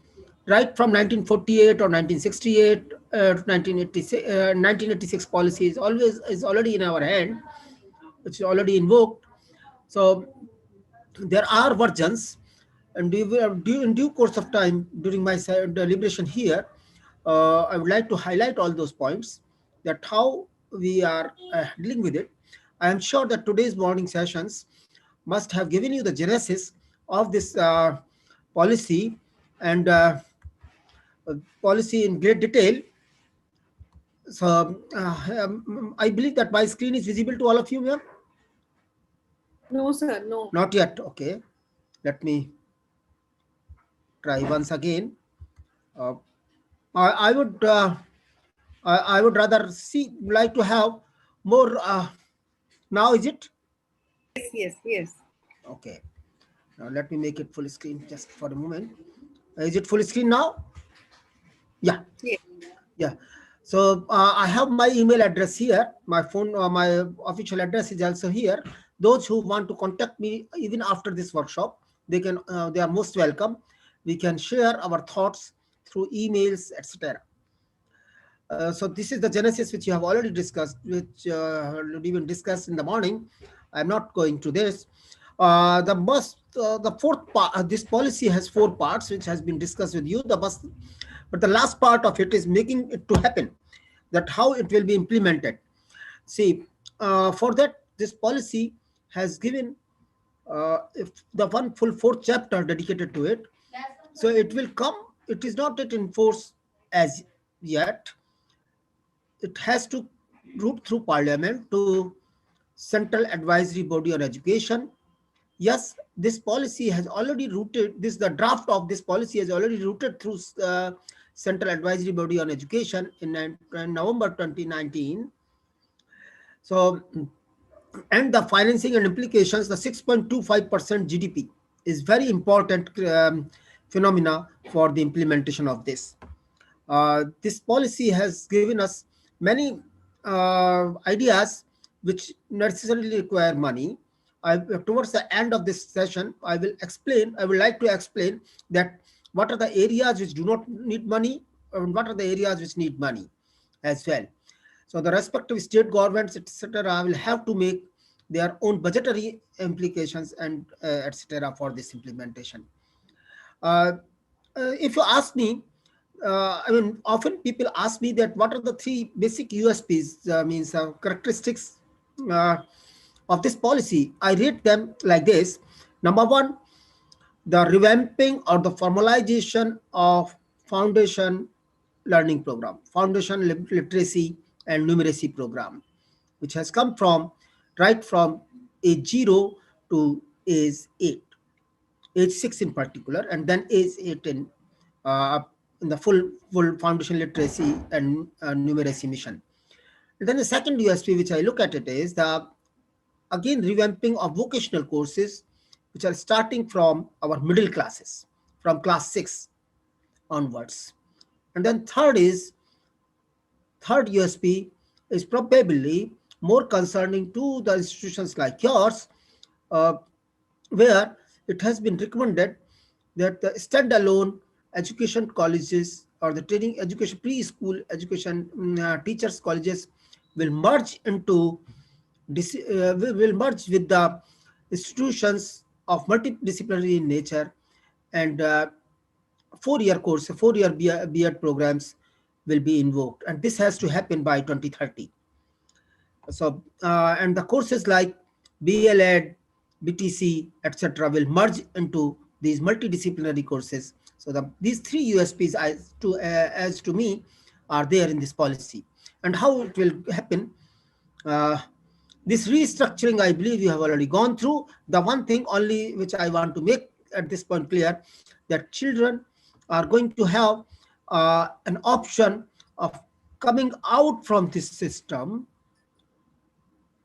right from 1948 or 1968 to 1986. 1986 policy is already in our hand, which is already invoked. So there are versions, and in due course of time during my deliberation here, I would like to highlight all those points, that how we are dealing with it. I am sure that today's morning sessions must have given you the genesis of this policy and policy in great detail. So I believe that my screen is visible to all of you here. No, sir, no. Not yet. Okay. Let me try once again. I would rather like to have more. Now is it? Yes. Okay. Now let me make it full screen just for a moment. Is it full screen now? Yeah. Yeah. So I have my email address here. My phone, my official address is also here. Those who want to contact me even after this workshop, they can. They are most welcome. We can share our thoughts through emails, etc. So this is the genesis which you have already discussed, which even discussed in the morning. I'm not going to this. The fourth part. This policy has 4 parts, which has been discussed with you. But the last part of it is making it to happen. That how it will be implemented. See, for that, this policy has given the one full 4th chapter dedicated to it. So it will come. It is not yet in force as yet. It has to route through Parliament to Central Advisory Body on Education. Yes, this policy has already routed. The draft of this policy has already routed through Central Advisory Body on Education in November 2019. So, and the financing and implications, the 6.25% GDP is very important phenomena for the implementation of this. This policy has given us many ideas which necessarily require money. Towards the end of this session, I would like to explain that what are the areas which do not need money and what are the areas which need money as well. So the respective state governments, etc., will have to make their own budgetary implications and etc. for this implementation. If you ask me, I mean, often people ask me that what are the three basic USPs, means characteristics of this policy. I rate them like this. Number one, the revamping or the formalization of foundation learning program, foundation literacy and numeracy program, which has come from right from age 0 to age 8, age 6 in particular, and then age 8 in the full foundation literacy and numeracy mission. And then the second USP which I look at it is the again revamping of vocational courses which are starting from our middle classes, from class 6 onwards. And then third USP is probably more concerning to the institutions like yours, where it has been recommended that the standalone education colleges or the training education preschool education teachers colleges will merge will merge with the institutions of multidisciplinary in nature, and 4-year course, 4-year B.Ed programs will be invoked, and this has to happen by 2030. So, and the courses like BLEd, BTC, etc., will merge into these multidisciplinary courses. So, these three USPs, as to me, are there in this policy. And how it will happen? This restructuring, I believe you have already gone through. The one thing only which I want to make at this point clear, that children are going to have an option of coming out from this system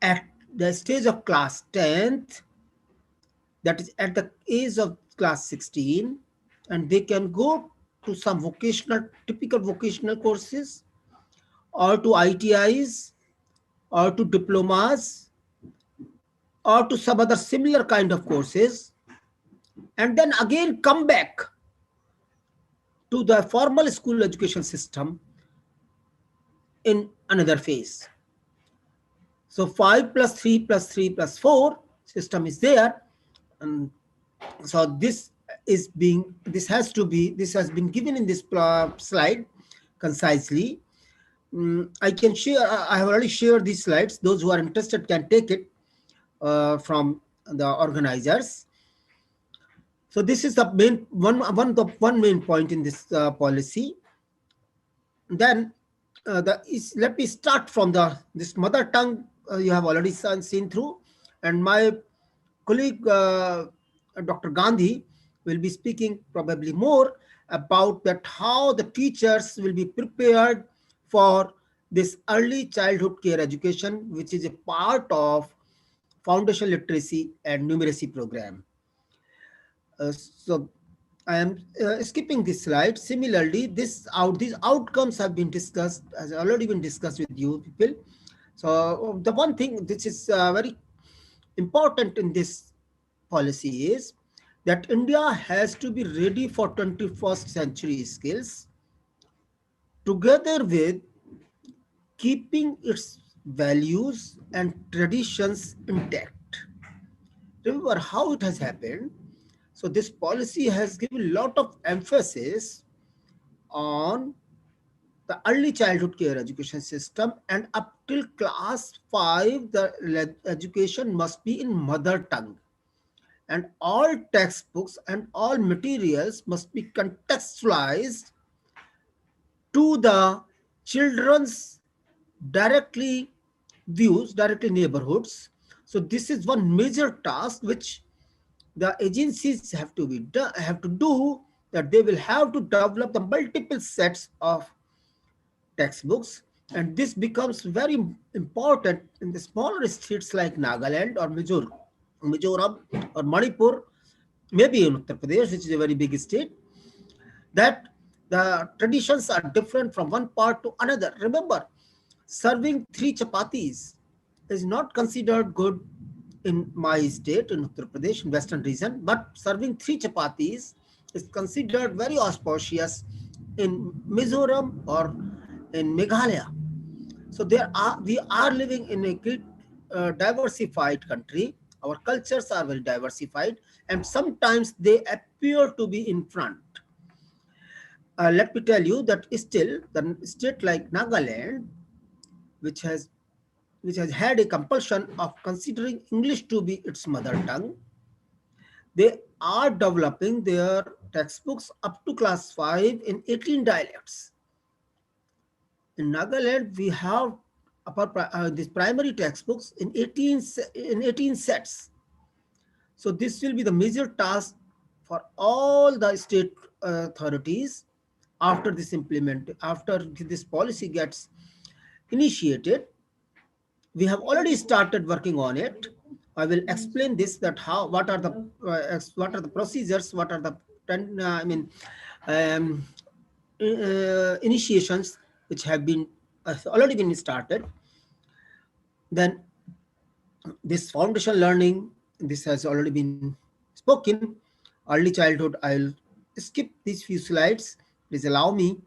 at the stage of class 10th, that is at the age of class 16, and they can go to some typical vocational courses, or to ITIs, or to diplomas, or to some other similar kind of courses, and then again come back to the formal school education system in another phase. So 5 plus 3 plus 3 plus 4 system is there. And so this has been given in this slide concisely. I can share, I have already shared these slides. Those who are interested can take it from the organizers. So this is the main one main point in this policy. Then let me start from this mother tongue. You have already seen through, and my colleague Dr. Gandhi will be speaking probably more about that, how the teachers will be prepared for this early childhood care education, which is a part of foundation literacy and numeracy program. So I am skipping this slide. Similarly, these outcomes have been discussed, has already been discussed with you people. So the one thing which is very important in this policy is that India has to be ready for 21st century skills, together with keeping its values and traditions intact. Remember how it has happened. So this policy has given a lot of emphasis on the early childhood care education system, and up till class 5, the education must be in mother tongue. And all textbooks and all materials must be contextualized to the children's directly neighborhoods. So this is one major task which the agencies have to do, that they will have to develop the multiple sets of textbooks, and this becomes very important in the smaller states like Nagaland or Mizoram or Manipur, maybe in Uttar Pradesh, which is a very big state, that the traditions are different from one part to another. Remember, serving 3 chapatis is not considered good in my state, in Uttar Pradesh, in western region, but serving 3 chapatis is considered very auspicious in Mizoram or in Meghalaya. So we are living in a great diversified country. Our cultures are very diversified, and sometimes they appear to be in front. Let me tell you that still the state like Nagaland, which has had a compulsion of considering English to be its mother tongue, they are developing their textbooks up to class 5 in 18 dialects. In Nagaland, we have these primary textbooks in 18 sets. So this will be the major task for all the state authorities after this policy gets initiated. We have already started working on it. I will explain this, that what are the procedures, what are the initiations which have already been started. Then this foundation learning, this has already been spoken. Early childhood, I'll skip these few slides, please allow me.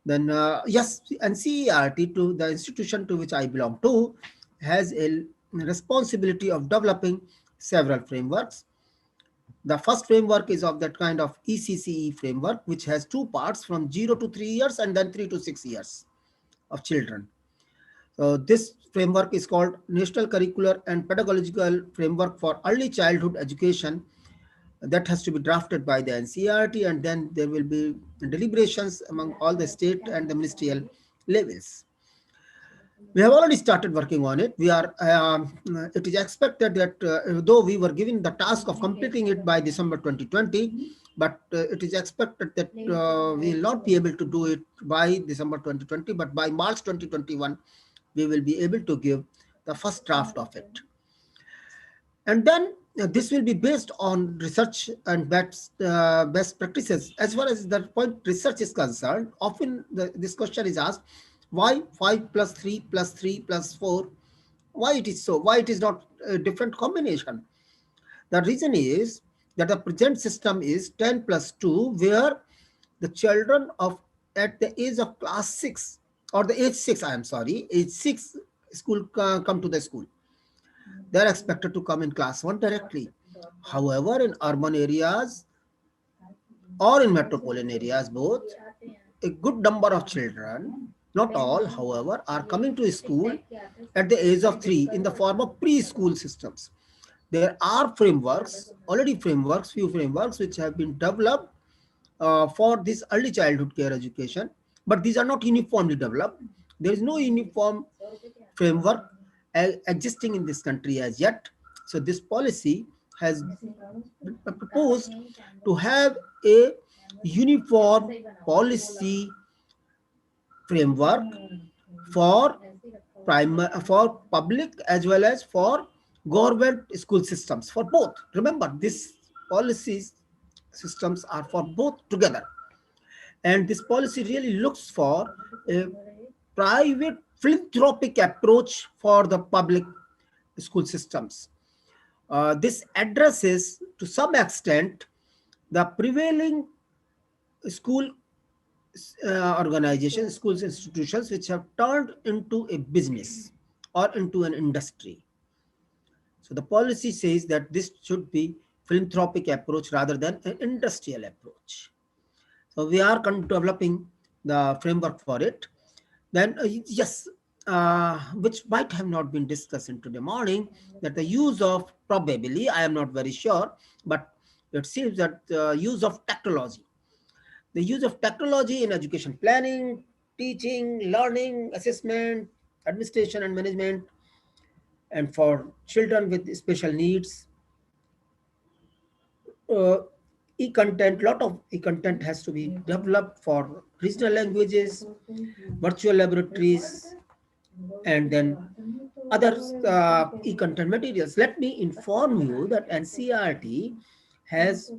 Then yes, NCERT, to the institution to which I belong to, has a responsibility of developing several frameworks. The first framework is of that kind of ECCE framework, which has 2 parts, from 0 to 3 years and then 3 to 6 years of children. So this framework is called National Curricular and Pedagogical Framework for Early Childhood Education. That has to be drafted by the NCERT, and then there will be deliberations among all the state and the ministerial levels. We have already started working on it. It is expected that though we were given the task of completing it by December 2020, but it is expected that we will not be able to do it by December 2020, but by March 2021, we will be able to give the first draft of it. And then this will be based on research and best practices. As far as the point research is concerned, often this question is asked, why 5 plus 3 plus 3 plus 4? Why it is so? Why it is not a different combination? The reason is that the present system is 10 plus 2, where the children at the age of class 6, or the age 6, age 6 school come to the school. They are expected to come in class 1 directly. However, in urban areas or in metropolitan areas, both, a good number of children, not all, however, are coming to school at the age of 3 in the form of preschool systems. There are few frameworks which have been developed for this early childhood care education, but these are not uniformly developed. There is no uniform framework existing in this country as yet. So this policy has proposed to have a uniform policy framework for public as well as for government school systems, for both. Remember, these policies systems are for both together, and this policy really looks for a private philanthropic approach for the public school systems. This addresses to some extent the prevailing school organizations, schools, institutions, which have turned into a business or into an industry. So the policy says that this should be philanthropic approach rather than an industrial approach. So we are developing the framework for it. Then yes, which might have not been discussed into the morning, that the use of, probably, I am not very sure, but it seems that the use of technology. The use of technology in education planning, teaching, learning, assessment, administration and management, and for children with special needs, e-content, lot of e-content has to be developed for regional languages, virtual laboratories, and then other e-content materials. Let me inform you that NCERT has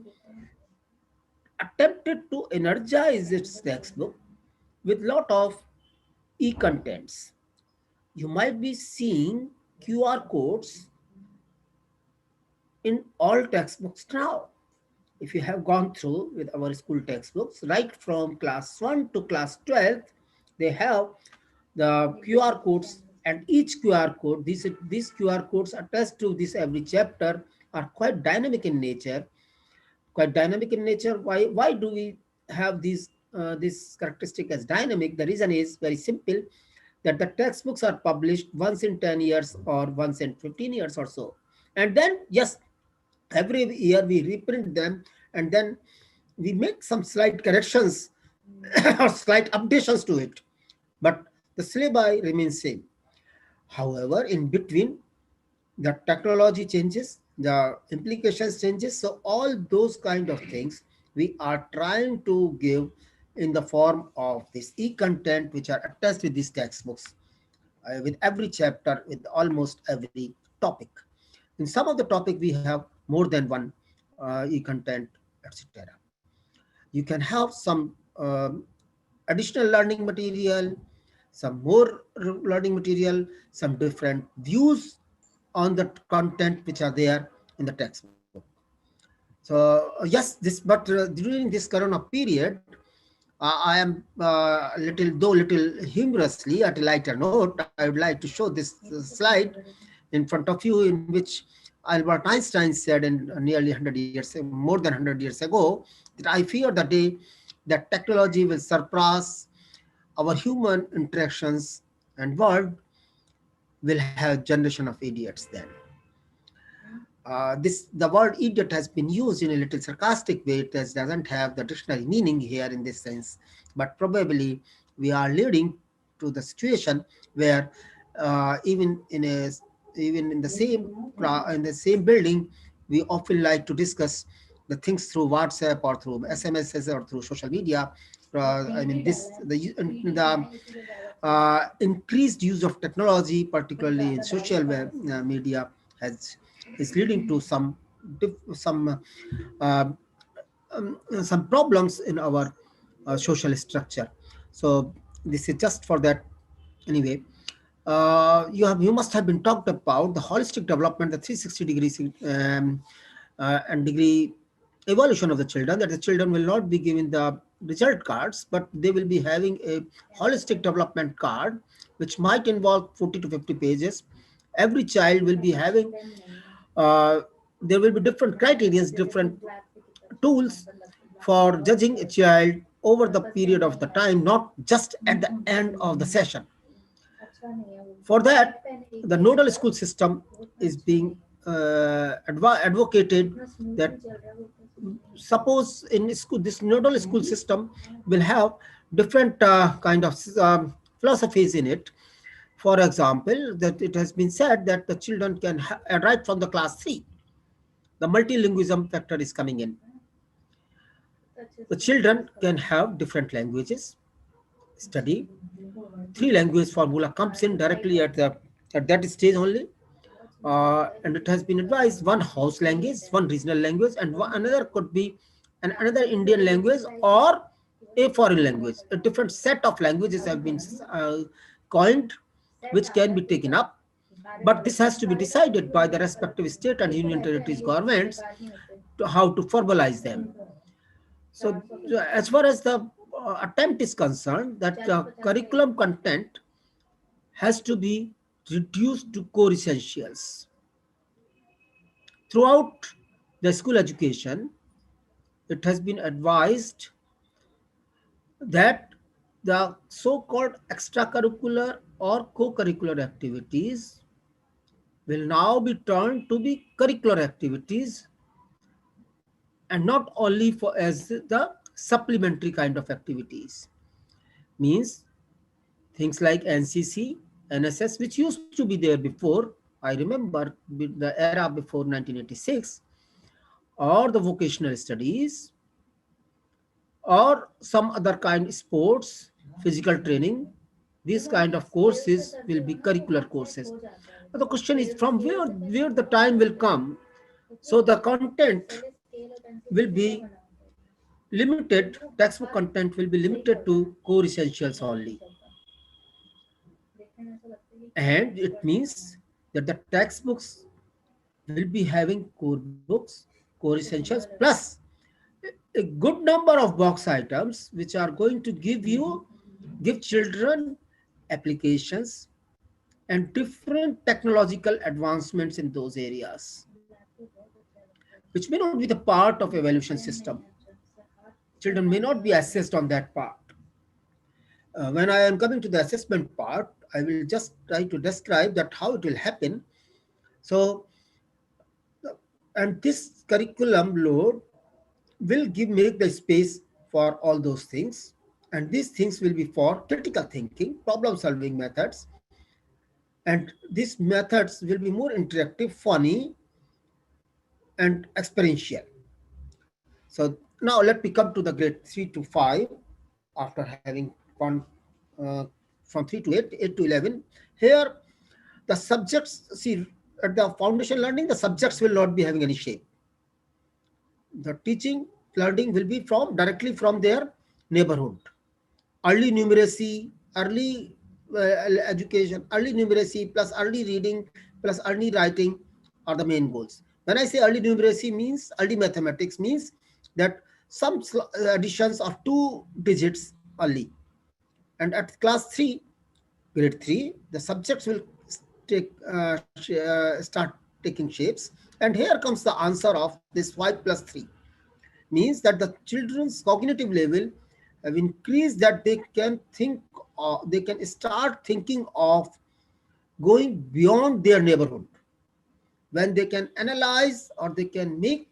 attempted to energize its textbook with lot of e-contents. You might be seeing QR codes in all textbooks now. If you have gone through with our school textbooks, right from class 1 to class 12, they have the QR codes, and each QR code, these QR codes attached to this every chapter are quite dynamic in nature. Why do we have this characteristic as dynamic? The reason is very simple, that the textbooks are published once in 10 years or once in 15 years or so. And then, yes, every year we reprint them, and then we make some slight corrections or slight updations to it. But the syllabi remains same. However, in between, the technology changes, the implications changes. So all those kind of things we are trying to give in the form of this e-content, which are attached with these textbooks, with every chapter, with almost every topic. In some of the topic, we have more than one e-content, etc. You can have some additional learning material, some more learning material, some different views on the content which are there in the textbook. So yes, during this Corona period, I am little humorously at a lighter note, I would like to show this slide in front of you, in which Albert Einstein said in nearly 100 years, more than 100 years ago, that I fear the day that technology will surpass our human interactions, and world will have generation of idiots then. The word idiot has been used in a little sarcastic way. It doesn't have the dictionary meaning here in this sense, but probably we are leading to the situation where even in the same building, we often like to discuss the things through WhatsApp or through SMSs or through social media. I mean, the increased use of technology, particularly in social media, has is leading to uh, some problems in our social structure. So this is just for that. Anyway, you must have been talked about the holistic development, the 360 degrees and degree evolution of the children, that the children will not be given the result cards, but they will be having a holistic development card, which might involve 40 to 50 pages. Every child will be having there will be different criteria, different tools for judging a child over the period of the time, not just at the end of the session. For that, the nodal school system is being advocated, that suppose in school, this nodal school system will have different kind of philosophies in it. For example, that it has been said that the children can right from the class 3, the multilingualism factor is coming in. The children can have different languages, study. 3 language formula comes in directly at that stage only. And it has been advised one house language, one regional language, and another could be another Indian language or a foreign language. A different set of languages have been coined, which can be taken up. But this has to be decided by the respective state and union territories governments to how to formalize them. So as far as the attempt is concerned, that curriculum content has to be reduced to core essentials. Throughout the school education, it has been advised that the so-called extracurricular or co-curricular activities will now be turned to be curricular activities, and not only for as the supplementary kind of activities. Means things like NCC, NSS, which used to be there before. I remember the era before 1986, or the vocational studies or some other kind sports, physical training. These kind of courses will be curricular courses. But the question is from where the time will come. So the content will be limited, textbook content will be limited to core essentials only. And it means that the textbooks will be having core books, core essentials, plus a good number of box items which are going to give children applications and different technological advancements in those areas, which may not be the part of evaluation system. Children may not be assessed on that part. When I am coming to the assessment part, I will just try to describe that how it will happen. So, and this curriculum load will make the space for all those things. And these things will be for critical thinking, problem solving methods. And these methods will be more interactive, funny, and experiential. So now let me come to the grade 3 to 5 after having gone uh, from 3 to 8, 8 to 11. Here, the subjects, see, at the foundation learning, the subjects will not be having any shape. The teaching learning will be directly from their neighborhood. Early numeracy, early education, early numeracy plus early reading plus early writing are the main goals. When I say early numeracy means early mathematics means that some additions of 2 digits early. And at class 3, grade 3, the subjects will start taking shapes. And here comes the answer of this 5 plus 3. Means that the children's cognitive level have increased, that they can think, they can start thinking of going beyond their neighborhood, when they can analyze or they can make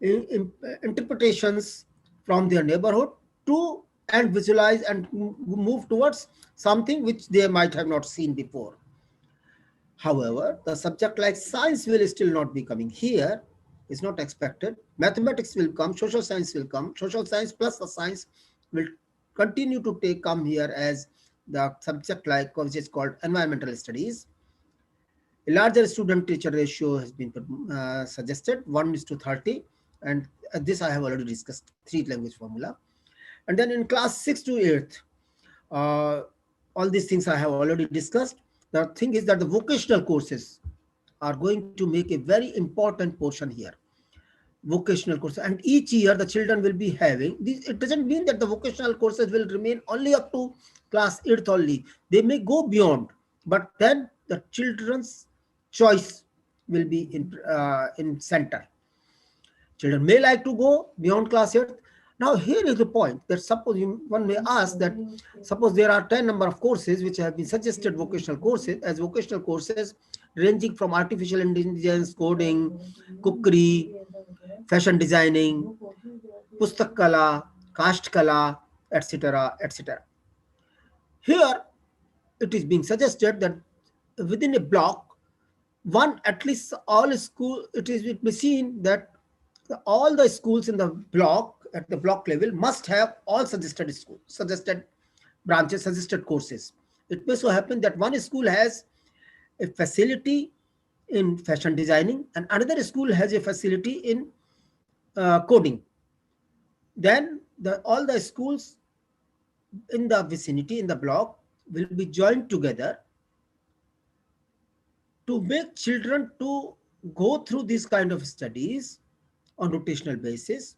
interpretations from their neighborhood to and visualize and move towards something which they might have not seen before. However, the subject like science will still not be coming here. It's not expected. Mathematics will come, social science will come. Social science plus the science will continue to come here as the subject like which is called environmental studies. A larger student-teacher ratio has been suggested, 1:30, and this I have already discussed, 3 language formula. And then in class 6 to 8th, all these things I have already discussed. The thing is that the vocational courses are going to make a very important portion here. Vocational courses, and each year the children will be having this. It doesn't mean that the vocational courses will remain only up to class 8th only. They may go beyond, but then the children's choice will be in center. Children may like to go beyond class 8th. Now here is the point that suppose one may ask that suppose there are 10 number of courses which have been suggested vocational courses as vocational courses ranging from artificial intelligence, coding, cookery, fashion designing, pustak kala, cast kala, etc., etc. Here it is being suggested that within a block, one at least all school, it will be seen that all the schools in the block at the block level must have all suggested branches, suggested courses. It may so happen that one school has a facility in fashion designing and another school has a facility in coding. Then all the schools in the vicinity, in the block, will be joined together to make children to go through these kind of studies on rotational basis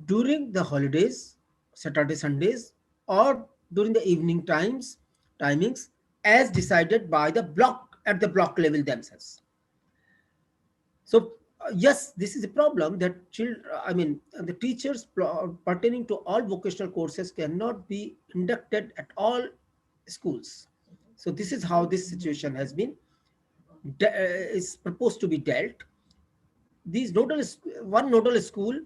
during the holidays, Saturday, Sundays, or during the evening timings as decided by the block at the block level themselves. So yes, this is a problem that the teachers pertaining to all vocational courses cannot be inducted at all schools. So this is how this situation has been is proposed to be dealt. These one nodal school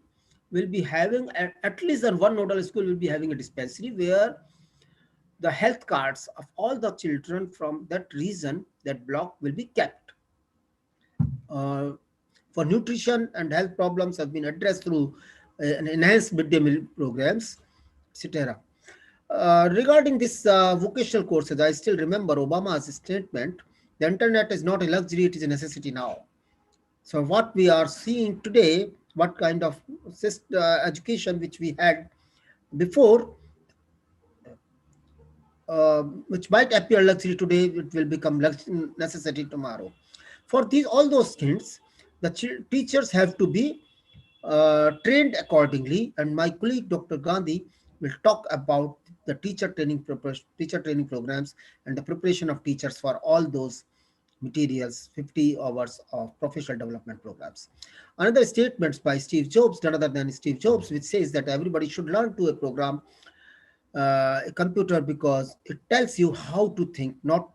will be having at least one nodal school will be having a dispensary where the health cards of all the children from that region, that block, will be kept. For for nutrition and health problems have been addressed through enhanced midday meal programs, etc. Regarding this vocational courses, I still remember Obama's statement, the internet is not a luxury, it is a necessity now. So what we are seeing today, what kind of education which we had before, which might appear luxury today, it will become necessity tomorrow. For these all those things, the teachers have to be trained accordingly. And my colleague Dr. Gandhi will talk about the teacher training programs and the preparation of teachers for all those materials, 50 hours of professional development programs. Another statement by Steve Jobs, none other than Steve Jobs, which says that everybody should learn to a program, a computer, because it tells you how to think, not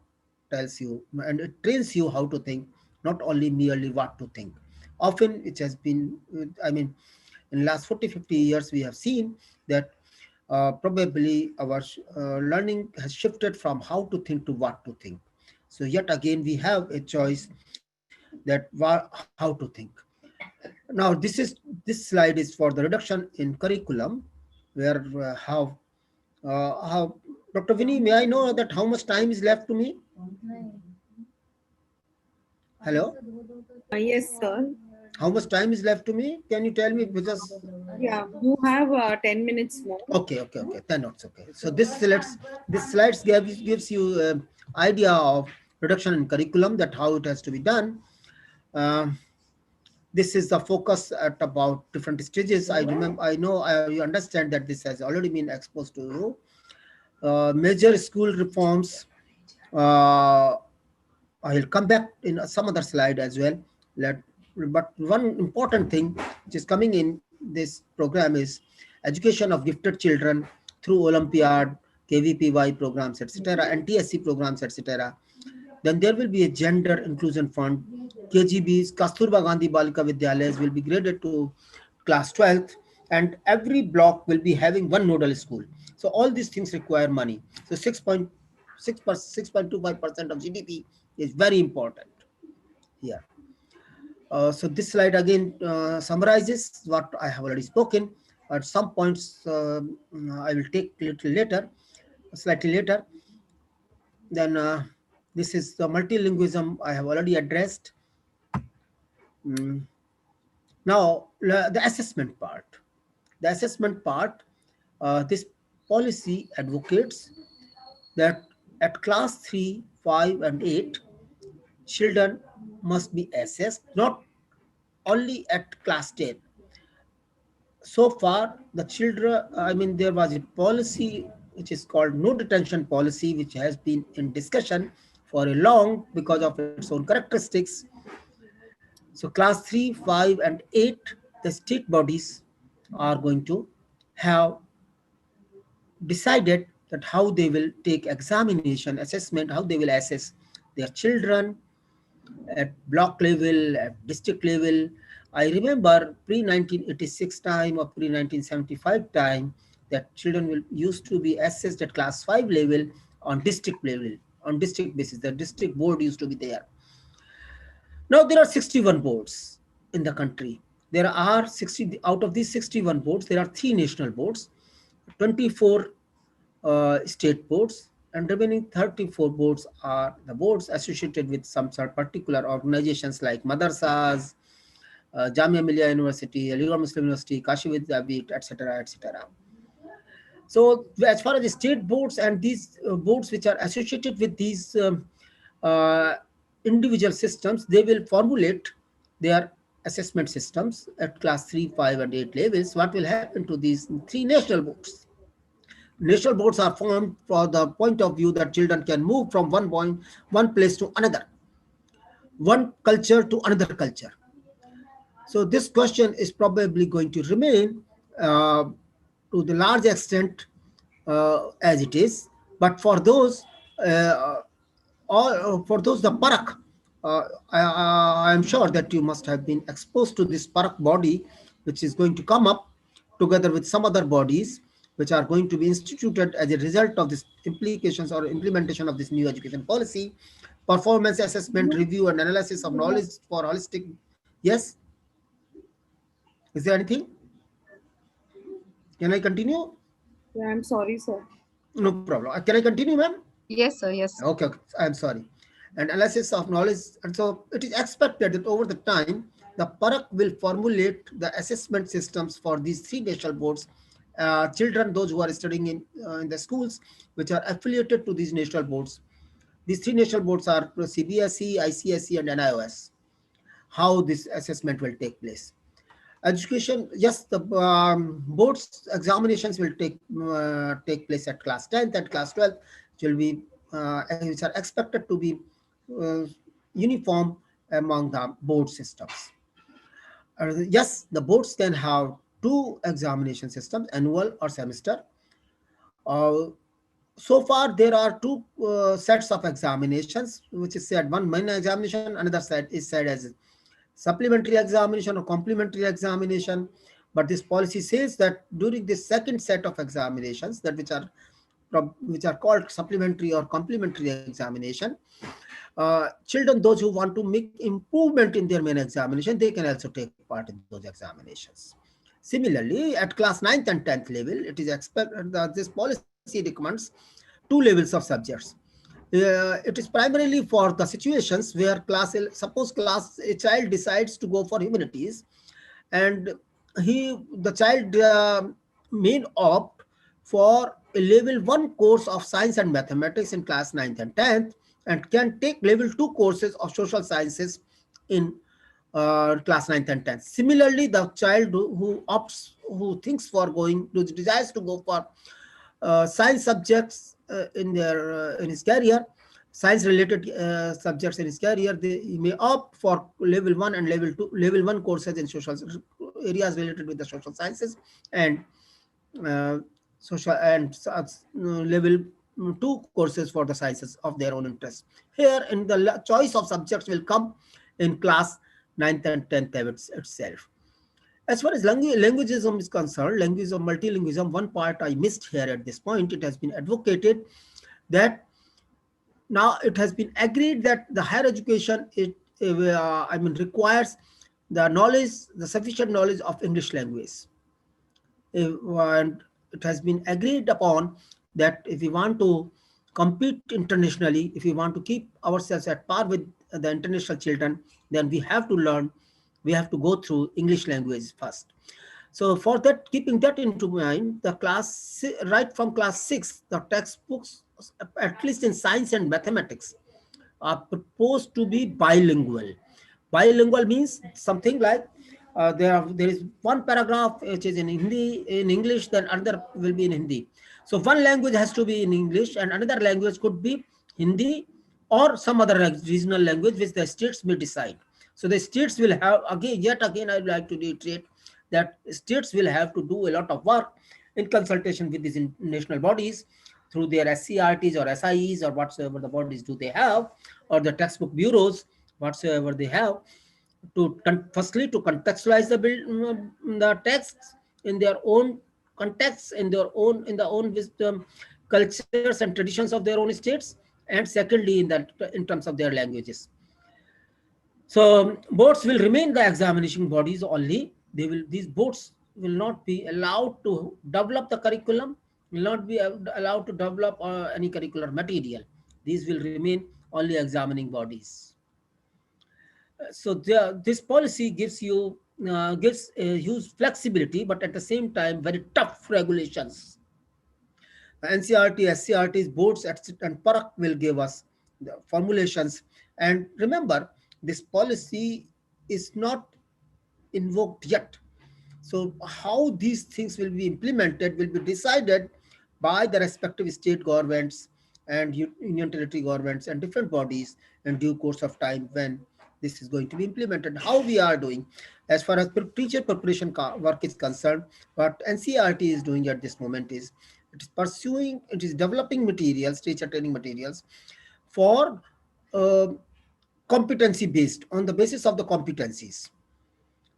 tells you, and it trains you how to think, not only merely what to think. Often it has been, I mean, in the last 40-50 years, we have seen that probably our learning has shifted from how to think to what to think. So yet again, we have a choice that how to think. Now, this slide is for the reduction in curriculum, where how Dr. Vinny, may I know that how much time is left to me? Hello? Yes, sir. How much time is left to me? Can you tell me? Because Yeah, you have 10 minutes more. Okay. 10 notes. Okay. So this slides gives you idea of reduction in curriculum, that how it has to be done. This is the focus at about different stages. I understand that this has already been exposed to you. Major school reforms. I'll come back in some other slide as well. But one important thing which is coming in this program is education of gifted children through Olympiad, KVPY programs, etc., and TSC programs, etc. Then there will be a gender inclusion fund. KGBs, Kasturba Gandhi Balika Vidyalayas, will be graded to class 12th, and every block will be having one nodal school. So all these things require money. So 6.25% of GDP is very important here. So this slide again summarizes what I have already spoken. At some points I will take slightly later. Then this is the multilingualism I have already addressed. Now the assessment part. The assessment part, this policy advocates that at class 3, 5, and 8, children must be assessed, not only at class 10. So far, the children, there was a policy which is called no detention policy, which has been in discussion for a long because of its own characteristics. So class 3, 5, and 8, the state bodies are going to have decided that how they will take examination, assessment, how they will assess their children at block level, at district level. I remember pre-1986 time or pre-1975 time that children used to be assessed at class 5 level on district level, on district basis. The district board used to be there. Now there are 61 boards in the country. There are 60, out of these 61 boards, there are 3 national boards, 24 state boards, and remaining 34 boards are the boards associated with some sort of particular organizations like madrasas, Jamia Millia University, Aligarh Muslim University, Kashi Vidyapith, etc., etc. So as far as the state boards and these boards which are associated with these individual systems, they will formulate their assessment systems at class 3, 5, and 8 levels. What will happen to these 3 national boards? National boards are formed for the point of view that children can move from one place to another, one culture to another culture. So this question is probably going to remain to the large extent as it is. But for those, the parak, I am sure that you must have been exposed to this parak body, which is going to come up together with some other bodies, which are going to be instituted as a result of this implications or implementation of this new education policy. Performance assessment, review, and analysis of knowledge for holistic. Yes? Is there anything? Can I continue? Yeah, I'm sorry, sir. No problem. Can I continue, ma'am? Yes, sir. Yes. Okay, okay. I'm sorry. And analysis of knowledge. And so it is expected that over the time, the Parak will formulate the assessment systems for these three national boards. Children, those who are studying in the schools which are affiliated to these national boards. These three national boards are CBSE, ICSE, and NIOS. How this assessment will take place. Education, yes, the boards examinations will take place at class 10th and class 12th, which are expected to be uh, uniform among the board systems. Yes, the boards can have two examination systems, annual or semester. So far, there are two sets of examinations, which is said one main examination, another set is said as supplementary examination or complementary examination. But this policy says that during this second set of examinations, that which are called supplementary or complementary examination, children, those who want to make improvement in their main examination, they can also take part in those examinations. Similarly, at class 9th and 10th level, it is expected that this policy recommends two levels of subjects. It is primarily for the situations where suppose a child decides to go for humanities, and the child may opt for a level 1 course of science and mathematics in class 9th and 10th, and can take level 2 courses of social sciences in class 9th and 10th. Similarly, the child who thinks for who desires to go for science subjects in his career, science related subjects in his career, he may opt for level 1 and level 1 courses in social areas related with the social sciences, and uh, social and level 2 courses for the sciences of their own interest. Here, in the choice of subjects will come in class 9th and 10th itself. As far as languagism is concerned, languagism, multilingualism, one part I missed here at this point. It has been advocated that now it has been agreed that the higher education requires the sufficient knowledge of English language. And it has been agreed upon that if we want to compete internationally, if we want to keep ourselves at par with the international children, then we have to go through English language first. So for that, keeping that into mind, right from class 6, the textbooks, at least in science and mathematics, are proposed to be bilingual. Bilingual means something like there is one paragraph which is in English, then another will be in Hindi. So one language has to be in English, and another language could be Hindi or some other regional language which the states may decide. So the states will have, yet again, I would like to reiterate that states will have to do a lot of work in consultation with these national bodies through their SCRTs or SIEs or whatsoever the bodies do they have, or the textbook bureaus, whatsoever they have, to firstly to contextualize the texts in their own contexts, in the own wisdom, cultures and traditions of their own states, and secondly in terms of their languages. So boards will remain the examination bodies only. These boards will not be allowed to develop the curriculum, will not be allowed to develop any curricular material. These will remain only examining bodies. So this policy gives huge flexibility, but at the same time very tough regulations. The NCRT, SCRT's boards, and PARAK will give us the formulations. And remember, this policy is not invoked yet. So how these things will be implemented will be decided by the respective state governments and union territory governments and different bodies in due course of time when this is going to be implemented. How we are doing as far as teacher preparation work is concerned, what NCRT is doing at this moment is it is developing materials, teacher training materials for competency based, on the basis of the competencies.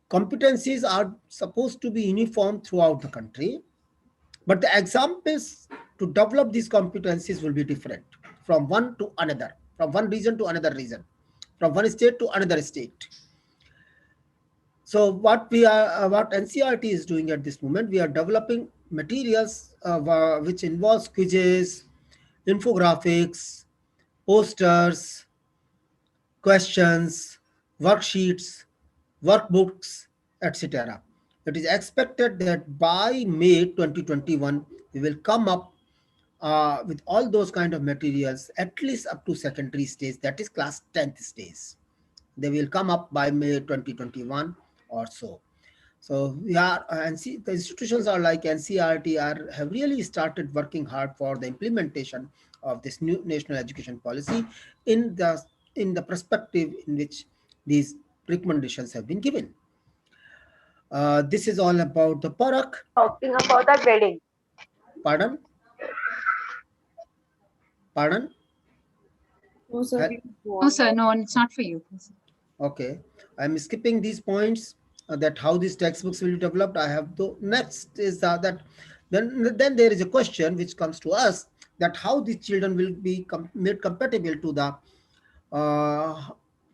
Competencies are supposed to be uniform throughout the country, but the examples to develop these competencies will be different from one to another, from one region to another region, from one state to another state. So what NCRT is doing at this moment, we are developing materials which involves quizzes, infographics, posters, questions, worksheets, workbooks, etc. It is expected that by May 2021, we will come up with all those kind of materials, at least up to secondary stage, that is class 10th stage. They will come up by May 2021 or so. So we are, and see, the institutions are like NCRT have really started working hard for the implementation of this new national education policy in the perspective in which these recommendations have been given. This is all about the Parak. Talking about that wedding. Pardon? Pardon? No, sir. No, sir, no, it's not for you. Okay, I'm skipping these points that how these textbooks will be developed. I have the next is that then there is a question which comes to us, that how these children will be made compatible to the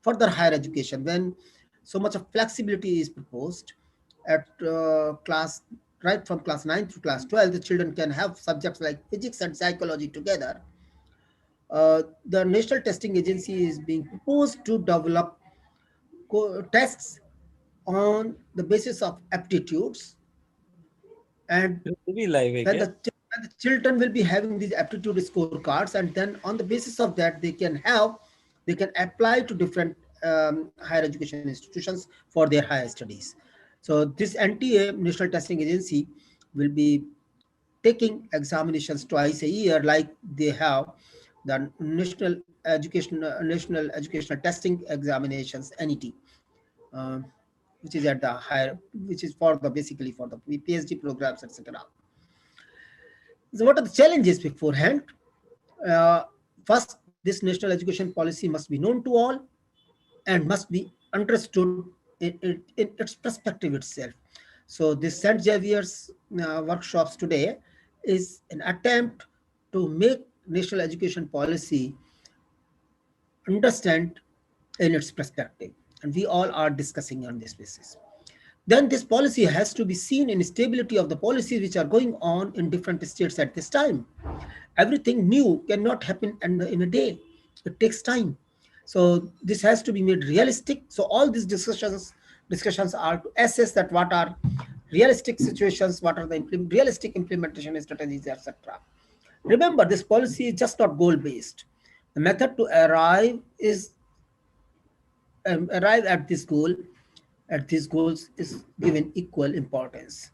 further higher education when so much of flexibility is proposed at class, right from class 9 to class 12. The children can have subjects like physics and psychology together. The National Testing Agency is being proposed to develop tests on the basis of aptitudes, and when the children will be having these aptitude scorecards, and then on the basis of that they can apply to different higher education institutions for their higher studies. So this NTA, National Testing Agency, will be taking examinations twice a year, like they have the National Educational Testing Examinations, NET, which is at the higher, which is for the basically for the PhD programs, etc. So what are the challenges beforehand? First, this national education policy must be known to all and must be understood in its perspective itself. So this St. Xavier's workshops today is an attempt to make national education policy understand in its perspective, and we all are discussing on this basis. Then this policy has to be seen in stability of the policies which are going on in different states at this time. Everything new cannot happen in a day. It takes time. So this has to be made realistic. So all these discussions are to assess that what are realistic situations, what are the realistic implementation strategies, etc. Remember, this policy is just not goal-based. The method to arrive at this goal, at these goals, is given equal importance.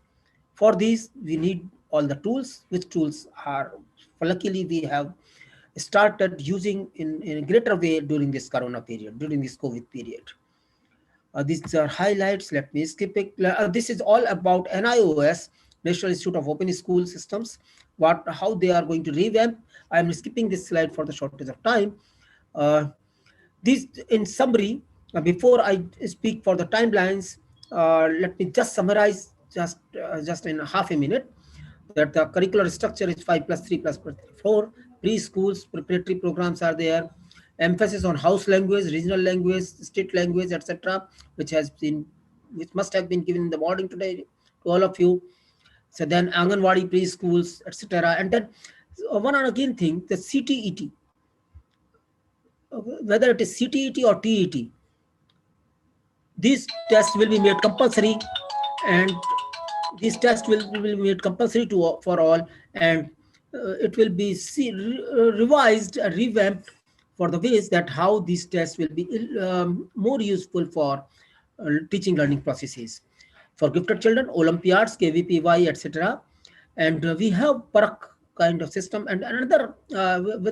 For these, we need all the tools, which tools are, luckily, we have started using in a greater way during this corona period, during this COVID period. These are highlights. Let me skip it. This is all about NIOS, National Institute of Open School Systems, how they are going to revamp. I'm skipping this slide for the shortage of time. These, in summary, before I speak for the timelines, let me just summarize just in half a minute, that the curricular structure is 5+3+4. Preschools, preparatory programs are there. Emphasis on house language, regional language, state language, etc., which must have been given in the morning today to all of you. So then Anganwadi preschools, etc. And then one again thing, the CTET, whether it is CTET or TET, these tests will be made compulsory, and these tests will be made compulsory for all, and it will be revised, revamped for the ways that how these tests will be more useful for teaching learning processes. For gifted children, Olympiads, KVPY, etc. And we have Parak kind of system. And another,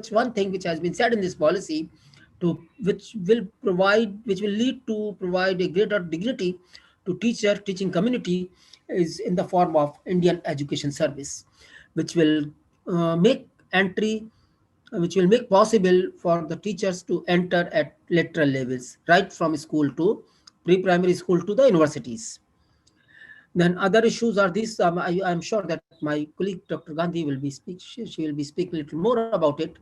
one thing which has been said in this policy, which will lead to provide a greater dignity to teaching community, is in the form of Indian Education Service, which will make possible for the teachers to enter at lateral levels, right from school to pre-primary school to the universities. Then other issues are these. I'm sure that my colleague Dr. Gandhi will be she will be speaking a little more about it.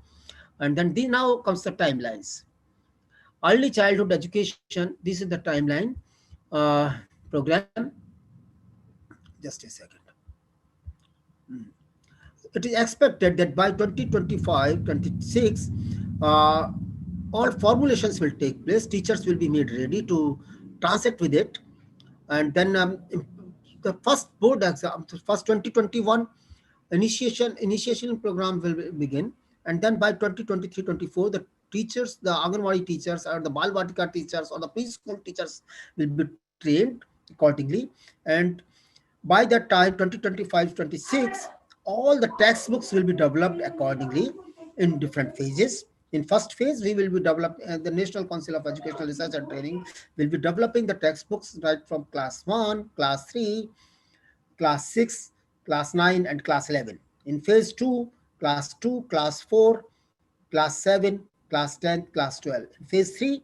And then now comes the timelines. Early childhood education. This is the timeline. program. Just a second. It is expected that by 2025-26, all formulations will take place. Teachers will be made ready to transit with it. And then the first board exam, the first 2021 initiation program will begin. And then by 2023-24, the teachers, the Anganwadi teachers or the Balvatika teachers or the preschool teachers will be trained accordingly. And by that time, 2025-26, all the textbooks will be developed accordingly in different phases. In first phase, we will be developing, the National Council of Educational Research and Training will be developing the textbooks right from class 1, class 3, class 6, class 9, and class 11. In phase 2, class 2, class 4, class 7, class 10, class 12. In phase 3,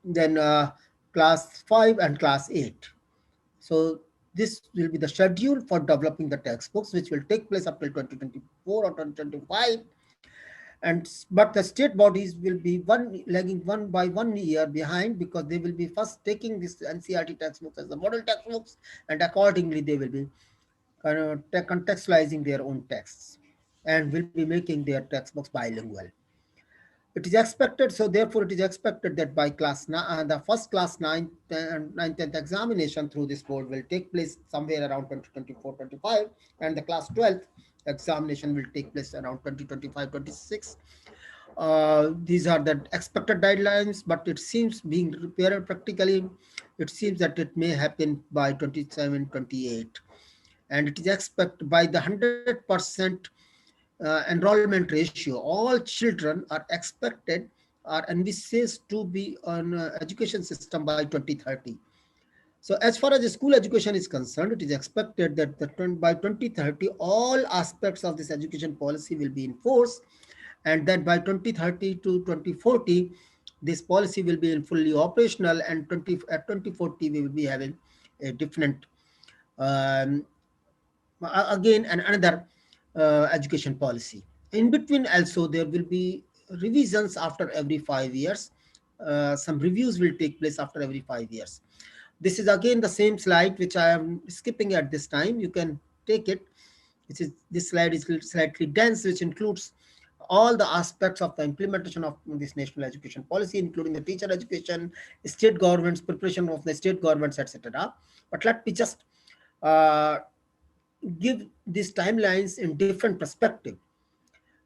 then class 5 and class 8. So this will be the schedule for developing the textbooks, which will take place up till 2024 or 2025. And but the state bodies will be lagging 1 year behind, because they will be first taking this NCERT textbooks as the model textbooks, and accordingly they will be contextualizing their own texts and will be making their textbooks bilingual. It is expected, so therefore it is expected that by the first class 9th and 10th examination through this board will take place somewhere around 2024-25, and the class 12th examination will take place around 2025-26. These are the expected guidelines, but it seems, being prepared practically, it seems that it may happen by 27-28. And it is expected by the 100% enrollment ratio, all children are expected, are envisaged to be on education system by 2030. So as far as the school education is concerned, it is expected that by 2030, all aspects of this education policy will be in force, and that by 2030 to 2040, this policy will be in fully operational, and at 2040 we will be having a different again and another education policy. In between also there will be revisions after every 5 years. Some reviews will take place after every 5 years. This is again the same slide which I am skipping at this time. You can take it. This slide is slightly dense, which includes all the aspects of the implementation of this national education policy, including the teacher education, state governments, preparation of the state governments, etc. But let me just give these timelines in different perspective.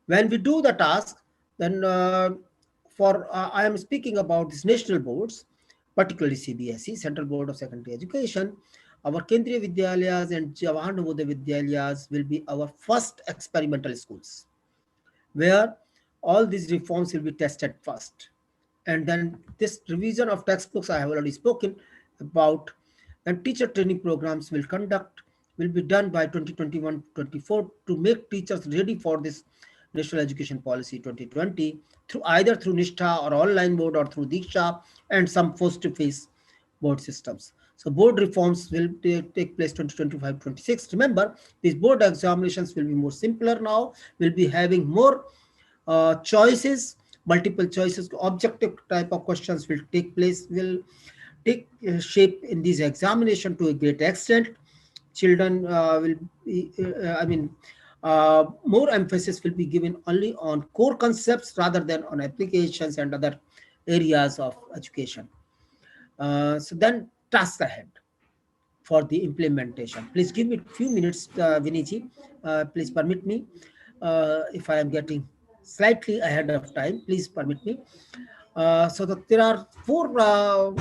When we do the task, then I am speaking about these national boards, particularly CBSE, Central Board of Secondary Education. Our Kendriya Vidyalayas and Jawahar Navodaya Vidyalayas will be our first experimental schools, where all these reforms will be tested first. And then this revision of textbooks I have already spoken about, and teacher training programs will be done by 2021-24 to make teachers ready for this National Education Policy 2020, either through Nishtha or online board or through Diksha and some face-to-face board systems. So board reforms will take place 2025-26. Remember, these board examinations will be more simpler now, will be having more choices, multiple choices, objective type of questions will take place, will take shape in this examination to a great extent. Children will be, more emphasis will be given only on core concepts rather than on applications and other areas of education. So then tasks ahead for the implementation. Please give me a few minutes, Viniji. Please permit me. If I am getting slightly ahead of time, please permit me. So there are 4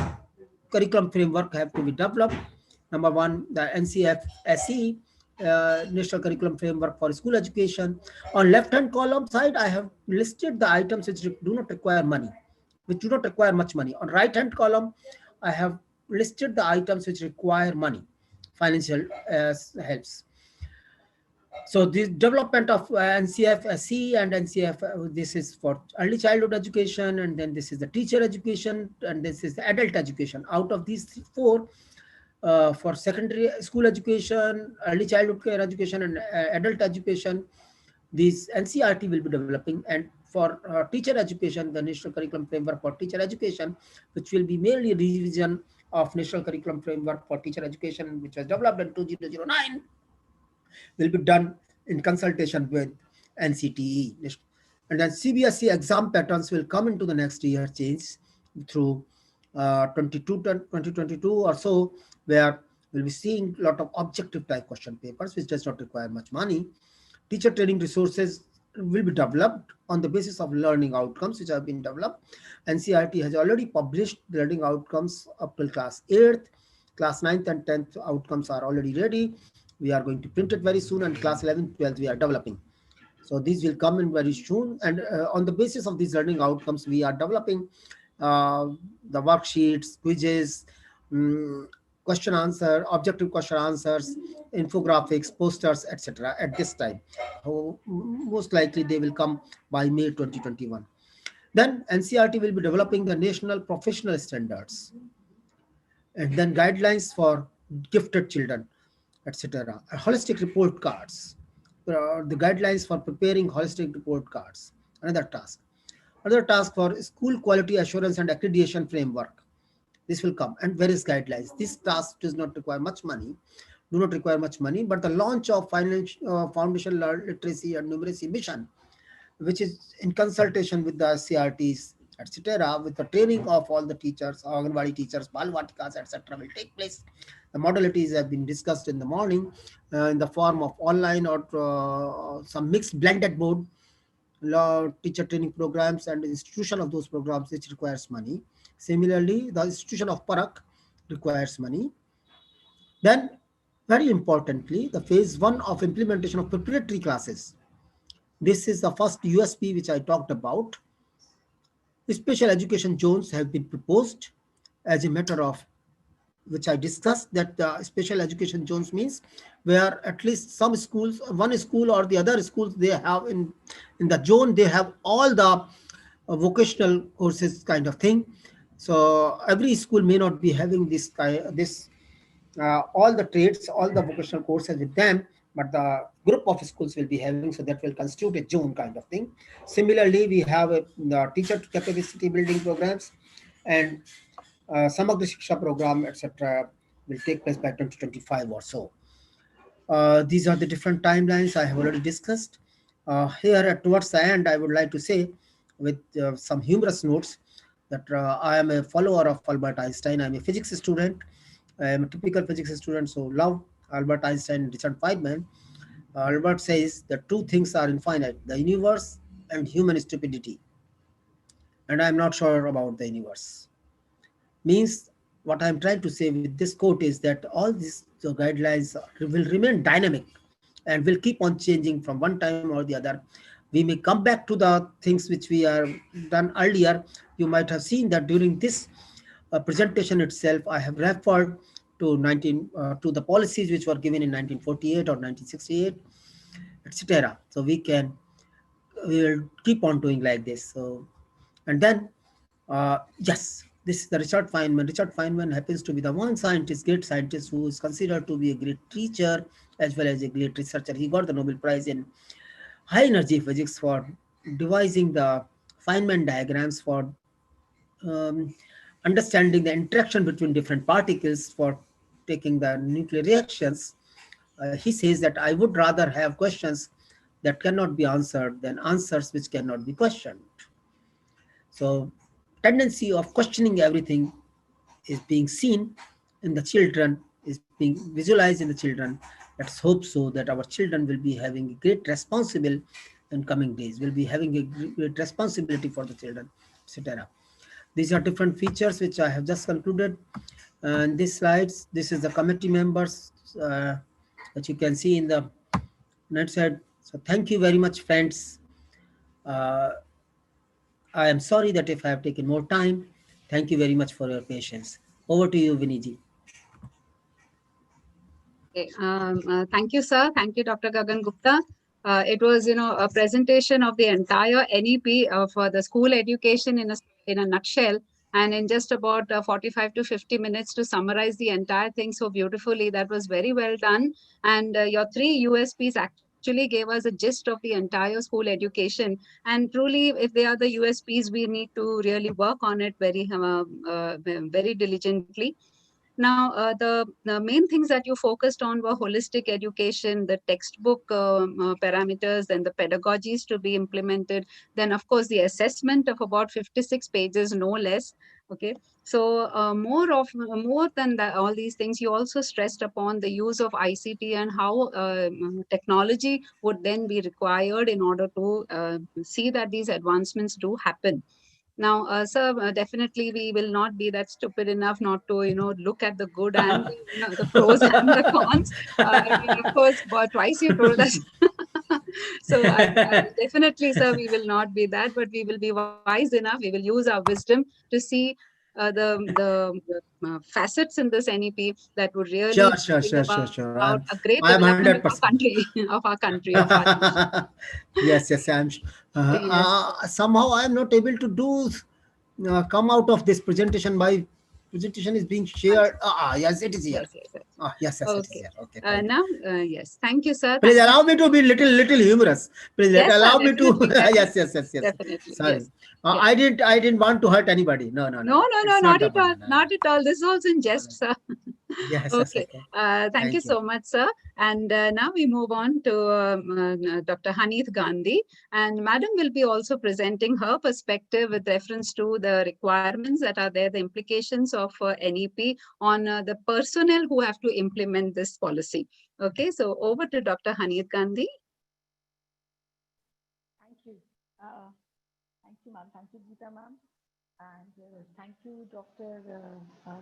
curriculum framework have to be developed. Number 1, the NCF SE, National Curriculum Framework for School Education. On left-hand column side, I have listed the items which do not require money, which do not require much money. On right-hand column, I have listed the items which require money, financial helps. So this development of NCF SE and NCF, this is for early childhood education, and then this is the teacher education, and this is the adult education. Out of these 4, for secondary school education, early childhood care education, and adult education, these NCERT will be developing. And for teacher education, the National Curriculum Framework for Teacher Education, which will be mainly revision of National Curriculum Framework for Teacher Education, which was developed in 2009, will be done in consultation with NCTE. And then CBSE exam patterns will come into the next year change through 2022 or so, where we'll be seeing a lot of objective type question papers, which does not require much money. Teacher training resources will be developed on the basis of learning outcomes which have been developed. NCERT has already published learning outcomes up till class 8th. Class 9th and 10th outcomes are already ready. We are going to print it very soon, and class 11th, 12th we are developing. So these will come in very soon, and on the basis of these learning outcomes, we are developing the worksheets, quizzes, question answer, objective question answers, infographics, posters, etc. at this time. Most likely they will come by May 2021. Then NCERT will be developing the national professional standards, and then guidelines for gifted children, etc. Holistic report cards, the guidelines for preparing holistic report cards, another task. Another task for school quality assurance and accreditation framework. This will come, and various guidelines. This task does not require much money, but the launch of foundation literacy and numeracy mission, which is in consultation with the CRTs, etc., with the training of all the teachers, Anganwadi teachers, Balvatikas, etc., will take place. The modalities have been discussed in the morning in the form of online or some mixed blended mode teacher training programs and institution of those programs, which requires money. Similarly, the institution of Parak requires money. Then, very importantly, the phase 1 of implementation of preparatory classes. This is the first USP which I talked about. Special education zones have been proposed as a matter of which I discussed, that the special education zones means where at least some schools, one school or the other schools, they have in the zone, they have all the vocational courses kind of thing. So every school may not be having this all the trades, all the vocational courses with them, but the group of schools will be having, so that will constitute a zone kind of thing. Similarly, we have the teacher capacity building programs, and Samagri Shiksha program, etc., will take place by 2025 or so. These are the different timelines I have already discussed. Here towards the end, I would like to say with some humorous notes that I am a follower of Albert Einstein. I am a physics student. I am a typical physics student, so love Albert Einstein and Richard Feynman. Albert says that two things are infinite, the universe and human stupidity. And I am not sure about the universe. Means what I'm trying to say with this quote is that all these guidelines will remain dynamic and will keep on changing from one time or the other. We may come back to the things which we are done earlier. You might have seen that during this presentation itself, I have referred to to the policies which were given in 1948 or 1968, etc. So we will keep on doing like this. So, and then yes, this is the Richard Feynman. Richard Feynman happens to be the one scientist, great scientist, who is considered to be a great teacher as well as a great researcher. He got the Nobel Prize in high energy physics for devising the Feynman diagrams for understanding the interaction between different particles for taking the nuclear reactions. He says that I would rather have questions that cannot be answered than answers which cannot be questioned. So tendency of questioning everything is being seen in the children, is being visualized in the children. Let's hope so that our children will be having a great responsibility in coming days, will be having a great responsibility for the children, etc. These are different features which I have just concluded. And these slides, this is the committee members that you can see in the net side. So thank you very much, friends. I am sorry that if I have taken more time. Thank you very much for your patience. Over to you, Viniji. Okay. Thank you, sir. Thank you, Dr. Gagan Gupta. It was, a presentation of the entire NEP for the school education in a nutshell, and in just about 45 to 50 minutes to summarize the entire thing so beautifully. That was very well done. And your 3 USPs actually gave us a gist of the entire school education. And truly, if they are the USPs, we need to really work on it very diligently. Now, the main things that you focused on were holistic education, the textbook parameters, and the pedagogies to be implemented. Then, of course, the assessment of about 56 pages, no less. Okay, so more than that, all these things, you also stressed upon the use of ICT and how technology would then be required in order to see that these advancements do happen. Now, sir, definitely we will not be that stupid enough not to, look at the good and the pros and the cons. I mean, of course, but twice you told us. So definitely, sir, we will not be that, but we will be wise enough. We will use our wisdom to see the facets in this NEP that would really Sure. about a great I'm development of our 100%. country, of our nation. Yes, I'm somehow I am not able to do come out of this presentation. My presentation is being shared. Yes, it is here. Yes, it is Okay. here. Okay, thank you. Now, yes, thank you, sir. Please Thank allow you. me to be little humorous. Please Yes, sir, allow me to. definitely, Yes. definitely, Sorry, yes. I didn't want to hurt anybody. No. No, It's not the at point. all. Not at all. This is also in jest, sir. Yes. Okay. Okay. Thank you so much, sir. And now we move on to Dr. Haneeth Gandhi. And Madam will be also presenting her perspective with reference to the requirements that are there, the implications of NEP on the personnel who have to implement this policy. Okay, so over to Dr. Haneeth Gandhi. Thank you. Thank you, ma'am. Thank you, Geeta, ma'am. And thank you, Dr.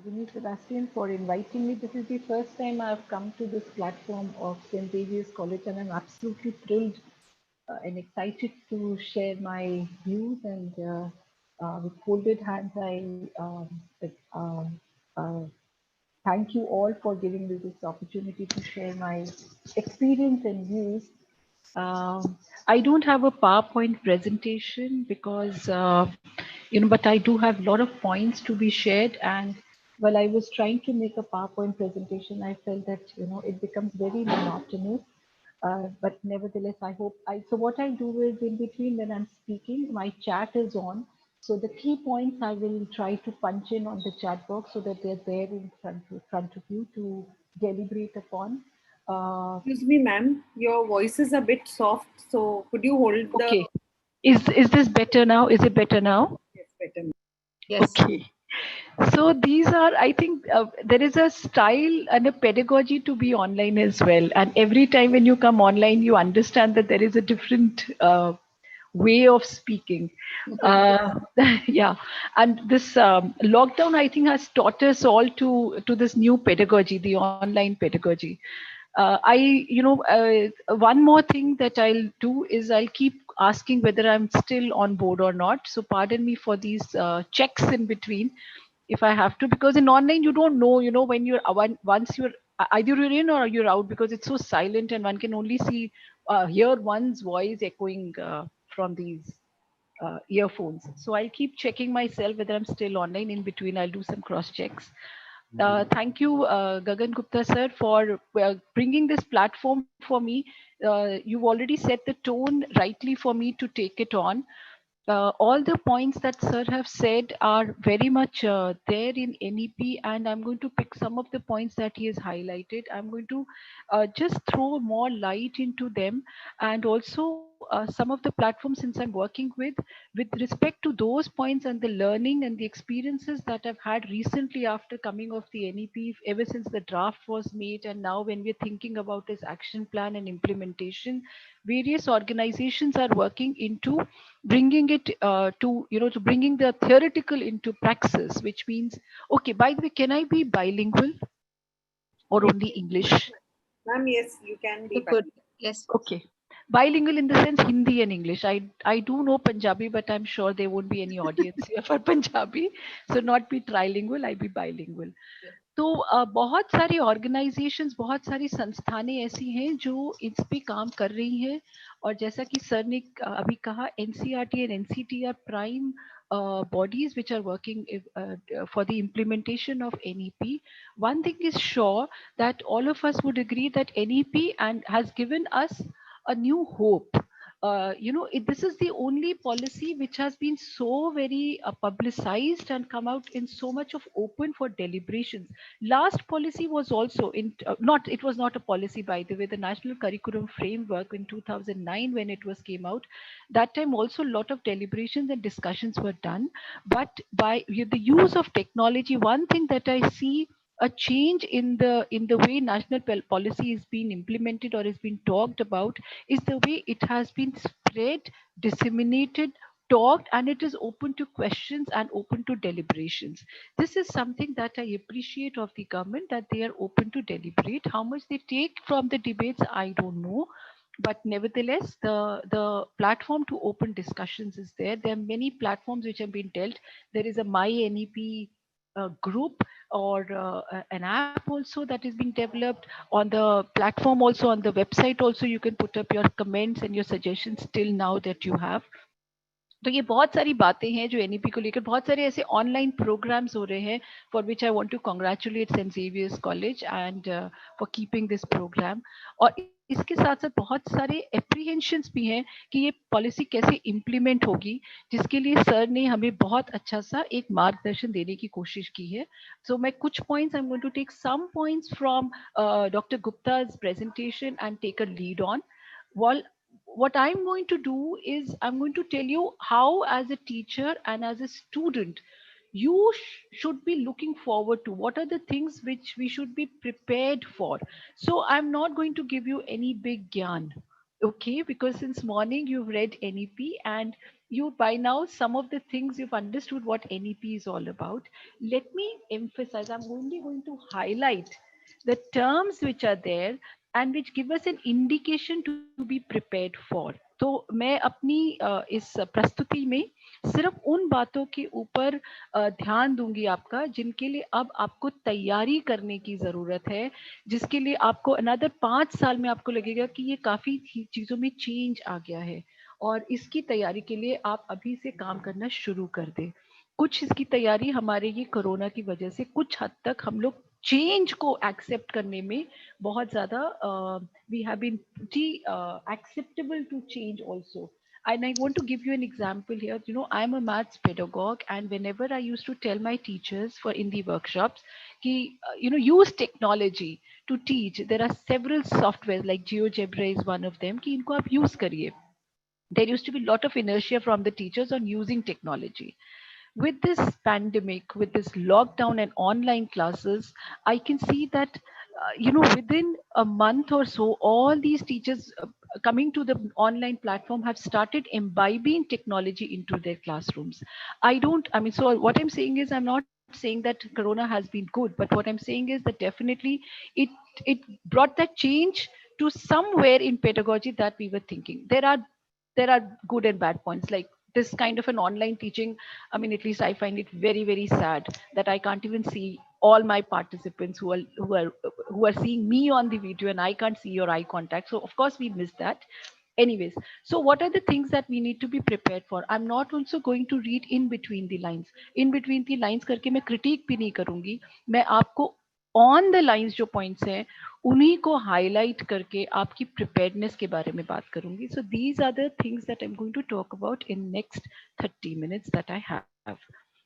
Vinny Sebastian, for inviting me. This is the first time I've come to this platform of St. Xavier's College, and I'm absolutely thrilled and excited to share my views. And with folded hands, uh, thank you all for giving me this opportunity to share my experience and views. I don't have a PowerPoint presentation because, but I do have a lot of points to be shared. And while I was trying to make a PowerPoint presentation, I felt that, it becomes very monotonous. But nevertheless, so what I do is in between when I'm speaking, my chat is on. So the key points I will try to punch in on the chat box so that they're there in front of you to deliberate upon. Excuse me, ma'am. Your voice is a bit soft, so could you hold the? Okay. Is this better now? Is it better now? Yes, better. Yes. Okay. So these are, I think, there is a style and a pedagogy to be online as well. And every time when you come online, you understand that there is a different way of speaking. Yeah, and this lockdown, I think, has taught us all to this new pedagogy, the online pedagogy. One more thing that I'll do is I'll keep asking whether I'm still on board or not. So pardon me for these checks in between if I have to, because in online you don't know, when you're once you're either you're in or you're out, because it's so silent and one can only hear one's voice echoing from these earphones. So I'll keep checking myself whether I'm still online. In between, I'll do some cross checks. Thank you, Gagan Gupta sir, for bringing this platform for me. You've already set the tone rightly for me to take it on. All the points that sir have said are very much there in NEP, and I'm going to pick some of the points that he has highlighted. I'm going to just throw more light into them, and also some of the platforms, since I'm working with respect to those points and the learning and the experiences that I've had recently after coming off the NEP, ever since the draft was made, and now when we're thinking about this action plan and implementation, various organizations are working into bringing it to bringing the theoretical into praxis, which means, okay, by the way, can I be bilingual or only English? Ma'am, yes, you can be. Yes. Okay. Bilingual in the sense Hindi and English. I do know Punjabi, but I'm sure there won't be any audience here for Punjabi. So not be trilingual, I be bilingual. तो बहुत सारी organisations, बहुत सारी संस्थानें ऐसी हैं जो इस पे काम कर रही हैं, और जैसा कि सर ने अभी कहा, NCERT and NCT are prime bodies which are working for the implementation of NEP. One thing is sure, that all of us would agree that NEP has given us a new hope. this is the only policy which has been so very publicized and come out in so much of open for deliberations. Last policy was also it was not a policy, by the way, the National Curriculum Framework in 2009 when it was came out. That time also a lot of deliberations and discussions were done. But with the use of technology, one thing that I see a change in the way national policy is being implemented or is being talked about is the way it has been spread, disseminated, talked, and it is open to questions and open to deliberations. This is something that I appreciate of the government, that they are open to deliberate. How much they take from the debates, I don't know. But nevertheless, the platform to open discussions is there. There are many platforms which have been dealt. There is a My NEP group or an app also that is being developed on the platform, also on the website also you can put up your comments and your suggestions till now that you have. तो ये बहुत सारी बातें हैं जो NEP को लेकर, बहुत सारे ऐसे ऑनलाइन प्रोग्राम्स हो रहे हैं for which I want to congratulate Saint Xavier's College and for keeping this program. और इसके साथ साथ बहुत सारे एप्रीहेंशंस भी हैं कि ये पॉलिसी कैसे इम्प्लीमेंट होगी, जिसके लिए सर ने हमें बहुत अच्छा सा एक मार्गदर्शन देने की कोशिश की है. सो मैं कुछ points I am going to take some points from doctor Gupta's presentation and take a lead on. What I'm going to do is I'm going to tell you how, as a teacher and as a student, you should be looking forward to what are the things which we should be prepared for. So I'm not going to give you any big gyan, okay, because since morning you've read NEP and you by now some of the things you've understood what NEP is all about. Let me emphasize, I'm only going to highlight the terms which are there and which give us an indication to be prepared for. तो मैं अपनी इस प्रस्तुति में सिर्फ उन बातों के ऊपर ध्यान दूंगी आपका जिनके लिए अब आपको तैयारी करने की जरूरत है, जिसके लिए आपको अनदर 5 साल में आपको लगेगा कि ये काफी चीजों में चेंज आ गया है और इसकी तैयारी के लिए आप अभी से काम करना शुरू कर दें. कुछ इसकी तैयारी हमारे ये कोरोना की वजह से कुछ हद तक हम लोग चेंज को एक्सेप्ट करने में बहुत ज्यादा we have been pretty acceptable to change also. And I want to give you an example here. I'm a maths pedagogue, and whenever I used to tell my teachers for in the workshops ki use technology to teach, there are several softwares like GeoGebra is one of them ki inko aap use kariye. There used to be a lot of inertia from the teachers on using technology. With this pandemic, with this lockdown and online classes, I can see that within a month or so, all these teachers coming to the online platform have started imbibing technology into their classrooms. So what I'm saying is, I'm not saying that corona has been good, but what I'm saying is that definitely it brought that change to somewhere in pedagogy that we were thinking. There are good and bad points, like this kind of an online teaching. I mean, at least I find it very, very sad that I can't even see all my participants who are seeing me on the video, and I can't see your eye contact. So of course we miss that. Anyways, so what are the things that we need to be prepared for? I'm not also going to read in between the lines. In between the lines करके मैं critique भी नहीं करूंगी. मैं आपको on the lines जो points हैं उन्हीं को हाईलाइट करके आपकी प्रिपेयर्डनेस के बारे में बात करूंगी. So these are the things that I am going to talk about in next 30 minutes that I have.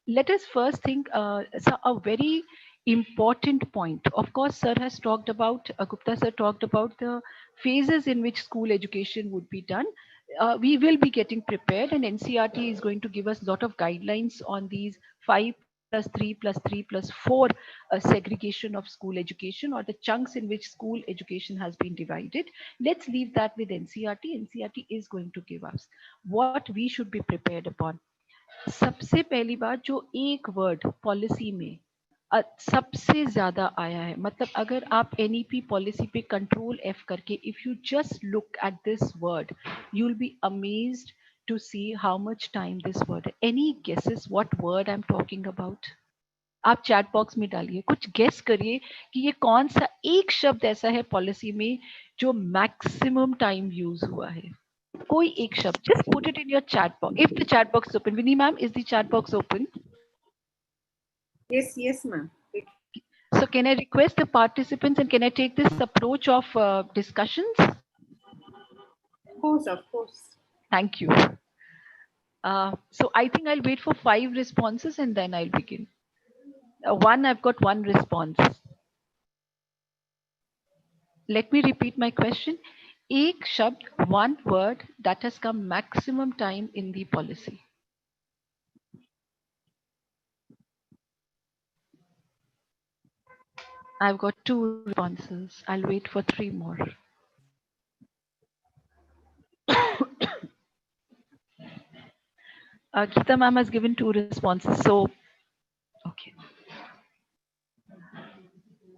Let us first think a very important point. Of course, sir has talked about, Gupta sir talked about the phases in which school education would be done. We will be getting prepared, and NCERT is going to give us a lot of guidelines on these 5+3+3+4 segregation of school education, or the chunks in which school education has been divided. Let's leave that with NCERT. NCERT is going to give us what we should be prepared upon. सबसे पहली बात जो एक word policy में सबसे ज्यादा आया है, मतलब अगर आप NEP पॉलिसी पे कंट्रोल F करके if you just look at this word, you will be amazed to see how much time this word. Any guesses what word I'm talking about? आप चैट बॉक्स में डालिए, कुछ guess करिए कि ये कौन सा एक शब्द ऐसा है पॉलिसी में जो मैक्सिमम टाइम यूज हुआ है. कोई एक शब्द, just put it in your chat box. If the chat box is open, Vinny ma'am, is the chat box open? Yes ma'am. So can I request the participants, and can I take this approach of discussions? Of course. Thank you. So I think I'll wait for 5 responses and then I'll begin. I've got 1 response. Let me repeat my question. Ek shabd, 1 word that has come maximum time in the policy. I've got 2 responses. I'll wait for 3 more. Geeta ma'am has given 2 responses. So, okay.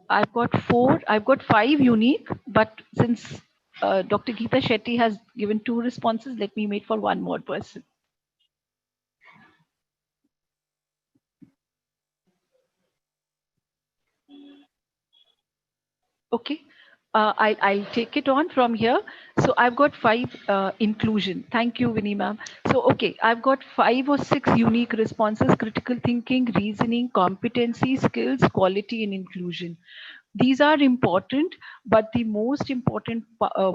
I've got 5 unique, but since Dr. Geeta Shetty has given 2 responses, let me wait for 1 more person. Okay, I'll take it on from here. So I've got 5 inclusion. Thank you, Vinny ma'am. So, okay, I've got 5 or 6 unique responses: critical thinking, reasoning, competency, skills, quality, and inclusion. These are important, but the most important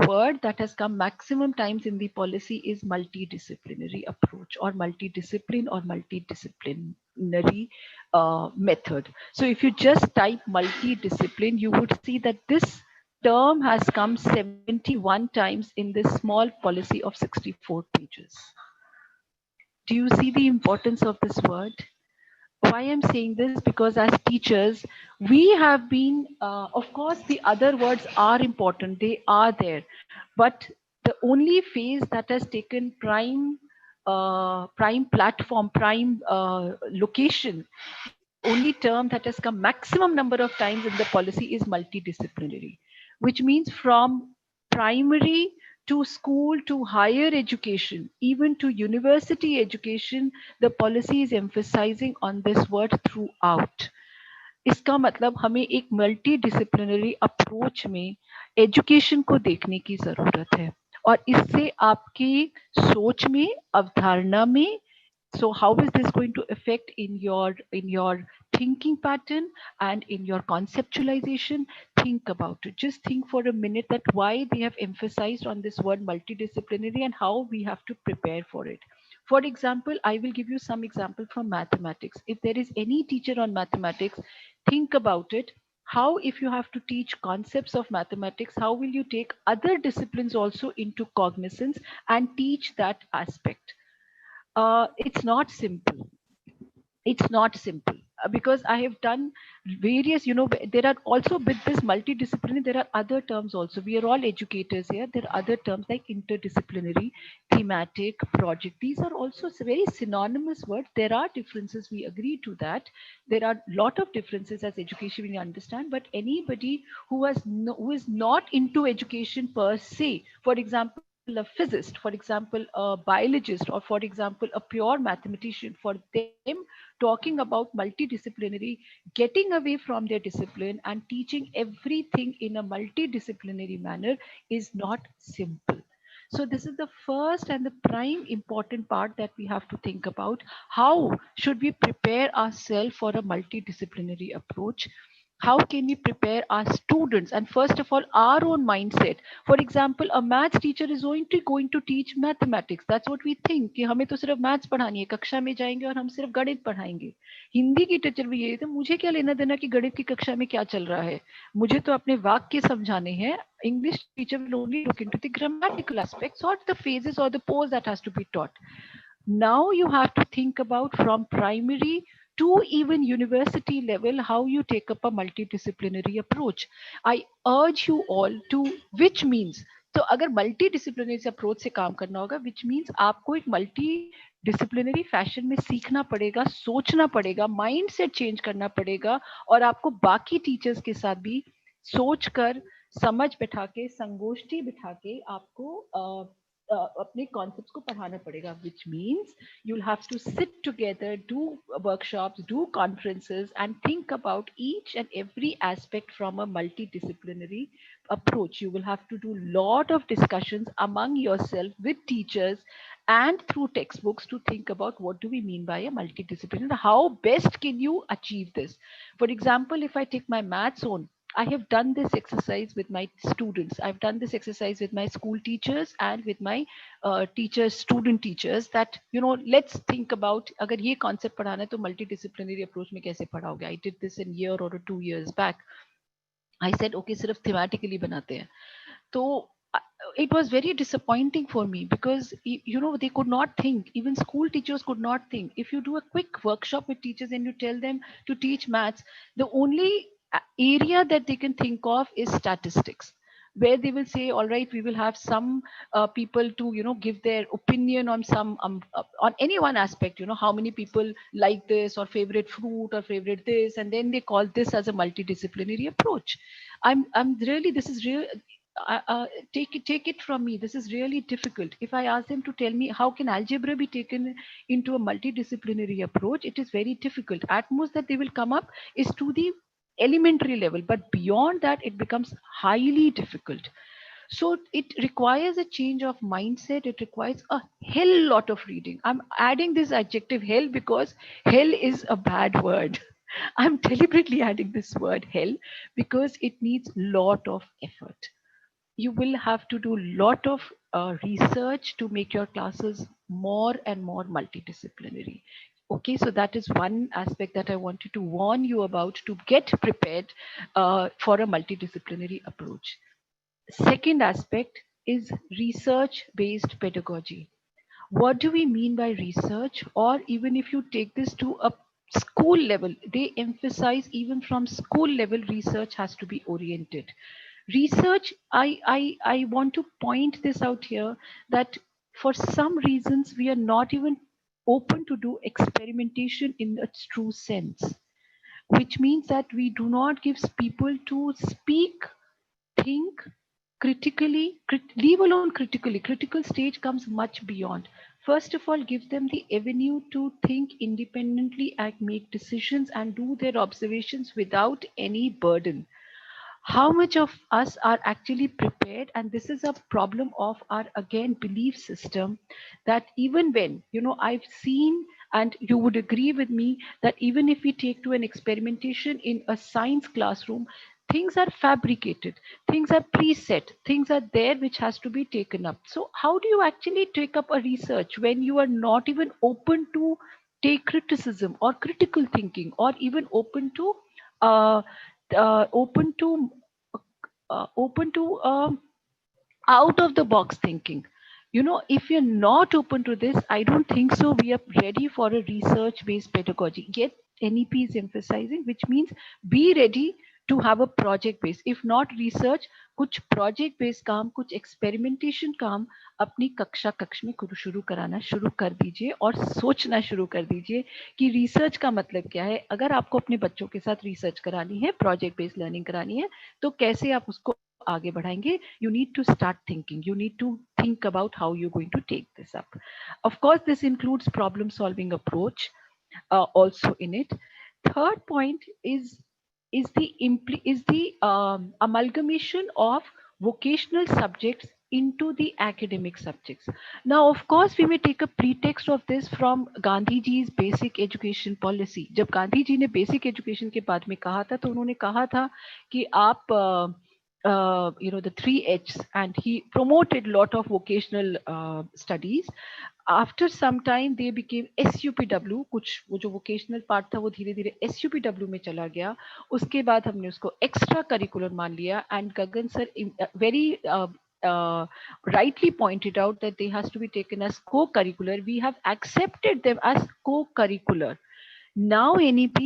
word that has come maximum times in the policy is multidisciplinary approach, or multidiscipline, or multidisciplinary method. So if you just type multidiscipline, you would see that this term has come 71 times in this small policy of 64 pages. Do you see the importance of this word? Why I'm saying this? Because as teachers, we have been, of course, the other words are important. They are there. But the only phase that has taken prime platform, prime location, the only term that has come maximum number of times in the policy is multidisciplinary, which means from primary to school to higher education, even to university education, the policy is emphasizing on this word throughout. इसका मतलब हमें एक multi disciplinary approach में education को देखने की जरूरत है, और इससे आपकी सोच में, अवधारणा में, so how is this going to affect in your thinking pattern and in your conceptualization? Think about it. Just think for a minute that why they have emphasized on this word multidisciplinary and how we have to prepare for it. For example, I will give you some example from mathematics. If there is any teacher on mathematics, think about it. How, if you have to teach concepts of mathematics, how will you take other disciplines also into cognizance and teach that aspect? It's not simple. It's not simple, because I have done various, there are also with this multidisciplinary, there are other terms also. We are all educators here. There are other terms like interdisciplinary, thematic, project. These are also very synonymous words. There are differences. We agree to that. There are a lot of differences as education we understand, but anybody who is not into education per se, for example, a physicist, for example, a biologist, or for example, a pure mathematician, for them, talking about multidisciplinary, getting away from their discipline and teaching everything in a multidisciplinary manner is not simple. So this is the first and the prime important part that we have to think about. How should we prepare ourselves for a multidisciplinary approach? How can we prepare our students, and first of all our own mindset? For example, a maths teacher is going to teach mathematics. That's what we think कि हमें तो सिर्फ maths पढ़ानी है, कक्षा में जाएंगे और हम सिर्फ गणित पढ़ाएंगे. हिंदी की टीचर भी यही, तो मुझे क्या लेना देना कि गणित की कक्षा में क्या चल रहा है, मुझे तो अपने वाक्य समझाने हैं. English teacher will only look into the grammatical aspects or the phases or the pose that has to be taught. Now you have to think about from primary to even university level how you take up a multidisciplinary approach. I urge you all to, which means, तो अगर multidisciplinary approach से काम करना होगा, which means आपको एक multi disciplinary fashion में सीखना पड़ेगा, सोचना पड़ेगा, माइंड सेट चेंज करना पड़ेगा, और आपको बाकी टीचर्स के साथ भी सोच कर, समझ बिठा के, संगोष्ठी बिठा के आपको अपने कॉन्सेप्ट्स को पढ़ाना पड़ेगा, which means you'll have to sit together, do workshops, do conferences, and think about each and every aspect from a multidisciplinary approach. You will have to do lot of discussions among yourself with teachers and through textbooks to think about what do we mean by a multidisciplinary, how best can you achieve this. For example, if I take my maths on, I have done this exercise with my students. I've done this exercise with my school teachers and with my teachers, student teachers, that, you know, let's think about, agar ye concept padhana hai, to multidisciplinary approach mein kaise padhaoge? I did this in year or 2 years back. I said, okay, sirf thematically banate hain. So it was very disappointing for me because, you know, they could not think. Even school teachers could not think. If you do a quick workshop with teachers and you tell them to teach maths, the only area that they can think of is statistics, where they will say, all right, we will have some people to, you know, give their opinion on some on any one aspect, you know, how many people like this, or favorite fruit, or favorite this, and then they call this as a multidisciplinary approach. I'm really, this is real. Take it from me, this is really difficult. If I ask them to tell me how can algebra be taken into a multidisciplinary approach, it is very difficult. At most that they will come up is to the elementary level, but beyond that it becomes highly difficult. So it requires a change of mindset. It requires a hell lot of reading. I'm adding this adjective hell because hell is a bad word. I'm deliberately adding this word hell because it needs lot of effort. You will have to do lot of research to make your classes more and more multidisciplinary. Okay, so that is one aspect that I wanted to warn you about, to get prepared for a multidisciplinary approach. Second aspect is research-based pedagogy. What do we mean by research? Or even if you take this to a school level, they emphasize even from school level, research has to be oriented. Research, I want to point this out here, that for some reasons we are not even open to do experimentation in its true sense, which means that we do not give people to speak, think critically, leave alone critically. Critical stage comes much beyond. First of all, give them the avenue to think independently and make decisions and do their observations without any burden. How much of us are actually prepared? And this is a problem of our, again, belief system, that even when, you know, I've seen, and you would agree with me, that even if we take to an experimentation in a science classroom, things are fabricated, things are preset, things are there which has to be taken up. So how do you actually take up a research when you are not even open to take criticism or critical thinking, or even open to uh, uh, open to open to out of the box thinking? You know, if you're not open to this, I don't think so we are ready for a research based pedagogy. Yet NEP is emphasizing, which means be ready to have a project base. If not research, कुछ project based काम, कुछ experimentation काम अपनी कक्षा कक्ष में शुरू कराना शुरू कर दीजिए, और सोचना शुरू कर दीजिए कि research का मतलब क्या है. अगर आपको अपने बच्चों के साथ research करानी है, project based learning करानी है, तो कैसे आप उसको आगे बढ़ाएंगे? You need to start thinking. You need to think about how you're going to take this up. Of course, this includes problem solving approach also in it. Third point is the amalgamation of vocational subjects into the academic subjects. Now, of course, we may take a pretext of this from Gandhi ji's basic education policy. जब गांधी जी ने basic education के बारे में कहा था, तो उन्होंने कहा था कि आप you know, the 3Hs, and he promoted lot of vocational studies. After some time they became SUPW, कुछ वो जो vocational part था वो धीरे धीरे SUPW में चला गया. उसके बाद हमने उसको extra curricular मान लिया, and Gagan sir very rightly pointed out that they has to be taken as co-curricular. We have accepted them as co-curricular. Now NEP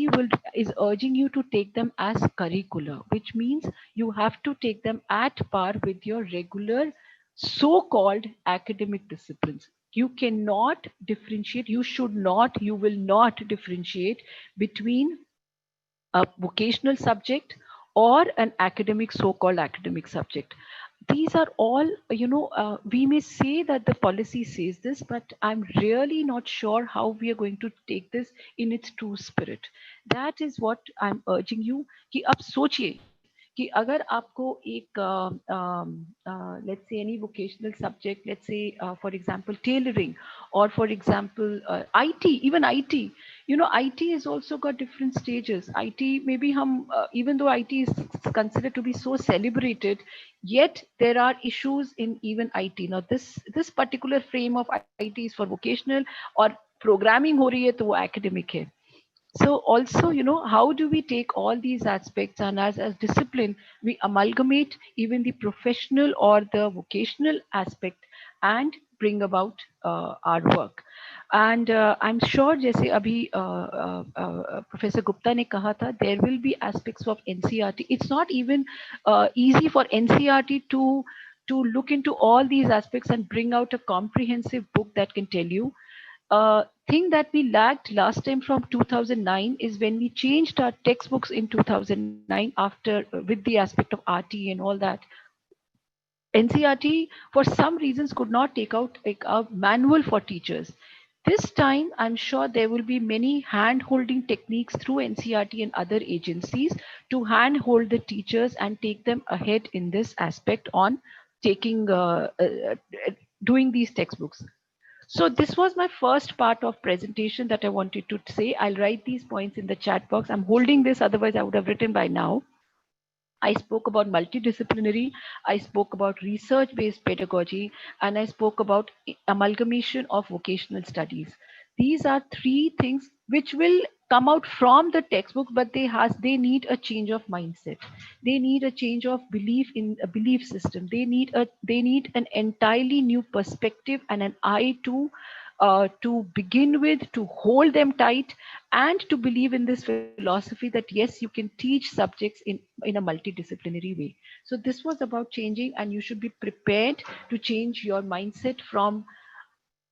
is urging you to take them as curricular, which means you have to take them at par with your regular so-called academic disciplines. You cannot differentiate, you should not, you will not differentiate between a vocational subject or an academic, so-called academic subject. These are all, you know, we may say that the policy says this, but I'm really not sure how we are going to take this in its true spirit. That is what I'm urging you, कि अब सोचिए कि कि अगर आपको एक let's say any vocational subject, let's say for example tailoring, or for example IT, even IT, you know, IT has also got different stages. IT maybe even though IT is considered to be so celebrated, yet there are issues in even IT. Now this particular frame of IT is for vocational, or programming हो रही है तो वो academic है. So also, you know, how do we take all these aspects, and as discipline, we amalgamate even the professional or the vocational aspect and bring about our work. And I'm sure, जैसे अभी Professor Gupta ने कहा था, there will be aspects of NCERT. It's not even easy for NCERT to look into all these aspects and bring out a comprehensive book that can tell you. Thing that we lacked last time from 2009 is when we changed our textbooks in 2009 after with the aspect of RT and all that. NCERT for some reasons could not take out a manual for teachers. This time, I'm sure there will be many hand-holding techniques through NCERT and other agencies to hand-hold the teachers and take them ahead in this aspect on taking doing these textbooks. So this was my first part of presentation that I wanted to say. I'll write these points in the chat box. I'm holding this, otherwise I would have written by now. I spoke about multidisciplinary, I spoke about research-based pedagogy, and I spoke about amalgamation of vocational studies. These are three things which will come out from the textbook, but they need a change of mindset. They need a change of belief in a belief system. They need an entirely new perspective and an eye to begin with, to hold them tight, and to believe in this philosophy that yes, you can teach subjects in a multidisciplinary way. So this was about changing, and you should be prepared to change your mindset from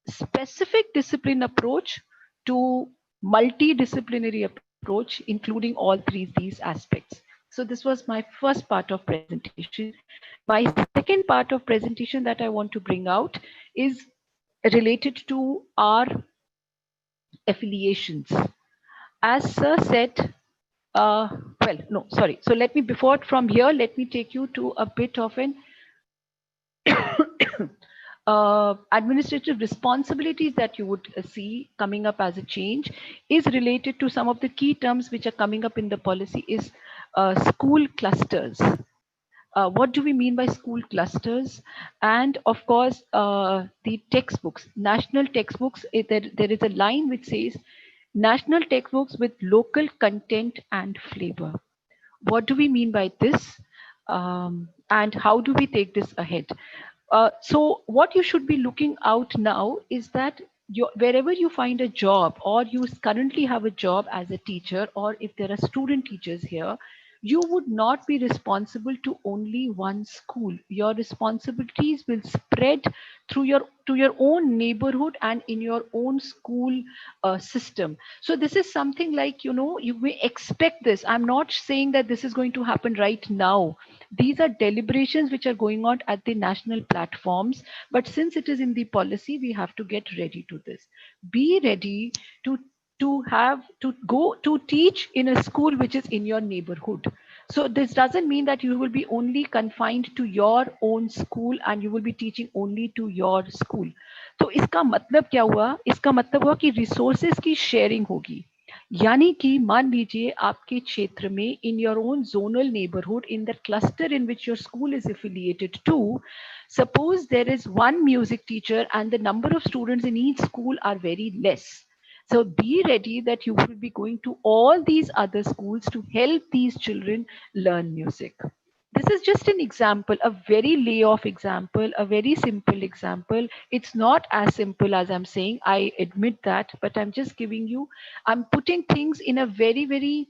specific discipline approach to multidisciplinary approach, including all these aspects. So this was my first part of presentation. My second part of presentation that I want to bring out is related to our affiliations. As Sir said, well, no, sorry. So let me, before from here, let me take you to a bit of an administrative responsibilities that you would see coming up as a change is related to some of the key terms which are coming up in the policy is school clusters. What do we mean by school clusters? And of course, the textbooks, national textbooks, there is a line which says national textbooks with local content and flavor. What do we mean by this? And how do we take this ahead? So what you should be looking out now is that wherever you find a job, or you currently have a job as a teacher, or if there are student teachers here, you would not be responsible to only one school. Your responsibilities will spread through your own neighborhood and in your own school system. So this is something like, you know, you may expect this. I'm not saying that this is going to happen right now. These are deliberations which are going on at the national platforms, but since it is in the policy, we have to get ready to this. Be ready to go to teach in a school which is in your neighborhood. So this doesn't mean that you will be only confined to your own school and you will be teaching only to your school. तो इसका मतलब क्या हुआ? इसका मतलब हुआ कि resources की sharing होगी. यानी कि मान लीजिए आपके क्षेत्र में in your own zonal neighborhood, in the cluster in which your school is affiliated to, suppose there is one music teacher and the number of students in each school are very less. So be ready that you will be going to all these other schools to help these children learn music. This is just an example, a very lay-off example, a very simple example. It's not as simple as I'm saying, I admit that, but I'm just giving you, I'm putting things in a very, very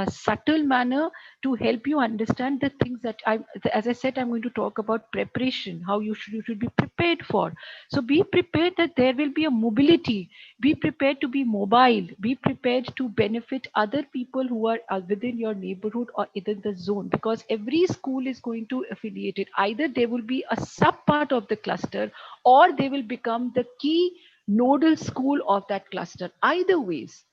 subtle manner to help you understand the things that as I said, I'm going to talk about preparation, how you should be prepared for. So be prepared that there will be a mobility. Be prepared to be mobile. Be prepared to benefit other people who are within your neighborhood or within the zone, because every school is going to affiliate it. Either they will be a sub part of the cluster, or they will become the key nodal school of that cluster. Either ways,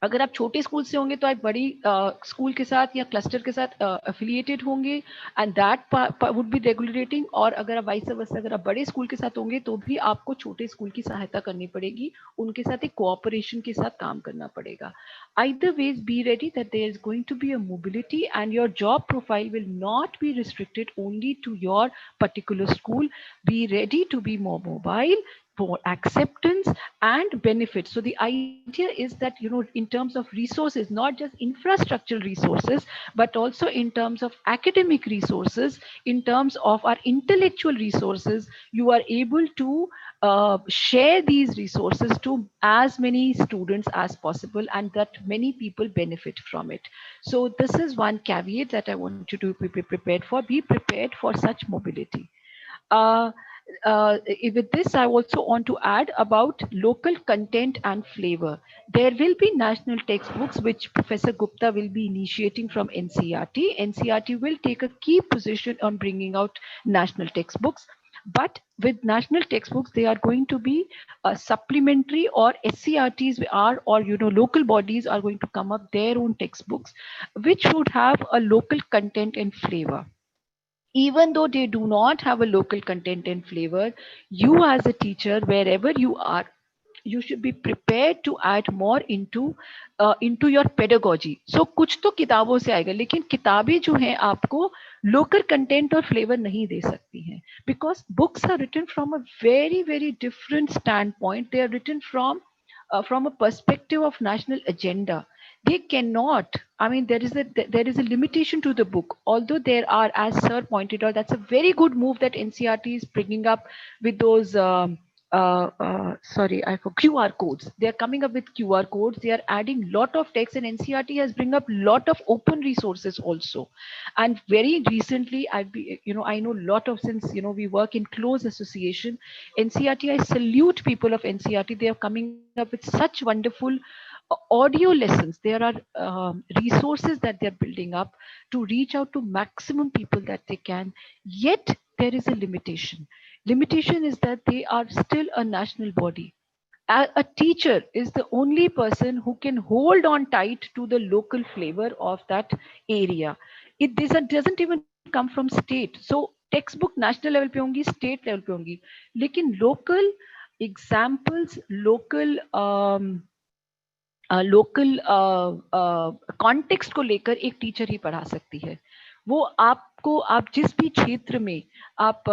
अगर आप छोटे school से होंगे तो आप बड़ी school के साथ या क्लस्टर के साथ एफिलिएटेड होंगे and that would be regulating, और अगर आप वाइस वर्सा अगर आप बड़े स्कूल के साथ होंगे तो भी आपको छोटे स्कूल की सहायता करनी पड़ेगी, उनके साथ एक कोऑपरेशन के साथ काम करना पड़ेगा. Either ways, be ready that there is going to be a mobility and your job profile will not be restricted only to your particular school. Be ready to be more mobile for acceptance and benefits. So the idea is that, in terms of resources, not just infrastructural resources, but also in terms of academic resources, in terms of our intellectual resources, you are able to share these resources to as many students as possible, and that many people benefit from it. So this is one caveat that I want you to be prepared for. Be prepared for such mobility. Uh, with this, I also want to add about local content and flavor. There will be national textbooks which Professor Gupta will be initiating from NCRT. NCRT will take a key position on bringing out national textbooks. But with national textbooks, they are going to be supplementary, or SCRTs are, or local bodies are going to come up their own textbooks, which should have a local content and flavor. Even though they do not have a local content and flavor, you as a teacher, wherever you are, you should be prepared to add more into your pedagogy. So कुछ तो किताबों से आएगा, लेकिन किताबें जो हैं आपको local content और flavor नहीं दे सकती हैं, because books are written from a very very different standpoint. They are written from a perspective of national agenda. They cannot, I mean, there is a limitation to the book, although there are, as sir pointed out, that's a very good move that NCRT is bringing up with those sorry, I forgot, QR codes. They are coming up with QR codes. They are adding lot of text, and NCRT has bring up lot of open resources also. And very recently, I know lot of, since we work in close association, NCRT, I salute people of NCRT. They are coming up with such wonderful audio lessons. There are resources that they are building up to reach out to maximum people that they can. Yet there is a limitation. Limitation is that they are still a national body. A teacher is the only person who can hold on tight to the local flavor of that area. It doesn't even come from state. So textbook national level पे होंगी, state level पे होंगी, लेकिन local examples, local context को लेकर एक teacher ही पढ़ा सकती है. वो आपको, आप जिस भी क्षेत्र में आप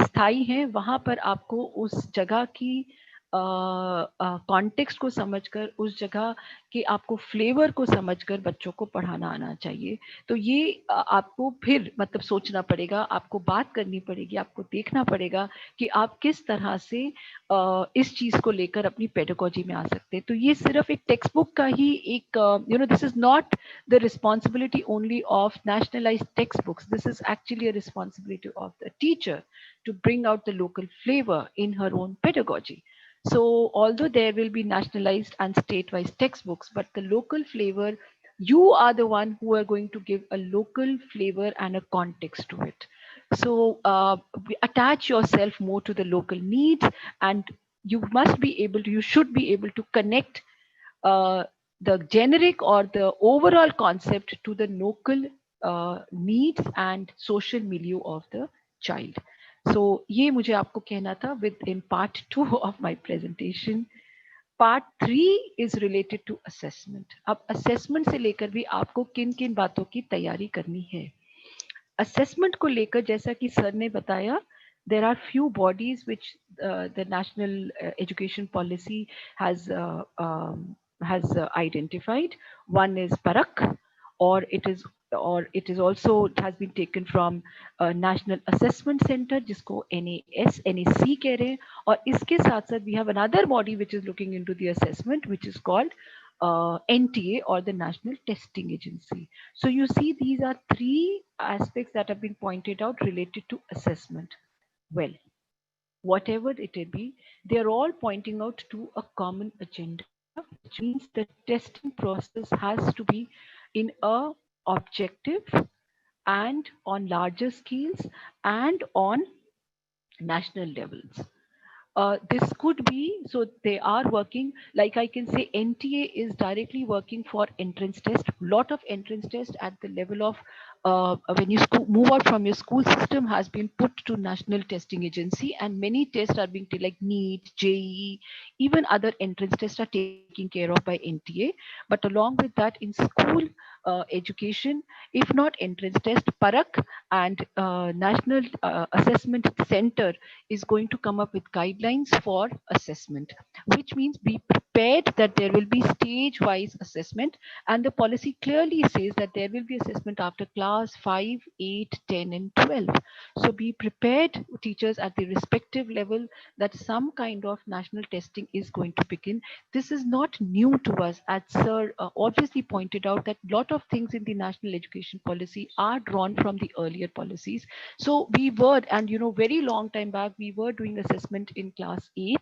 स्थायी हैं, वहां पर आपको उस जगह की कॉन्टेक्स्ट को समझकर, उस जगह के आपको फ्लेवर को समझकर बच्चों को पढ़ाना आना चाहिए. तो ये आपको फिर मतलब सोचना पड़ेगा, आपको बात करनी पड़ेगी, आपको देखना पड़ेगा कि आप किस तरह से इस चीज को लेकर अपनी पेडागोजी में आ सकते हैं. तो ये सिर्फ एक टेक्स्ट बुक का ही एक this is not the responsibility only of nationalized textbooks. This is actually a responsibility of the teacher to bring out the local flavor in her own pedagogy. So although there will be nationalized and state-wise textbooks, but the local flavor, you are the one who are going to give a local flavor and a context to it. So attach yourself more to the local needs, and you should be able to connect the generic or the overall concept to the local needs and social milieu of the child. So ये मुझे आपको कहना था within part 2 of my presentation. Part 3 is related to assessment. अब assessment से लेकर भी आपको किन किन बातों की तैयारी करनी है. Assessment को लेकर जैसा कि सर ने बताया, there are few bodies which the national education policy has identified. One is Parak, or it is also, it has been taken from National Assessment Center, जिसको NAC कह रहे हैं. और इसके साथ साथ we have another body which is looking into the assessment, which is called NTA, or the National Testing Agency. So you see, these are three aspects that have been pointed out related to assessment. Well, whatever it may be, they are all pointing out to a common agenda, which means the testing process has to be in a objective and on larger scales and on national levels. This could be, so they are working, like I can say NTA is directly working for entrance test, lot of entrance test at the level of when you move out from your school system has been put to national testing agency, and many tests are being like NEET, JEE, even other entrance tests are taken care of by NTA. But along with that, in school education, if not entrance test, Parak and National Assessment Center is going to come up with guidelines for assessment, which means be prepared that there will be stage wise assessment, and the policy clearly says that there will be assessment after class 5, 8, 10 and 12. So be prepared, teachers at the respective level, that some kind of national testing is going to begin. This is not new to us, as sir obviously pointed out that a lot of things in the national education policy are drawn from the earlier policies. So we were, and very long time back, we were doing assessment in class 8.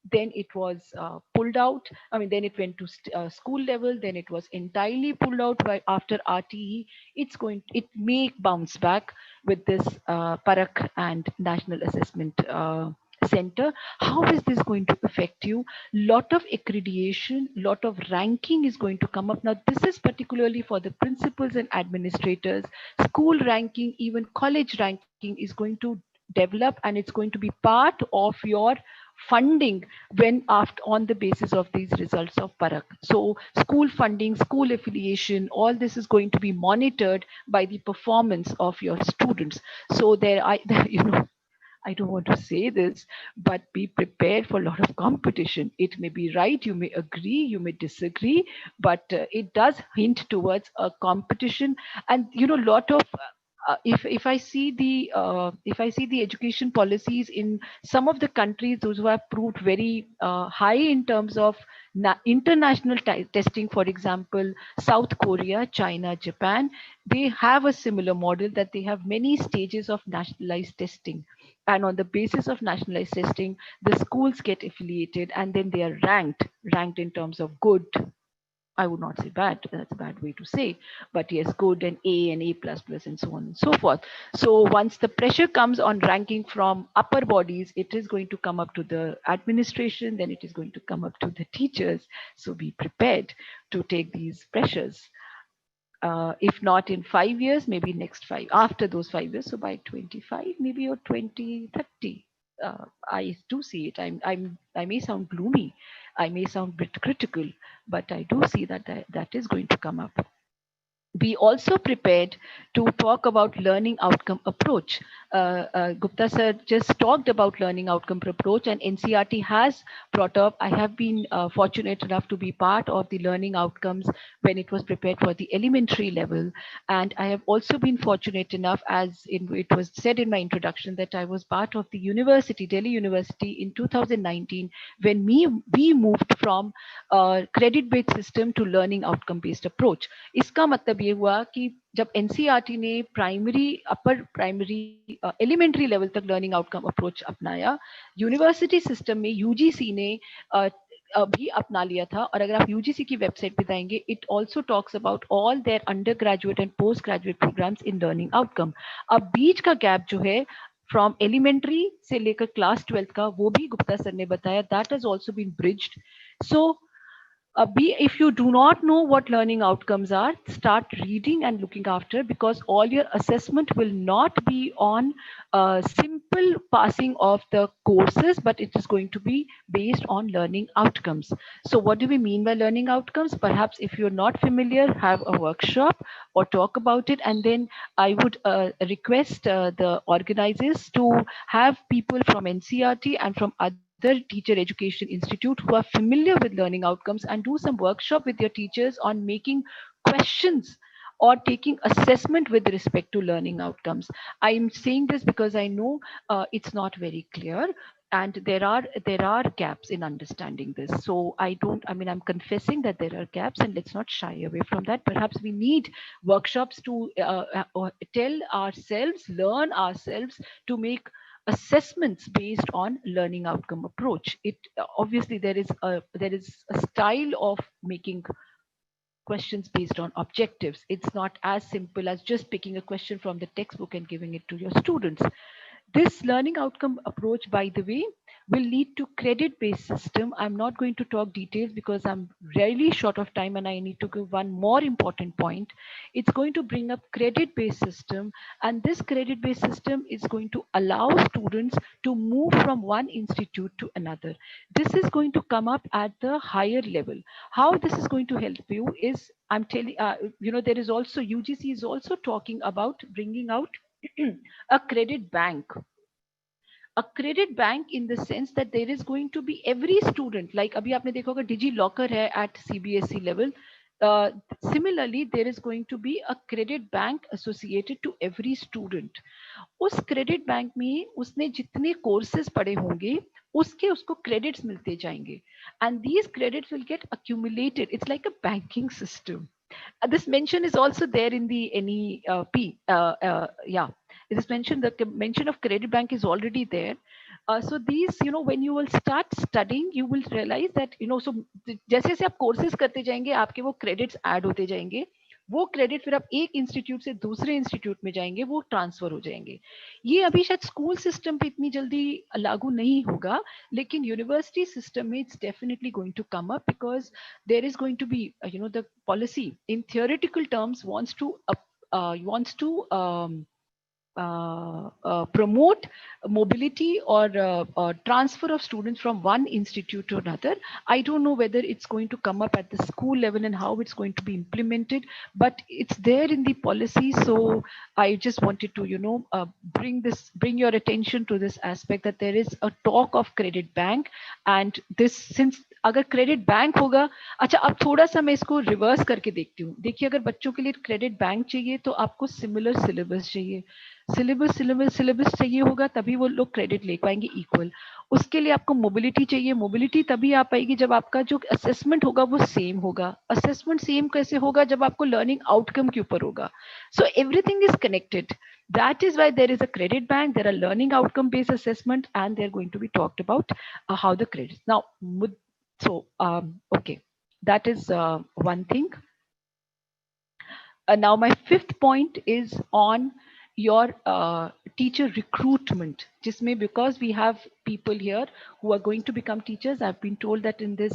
Then it was pulled out. I mean, then it went to school level. Then it was entirely pulled out by after RTE. It may bounce back with this Parak and National Assessment Center. How is this going to affect you? Lot of accreditation, lot of ranking is going to come up. Now, this is particularly for the principals and administrators. School ranking, even college ranking is going to develop, and it's going to be part of your funding when after on the basis of these results of Parak. So school funding, school affiliation, all this is going to be monitored by the performance of your students. So I don't want to say this, but be prepared for a lot of competition. It may be right, you may agree, you may disagree, but it does hint towards a competition. And lot of if I see the education policies in some of the countries, those who have proved very high in terms of international testing, for example, South Korea, China, Japan, they have a similar model that they have many stages of nationalized testing. And on the basis of nationalized testing, the schools get affiliated, and then they are ranked in terms of good. I would not say bad, that's a bad way to say, but yes, good and A and A++ and so on and so forth. So once the pressure comes on ranking from upper bodies, it is going to come up to the administration, then it is going to come up to the teachers. So be prepared to take these pressures. If not in 5 years, maybe next 5, after those 5 years, so by 25, maybe, or 2030. I do see it. I may sound gloomy, I may sound a bit critical, but I do see that that is going to come up. Be also prepared to talk about learning outcome approach. Gupta sir just talked about learning outcome approach, and NCERT has brought up. I have been fortunate enough to be part of the learning outcomes when it was prepared for the elementary level. And I have also been fortunate enough, as it was said in my introduction, that I was part of the university, Delhi University, in 2019, when we moved from credit-based system to learning outcome-based approach. इसका मतलब ये हुआ कि जब NCERT ने primary, upper primary, elementary level तक learning outcome approach अपनाया, university system में UGC ने भी अपना लिया था. और अगर आप UGC की वेबसाइट पे जाएंगे, it also talks about all their undergraduate and postgraduate programs in learning outcome. अब बीच का गैप जो है फ्रॉम एलिमेंट्री से लेकर क्लास 12 का, वो भी गुप्ता सर ने बताया, that has also been bridged. So if you do not know what learning outcomes are, start reading and looking after, because all your assessment will not be on simple passing of the courses, but it is going to be based on learning outcomes. So what do we mean by learning outcomes? Perhaps if you're not familiar, have a workshop or talk about it. And then I would request the organizers to have people from NCERT and from other teacher education institute who are familiar with learning outcomes, and do some workshop with your teachers on making questions or taking assessment with respect to learning outcomes. I'm saying this because I know it's not very clear, and there are gaps in understanding this. So I'm confessing that there are gaps, and let's not shy away from that. Perhaps we need workshops to tell ourselves, learn ourselves to make assessments based on learning outcome approach. It obviously there is a style of making questions based on objectives. It's not as simple as just picking a question from the textbook and giving it to your students. This learning outcome approach, by the way, will lead to credit-based system. I'm not going to talk details because I'm really short of time and I need to give one more important point. It's going to bring up credit-based system, and this credit-based system is going to allow students to move from one institute to another. This is going to come up at the higher level. How this is going to help you is, I'm telling, there is also, UGC is also talking about bringing out a credit bank. A credit bank in the sense that there is going to be every student, like abhi aapne dekha hoga digi locker hai at CBSE level. Similarly, there is going to be a credit bank associated to every student. उस credit bank में उसने जितने courses पढ़े होंगे उसके उसको credits मिलते जाएंगे, and these credits will get accumulated. It's like a banking system. This mention is also there in the NEP. Yeah, it is mentioned, the mention of credit bank is already there. So these, when you will start studying, you will realize that, so जैसे जैसे आप courses करते जाएंगे आपके वो credits add होते जाएंगे. वो क्रेडिट फिर आप एक इंस्टीट्यूट से दूसरे इंस्टीट्यूट में जाएंगे, वो ट्रांसफर हो जाएंगे. ये अभी शायद स्कूल सिस्टम पे इतनी जल्दी लागू नहीं होगा, लेकिन यूनिवर्सिटी सिस्टम में it's definitely going to come up, because there is going to be, the policy in theoretical terms wants to promote mobility or transfer of students from one institute to another. I don't know whether it's going to come up at the school level and how it's going to be implemented, but it's there in the policy. So I just wanted to, bring your attention to this aspect, that there is a talk of credit bank, and this, since अगर credit bank होगा, अच्छा अब थोड़ा सा मैं इसको reverse करके देखती हूँ. देखिए, अगर बच्चों के लिए क्रेडिट बैंक चाहिए तो आपको सिमिलर सिलेबस चाहिए. सिलेबस चाहिए होगा तभी वो लोग क्रेडिट ले पाएंगे इक्वल. उसके लिए आपको मोबिलिटी चाहिए. मोबिलिटी तभी आ पाएगी जब आपका जो असेसमेंट होगा वो सेम होगा. असेसमेंट सेम कैसे होगा? जब आपको लर्निंग आउटकम के ऊपर होगा. So everything is connected. That is why there is a credit bank, there are learning outcome based assessment, and they're going to be talked about how the credits. Now, okay, that is one thing. Now my fifth point is on your teacher recruitment, jisme, because we have people here who are going to become teachers. I've been told that in this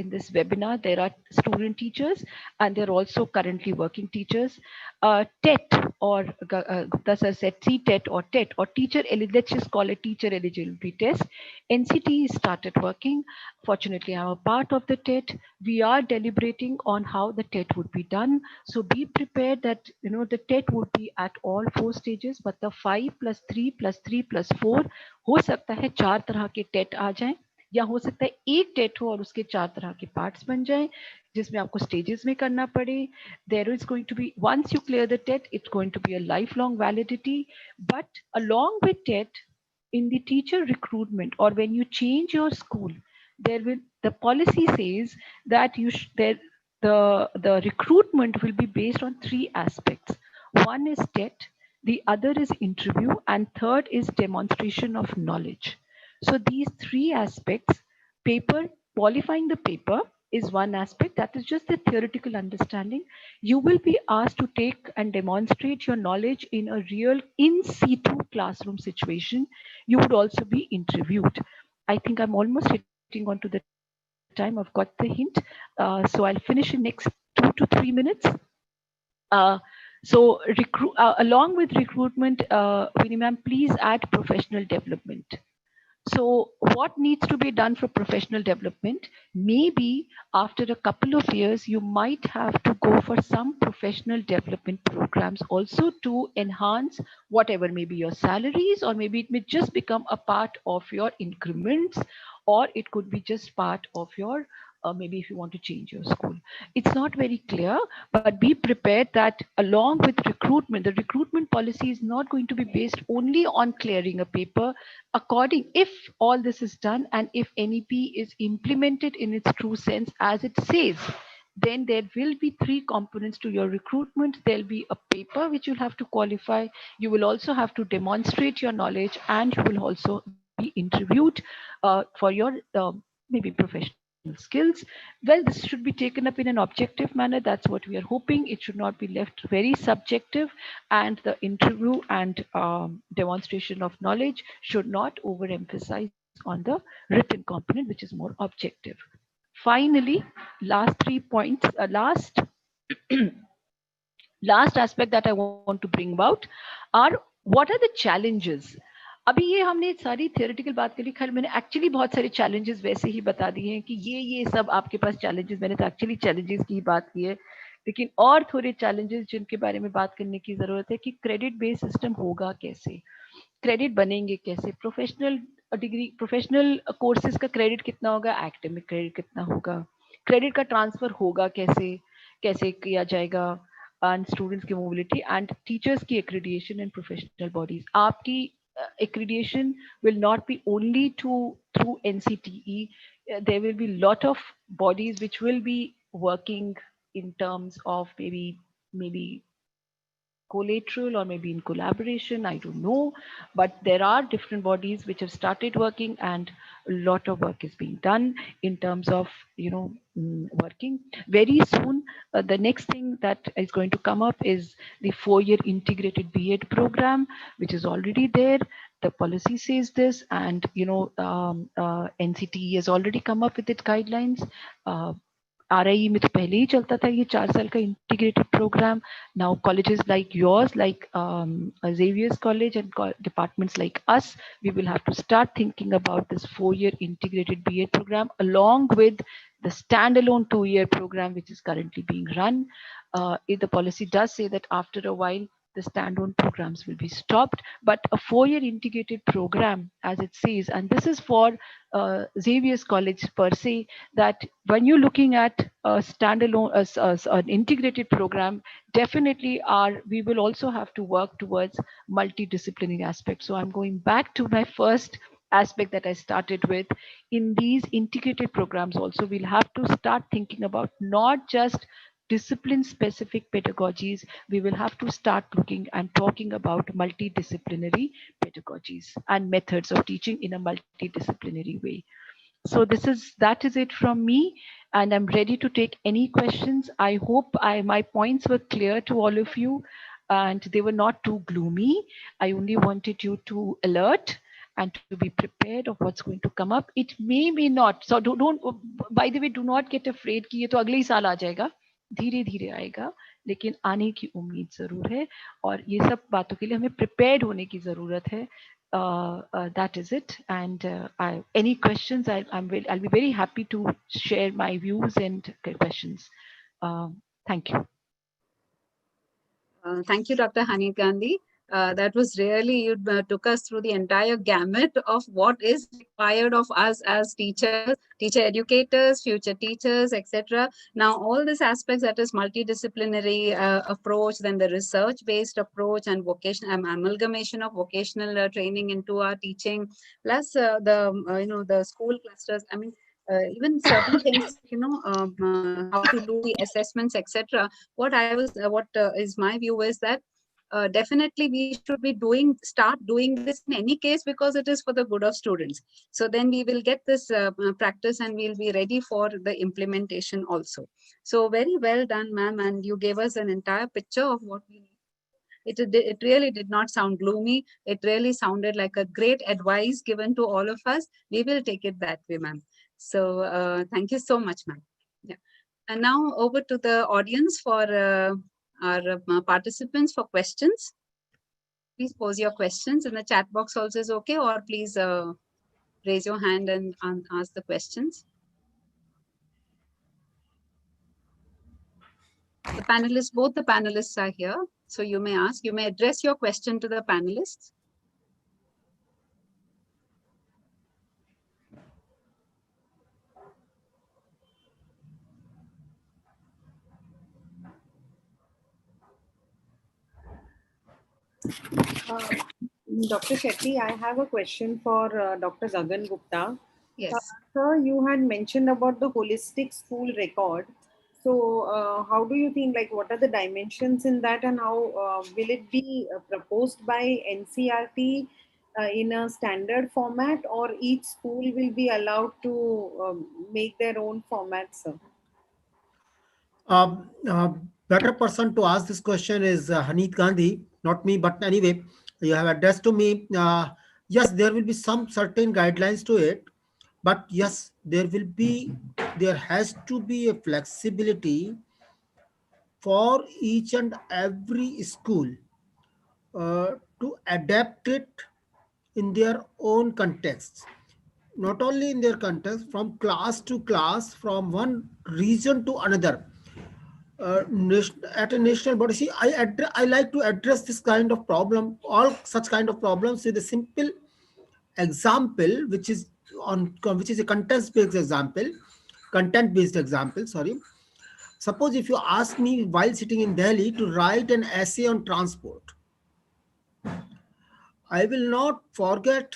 in this webinar, there are student teachers and they're also currently working teachers. TET or Gupta sir said CTET or TET or teacher, let's just call it teacher eligibility test. NCT started working. Fortunately, I'm a part of the TET. We are deliberating on how the TET would be done. So be prepared that, the TET would be at all 4 stages, but the 5 plus 3 plus 3 plus 4 हो सकता है 4 तरह के TET आ जाएं, या हो सकता है एक टेट हो और उसके 4 तरह के पार्ट्स बन जाएं, जिसमें आपको स्टेजेस में करना पड़े. There is going to be, once you clear the TET, it's going to be a lifelong validity. But along with TET, in the teacher recruitment or when you change your school, the policy says that the recruitment will be based on 3 aspects. One is TET, the other is interview, and third is demonstration of knowledge. So these 3 aspects, qualifying the paper is one aspect, that is just the theoretical understanding. You will be asked to take and demonstrate your knowledge in a real in situ classroom situation. You would also be interviewed. I think I'm almost hitting onto the time. I've got the hint. So I'll finish in next 2 to 3 minutes. Along with recruitment, Vinny ma'am, please add professional development. So what needs to be done for professional development? Maybe after a couple of years, you might have to go for some professional development programs also to enhance whatever may be your salaries, or maybe it may just become a part of your increments, or it could be just part of your maybe if you want to change your school. It's not very clear, but be prepared that along with recruitment, the recruitment policy is not going to be based only on clearing a paper. If all this is done and if NEP is implemented in its true sense as it says, then there will be 3 components to your recruitment. There'll be a paper which you'll have to qualify. You will also have to demonstrate your knowledge, and you will also be interviewed for your maybe professional skills. Well, this should be taken up in an objective manner. That's what we are hoping. It should not be left very subjective, and the interview and demonstration of knowledge should not overemphasize on the written component, which is more objective. Finally, last 3 points, last aspect that I want to bring about are what are the challenges. अभी ये हमने सारी theoretical बात करी, खैर मैंने actually बहुत सारे challenges वैसे ही बता दिए हैं कि ये सब आपके पास challenges, मैंने तो actually challenges की बात की है, लेकिन और थोड़े challenges जिनके बारे में बात करने की जरूरत है कि credit based system होगा कैसे, क्रेडिट बनेंगे कैसे, प्रोफेशनल डिग्री प्रोफेशनल कोर्सेज का क्रेडिट कितना होगा, एकेडमिक क्रेडिट कितना होगा, क्रेडिट का ट्रांसफर होगा कैसे, कैसे किया जाएगा, एंड स्टूडेंट्स की मोबिलिटी एंड टीचर्स की एक्रीडिएशन एंड प्रोफेशनल बॉडीज. आपकी accreditation will not be only through NCTE. There will be lot of bodies which will be working in terms of maybe collateral or maybe in collaboration, I don't know, but there are different bodies which have started working and a lot of work is being done in terms of working very soon. The next thing that is going to come up is the 4-year integrated B.Ed program, which is already there. The policy says this, and NCTE has already come up with its guidelines. RIE में तो पहले ही चलता था ये 4 साल का integrated program. Now colleges like yours, like Xavier's college and departments like us, we will have to start thinking about this 4-year integrated B.Ed program along with the standalone 2-year program which is currently being run. If the policy does say that after a while the standalone programs will be stopped, but a 4-year integrated program, as it says, and this is for Xavier's college per se, that when you're looking at a standalone, an integrated program, definitely we will also have to work towards multidisciplinary aspects. So I'm going back to my first aspect that I started with. In these integrated programs also, we'll have to start thinking about not just discipline specific pedagogies, we will have to start looking and talking about multidisciplinary pedagogies and methods of teaching in a multidisciplinary way. So that is it from me, and I'm ready to take any questions. I hope my points were clear to all of you and they were not too gloomy. I only wanted you to alert and to be prepared of what's going to come up. It may not. So don't by the way, do not get afraid कि ये तो अगले ही साल आ जाएगा. धीरे धीरे आएगा, लेकिन आने की उम्मीद जरूर है, और ये सब बातों के लिए हमें प्रिपेयर्ड होने की जरूरत है. That is it. And any questions, I'll be very happy to share my views and questions. Thank you. Thank you, Dr. Hanif Gandhi. That was really, you took us through the entire gamut of what is required of us as teachers, teacher educators, future teachers, etc. Now, all these aspects, that is multidisciplinary approach, then the research-based approach and vocational amalgamation of vocational training into our teaching, plus the school clusters. I mean, even certain things, how to do the assessments, etc. What is my view is that definitely we should be start doing this in any case, because it is for the good of students. So then we will get this practice and we'll be ready for the implementation also. So very well done, ma'am, and you gave us an entire picture of what we need. It really did not sound gloomy. It really sounded like a great advice given to all of us. We will take it that way, ma'am. So thank you so much, ma'am. Yeah. And now over to the audience for our participants for questions. Please pose your questions in the chat box also is okay, or please raise your hand and ask the questions. The panelists, both the panelists are here. So you may ask, you may address your question to the panelists. Dr. Shetty, I have a question for Dr. Gagan Gupta. Yes. Sir, you had mentioned about the holistic school record. So how do you think, like, what are the dimensions in that, and how will it be proposed by NCRT in a standard format, or each school will be allowed to make their own format, sir? Better person to ask this question is Hanif Gandhi, not me, but anyway, you have addressed to me yes, there will be some certain guidelines to it, but yes, there has to be a flexibility for each and every school to adapt it in their own context. Not only in their context, from class to class, from one region to another. At a national body, see, I like to address this kind of problem, all such kind of problems, with a simple example, which is a content based example. Sorry, suppose if you ask me while sitting in Delhi to write an essay on transport, I will not forget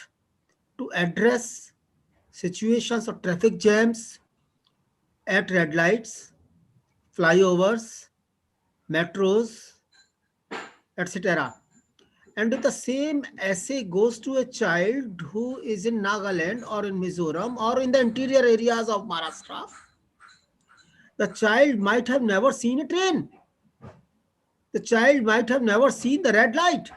to address situations of traffic jams at red lights, flyovers, metros, etc. And if the same essay goes to a child who is in Nagaland or in Mizoram or in the interior areas of Maharashtra, the child might have never seen a train. The child might have never seen the red light.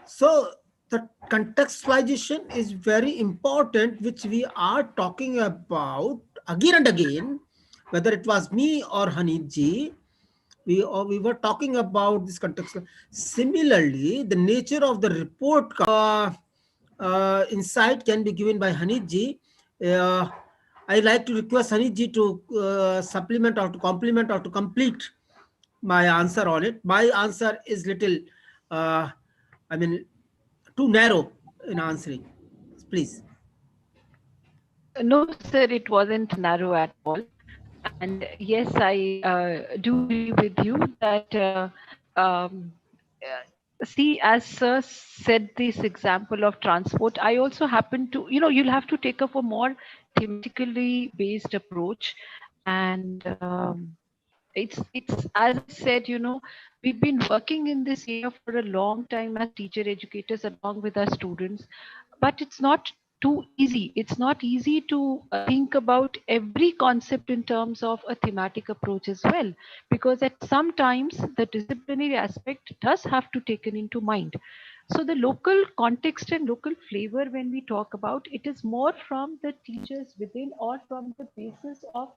So the contextualization is very important, which we are talking about again and again, whether it was me or Haniji. We were talking about this context. Similarly, the nature of the report insight can be given by Haniji. I like to request Haniji to supplement or to complement or to complete my answer on it. My answer is little, I mean, too narrow in answering. Please. No, sir, it wasn't narrow at all. And yes, I do agree with you that, see, as sir said, this example of transport, I also happen to, you'll have to take up a more thematically based approach. And it's as I said, we've been working in this area for a long time as teacher educators along with our students, but it's not too easy. It's not easy to think about every concept in terms of a thematic approach as well, because at some times the disciplinary aspect does have to taken into mind. So the local context and local flavor, when we talk about it, is more from the teachers within or from the basis of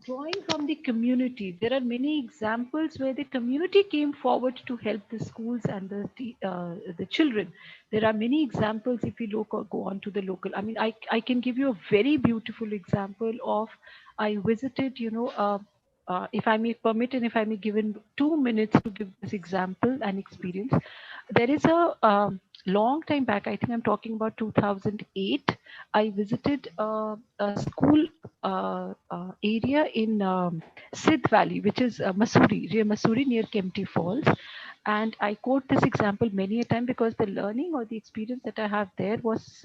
drawing from the community. There are many examples where the community came forward to help the schools and the children. There are many examples if you look or go on to the local. I mean, I can give you a very beautiful example of, I visited, if I may permit and if I may given 2 minutes to give this example and experience. There is a long time back, I think I'm talking about 2008. I visited a school area in Sidh Valley, which is Masuri near Kempty Falls. And I quote this example many a time because the learning or the experience that I have there was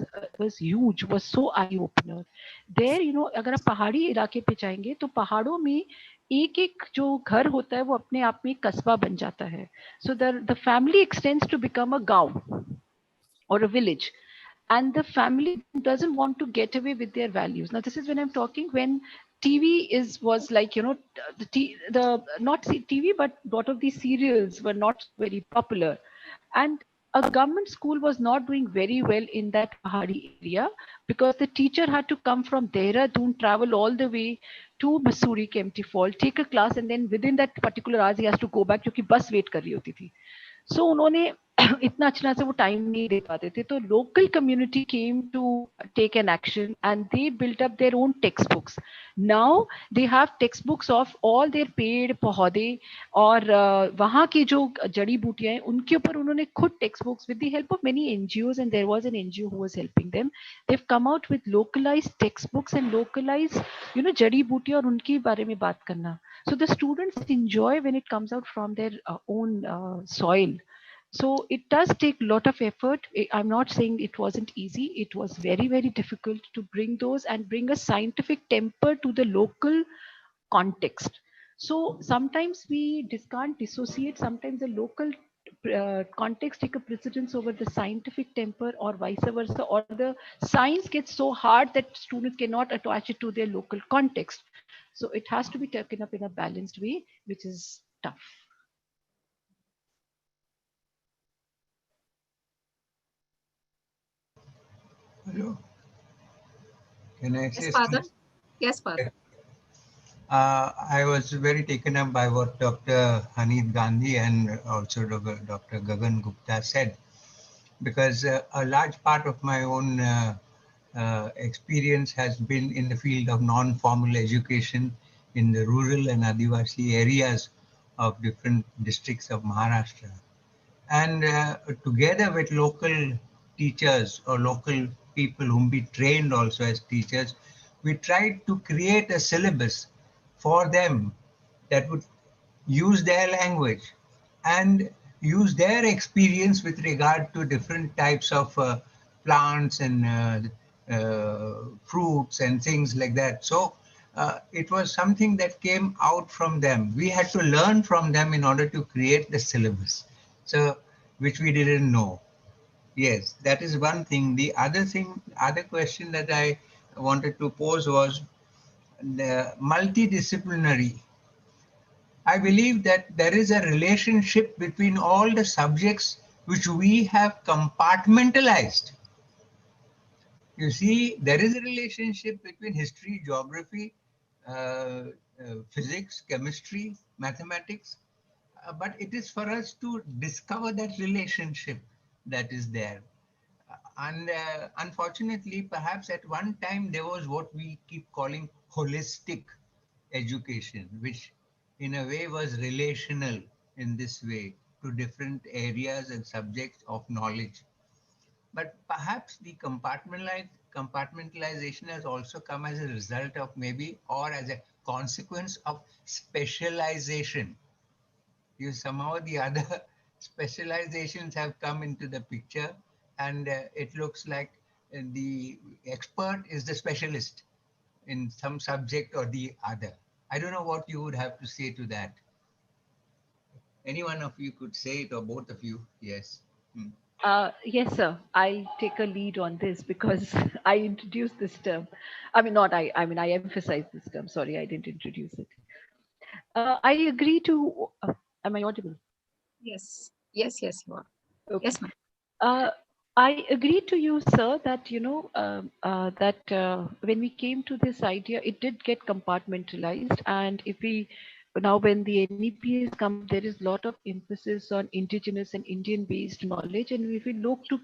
huge, was so eye opener. There, अगर आप पहाड़ी इलाके पे जाएंगे तो पहाड़ों में एक एक जो घर होता है वो अपने आप में एक कस्बा बन जाता है. So the family extends to become a gaon or a village, and the family doesn't want to get away with their values. Now this is when I'm talking when TV was like, the not TV, but lot of these serials were not very popular, and a government school was not doing very well in that Pahadi area because the teacher had to come from Dehradun, travel all the way to Missouri, Kempty Fall, take a class, and then within that particular hours he has to go back क्योंकि bus wait कर रही होती थी. So उन्होंने इतना अच्छा से वो टाइम नहीं दे पाते थे, तो local community came to take an action and they built up their own textbooks. Now they have textbooks of all their पेड़ पौधे और वहाँ की जो जड़ी बूटियां हैं उनके ऊपर उन्होंने खुद textbooks with the help of many NGOs, and there was an NGO who was helping them. They've come out with localized textbooks and localized जड़ी बूटी और उनके बारे में बात करना. So the students enjoy when it comes out from their own soil. So it does take a lot of effort. I'm not saying it wasn't easy. It was very, very difficult to bring those and bring a scientific temper to the local context. So sometimes we can't dissociate. Sometimes the local context take a precedence over the scientific temper or vice versa, or the science gets so hard that students cannot attach it to their local context. So it has to be taken up in a balanced way, which is tough. Hello. Can I say Yes, Father. something? Yes, Father. I was very taken up by what Dr. Hanif Gandhi and also Dr. Gagan Gupta said, because a large part of my own experience has been in the field of non-formal education in the rural and Adivasi areas of different districts of Maharashtra. And together with local teachers or local people whom we trained also as teachers, we tried to create a syllabus for them that would use their language and use their experience with regard to different types of plants and fruits and things like that. So it was something that came out from them. We had to learn from them in order to create the syllabus, so which we didn't know. Yes, that is one thing. The other thing, other question that I wanted to pose was the multidisciplinary. I believe that there is a relationship between all the subjects which we have compartmentalized. You see, there is a relationship between history, geography, physics, chemistry, mathematics, but it is for us to discover that relationship that is there. And unfortunately, perhaps at one time there was what we keep calling holistic education, which in a way was relational in this way to different areas and subjects of knowledge. But perhaps the compartmentalization has also come as a result of maybe or as a consequence of specialization. You somehow or the other specializations have come into the picture, and it looks like the expert is the specialist in some subject or the other. I don't know what you would have to say to that. Any one of you could say it, or both of you. Yes. Yes, sir. I'll take a lead on this because I introduced this term. I mean, not I. I mean, I emphasize this term. Sorry, I didn't introduce it. I agree to. Am I audible? Yes. Yes, yes, you are. Okay. Yes, ma'am. I agree to you, sir, that when we came to this idea, it did get compartmentalized, and if we now when the NEP has come up, there is a lot of emphasis on indigenous and Indian-based knowledge, and if we look to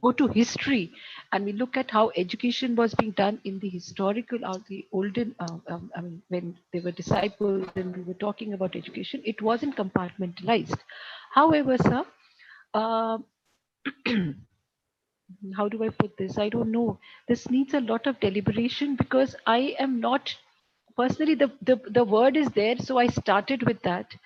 go to history, and we look at how education was being done in the historical or the olden, I mean, when they were disciples and we were talking about education, it wasn't compartmentalized. However, sir. How do I put this? I don't know. This needs a lot of deliberation because I am not personally the word is there, so I started with that.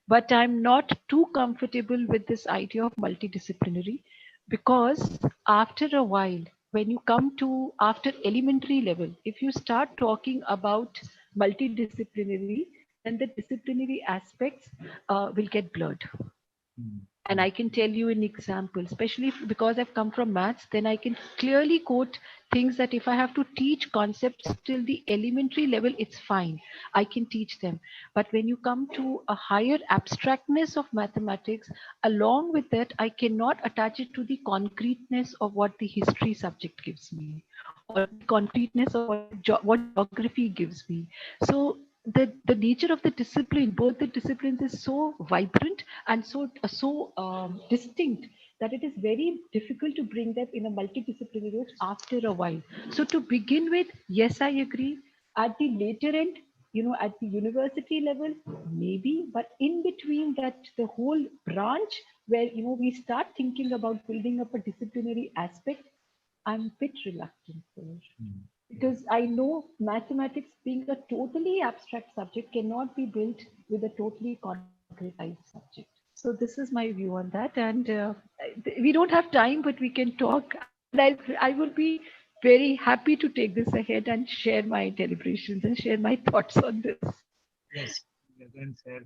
But I'm not too comfortable with this idea of multidisciplinary because after a while, when you come to after elementary level, if you start talking about multidisciplinary, then the disciplinary aspects will get blurred. And I can tell you an example, especially because I've come from maths, then I can clearly quote things that if I have to teach concepts till the elementary level, it's fine. I can teach them. But when you come to a higher abstractness of mathematics, along with that, I cannot attach it to the concreteness of what the history subject gives me, or the concreteness of what geography gives me. So the nature of the discipline, both the disciplines, is so vibrant and so distinct that it is very difficult to bring them in a multidisciplinary approach after a while. So to begin with, yes, I agree. At the later end, at the university level, maybe, but in between that, the whole branch where we start thinking about building up a disciplinary aspect, I'm a bit reluctant for it. Because I know mathematics being a totally abstract subject cannot be built with a totally concretized subject. So this is my view on that. And we don't have time, but we can talk. And I will be very happy to take this ahead and share my deliberations and share my thoughts on this. Yes. Gagan, sir.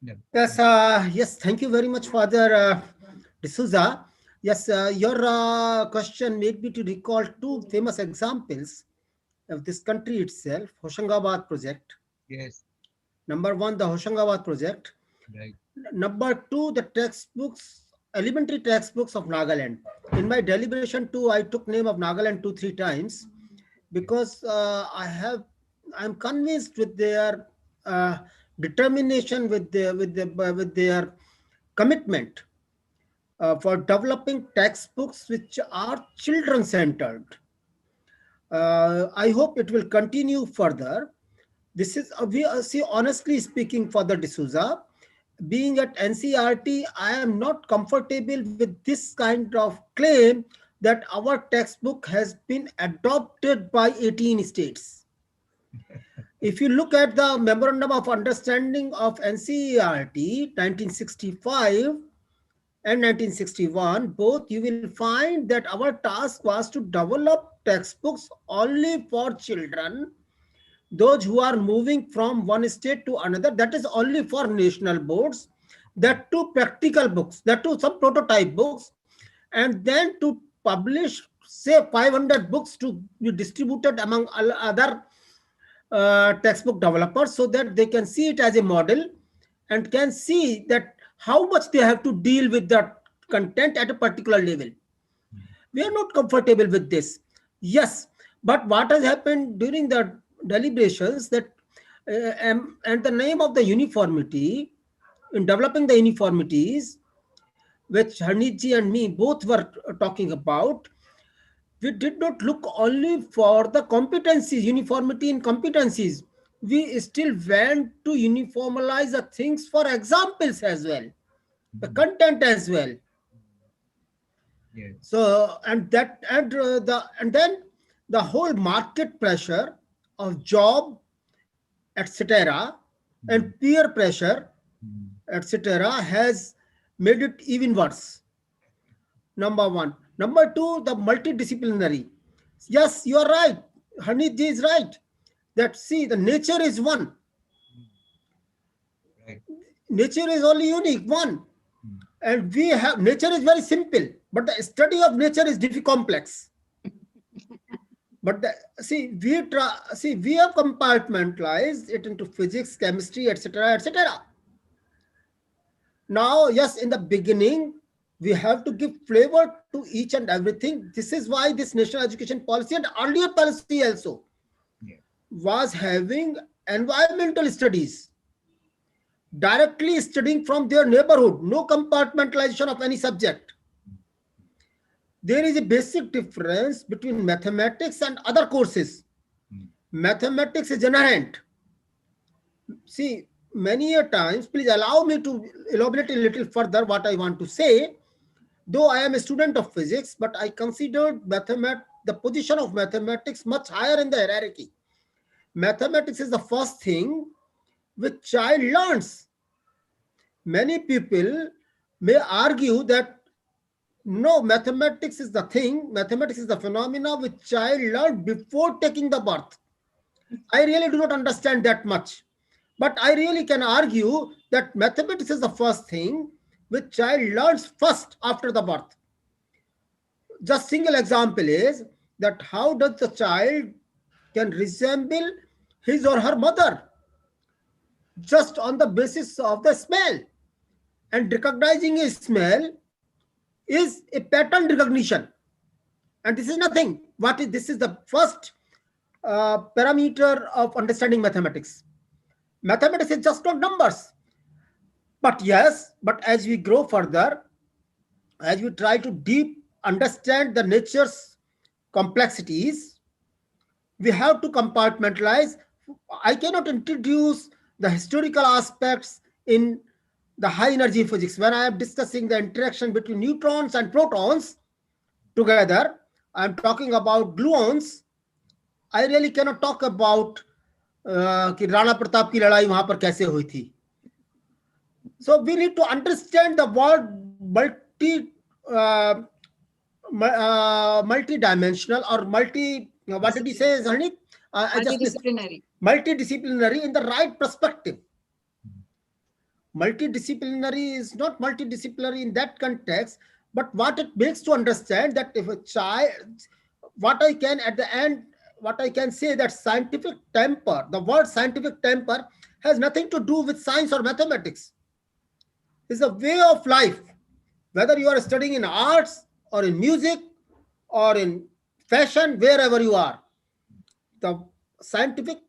Yeah. Yes, yes, thank you very much, Father D'Souza. Yes, your question made me to recall two famous examples of this country itself, Hoshangabad project. Yes. Number one, the Hoshangabad project. Right. Number two, the textbooks elementary textbooks of Nagaland. In my deliberation too, I took name of Nagaland 2-3 times because I'm convinced with their determination, with their commitment for developing textbooks which are children centered. I hope it will continue further. This is see, honestly speaking, for the D'Souza, being at NCERT, I am not comfortable with this kind of claim that our textbook has been adopted by 18 states. If you look at the Memorandum of Understanding of NCERT 1965 and 1961, both, you will find that our task was to develop textbooks only for children, those who are moving from one state to another. That is only for national boards, that too practical books, that too some prototype books, and then to publish, say, 500 books to be distributed among other textbook developers, so that they can see it as a model and can see that how much they have to deal with the content at a particular level. We are not comfortable with this. Yes, but what has happened during the deliberations, that and the name of the uniformity, in developing the uniformities, which Harneetji and me both were talking about, we did not look only for the competencies, uniformity in competencies. We still went to uniformize the things for examples as well, the content as well. Yes. So, and then the whole market pressure of job, etc., and peer pressure, etc., has made it even worse. Number one. Number two, the multidisciplinary. Yes, you are right. Hanit ji is right. That, see, the nature is one. Right. Nature is only unique, one. And we have, nature is very simple, but the study of nature is complex. But we have compartmentalized it into physics, chemistry, etc., etc. Now, yes, in the beginning, we have to give flavor to each and everything. This is why this national education policy and earlier policy also was having environmental studies, directly studying from their neighborhood, no compartmentalization of any subject. There is a basic difference between mathematics and other courses. Mathematics is inherent. See, many a times, please allow me to elaborate a little further what I want to say. Though I am a student of physics, but I considered the position of mathematics much higher in the hierarchy. Mathematics is the first thing which child learns. Many people may argue that no, mathematics is the thing, mathematics is the phenomena which child learned before taking the birth. I really do not understand that much. But I really can argue that mathematics is the first thing which child learns first after the birth. Just single example is that how does the child can resemble his or her mother just on the basis of the smell. And recognizing a smell is a pattern recognition. And this is nothing. This is the first parameter of understanding mathematics. Mathematics is just not numbers. But yes, but as we grow further, as we try to deep understand the nature's complexities, we have to compartmentalize. I cannot introduce the historical aspects in the high energy physics. When I am discussing the interaction between neutrons and protons together, I am talking about gluons. I really cannot talk about कि राणा प्रताप की लड़ाई वहां पर कैसे हुई थी. So we need to understand the word multi-dimensional or what did he say, Zarnik? Multidisciplinary. Multidisciplinary in the right perspective. Multidisciplinary is not multidisciplinary in that context, but what it makes to understand that if a child, what I can say that scientific temper, the word scientific temper has nothing to do with science or mathematics. It's a way of life. Whether you are studying in arts or in music or in fashion, wherever you are, the scientific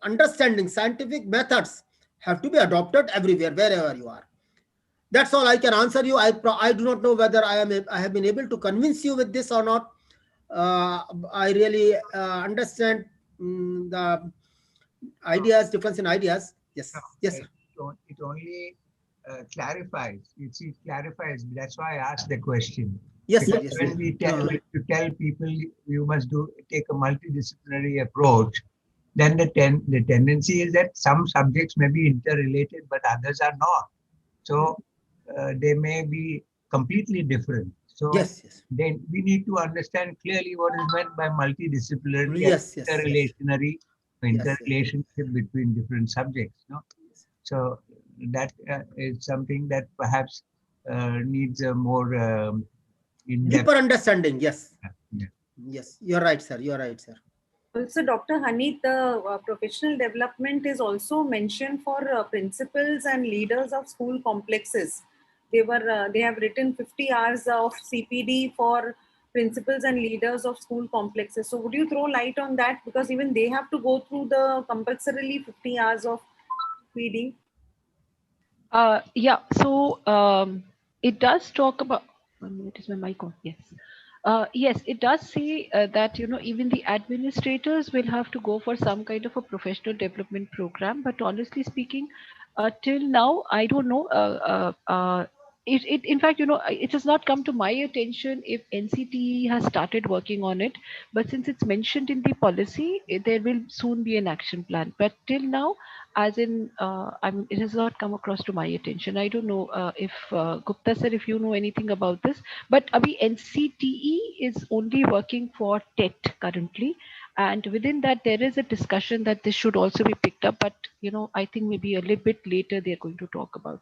understanding, scientific methods have to be adopted everywhere, wherever you are. That's all I can answer you. I do not know whether I have been able to convince you with this or not. I really understand the ideas, difference in ideas. Yes, No, yes, sir. it only clarifies. It clarifies. That's why I asked the question. Yes, sir. Because Yes. when we tell people you must take a multidisciplinary approach, then the tendency is that some subjects may be interrelated, but others are not. So they may be completely different. So yes, yes. then we need to understand clearly what is meant by multidisciplinary Yes, and yes, yes. interrelationary, Yes, interrelationship between different subjects. No? So that is something that perhaps needs a more in-depth. Deeper understanding. Yes. Yeah. Yes, you're right, sir. You're right, sir. Also, Dr. Hanit, the professional development is also mentioned for principals and leaders of school complexes. They have written 50 hours of CPD for principals and leaders of school complexes. So would you throw light on that? Because even they have to go through the compulsorily 50 hours of CPD. Yeah, so it does talk about. 1 minute, is my mic on? Yes. Yes, it does say that even the administrators will have to go for some kind of a professional development program. But honestly speaking, till now, I don't know. It in fact, it has not come to my attention if NCTE has started working on it. But since it's mentioned in the policy, there will soon be an action plan. But till now, as in I mean, it has not come across to my attention. I don't know if Gupta sir, if you know anything about this, but abhi NCTE is only working for TET currently, and within that there is a discussion that this should also be picked up, but I think maybe a little bit later they're going to talk about.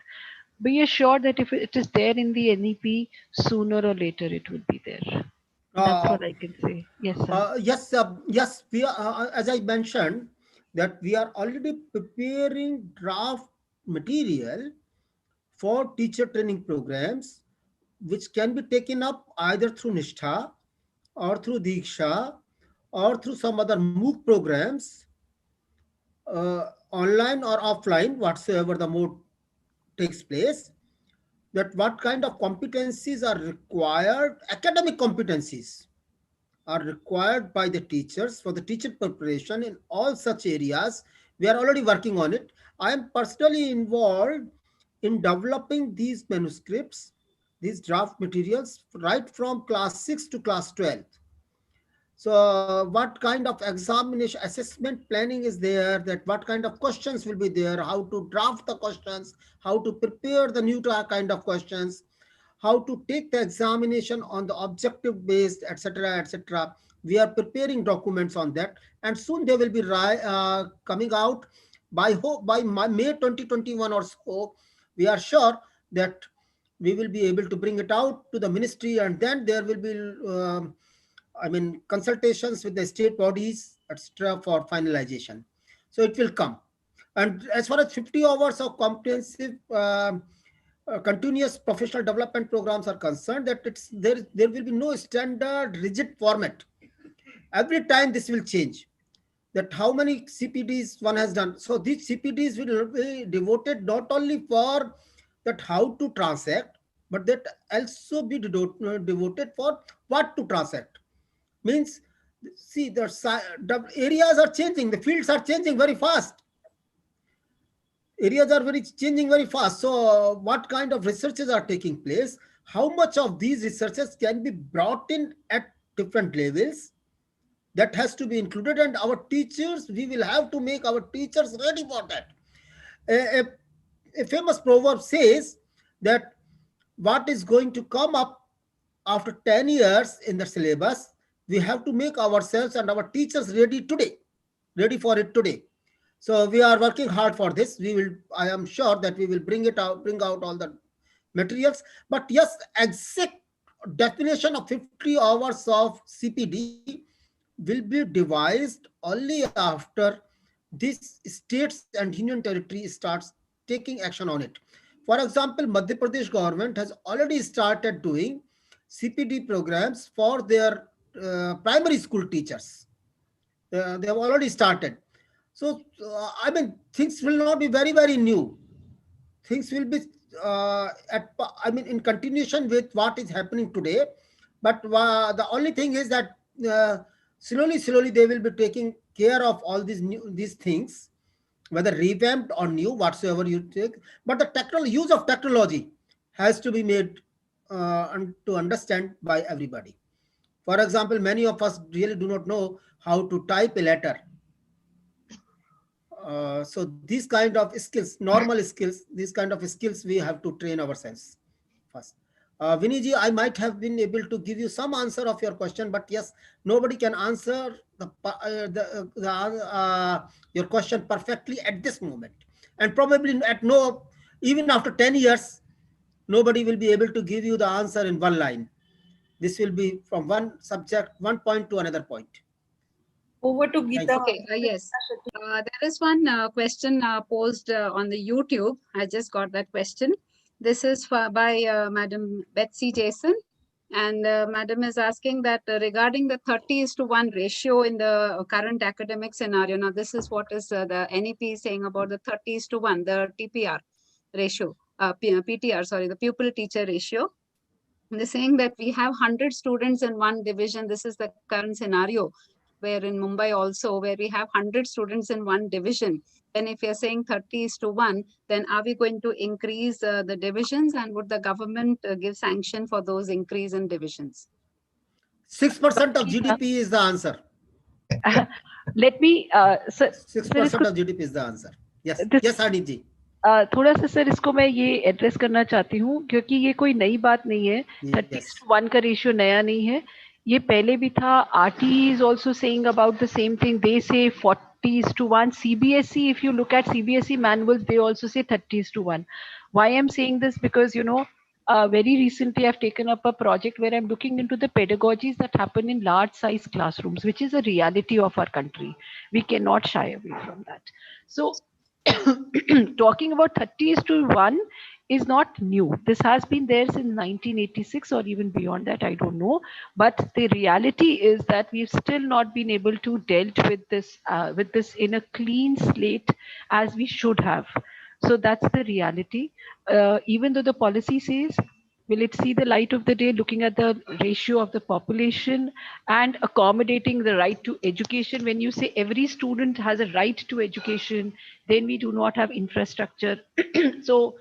Be assured that if it is there in the NEP, sooner or later it will be there. That's what I can say. Yes, sir. Yes, yes. We are, as I mentioned, that we are already preparing draft material for teacher training programs, which can be taken up either through Nishtha or through Diksha or through some other MOOC programs, online or offline, whatsoever the mode takes place. That what kind of competencies are required, academic competencies are required by the teachers for the teacher preparation in all such areas. We are already working on it. I am personally involved in developing these manuscripts, these draft materials, right from class 6 to class 12. So what kind of examination assessment planning is there, that what kind of questions will be there, how to draft the questions, how to prepare the new kind of questions, how to take the examination on the objective based, etc., etc. We are preparing documents on that, and soon they will be coming out by May 2021 or so. We are sure that we will be able to bring it out to the ministry, and then there will be consultations with the state bodies, etc., for finalization. So it will come. And as far as 50 hours of comprehensive continuous professional development programs are concerned, that there will be no standard rigid format. Every time this will change. That how many CPDs one has done. So these CPDs will be devoted not only for that how to transact, but that also be devoted for what to transact. Means, see, the areas are changing, the fields are changing very fast. Areas are changing very fast. So what kind of researches are taking place? How much of these researches can be brought in at different levels? That has to be included, and our teachers, we will have to make our teachers ready for that. A famous proverb says that what is going to come up after 10 years in the syllabus, we have to make ourselves and our teachers ready today, ready for it today. So we are working hard for this. I am sure that we will bring out all the materials. But yes, exact definition of 50 hours of CPD will be devised only after this states and union territory starts taking action on it. For example, Madhya Pradesh government has already started doing CPD programs for their primary school teachers. They have already started. So, I mean, things will not be very, very new. Things will be in continuation with what is happening today. But the only thing is that slowly they will be taking care of all these things, whether revamped or new, whatsoever you take. But the use of technology has to be made to understand by everybody. For example, many of us really do not know how to type a letter. So these kind of skills, normal skills, these kind of skills we have to train ourselves first. Vinny ji, I might have been able to give you some answer of your question, but yes, nobody can answer your question perfectly at this moment. And probably even after 10 years, nobody will be able to give you the answer in one line. This will be from one subject, one point to another point. Over to Geeta. Okay, yes. There is one question posed on the YouTube. I just got that question. This is by Madam Betsy Jason. And Madam is asking that regarding the 30:1 ratio in the current academic scenario. Now, this is what is the NEP is saying about the 30:1, the TPR ratio, PTR, sorry, the pupil teacher ratio. They're saying that we have 100 students in one division. This is the current scenario, where in Mumbai also, where we have 100 students in one division. Then if you're saying 30:1, then are we going to increase the divisions, and would the government give sanction for those increase in divisions? 6% of GDP is the answer. Let me 6% of GDP is the answer. Yes, yes, Anit ji. थोड़ा सा sir इसको मैं ये address करना चाहती हूँ, क्योंकि ये कोई नई बात नहीं है. 30:1 का रेशियो नया नहीं है, ये पहले भी था. RT is also saying about the same thing. They say 40:1. CBSE, if you look at CBSE manuals, they also say 30:1. Why I'm saying this? Because, very recently I've taken up a project where I'm looking into the pedagogies that happen in large size classrooms, which is a reality of our country. We cannot shy away from that. So talking about 30:1 is not new. This has been there since 1986 or even beyond that, I don't know. But the reality is that we've still not been able to deal with this in a clean slate as we should have. So that's the reality. Even though the policy says, will it see the light of the day looking at the ratio of the population and accommodating the right to education? When you say every student has a right to education, then we do not have infrastructure. So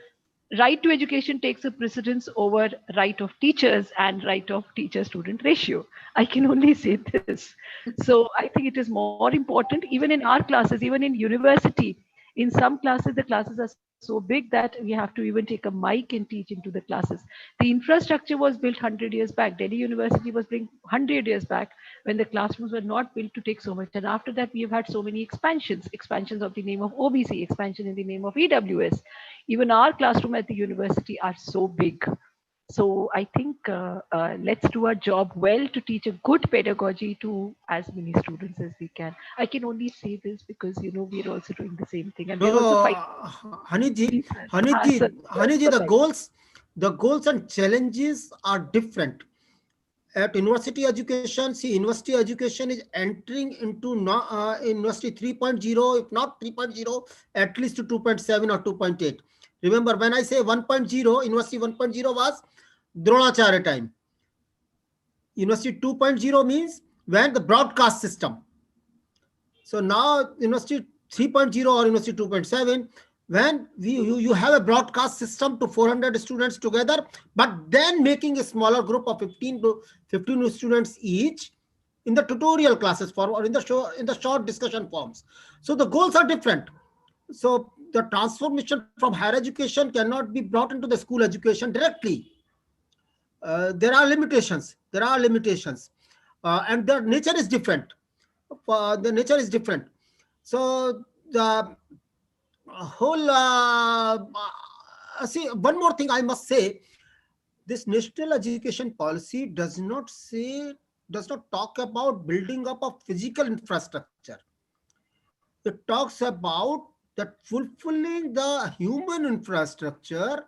right to education takes a precedence over right of teachers and right of teacher-student ratio. I can only say this. So I think it is more important, even in our classes, even in university. In some classes, the classes are so big that we have to even take a mic and teach into the classes. The infrastructure was built 100 years back. Delhi University was built 100 years back when the classrooms were not built to take so much. And after that, we have had so many expansions of the name of OBC, expansion in the name of EWS. Even our classroom at the university are so big. So I think let's do our job well to teach a good pedagogy to as many students as we can. I can only say this because, we're also doing the same thing. And we're also fighting. Haniji, the goals and challenges are different. At university education, university education is entering into university 3.0, if not 3.0, at least to 2.7 or 2.8. Remember, when I say 1.0, university 1.0 was Dronacharya time. University 2.0 means when the broadcast system. So now university 3.0 or university 2.7, when you have a broadcast system to 400 students together, but then making a smaller group of 15 to 15 students each in the tutorial classes or in the short discussion forms. So the goals are different. So the transformation from higher education cannot be brought into the school education directly. There are limitations. And their nature is different. So the whole one more thing I must say, this national education policy does not talk about building up a physical infrastructure. It talks about that fulfilling the human infrastructure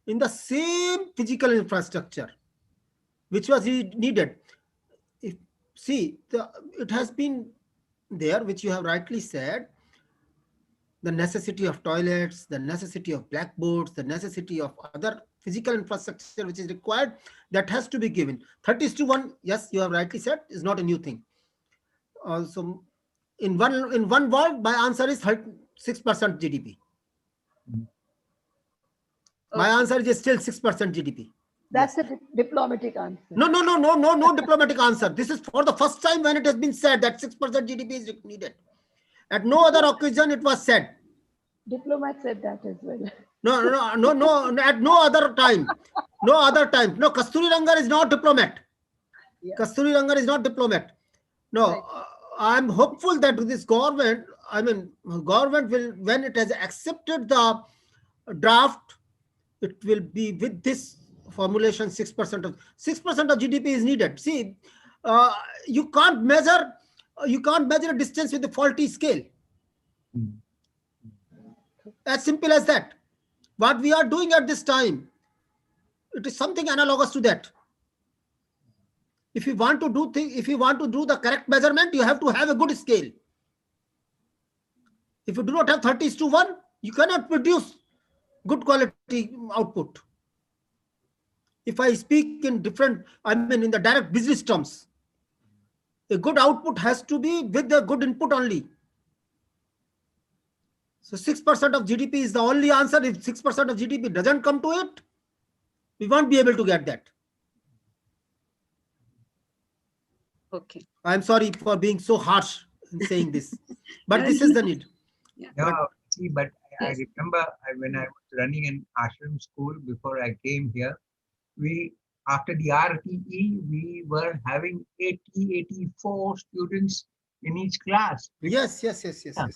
in the same physical infrastructure which was needed. If, see, it has been there, which you have rightly said, the necessity of toilets, the necessity of blackboards, the necessity of other physical infrastructure which is required, that has to be given. 30:1, yes, you have rightly said, is not a new thing. Also, in one word, my answer is 6% GDP. My answer is still 6% GDP. That's a diplomatic answer. No diplomatic answer. This is for the first time when it has been said that 6% GDP is needed. At no other occasion it was said. Diplomat said that as well. No, at no other time. No other time. No, Kasturi Rangan is not diplomat. Yeah. Kasturi Rangan is not diplomat. No, right. I'm hopeful that this government, government will, when it has accepted the draft, it will be with this formulation. 6% of GDP is needed. See, you can't measure a distance with a faulty scale. As simple as that. What we are doing at this time, it is something analogous to that. If you want to do the correct measurement, you have to have a good scale. If you do not have 30:1, you cannot produce good quality output. If I speak in in the direct business terms, a good output has to be with the good input only. So 6% of GDP is the only answer. If 6% of GDP doesn't come to it, we won't be able to get that. Okay. I'm sorry for being so harsh in saying this, but this is the need. Yeah. No, see, but yes. I remember when I was running an ashram school before I came here, after the RTE, we were having 84 students in each class. Yes. Yeah.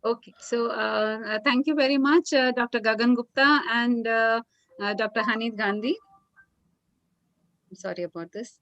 Okay, so thank you very much, Dr. Gagan Gupta and Dr. Hanid Gandhi. I'm sorry about this.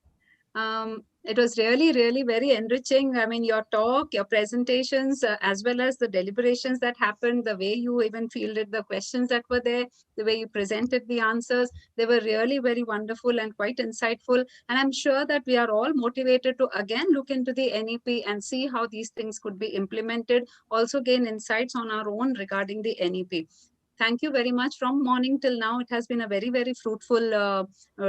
It was really, really very enriching. I mean, your talk, your presentations, as well as the deliberations that happened, the way you even fielded the questions that were there, the way you presented the answers, they were really very wonderful and quite insightful. And I'm sure that we are all motivated to again look into the NEP and see how these things could be implemented, also gain insights on our own regarding the NEP. Thank you very much. From morning till now, it has been a very, very fruitful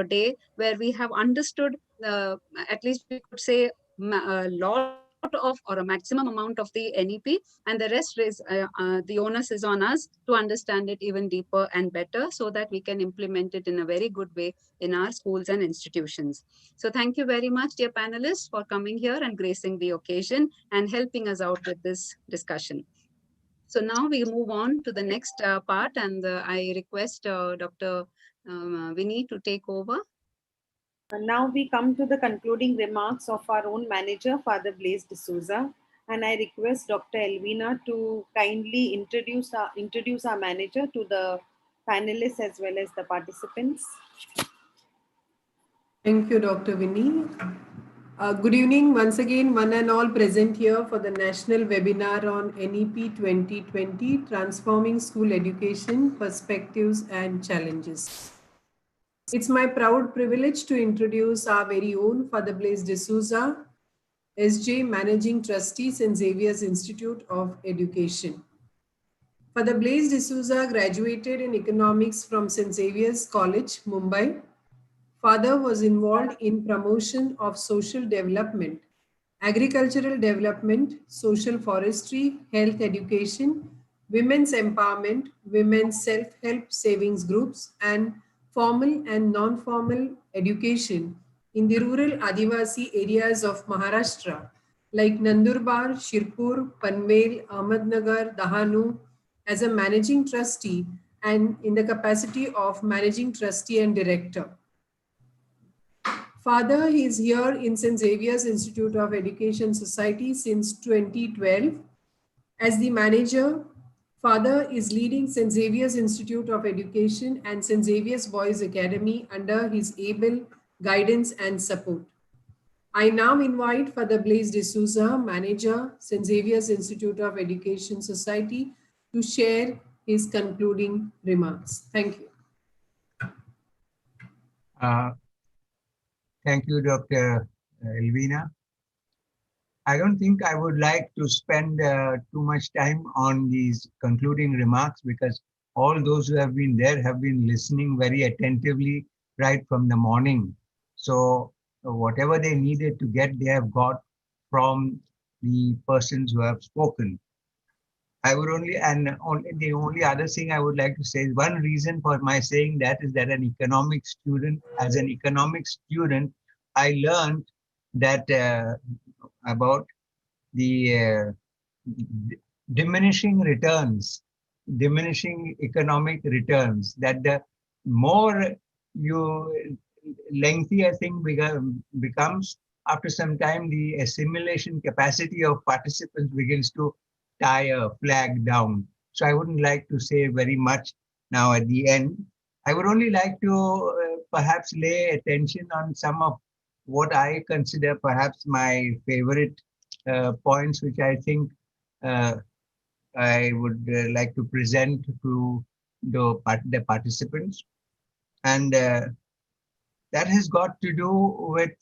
day where we have understood, at least we could say, a lot of or a maximum amount of the NEP, and the rest is the onus is on us to understand it even deeper and better so that we can implement it in a very good way in our schools and institutions. So thank you very much, dear panelists, for coming here and gracing the occasion and helping us out with this discussion. So now we move on to the next part, and I request Dr. Vinny to take over. Now we come to the concluding remarks of our own manager, Father Blaise D'Souza, and I request Dr. Elvina to kindly introduce our manager to the panelists as well as the participants. Thank you, Dr. Vinny. Good evening once again, one and all present here for the national webinar on NEP 2020, Transforming School Education, Perspectives and Challenges. It's my proud privilege to introduce our very own Father Blaise D'Souza, SJ, Managing Trustee, St. Xavier's Institute of Education. Father Blaise D'Souza graduated in economics from St. Xavier's College, Mumbai. Father was involved in promotion of social development, agricultural development, social forestry, health education, women's empowerment, women's self-help savings groups, and formal and non-formal education in the rural Adivasi areas of Maharashtra, like Nandurbar, Shirpur, Panvel, Ahmednagar, Dahanu, as a managing trustee and in the capacity of managing trustee and director. Father is here in St. Xavier's Institute of Education Society since 2012. As the manager, Father is leading St. Xavier's Institute of Education and St. Xavier's Boys Academy under his able guidance and support. I now invite Father Blaise D'Souza, manager, St. Xavier's Institute of Education Society, to share his concluding remarks. Thank you. Thank you, Dr. Elvina. I don't think I would like to spend too much time on these concluding remarks because all those who have been there have been listening very attentively right from the morning. So whatever they needed to get, they have got from the persons who have spoken. I would the only other thing I would like to say is one reason for my saying that is that as an economics student, I learned that about the diminishing returns, diminishing economic returns, that the more lengthy a thing becomes, after some time, the assimilation capacity of participants begins to tie a flag down. So I wouldn't like to say very much now at the end. I would only like to perhaps lay attention on some of what I consider perhaps my favorite points, which I think I would like to present to the participants. And that has got to do with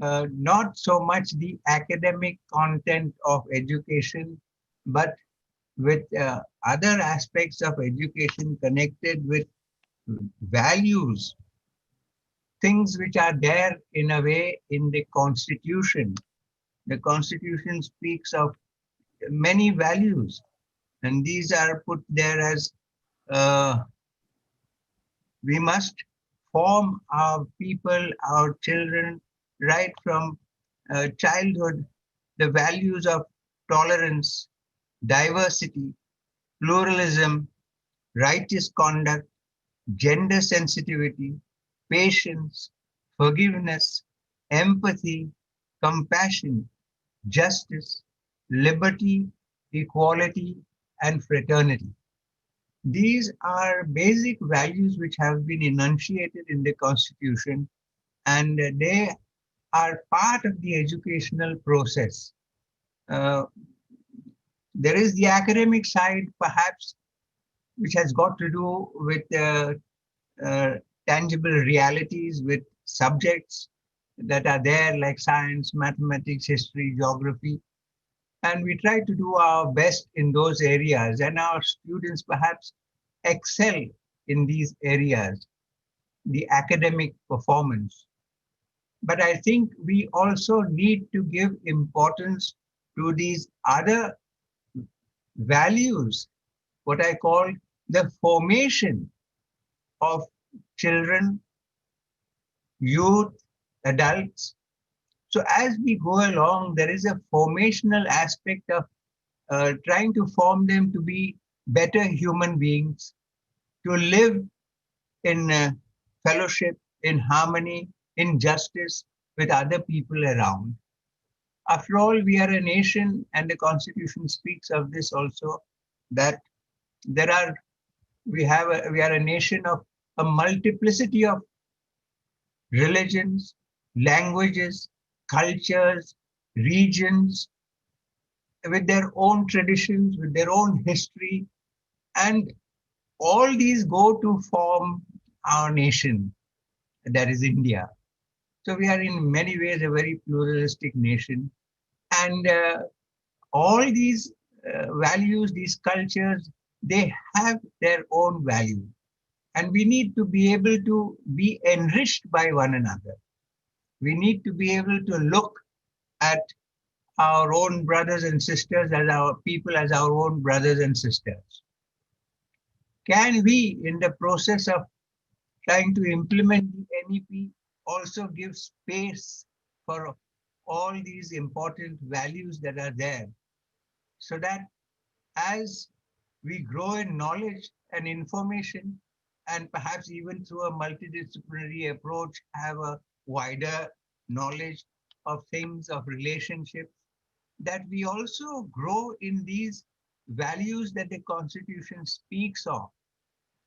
not so much the academic content of education, but with other aspects of education connected with values, things which are there in a way in the Constitution. The Constitution speaks of many values, and these are put there as we must form our people, our children, right from childhood, the values of tolerance, diversity, pluralism, righteous conduct, gender sensitivity, patience, forgiveness, empathy, compassion, justice, liberty, equality, and fraternity. These are basic values which have been enunciated in the Constitution, and they are part of the educational process. There is the academic side, perhaps, which has got to do with tangible realities, with subjects that are there like science, mathematics, history, geography. And we try to do our best in those areas, and our students perhaps excel in these areas, the academic performance. But I think we also need to give importance to these other values, what I call the formation of children, youth, adults. So as we go along, there is a formational aspect of trying to form them to be better human beings, to live in fellowship, in harmony, in justice with other people around. After all, we are a nation, and the Constitution speaks of this also, that we are a nation of a multiplicity of religions, languages, cultures, regions, with their own traditions, with their own history, and all these go to form our nation, that is India. So we are in many ways a very pluralistic nation, and all these values, these cultures, they have their own value, and we need to be able to be enriched by one another. We need to be able to look at our own brothers and sisters as our people, as our own brothers and sisters. Can we, in the process of trying to implement the NEP, also give space for all these important values that are there, so that as we grow in knowledge and information, and perhaps even through a multidisciplinary approach, have a wider knowledge of things, of relationships, that we also grow in these values that the Constitution speaks of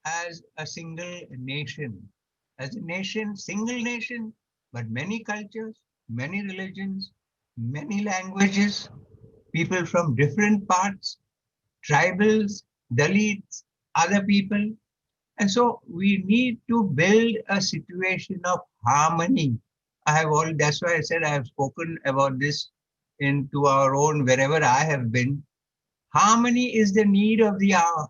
as a single nation. As a nation, single nation, but many cultures, many religions, many languages, people from different parts, tribals, Dalits, other people. And so we need to build a situation of harmony. That's why I said I have spoken about this into our own, wherever I have been. Harmony is the need of the hour.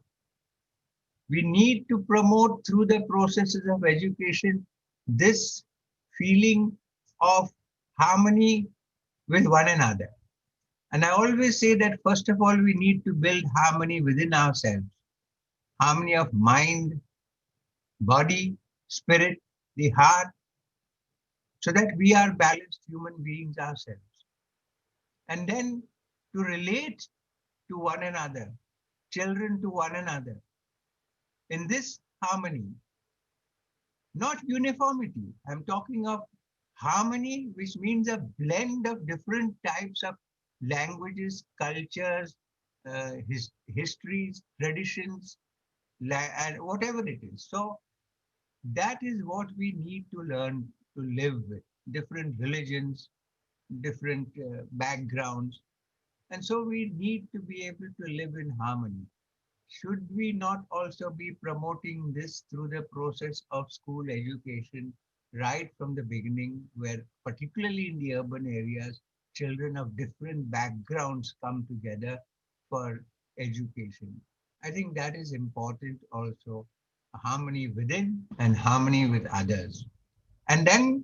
We need to promote through the processes of education this feeling of harmony with one another. And I always say that first of all, we need to build harmony within ourselves, harmony of mind, body, spirit, the heart, so that we are balanced human beings ourselves. And then to relate to one another, children to one another, in this harmony, not uniformity. I'm talking of harmony, which means a blend of different types of languages, cultures, histories, traditions, and whatever it is. So that is what we need to learn to live with. Different religions, different backgrounds. And so we need to be able to live in harmony. Should we not also be promoting this through the process of school education right from the beginning, where particularly in the urban areas, children of different backgrounds come together for education? I think that is important also, harmony within and harmony with others. And then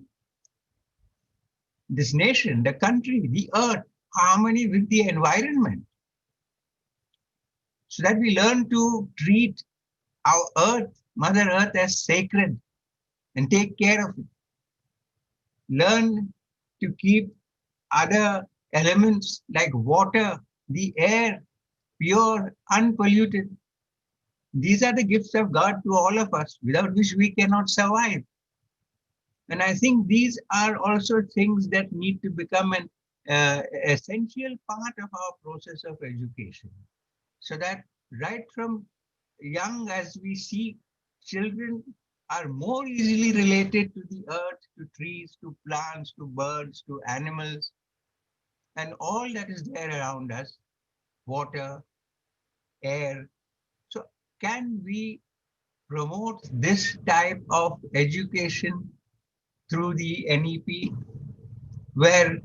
this nation, the country, the earth, harmony with the environment, so that we learn to treat our earth, Mother Earth, as sacred and take care of it. Learn to keep other elements like water, the air, pure, unpolluted. These are the gifts of God to all of us, without which we cannot survive. And I think these are also things that need to become an essential part of our process of education. So that right from young, as we see, children are more easily related to the earth, to trees, to plants, to birds, to animals, and all that is there around us, water, air. So can we promote this type of education through the NEP, where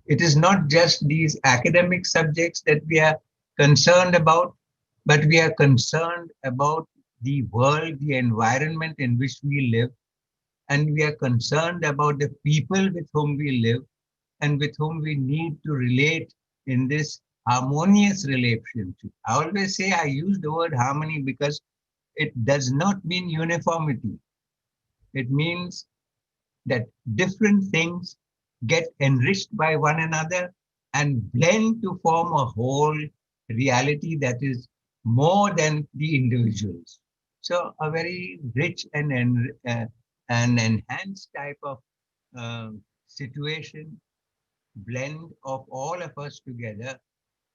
it is not just these academic subjects that we are concerned about, but we are concerned about the world, the environment in which we live, and we are concerned about the people with whom we live and with whom we need to relate in this harmonious relationship. I always say I use the word harmony because it does not mean uniformity. It means that different things get enriched by one another and blend to form a whole reality that is more than the individuals. So a very rich and enhanced type of situation, blend of all of us together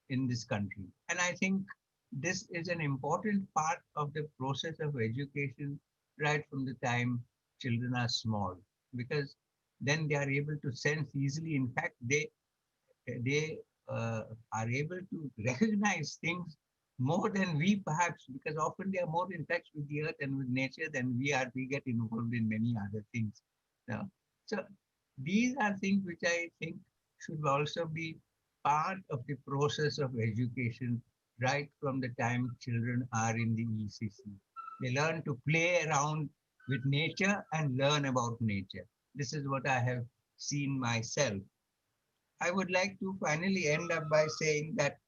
in this country. And I think this is an important part of the process of education right from the time children are small, because then they are able to sense easily. In fact, they are able to recognize things more than we perhaps, because often they are more in touch with the earth and with nature than we are. We get involved in many other things. So these are things which I think should also be part of the process of education right from the time children are in the ECC. They learn to play around with nature and learn about nature. This is what I have seen myself. I would like to finally end up by saying that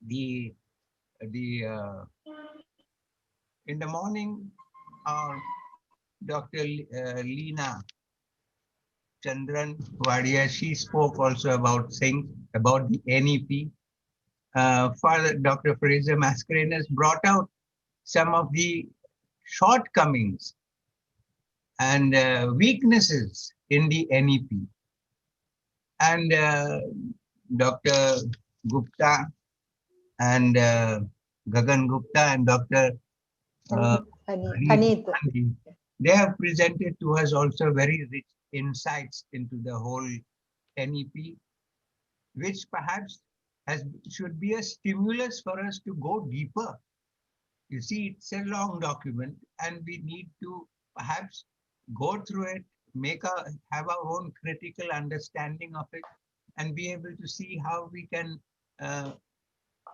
the in the morning, our Dr. Leena Chandran Wadia, she spoke also about things about the NEP. Father Dr. Fraser Mascarenhas brought out some of the shortcomings and weaknesses in the NEP. And Dr. Gupta and Gagan Gupta and Dr. Haneet. They have presented to us also very rich insights into the whole NEP, which perhaps should be a stimulus for us to go deeper. You see, it's a long document, and we need to perhaps go through it, have our own critical understanding of it, and be able to see how we can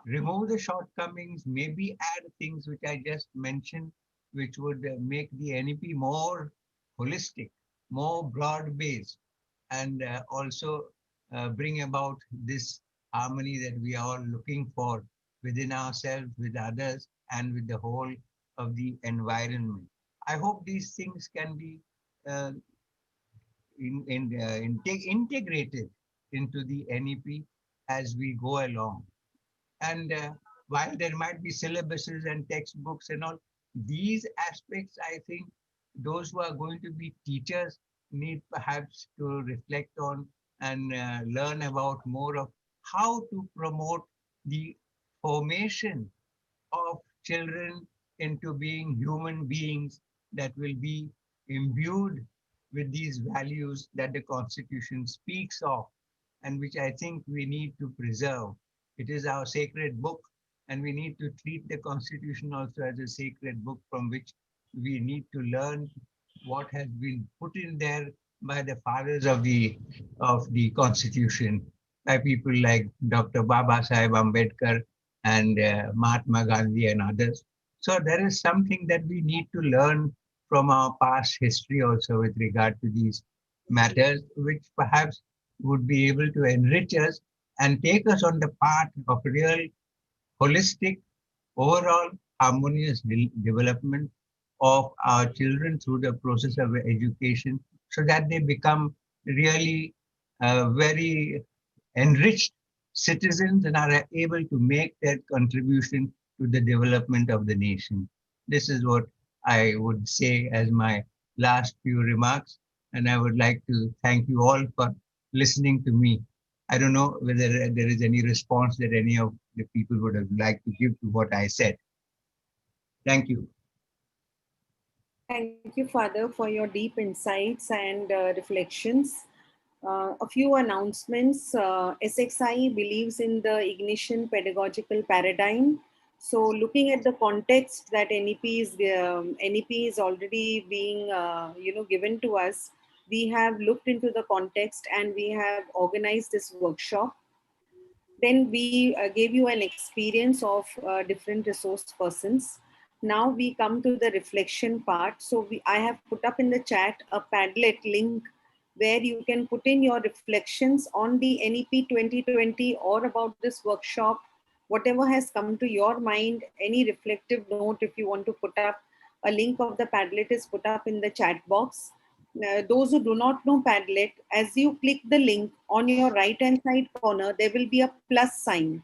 remove the shortcomings, maybe add things which I just mentioned, which would make the NEP more holistic, more broad-based, and also bring about this harmony that we are all looking for within ourselves, with others, and with the whole of the environment. I hope these things can be uh, integrated into the NEP as we go along. And while there might be syllabuses and textbooks and all, these aspects, I think those who are going to be teachers need perhaps to reflect on and learn about more of how to promote the formation of children into being human beings that will be imbued with these values that the Constitution speaks of, and which I think we need to preserve. It is our sacred book, and we need to treat the Constitution also as a sacred book from which we need to learn what has been put in there by the fathers of the Constitution, by people like Dr. Baba Sahib Ambedkar and Mahatma Gandhi and others. So there is something that we need to learn from our past history also with regard to these matters, which perhaps would be able to enrich us and take us on the path of real holistic, overall harmonious development of our children through the process of education, so that they become really very enriched citizens and are able to make their contribution to the development of the nation. This is what I would say as my last few remarks, and I would like to thank you all for listening to me. I don't know whether there is any response that any of the people would have liked to give to what I said. Thank you. Thank you, Father, for your deep insights and reflections. A few announcements. SXI believes in the ignition pedagogical paradigm. So, looking at the context that NEP is already being given to us, we have looked into the context and we have organized this workshop. Then we gave you an experience of different resource persons. Now we come to the reflection part. So I have put up in the chat a Padlet link where you can put in your reflections on the NEP 2020 or about this workshop, whatever has come to your mind, any reflective note if you want to put up. A link of the Padlet is put up in the chat box. Those who do not know Padlet, as you click the link on your right hand side corner, there will be a plus sign.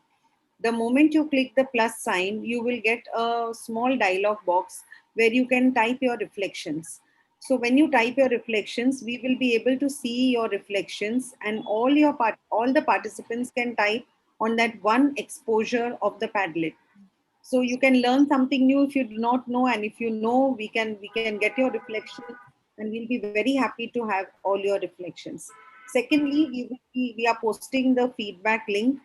The moment you click the plus sign, you will get a small dialog box where you can type your reflections. So when you type your reflections, we will be able to see your reflections, and all the participants can type on that one exposure of the Padlet. So you can learn something new if you do not know, and if you know, we can get your reflection, and we'll be very happy to have all your reflections. Secondly, we are posting the feedback link,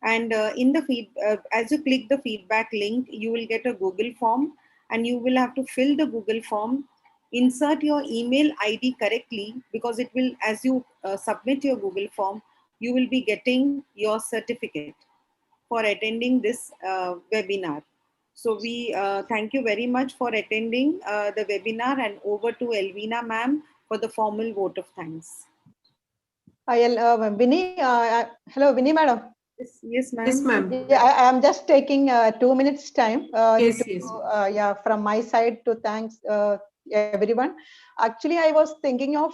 and as you click the feedback link, you will get a Google form, and you will have to fill the Google form, insert your email ID correctly, because it will, as you submit your Google form, you will be getting your certificate for attending this webinar. So we thank you very much for attending the webinar, and over to Elvina ma'am for the formal vote of thanks. Vinny, hello, Vinny madam. Yes, ma'am. Yes, ma'am. Yeah, I am just taking 2 minutes time. Yes. Yeah, from my side to thanks everyone. Actually, I was thinking of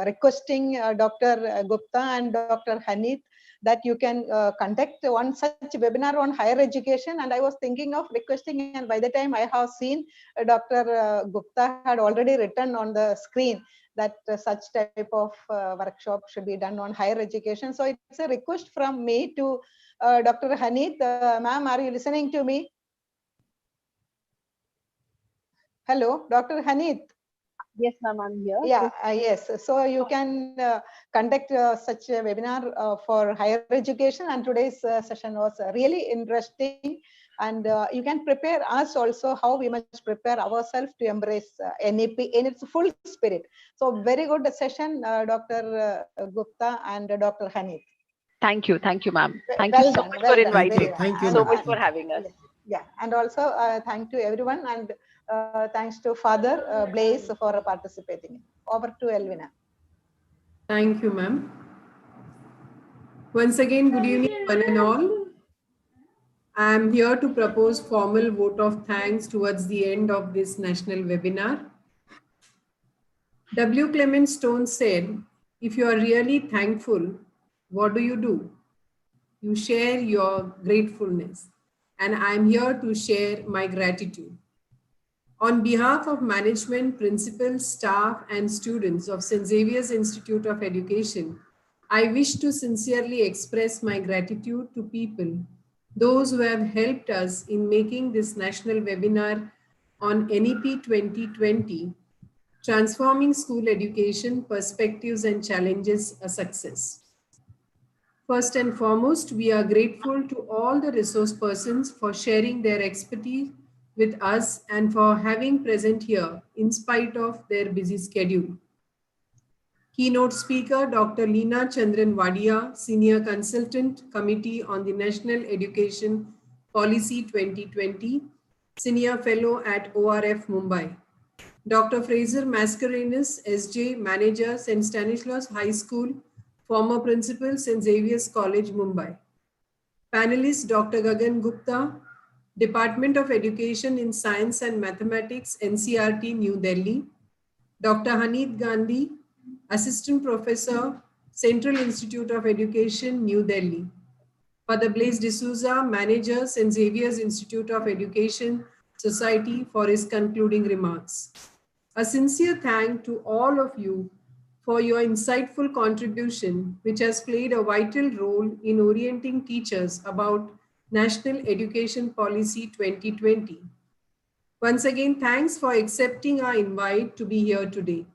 requesting Dr. Gupta and Dr. Hanith that you can conduct one such webinar on higher education, and I was thinking of requesting, and by the time I have seen Dr. Gupta had already written on the screen that such type of workshop should be done on higher education. So it's a request from me to Dr. Hanith. Ma'am, are you listening to me? Hello, Dr. Hanith. Yes, ma'am, I'm here. Yeah, yes. So you can conduct such a webinar for higher education, and today's session was really interesting. And you can prepare us also how we must prepare ourselves to embrace NEP in its full spirit. So very good session, Dr. Gupta and Dr. Hanif. Thank you, ma'am. Thank Well you so done, much well for done. inviting. Very Thank you, well. So ma'am. much for having us. Yeah, and also thank to everyone, and thanks to Father Blaise for participating. Over to Elvina. Thank you, ma'am. Once again, good evening, one and all. I am here to propose formal vote of thanks towards the end of this national webinar. W. Clement Stone said, if you are really thankful, what do? You share your gratefulness. And I am here to share my gratitude. On behalf of management, principals, staff, and students of St. Xavier's Institute of Education, I wish to sincerely express my gratitude to people, those who have helped us in making this national webinar on NEP 2020, Transforming School Education, Perspectives and Challenges, a success. First and foremost, we are grateful to all the resource persons for sharing their expertise with us and for having present here in spite of their busy schedule. Keynote speaker, Dr. Leena Chandran Wadia, Senior Consultant, Committee on the National Education Policy 2020, Senior Fellow at ORF Mumbai. Dr. Fraser Mascarenhas, SJ, Manager, St. Stanislaus High School, former Principal, St. Xavier's College, Mumbai. Panelist, Dr. Gagan Gupta, Department of Education in Science and Mathematics, NCRT, New Delhi. Dr. Hanit Gandhi, Assistant Professor, Central Institute of Education, New Delhi. Father Blaise D'Souza, Manager, St. Xavier's Institute of Education, Society, for his concluding remarks. A sincere thank to all of you for your insightful contribution, which has played a vital role in orienting teachers about National Education Policy 2020. Once again, thanks for accepting our invite to be here today.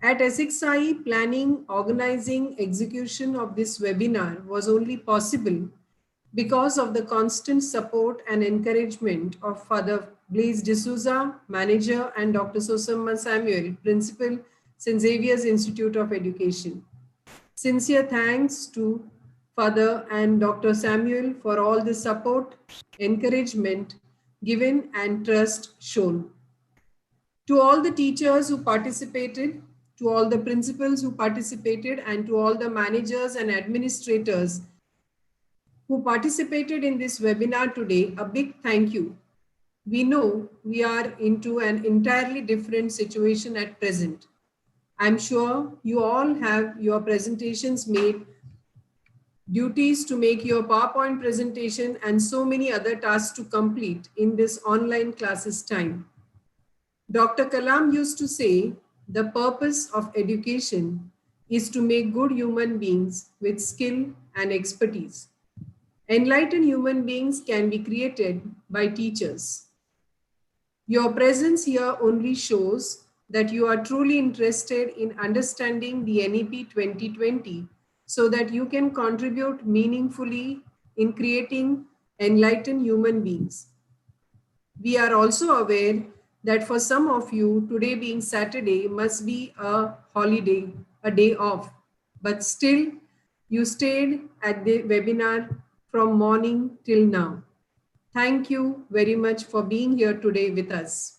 At SXI, planning, organizing, execution of this webinar was only possible because of the constant support and encouragement of Father Blaise D'Souza, Manager, and Dr. Sosamma Samuel, Principal, St. Xavier's Institute of Education. Sincere thanks to Father and Dr. Samuel for all the support, encouragement given, and trust shown. To all the teachers who participated, to all the principals who participated, and to all the managers and administrators who participated in this webinar today, a big thank you. We know we are into an entirely different situation at present. I'm sure you all have your presentations made, duties to make your PowerPoint presentation, and so many other tasks to complete in this online classes time. Dr. Kalam used to say, the purpose of education is to make good human beings with skill and expertise. Enlightened human beings can be created by teachers. Your presence here only shows that you are truly interested in understanding the NEP 2020 so that you can contribute meaningfully in creating enlightened human beings. We are also aware that for some of you, today being Saturday must be a holiday, a day off, but still you stayed at the webinar from morning till now. Thank you very much for being here today with us.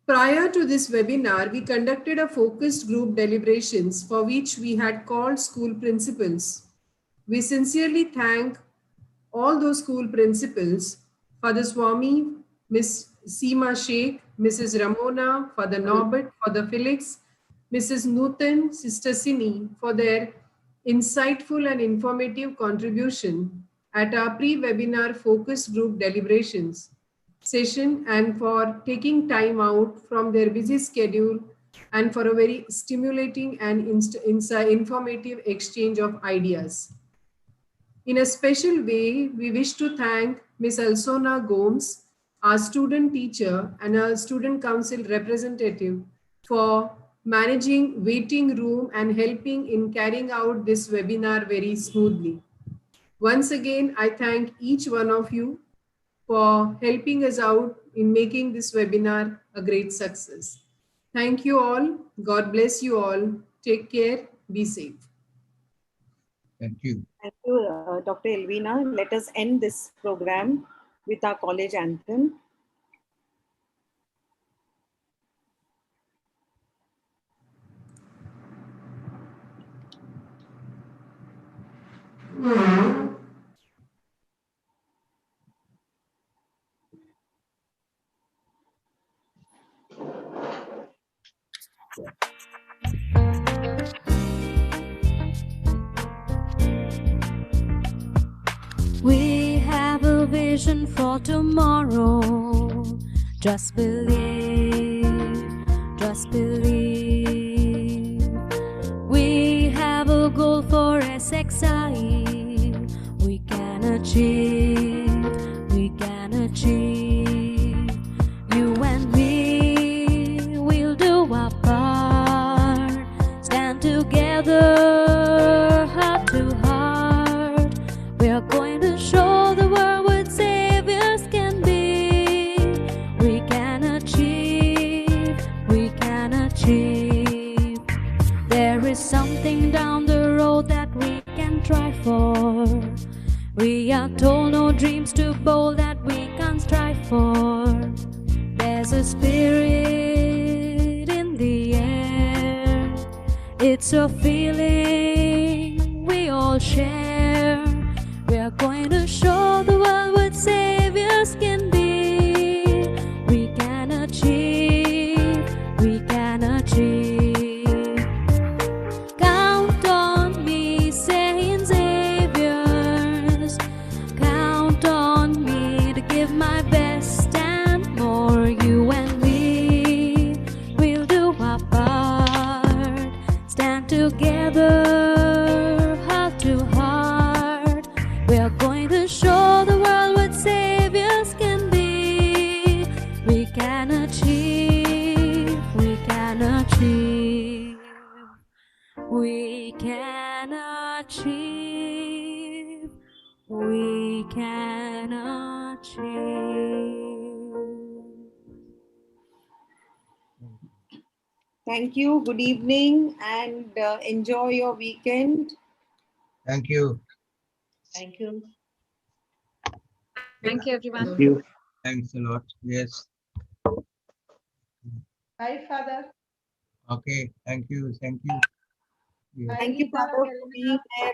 Prior to this webinar, we conducted a focused group deliberations for which we had called school principals. We sincerely thank all those school principals, Father Swami, Miss Seema Sheikh, Mrs. Ramona, Father Norbert, Father Felix, Mrs. Nutan, Sister Sini, for their insightful and informative contribution at our pre-webinar focus group deliberations session, and for taking time out from their busy schedule and for a very stimulating and informative exchange of ideas. In a special way, we wish to thank Ms. Alsona Gomes, our student teacher, and our student council representative for managing waiting room and helping in carrying out this webinar very smoothly. Once again, I thank each one of you for helping us out in making this webinar a great success. Thank you all. God bless you all. Take care. Be safe. Thank you. Thank you, Dr. Elvina. Let us end this program with our college anthem. We have a vision for tomorrow. Just believe, just believe. We have a goal for SXI. We can achieve, we can achieve. You and me will do our part. Stand together, heart to heart. We are going to show the world what saviors can be. We can achieve, we can achieve. There is something down the road that we can try for. We are told no dreams too bold that we can't strive for. There's a spirit in the air. It's a feeling we all share. We are going to show the world what saviors can be. We can achieve, we can achieve. Count on me, Saint Xavier's. Count on me to give my best and more. You and me, we'll do our part. Stand together, heart to heart. We are going to show the world what saviors can be. We can achieve, we can achieve. We can achieve, we can achieve. Thank you. Good evening and enjoy your weekend. Thank you. Thank you. Thank you, everyone. Thank you. Thanks a lot. Yes. Hi, Father. Okay. Thank you. Thank you. Yes. Thank you, Father, for being there.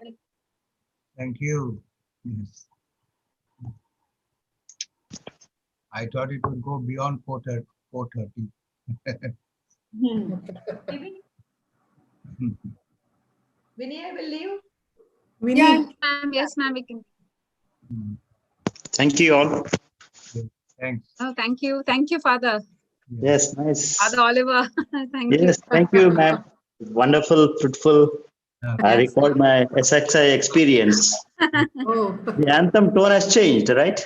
Thank you. Yes. I thought it would go beyond 4:30. Vinny, I will leave. Yes, ma'am. Yes, ma'am. We can. Thank you all. Thanks. Oh, thank you. Thank you, Father. Yes, nice. Father Oliver. Thank you. Yes, thank you, ma'am. Wonderful, fruitful. I Yes. recall my SXI experience. Oh, The anthem tone has changed, right?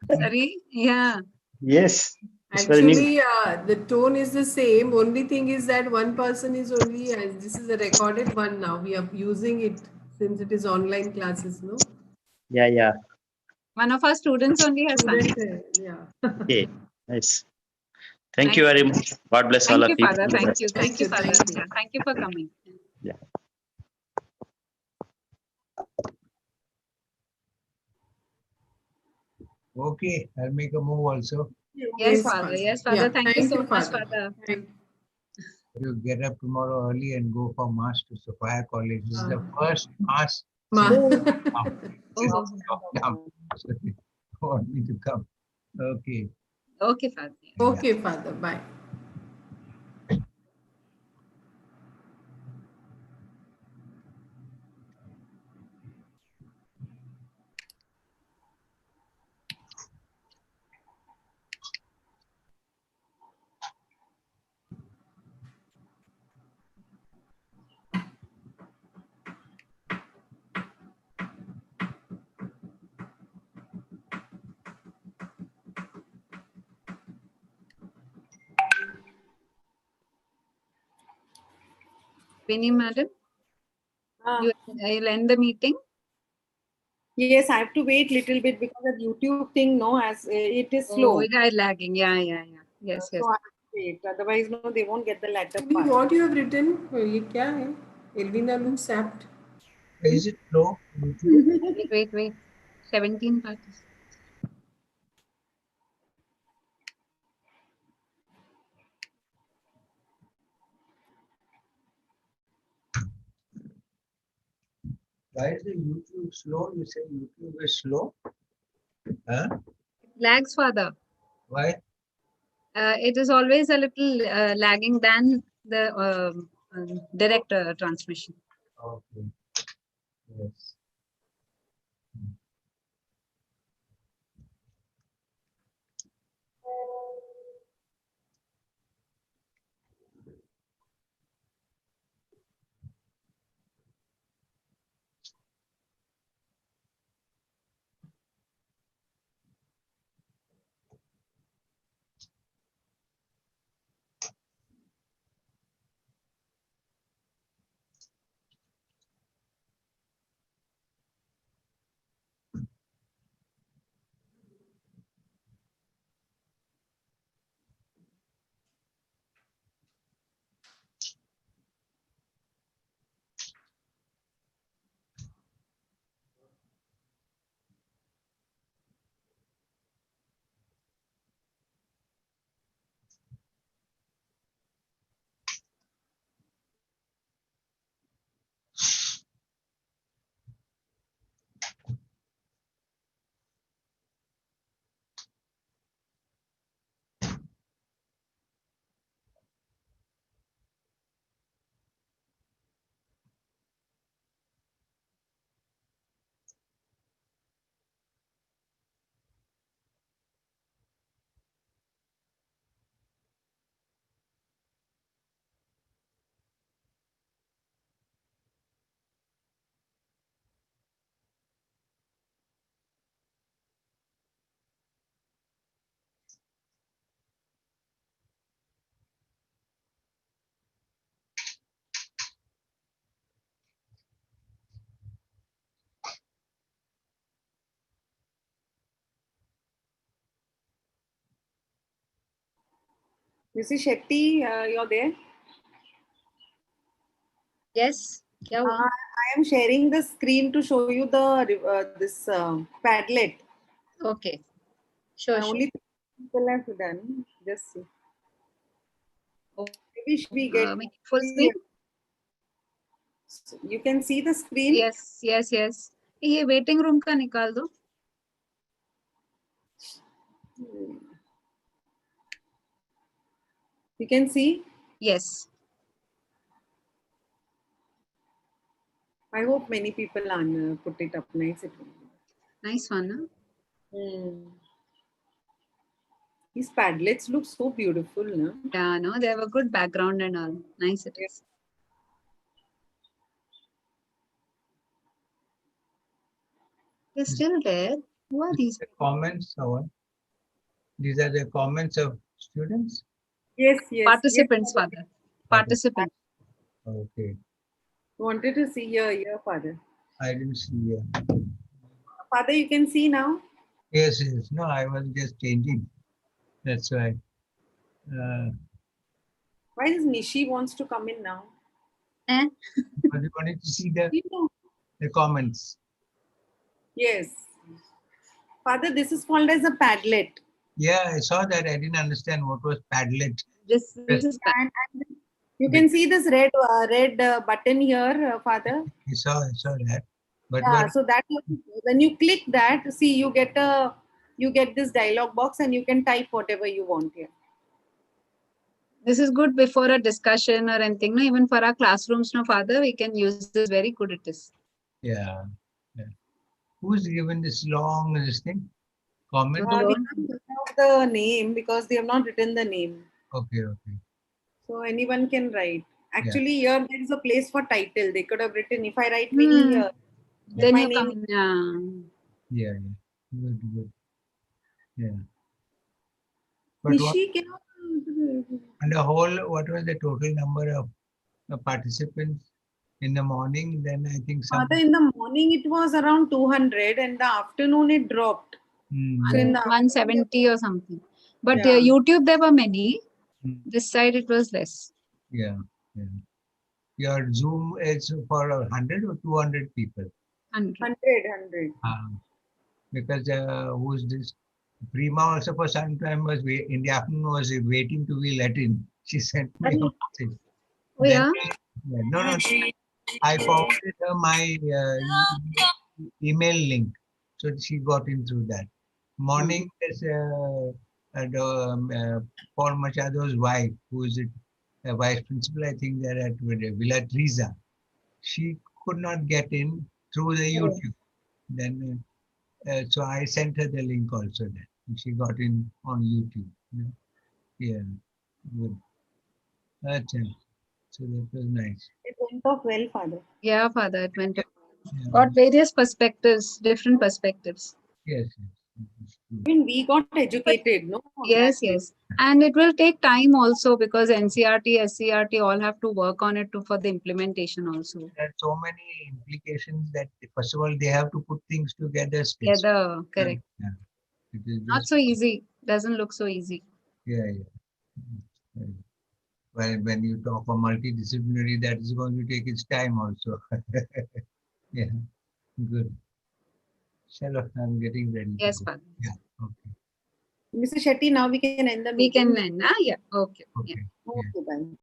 Sorry. Yeah. Yes, it's very new. actually, the tone is the same. Only thing is that one person is only, this is a recorded one now. We are using it since it is online classes, no? Yeah, yeah. One of our students only has sung. Student, yeah. Okay, nice. Thank you very much. God bless all Thank of you, you. Father. Thank you. Thank you, Father. Thank you. Yeah, thank you for coming. Yeah. Okay. I'll make a move also. Yes, Father. Yes, Father. Yeah, Thank you so much, Father. You get up tomorrow early and go for mass to Sophia College. This is the first mass. Oh. So you want me to come? Okay. Okay, Father. Okay, Father. Bye. Vinny, madam, you'll end the meeting. Yes, I have to wait little bit because the YouTube thing, no, as it is Oh, slow. it is lagging. Yeah. Yes. So I have to wait. Otherwise, no, they won't get the latter Tell me part. what you have written. ये क्या है? Elvina looks sapped. Is it slow? Wait. 17 parties. Why is the YouTube slow? You say YouTube is slow? Huh? Lags, father. Why? It is always a little lagging than the direct transmission. Okay. Yes. Mrs. Shetty, you're there? Yes. I am sharing the screen to show you the this Padlet. Okay. Sure. Only 3 people have done. Just see. Maybe we get full screen. You can see the screen. Yes. ये waiting room का निकाल दो. You can see. Yes. I hope many people put it up nice. Nice one, huh? These Padlets look so beautiful, no? Yeah, no, they have a good background and all. Nice it is. They're still there. Who are these? Comments, or these are the comments of students? Yes. Participants, father. Participants. Okay. Wanted to see your father. I didn't see here. Father, you can see now? Yes. No, I was just changing. That's why. Why does Nishi wants to come in now? Because you wanted to see the comments. Yes. Father, this is called as a Padlet. Yeah, I saw that. I didn't understand what was Padlet. This is and you can see this red button here, Father. I saw that. But yeah, so that when you click that, see you get this dialog box and you can type whatever you want here. This is good before a discussion or anything. No, even for our classrooms, no, father, we can use this. Very good it is. Yeah. Who's given this long thing? Comment? We don't have the name because they have not written the name. Okay. So anyone can write. Actually, here there is a place for title. They could have written, if I write Vinny here, then my you name. come. Yeah. Good. Yeah. But Nishi and the whole, what was the total number of participants in the morning, then I think some. Father, in the morning it was around 200, and the afternoon it dropped. So in the 170 or something. But Yeah. YouTube, there were many. This side, it was less. Yeah, yeah. Your Zoom is for 100 or 200 people? 100. Because who's this? Prima also for some time was in the afternoon was waiting to be let in. She sent me a message. Oh, yeah? No. I forwarded her my email link, so she got in through that. Morning, there's Paul Machado's wife, who is a vice principal, I think they're at Villa Teresa. She could not get in through the YouTube. Then, so I sent her the link also. Then and she got in on YouTube. Yeah, good. That's it. So that was nice. It went off well, Father. Yeah, Father, it went. Got various perspectives, different perspectives. Yes. Even we got educated, no? Yes, yes. And it will take time also because NCRT, SCRT all have to work on it for the implementation also. There are so many implications that, first of all, they have to put things together. Together, correct. Yeah. It is Not just, so easy. Doesn't look so easy. yeah. Well, when you talk of multidisciplinary, that is going to take its time also. Yeah, good. Shalom, I'm getting ready. Yes, to go. Father. Yeah, okay. Mr. Shetty, now we can end the We meeting. can end. Yeah, okay. Okay. Okay, bye.